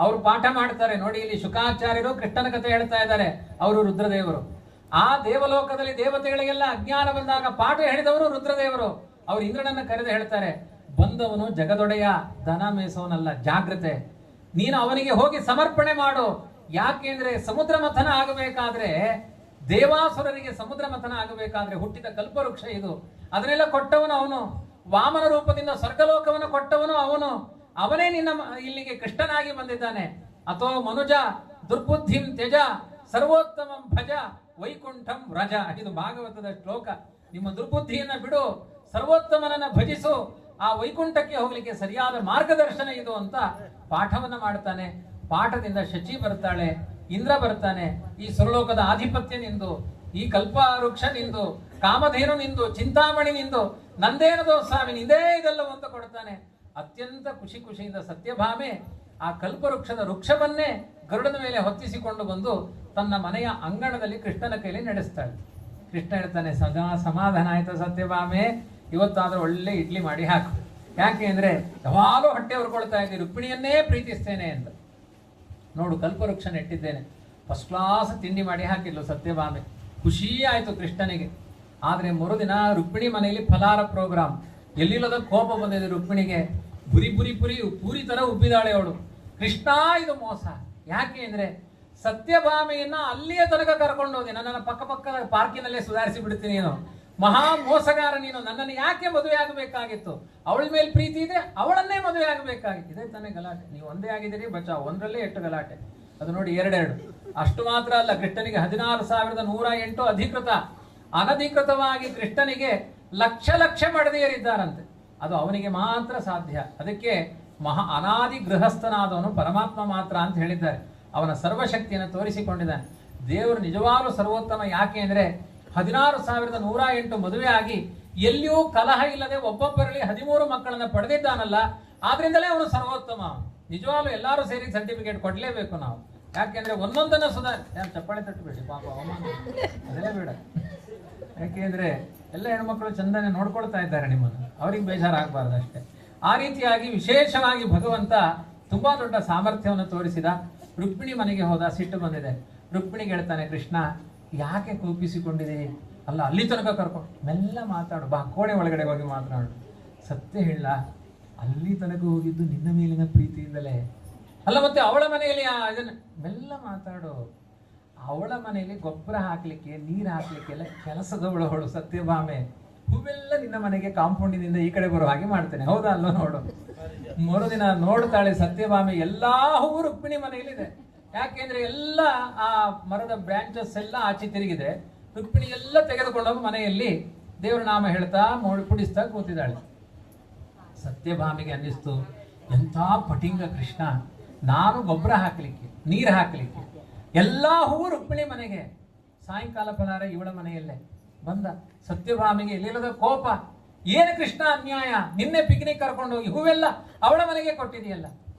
ಅವರು ಪಾಠ ಮಾಡ್ತಾರೆ ನೋಡಿ. ಇಲ್ಲಿ ಶುಕಾಚಾರ್ಯರು ಕೃಷ್ಣನ ಕಥೆ ಹೇಳ್ತಾ ಇದ್ದಾರೆ, ಅವರು ರುದ್ರದೇವರು. ಆ ದೇವಲೋಕದಲ್ಲಿ ದೇವತೆಗಳಿಗೆಲ್ಲ ಅಜ್ಞಾನ ಬಂದಾಗ ಪಾಠ ಹೇಳಿದವರು ರುದ್ರದೇವರು. ಅವರು ಇಂದ್ರನನ್ನ ಕರೆದು ಹೇಳ್ತಾರೆ, ಬಂದವನು ಜಗದೊಡೆಯ, ದನ ಮೇಸವನಲ್ಲ, ಜಾಗ್ರತೆ. ನೀನು ಅವನಿಗೆ ಹೋಗಿ ಸಮರ್ಪಣೆ ಮಾಡು. ಯಾಕೆಂದ್ರೆ ಸಮುದ್ರ ಮಥನ ಆಗಬೇಕಾದ್ರೆ, ದೇವಾಸುರರಿಗೆ ಸಮುದ್ರ ಮಥನ ಆಗಬೇಕಾದ್ರೆ ಹುಟ್ಟಿದ ಕಲ್ಪವೃಕ್ಷ ಇದು. ಅದನ್ನೆಲ್ಲ ಕೊಟ್ಟವನು ಅವನು. ವಾಮನ ರೂಪದಿಂದ ಸ್ವರ್ಗಲೋಕವನ್ನು ಕೊಟ್ಟವನು ಅವನು. ಅವನೇ ನಿನ್ನ ಇಲ್ಲಿಗೆ ಕೃಷ್ಣನಾಗಿ ಬಂದಿದ್ದಾನೆ. ಅಥೋ ಮನುಜ ದುರ್ಬುದ್ಧಿಂ ತ್ಯಜ ಸರ್ವೋತ್ತಮಂ ಭಜ ವೈಕುಂಠಂ ವ್ರಜ. ಇದು ಭಾಗವತದ ಶ್ಲೋಕ. ನಿಮ್ಮ ದುರ್ಬುದ್ಧಿಯನ್ನ ಬಿಡು, ಸರ್ವೋತ್ತಮನನ್ನ ಭಜಿಸು, ಆ ವೈಕುಂಠಕ್ಕೆ ಹೋಗ್ಲಿಕ್ಕೆ ಸರಿಯಾದ ಮಾರ್ಗದರ್ಶನ ಇದು ಅಂತ ಪಾಠವನ್ನ ಮಾಡ್ತಾನೆ. ಪಾಠದಿಂದ ಶಚಿ ಬರ್ತಾಳೆ, ಇಂದ್ರ ಬರ್ತಾನೆ. ಈ ಸುರಲೋಕದ ಆಧಿಪತ್ಯ ನಿಂದು, ಈ ಕಲ್ಪ ವೃಕ್ಷ ನಿಂದು, ಕಾಮಧೇನು ನಿಂದು, ಚಿಂತಾಮಣಿ ನಿಂದು, ನಂದೇನದೋ ಸ್ವಾಮಿ ನಿಂದೇ ಇದೆಲ್ಲ ಅಂತ ಕೊಡ್ತಾನೆ. ಅತ್ಯಂತ ಖುಷಿಯಿಂದ ಸತ್ಯಭಾಮೆ ಆ ಕಲ್ಪವೃಕ್ಷದ ವೃಕ್ಷವನ್ನೇ ಗರುಡನ ಮೇಲೆ ಹೊತ್ತಿಸಿಕೊಂಡು ಬಂದು ತನ್ನ ಮನೆಯ ಅಂಗಣದಲ್ಲಿ ಕೃಷ್ಣನ ಕೈಲಿ ನಡೆಸ್ತಾಳೆ. ಕೃಷ್ಣ ಹೇಳ್ತಾನೆ, ಸದಾ ಸಮಾಧಾನ ಆಯ್ತು ಸತ್ಯಭಾಮೆ, ಇವತ್ತಾದ್ರೂ ಒಳ್ಳೆ ಇಡ್ಲಿ ಮಾಡಿ ಹಾಕು. ಯಾಕೆ ಅಂದ್ರೆ ಯಾವಾಗಲೂ ಹೊಟ್ಟೆ ಹೊರ್ಕೊಳ್ತಾ ಇದ್ದೀನಿ, ರುಕ್ಮಿಣಿಯನ್ನೇ ಪ್ರೀತಿಸ್ತೇನೆ ಅಂತ. ನೋಡು, ಕಲ್ಪವೃಕ್ಷ ನೆಟ್ಟಿದ್ದೇನೆ, ಫಸ್ಟ್ ಕ್ಲಾಸ್ ತಿಂಡಿ ಮಾಡಿ ಹಾಕಿದ್ಲು ಸತ್ಯಭಾಮೆ. ಖುಷಿ ಆಯ್ತು ಕೃಷ್ಣನಿಗೆ. ಆದ್ರೆ ಮರುದಿನ ರುಕ್ಮಿಣಿ ಮನೆಯಲ್ಲಿ ಫಲಾರ ಪ್ರೋಗ್ರಾಮ್. ಎಲ್ಲಿಲ್ಲದ ಕೋಪ ಬಂದಿದೆ ರುಕ್ಮಿಣಿಗೆ. ಪೂರಿ ತರ ಉಬ್ಬಿದಾಳೆ ಅವಳು. ಕೃಷ್ಣ ಇದು ಮೋಸ. ಯಾಕೆ ಅಂದ್ರೆ ಸತ್ಯಭಾಮೆಯನ್ನ ಅಲ್ಲಿಯ ತನಕ ಕರ್ಕೊಂಡು ಹೋಗಿ ನನ್ನನ್ನು ಪಕ್ಕದ ಪಾರ್ಕಿನಲ್ಲೇ ಸುಧಾರಿಸಿ ಬಿಡ್ತೀನಿ, ನೀನು ಮಹಾ ಮೋಸಗಾರ ನೀನು, ನನ್ನನ್ನು ಯಾಕೆ ಮದುವೆ ಆಗಬೇಕಾಗಿತ್ತು? ಅವಳ ಮೇಲೆ ಪ್ರೀತಿ ಇದೆ, ಅವಳನ್ನೇ ಮದುವೆ ಆಗಬೇಕಾಗಿತ್ತು. ಇದೇ ತಾನೇ ಗಲಾಟೆ. ನೀವು ಒಂದೇ ಆಗಿದ್ದೀರಿ ಬಚಾವ್, ಒಂದರಲ್ಲೇ 8 ಗಲಾಟೆ. ಅದು ನೋಡಿ 2. ಅಷ್ಟು ಮಾತ್ರ ಅಲ್ಲ, ಕೃಷ್ಣನಿಗೆ 16,108 ಅಧಿಕೃತ, ಅನಧಿಕೃತವಾಗಿ ಕೃಷ್ಣನಿಗೆ ಲಕ್ಷ ಮಡದಿಯರಿದ್ದಾರಂತೆ. ಅದು ಅವನಿಗೆ ಮಾತ್ರ ಸಾಧ್ಯ. ಅದಕ್ಕೆ ಅನಾದಿ ಗೃಹಸ್ಥನಾದವನು ಪರಮಾತ್ಮ ಮಾತ್ರ ಅಂತ ಹೇಳಿದ್ದಾರೆ. ಅವನ ಸರ್ವಶಕ್ತಿಯನ್ನು ತೋರಿಸಿಕೊಂಡಿದ್ದಾನೆ. ದೇವರು ನಿಜವಾಗ್ಲೂ ಸರ್ವೋತ್ತಮ. ಯಾಕೆ ಅಂದ್ರೆ 16,108 ಮದುವೆ ಆಗಿ ಎಲ್ಲಿಯೂ ಕಲಹ ಇಲ್ಲದೆ ಒಬ್ಬೊಬ್ಬರಲ್ಲಿ 13 ಮಕ್ಕಳನ್ನ ಪಡೆದಿದ್ದಾನಲ್ಲ, ಆದ್ರಿಂದಲೇ ಅವನು ಸರ್ವೋತ್ತಮ. ನಿಜವಾಗ್ಲೂ ಎಲ್ಲರೂ ಸೇರಿ ಸರ್ಟಿಫಿಕೇಟ್ ಕೊಡ್ಲೇಬೇಕು ನಾವು. ಯಾಕೆಂದ್ರೆ ಒಂದೊಂದನ್ನ ಚಪ್ಪಾಳೆ ತಟ್ಟಬೇಡಿ ಪಾಪ, ಅವಮಾನ ಅದೆಲ್ಲ ಬೇಡ. ಯಾಕೆಂದ್ರೆ ಎಲ್ಲ ಹೆಣ್ಮಕ್ಳು ಚಂದನೆ ನೋಡ್ಕೊಳ್ತಾ ಇದ್ದಾರೆ ನಿಮ್ಮನ್ನು, ಅವ್ರಿಗೆ ಬೇಜಾರಾಗಬಾರ್ದು ಅಷ್ಟೇ. ಆ ರೀತಿಯಾಗಿ ವಿಶೇಷವಾಗಿ ಭಗವಂತ ತುಂಬಾ ದೊಡ್ಡ ಸಾಮರ್ಥ್ಯವನ್ನು ತೋರಿಸಿದ. ರುಕ್ಮಿಣಿ ಮನೆಗೆ ಹೋದ, ಸಿಟ್ಟು ಬಂದಿದೆ. ರುಕ್ಮಿಣಿಗೆ ಹೇಳ್ತಾನೆ, ಕೃಷ್ಣ ಯಾಕೆ ಕೋಪಿಸಿಕೊಂಡಿದೆ? ಅಲ್ಲ, ಅಲ್ಲಿ ತನಕ ಕರ್ಕೊಂಡು ಮೆಲ್ಲ ಮಾತಾಡು, ಬಾ ಕೋಣೆ ಒಳಗಡೆ ಹೋಗಿ ಮಾತನಾಡು. ಸತ್ಯ ಹೇಳ, ಅಲ್ಲಿ ತನಕ ಹೋಗಿದ್ದು ನಿನ್ನ ಮೇಲಿನ ಪ್ರೀತಿಯಿಂದಲೇ ಅಲ್ಲ, ಮತ್ತೆ ಅವಳ ಮನೆಯಲ್ಲಿ ಇದನ್ನ ಮೆಲ್ಲ ಮಾತಾಡು. ಅವಳ ಮನೆಯಲ್ಲಿ ಗೊಬ್ಬರ ಹಾಕ್ಲಿಕ್ಕೆ, ನೀರು ಹಾಕ್ಲಿಕ್ಕೆಲ್ಲ ಕೆಲಸದವಳು ಸತ್ಯಭಾಮೆ. ಹೂವೆಲ್ಲ ನಿನ್ನ ಮನೆಗೆ ಕಾಂಪೌಂಡಿನಿಂದ ಈ ಕಡೆ ಬರೋ ಹಾಗೆ ಮಾಡ್ತೇನೆ, ಹೌದಾ ಅಲ್ವ? ನೋಡು, ಮರುದಿನ ನೋಡ್ತಾಳೆ ಸತ್ಯಭಾಮೆ, ಎಲ್ಲಾ ಹೂವು ರುಕ್ಮಿಣಿ ಮನೆಯಲ್ಲಿದೆ. ಯಾಕೆಂದ್ರೆ ಎಲ್ಲ ಆ ಮರದ ಬ್ರಾಂಚಸ್ ಎಲ್ಲ ಆಚೆ ತಿರುಗಿದೆ. ರುಕ್ಮಿಣಿ ಎಲ್ಲ ತೆಗೆದುಕೊಂಡೋಗಿ ಮನೆಯಲ್ಲಿ ದೇವರ ನಾಮ ಹೇಳ್ತಾ ಪುಡಿಸ್ತಾ ಕೂತಿದ್ದಾಳೆ. ಸತ್ಯಭಾಮಿಗೆ ಅನ್ನಿಸ್ತು, ಎಂಥ ಪಟಿಂಗ ಕೃಷ್ಣ. ನಾನು ಗೊಬ್ಬರ ಹಾಕ್ಲಿಕ್ಕೆ, ನೀರು ಹಾಕ್ಲಿಕ್ಕೆ, ಎಲ್ಲಾ ಹೂವು ರುಕ್ಮಿಣಿ ಮನೆಗೆ. ಸಾಯಂಕಾಲ ಫಲಾರ ಇವಳ ಮನೆಯಲ್ಲೇ ಬಂದ. ಸತ್ಯಭಾಮಿಗೆ ಎಲ್ಲಿಲ್ಲದ ಕೋಪ. ಏನು ಕೃಷ್ಣ ಅನ್ಯಾಯ, ನಿನ್ನೆ ಪಿಕ್ನಿಕ್ ಕರ್ಕೊಂಡು ಹೋಗಿ ಹೂವೆಲ್ಲ ಅವಳ ಮನೆಗೆ ಕೊಟ್ಟಿದೆಯಲ್ಲ.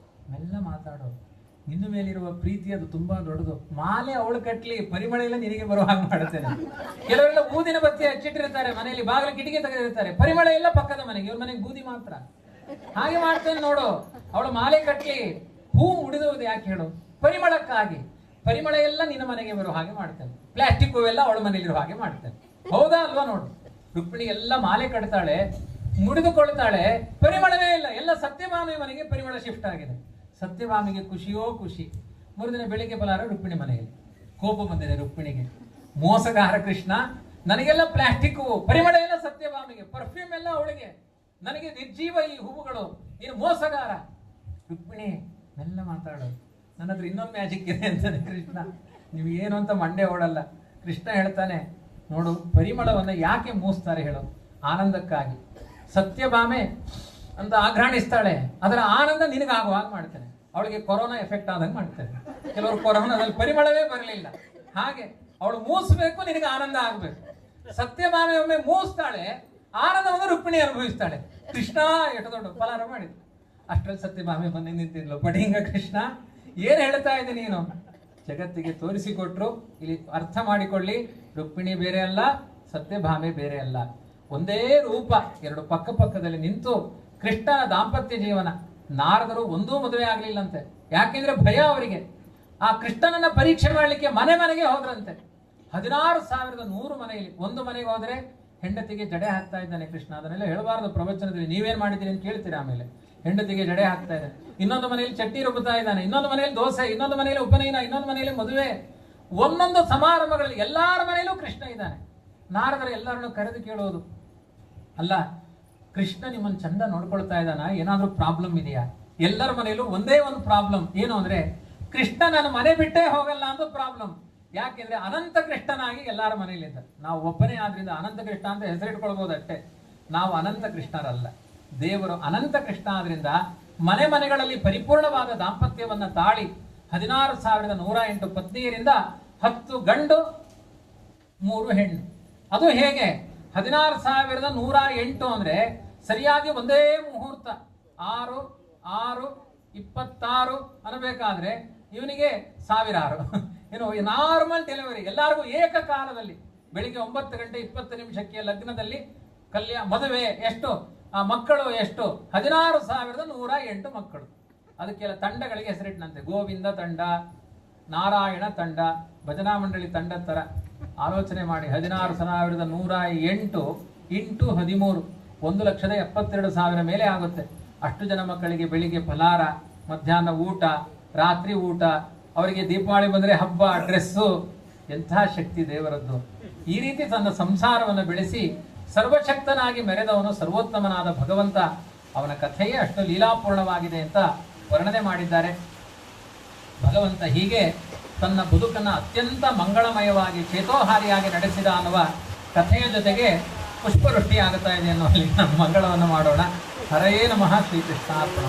ಮೆಲ್ಲ ಮಾತಾಡೋ, ನಿನ್ನ ಮೇಲಿರುವ ಪ್ರೀತಿ ಅದು ತುಂಬಾ ದೊಡ್ಡದು. ಮಾಲೆ ಅವಳು ಕಟ್ಲಿ, ಪರಿಮಳ ಎಲ್ಲ ನಿನಗೆ ಬರುವ ಹಾಗೆ ಮಾಡುತ್ತೇನೆ. ಕೆಲವರೆಲ್ಲ ಊದಿನ ಬತ್ತಿ ಹಚ್ಚಿಟ್ಟಿರ್ತಾರೆ ಮನೆಯಲ್ಲಿ, ಬಾಗಿಲ ಕಿಟಕಿ ತೆಗೆದಿರ್ತಾರೆ, ಪರಿಮಳ ಎಲ್ಲ ಪಕ್ಕದ ಮನೆಗೆ, ಇವ್ರ ಮನೆಗೆ ಬೂದಿ ಮಾತ್ರ. ಹಾಗೆ ಮಾಡ್ತೇನೆ ನೋಡು. ಅವಳು ಮಾಲೆ ಕಟ್ಲಿ, ಹೂ ಉಡಿದುವುದು ಯಾಕೆ ಹೇಳು? ಪರಿಮಳಕ್ಕಾಗಿ. ಪರಿಮಳ ಎಲ್ಲ ನಿನ್ನ ಮನೆಗೆ ಬರುವ ಹಾಗೆ ಮಾಡ್ತೇನೆ. ಪ್ಲಾಸ್ಟಿಕ್ ಹೂವೆಲ್ಲ ಅವಳ ಮನೆಯಲ್ಲಿರುವ ಹಾಗೆ ಮಾಡ್ತೇನೆ, ಹೌದಾ ಅಲ್ವಾ? ನೋಡು, ರುಕ್ಮಿಣಿ ಎಲ್ಲ ಮಾಲೆ ಕಟ್ತಾಳೆ, ಮುಡಿದುಕೊಳ್ತಾಳೆ, ಪರಿಮಳವೇ ಇಲ್ಲ. ಎಲ್ಲ ಸತ್ಯಭಾಮಿ ಮನೆಗೆ ಪರಿಮಳ ಶಿಫ್ಟ್ ಆಗಿದೆ. ಸತ್ಯಭಾಮಿಗೆ ಖುಷಿಯೋ ಖುಷಿ. ಮರುದಿನ ಬೆಳಿಗ್ಗೆ ಫಲಾರ ರುಕ್ಮಿಣಿ ಮನೆಯಲ್ಲಿ. ಕೋಪ ಬಂದಿದೆ ರುಕ್ಮಿಣಿಗೆ. ಮೋಸಗಾರ ಕೃಷ್ಣ, ನನಗೆಲ್ಲ ಪ್ಲಾಸ್ಟಿಕ್ ಹೂವು, ಪರಿಮಳ ಎಲ್ಲ ಸತ್ಯಭಾಮಿಗೆ, ಪರ್ಫ್ಯೂಮ್ ಎಲ್ಲ ಅವಳಿಗೆ, ನನಗೆ ನಿರ್ಜೀವ ಈ ಹೂವುಗಳು, ನೀನು ಮೋಸಗಾರ. ರುಕ್ಮಿಣಿ ಮೆಲ್ಲ ಮಾತಾಡು, ನನ್ನ ಹತ್ರ ಇನ್ನೊಂದು ಮ್ಯಾಜಿಕ್ ಇದೆ ಅಂತಾನೆ ಕೃಷ್ಣ. ನೀವು ಏನು ಅಂತ ಮಂಡೆ ಓಡಲ್ಲ. ಕೃಷ್ಣ ಹೇಳ್ತಾನೆ, ನೋಡು, ಪರಿಮಳವನ್ನ ಯಾಕೆ ಮೂಸ್ತಾರೆ ಹೇಳು? ಆನಂದಕ್ಕಾಗಿ. ಸತ್ಯಭಾಮೆ ಅಂತ ಆಘ್ರಾಣಿಸ್ತಾಳೆ, ಅದರ ಆನಂದ ನಿನಗಾಗುವಾಗ ಮಾಡ್ತಾನೆ. ಅವಳಿಗೆ ಕೊರೋನಾ ಎಫೆಕ್ಟ್ ಆದಂಗೆ ಮಾಡ್ತಾರೆ. ಕೆಲವರು ಕೊರೋನಾದಲ್ಲಿ ಪರಿಮಳವೇ ಬರಲಿಲ್ಲ. ಹಾಗೆ ಅವಳು ಮೂಸಬೇಕು, ನಿನಗೆ ಆನಂದ ಆಗ್ಬೇಕು. ಸತ್ಯಭಾಮೆ ಒಮ್ಮೆ ಮೂಸ್ತಾಳೆ, ಆನಂದವನ್ನು ರುಕ್ಮಿಣಿ ಅನುಭವಿಸ್ತಾಳೆ. ಕೃಷ್ಣ ಎಷ್ಟು ದೊಡ್ಡ ಫಲಾರ ಮಾಡಿದ್ರು. ಅಷ್ಟರಲ್ಲಿ ಸತ್ಯಭಾಮೆ ಬಂದು ನಿಂತಿದ್ಲು. ಪಡಿಂಗ ಕೃಷ್ಣ, ಏನ್ ಹೇಳ್ತಾ ಇದ್ದೆ ನೀನು? ಜಗತ್ತಿಗೆ ತೋರಿಸಿಕೊಟ್ರು. ಇಲ್ಲಿ ಅರ್ಥ ಮಾಡಿಕೊಳ್ಳಿ, ರುಕ್ಮಿಣಿ ಬೇರೆ ಅಲ್ಲ, ಸತ್ಯಭಾಮೆ ಬೇರೆ ಅಲ್ಲ, ಒಂದೇ ರೂಪ. ಎರಡು ಪಕ್ಕ ಪಕ್ಕದಲ್ಲಿ ನಿಂತು ಕೃಷ್ಣನ ದಾಂಪತ್ಯ ಜೀವನ. ನಾರದರು ಒಂದೂ ಮದುವೆ ಆಗ್ಲಿಲ್ಲಂತೆ. ಯಾಕೆಂದ್ರೆ ಭಯ ಅವರಿಗೆ. ಆ ಕೃಷ್ಣನನ್ನ ಪರೀಕ್ಷೆ ಮಾಡ್ಲಿಕ್ಕೆ ಮನೆ ಮನೆಗೆ ಹೋದ್ರಂತೆ. 16,100 ಮನೆಯಲ್ಲಿ. ಒಂದು ಮನೆಗೆ ಹೋದ್ರೆ ಹೆಂಡತಿಗೆ ಜಡೆ ಹಾಕ್ತಾ ಇದ್ದಾನೆ ಕೃಷ್ಣ. ಅದನ್ನೆಲ್ಲ ಹೇಳಬಾರದು ಪ್ರವಚನದಲ್ಲಿ. ನೀವೇನ್ ಮಾಡಿದ್ದೀರಿ ಅಂತ ಕೇಳ್ತೀರಾ ಆಮೇಲೆ. ಹೆಂಡತಿಗೆ ಜಡೆ ಹಾಕ್ತಾ ಇದ್ದಾನೆ. ಇನ್ನೊಂದು ಮನೆಯಲ್ಲಿ ಚಟ್ನಿ ರುಬ್ಬುತ್ತಾ ಇದ್ದಾನೆ. ಇನ್ನೊಂದು ಮನೆಯಲ್ಲಿ ದೋಸೆ, ಇನ್ನೊಂದು ಮನೆಯಲ್ಲಿ ಉಪನಯನ, ಇನ್ನೊಂದು ಮನೆಯಲ್ಲಿ ಮದುವೆ. ಒಂದೊಂದು ಸಮಾರಂಭಗಳಲ್ಲಿ ಎಲ್ಲಾರ ಮನೆಯಲ್ಲೂ ಕೃಷ್ಣ ಇದ್ದಾನೆ. ನಾರದರು ಎಲ್ಲರನ್ನು ಕರೆದು ಕೇಳೋದು, ಅಲ್ಲ ಕೃಷ್ಣ ನಿಮ್ಮನ್ನು ಚಂದ ನೋಡ್ಕೊಳ್ತಾ ಇದ್ದಾನ, ಏನಾದ್ರೂ ಪ್ರಾಬ್ಲಮ್ ಇದೆಯಾ? ಎಲ್ಲರ ಮನೆಯಲ್ಲೂ ಒಂದೇ ಒಂದು ಪ್ರಾಬ್ಲಮ್. ಏನು ಅಂದ್ರೆ, ಕೃಷ್ಣ ನಾನು ಮನೆ ಬಿಟ್ಟೇ ಹೋಗಲ್ಲ ಅಂತ ಪ್ರಾಬ್ಲಮ್. ಯಾಕೆಂದ್ರೆ ಅನಂತ ಕೃಷ್ಣನಾಗಿ ಎಲ್ಲಾರ ಮನೆಯಲ್ಲಿದ್ದ. ನಾವು ಒಬ್ಬನೇ ಆದ್ರಿಂದ ಅನಂತ ಕೃಷ್ಣ ಅಂತ ಹೆಸರಿಟ್ಕೊಳ್ಬಹುದು ಅಷ್ಟೇ. ನಾವು ಅನಂತ ಕೃಷ್ಣರಲ್ಲ. ದೇವರು ಅನಂತ ಕೃಷ್ಣ ಆದ್ರಿಂದ ಮನೆ ಮನೆಗಳಲ್ಲಿ ಪರಿಪೂರ್ಣವಾದ ದಾಂಪತ್ಯವನ್ನ ತಾಳಿ 16,108 ಪತ್ನಿಯರಿಂದ 10 ಗಂಡು 3 ಹೆಣ್ಣು. ಅದು ಹೇಗೆ? 16,108 ಅಂದ್ರೆ ಸರಿಯಾಗಿ ಒಂದೇ ಮುಹೂರ್ತ 6/6/26 ಅನ್ನಬೇಕಾದ್ರೆ ಇವನಿಗೆ 1000. ಏನು ನಾರ್ಮಲ್ ಡೆಲಿವರಿ ಎಲ್ಲರಿಗೂ ಏಕಕಾಲದಲ್ಲಿ. ಬೆಳಿಗ್ಗೆ 9 ಗಂಟೆ 20 ನಿಮಿಷಕ್ಕೆ ಲಗ್ನದಲ್ಲಿ ಮದುವೆ. ಎಷ್ಟು? ಆ ಮಕ್ಕಳು ಎಷ್ಟು? 16,108 ಮಕ್ಕಳು. ಅದಕ್ಕೆಲ್ಲ ತಂಡಗಳಿಗೆ ಹೆಸರಿಟ್ಟನಂತೆ. ಗೋವಿಂದ ತಂಡ, ನಾರಾಯಣ ತಂಡ, ಭಜನಾ ಮಂಡಳಿ ತಂಡ ತರ. ಆಲೋಚನೆ ಮಾಡಿ, 16,108 ಇಂಟು 13 1,72,000 ಮೇಲೆ ಆಗುತ್ತೆ. ಅಷ್ಟು ಜನ ಮಕ್ಕಳಿಗೆ ಬೆಳಿಗ್ಗೆ ಫಲಾರ, ಮಧ್ಯಾಹ್ನ ಊಟ, ರಾತ್ರಿ ಊಟ, ಅವರಿಗೆ ದೀಪಾವಳಿ ಬಂದ್ರೆ ಹಬ್ಬ, ಡ್ರೆಸ್ಸು. ಎಂಥ ಶಕ್ತಿ ದೇವರದ್ದು! ಈ ರೀತಿ ತನ್ನ ಸಂಸಾರವನ್ನು ಬೆಳೆಸಿ ಸರ್ವಶಕ್ತನಾಗಿ ಮೆರೆದವನು ಸರ್ವೋತ್ತಮನಾದ ಭಗವಂತ. ಅವನ ಕಥೆಯೇ ಅಷ್ಟು ಲೀಲಾಪೂರ್ಣವಾಗಿದೆ ಅಂತ ವರ್ಣನೆ ಮಾಡಿದ್ದಾರೆ. ಭಗವಂತ ಹೀಗೆ ತನ್ನ ಬದುಕನ್ನು ಅತ್ಯಂತ ಮಂಗಳಮಯವಾಗಿ ಚೇತೋಹಾರಿಯಾಗಿ ನಡೆಸಿದ ಅನ್ನುವ ಕಥೆಯ ಜೊತೆಗೆ ಪುಷ್ಪವೃಷ್ಟಿ ಆಗುತ್ತಾ ಇದೆ ಅನ್ನುವಲ್ಲಿ ನಮ್ಮ ಮಂಗಳವನ್ನು ಮಾಡೋಣ. ಹರಯೇ ನಮಃ. ಶ್ರೀಕೃಷ್ಣಾರ್ಪಣ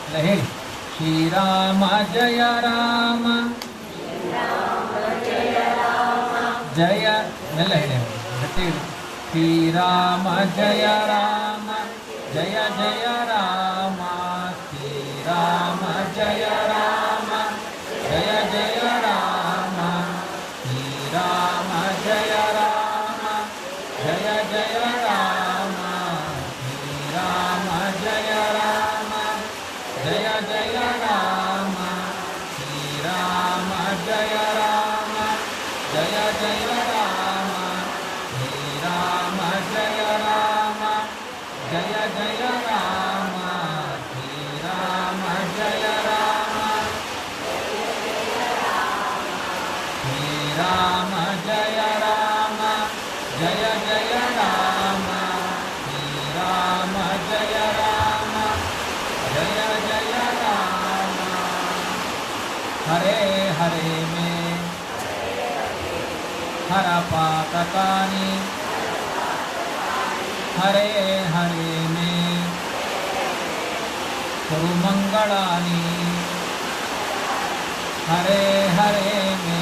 ಎಲ್ಲ ಹೇಳಿ. ಶ್ರೀರಾಮ ಜಯ ರಾಮ ಜಯ ಎಲ್ಲ ಹೇಳಿ ಗಟ್ಟಿ ಹೇಳಿ. ಶ್ರೀರಾಮ ಜಯ ರಾಮ ಜಯ ಜಯ ರಾಮ. ಶ್ರೀರಾಮ ಜಯ ರಾಮ ಜಯ ಜಯ ರಾಮ. ಶ್ರೀರಾಮ ಜಯ ರಾಮ ಜಯ ಜಯ ರಾಮ. ಶ್ರೀರಾಮ ಜಯ ರಾಮ ಜಯ ಜಯ ರಾಮ. ಶ್ರೀರಾಮ ಜಯ ರಾಮ ಜಯ ಜಯ ರಾಮ. ಶ್ರೀರಾಮ ಜಯ ರಾಮ ಜಯ ಜಯ ರಾಮ. ಶ್ರೀರಾಮ ಜಯ ರಾಮ ಶ್ರೀರಾಮ ಜಯ ರಾಮ ಜಯ ಜಯ ರಾಮ. ಶ್ರೀರಾಮ ಜಯ ರಾಮ ಜಯ ಜಯ ರಾಮ. ಹರೇ ಹರೇ ಮೇ ಹರ ಪಾತಕಾನಿ ಹರೇ ಹರೇ ಮೇ ಕುರು ಮಂಗಳಾನಿ. ಹರೇ ಹರೇ ಮೇ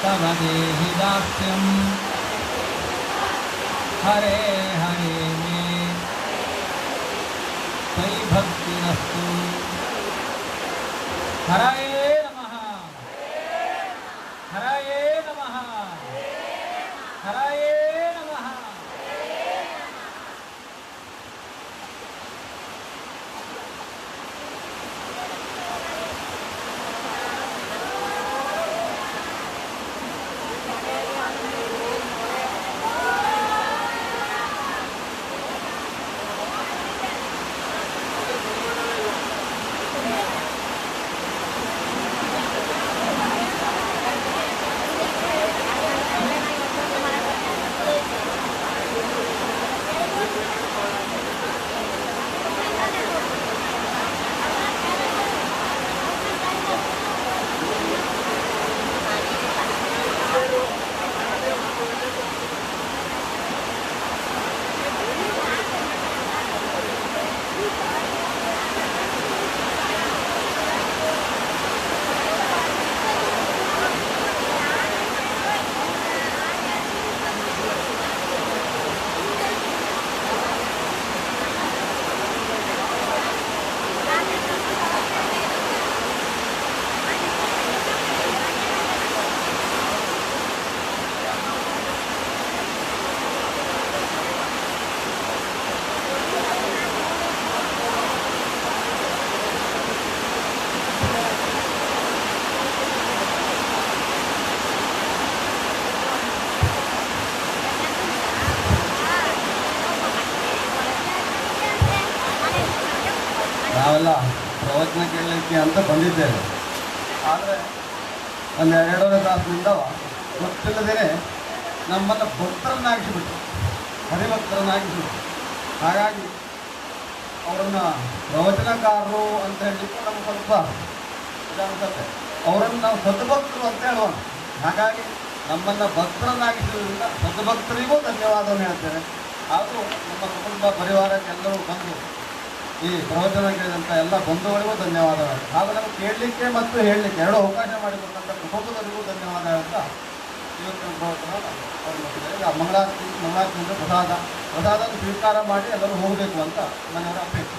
ತವ ದೇಹಿ ದಾಸ್ಯಂ. ಹರೇ ಹರೇ ಮೇ ತ್ವಯಿ ಭಕ್ತಿರಸ್ತು. ಹರಯೇ ನಮಃ ಹರಯೇ ನಮಃ ಹರಯೇ ನಮಃ. ನಾವೆಲ್ಲ ಪ್ರವಚನ ಕೇಳಲಿಕ್ಕೆ ಅಂತ ಬಂದಿದ್ದೇವೆ. ಆದರೆ ಒಂದು 2.5 ತಾಸಿನಿಂದ ಗೊತ್ತಿಲ್ಲದೇ ನಮ್ಮನ್ನು ಭಕ್ತರನ್ನಾಗಿಸಿಬಿಟ್ರು, ಹರಿಭಕ್ತರನ್ನಾಗಿಸಿಬಿಟ್ರು. ಹಾಗಾಗಿ ಅವರನ್ನು ಪ್ರವಚನಕಾರರು ಅಂತ ಹೇಳಲಿಕ್ಕೆ ನಮ್ಗೆ ಸ್ವಲ್ಪ ಅನಿಸುತ್ತೆ. ಅವರನ್ನು ನಾವು ಸದ್ಭಕ್ತರು ಅಂತ ಹೇಳೋಣ. ಹಾಗಾಗಿ ನಮ್ಮನ್ನು ಭಕ್ತರನ್ನಾಗಿಸಿದ್ರಿಂದ ಸದ್ಭಕ್ತರಿಗೂ ಧನ್ಯವಾದವನ್ನು ಹೇಳ್ತೇನೆ. ಹಾಗೂ ನಮ್ಮ ಕುಟುಂಬ ಪರಿವಾರಕ್ಕೆ ಎಲ್ಲರೂ ಬಂದು ಈ ಪ್ರವಚನ ಕೇಳಿದಂಥ ಎಲ್ಲ ಬಂಧುಗಳಿಗೂ ಧನ್ಯವಾದಗಳು. ಹಾಗೂ ನಮಗೆ ಕೇಳಲಿಕ್ಕೆ ಮತ್ತು ಹೇಳಲಿಕ್ಕೆ ಎರಡೂ ಅವಕಾಶ ಮಾಡಿಕೊಟ್ಟಂಥ ಕುಟುಂಬದವರಿಗೂ ಧನ್ಯವಾದ ಹೇಳ್ತಾ ಇವತ್ತಿನ ಪ್ರವಚನ ಈಗ ಮಂಗಳಾರತಿ ಪ್ರಸಾದ ಸ್ವೀಕಾರ ಮಾಡಿ ಎಲ್ಲರೂ ಹೋಗಬೇಕು ಅಂತ ಮನೆಯವರ ಅಪೇಕ್ಷೆ.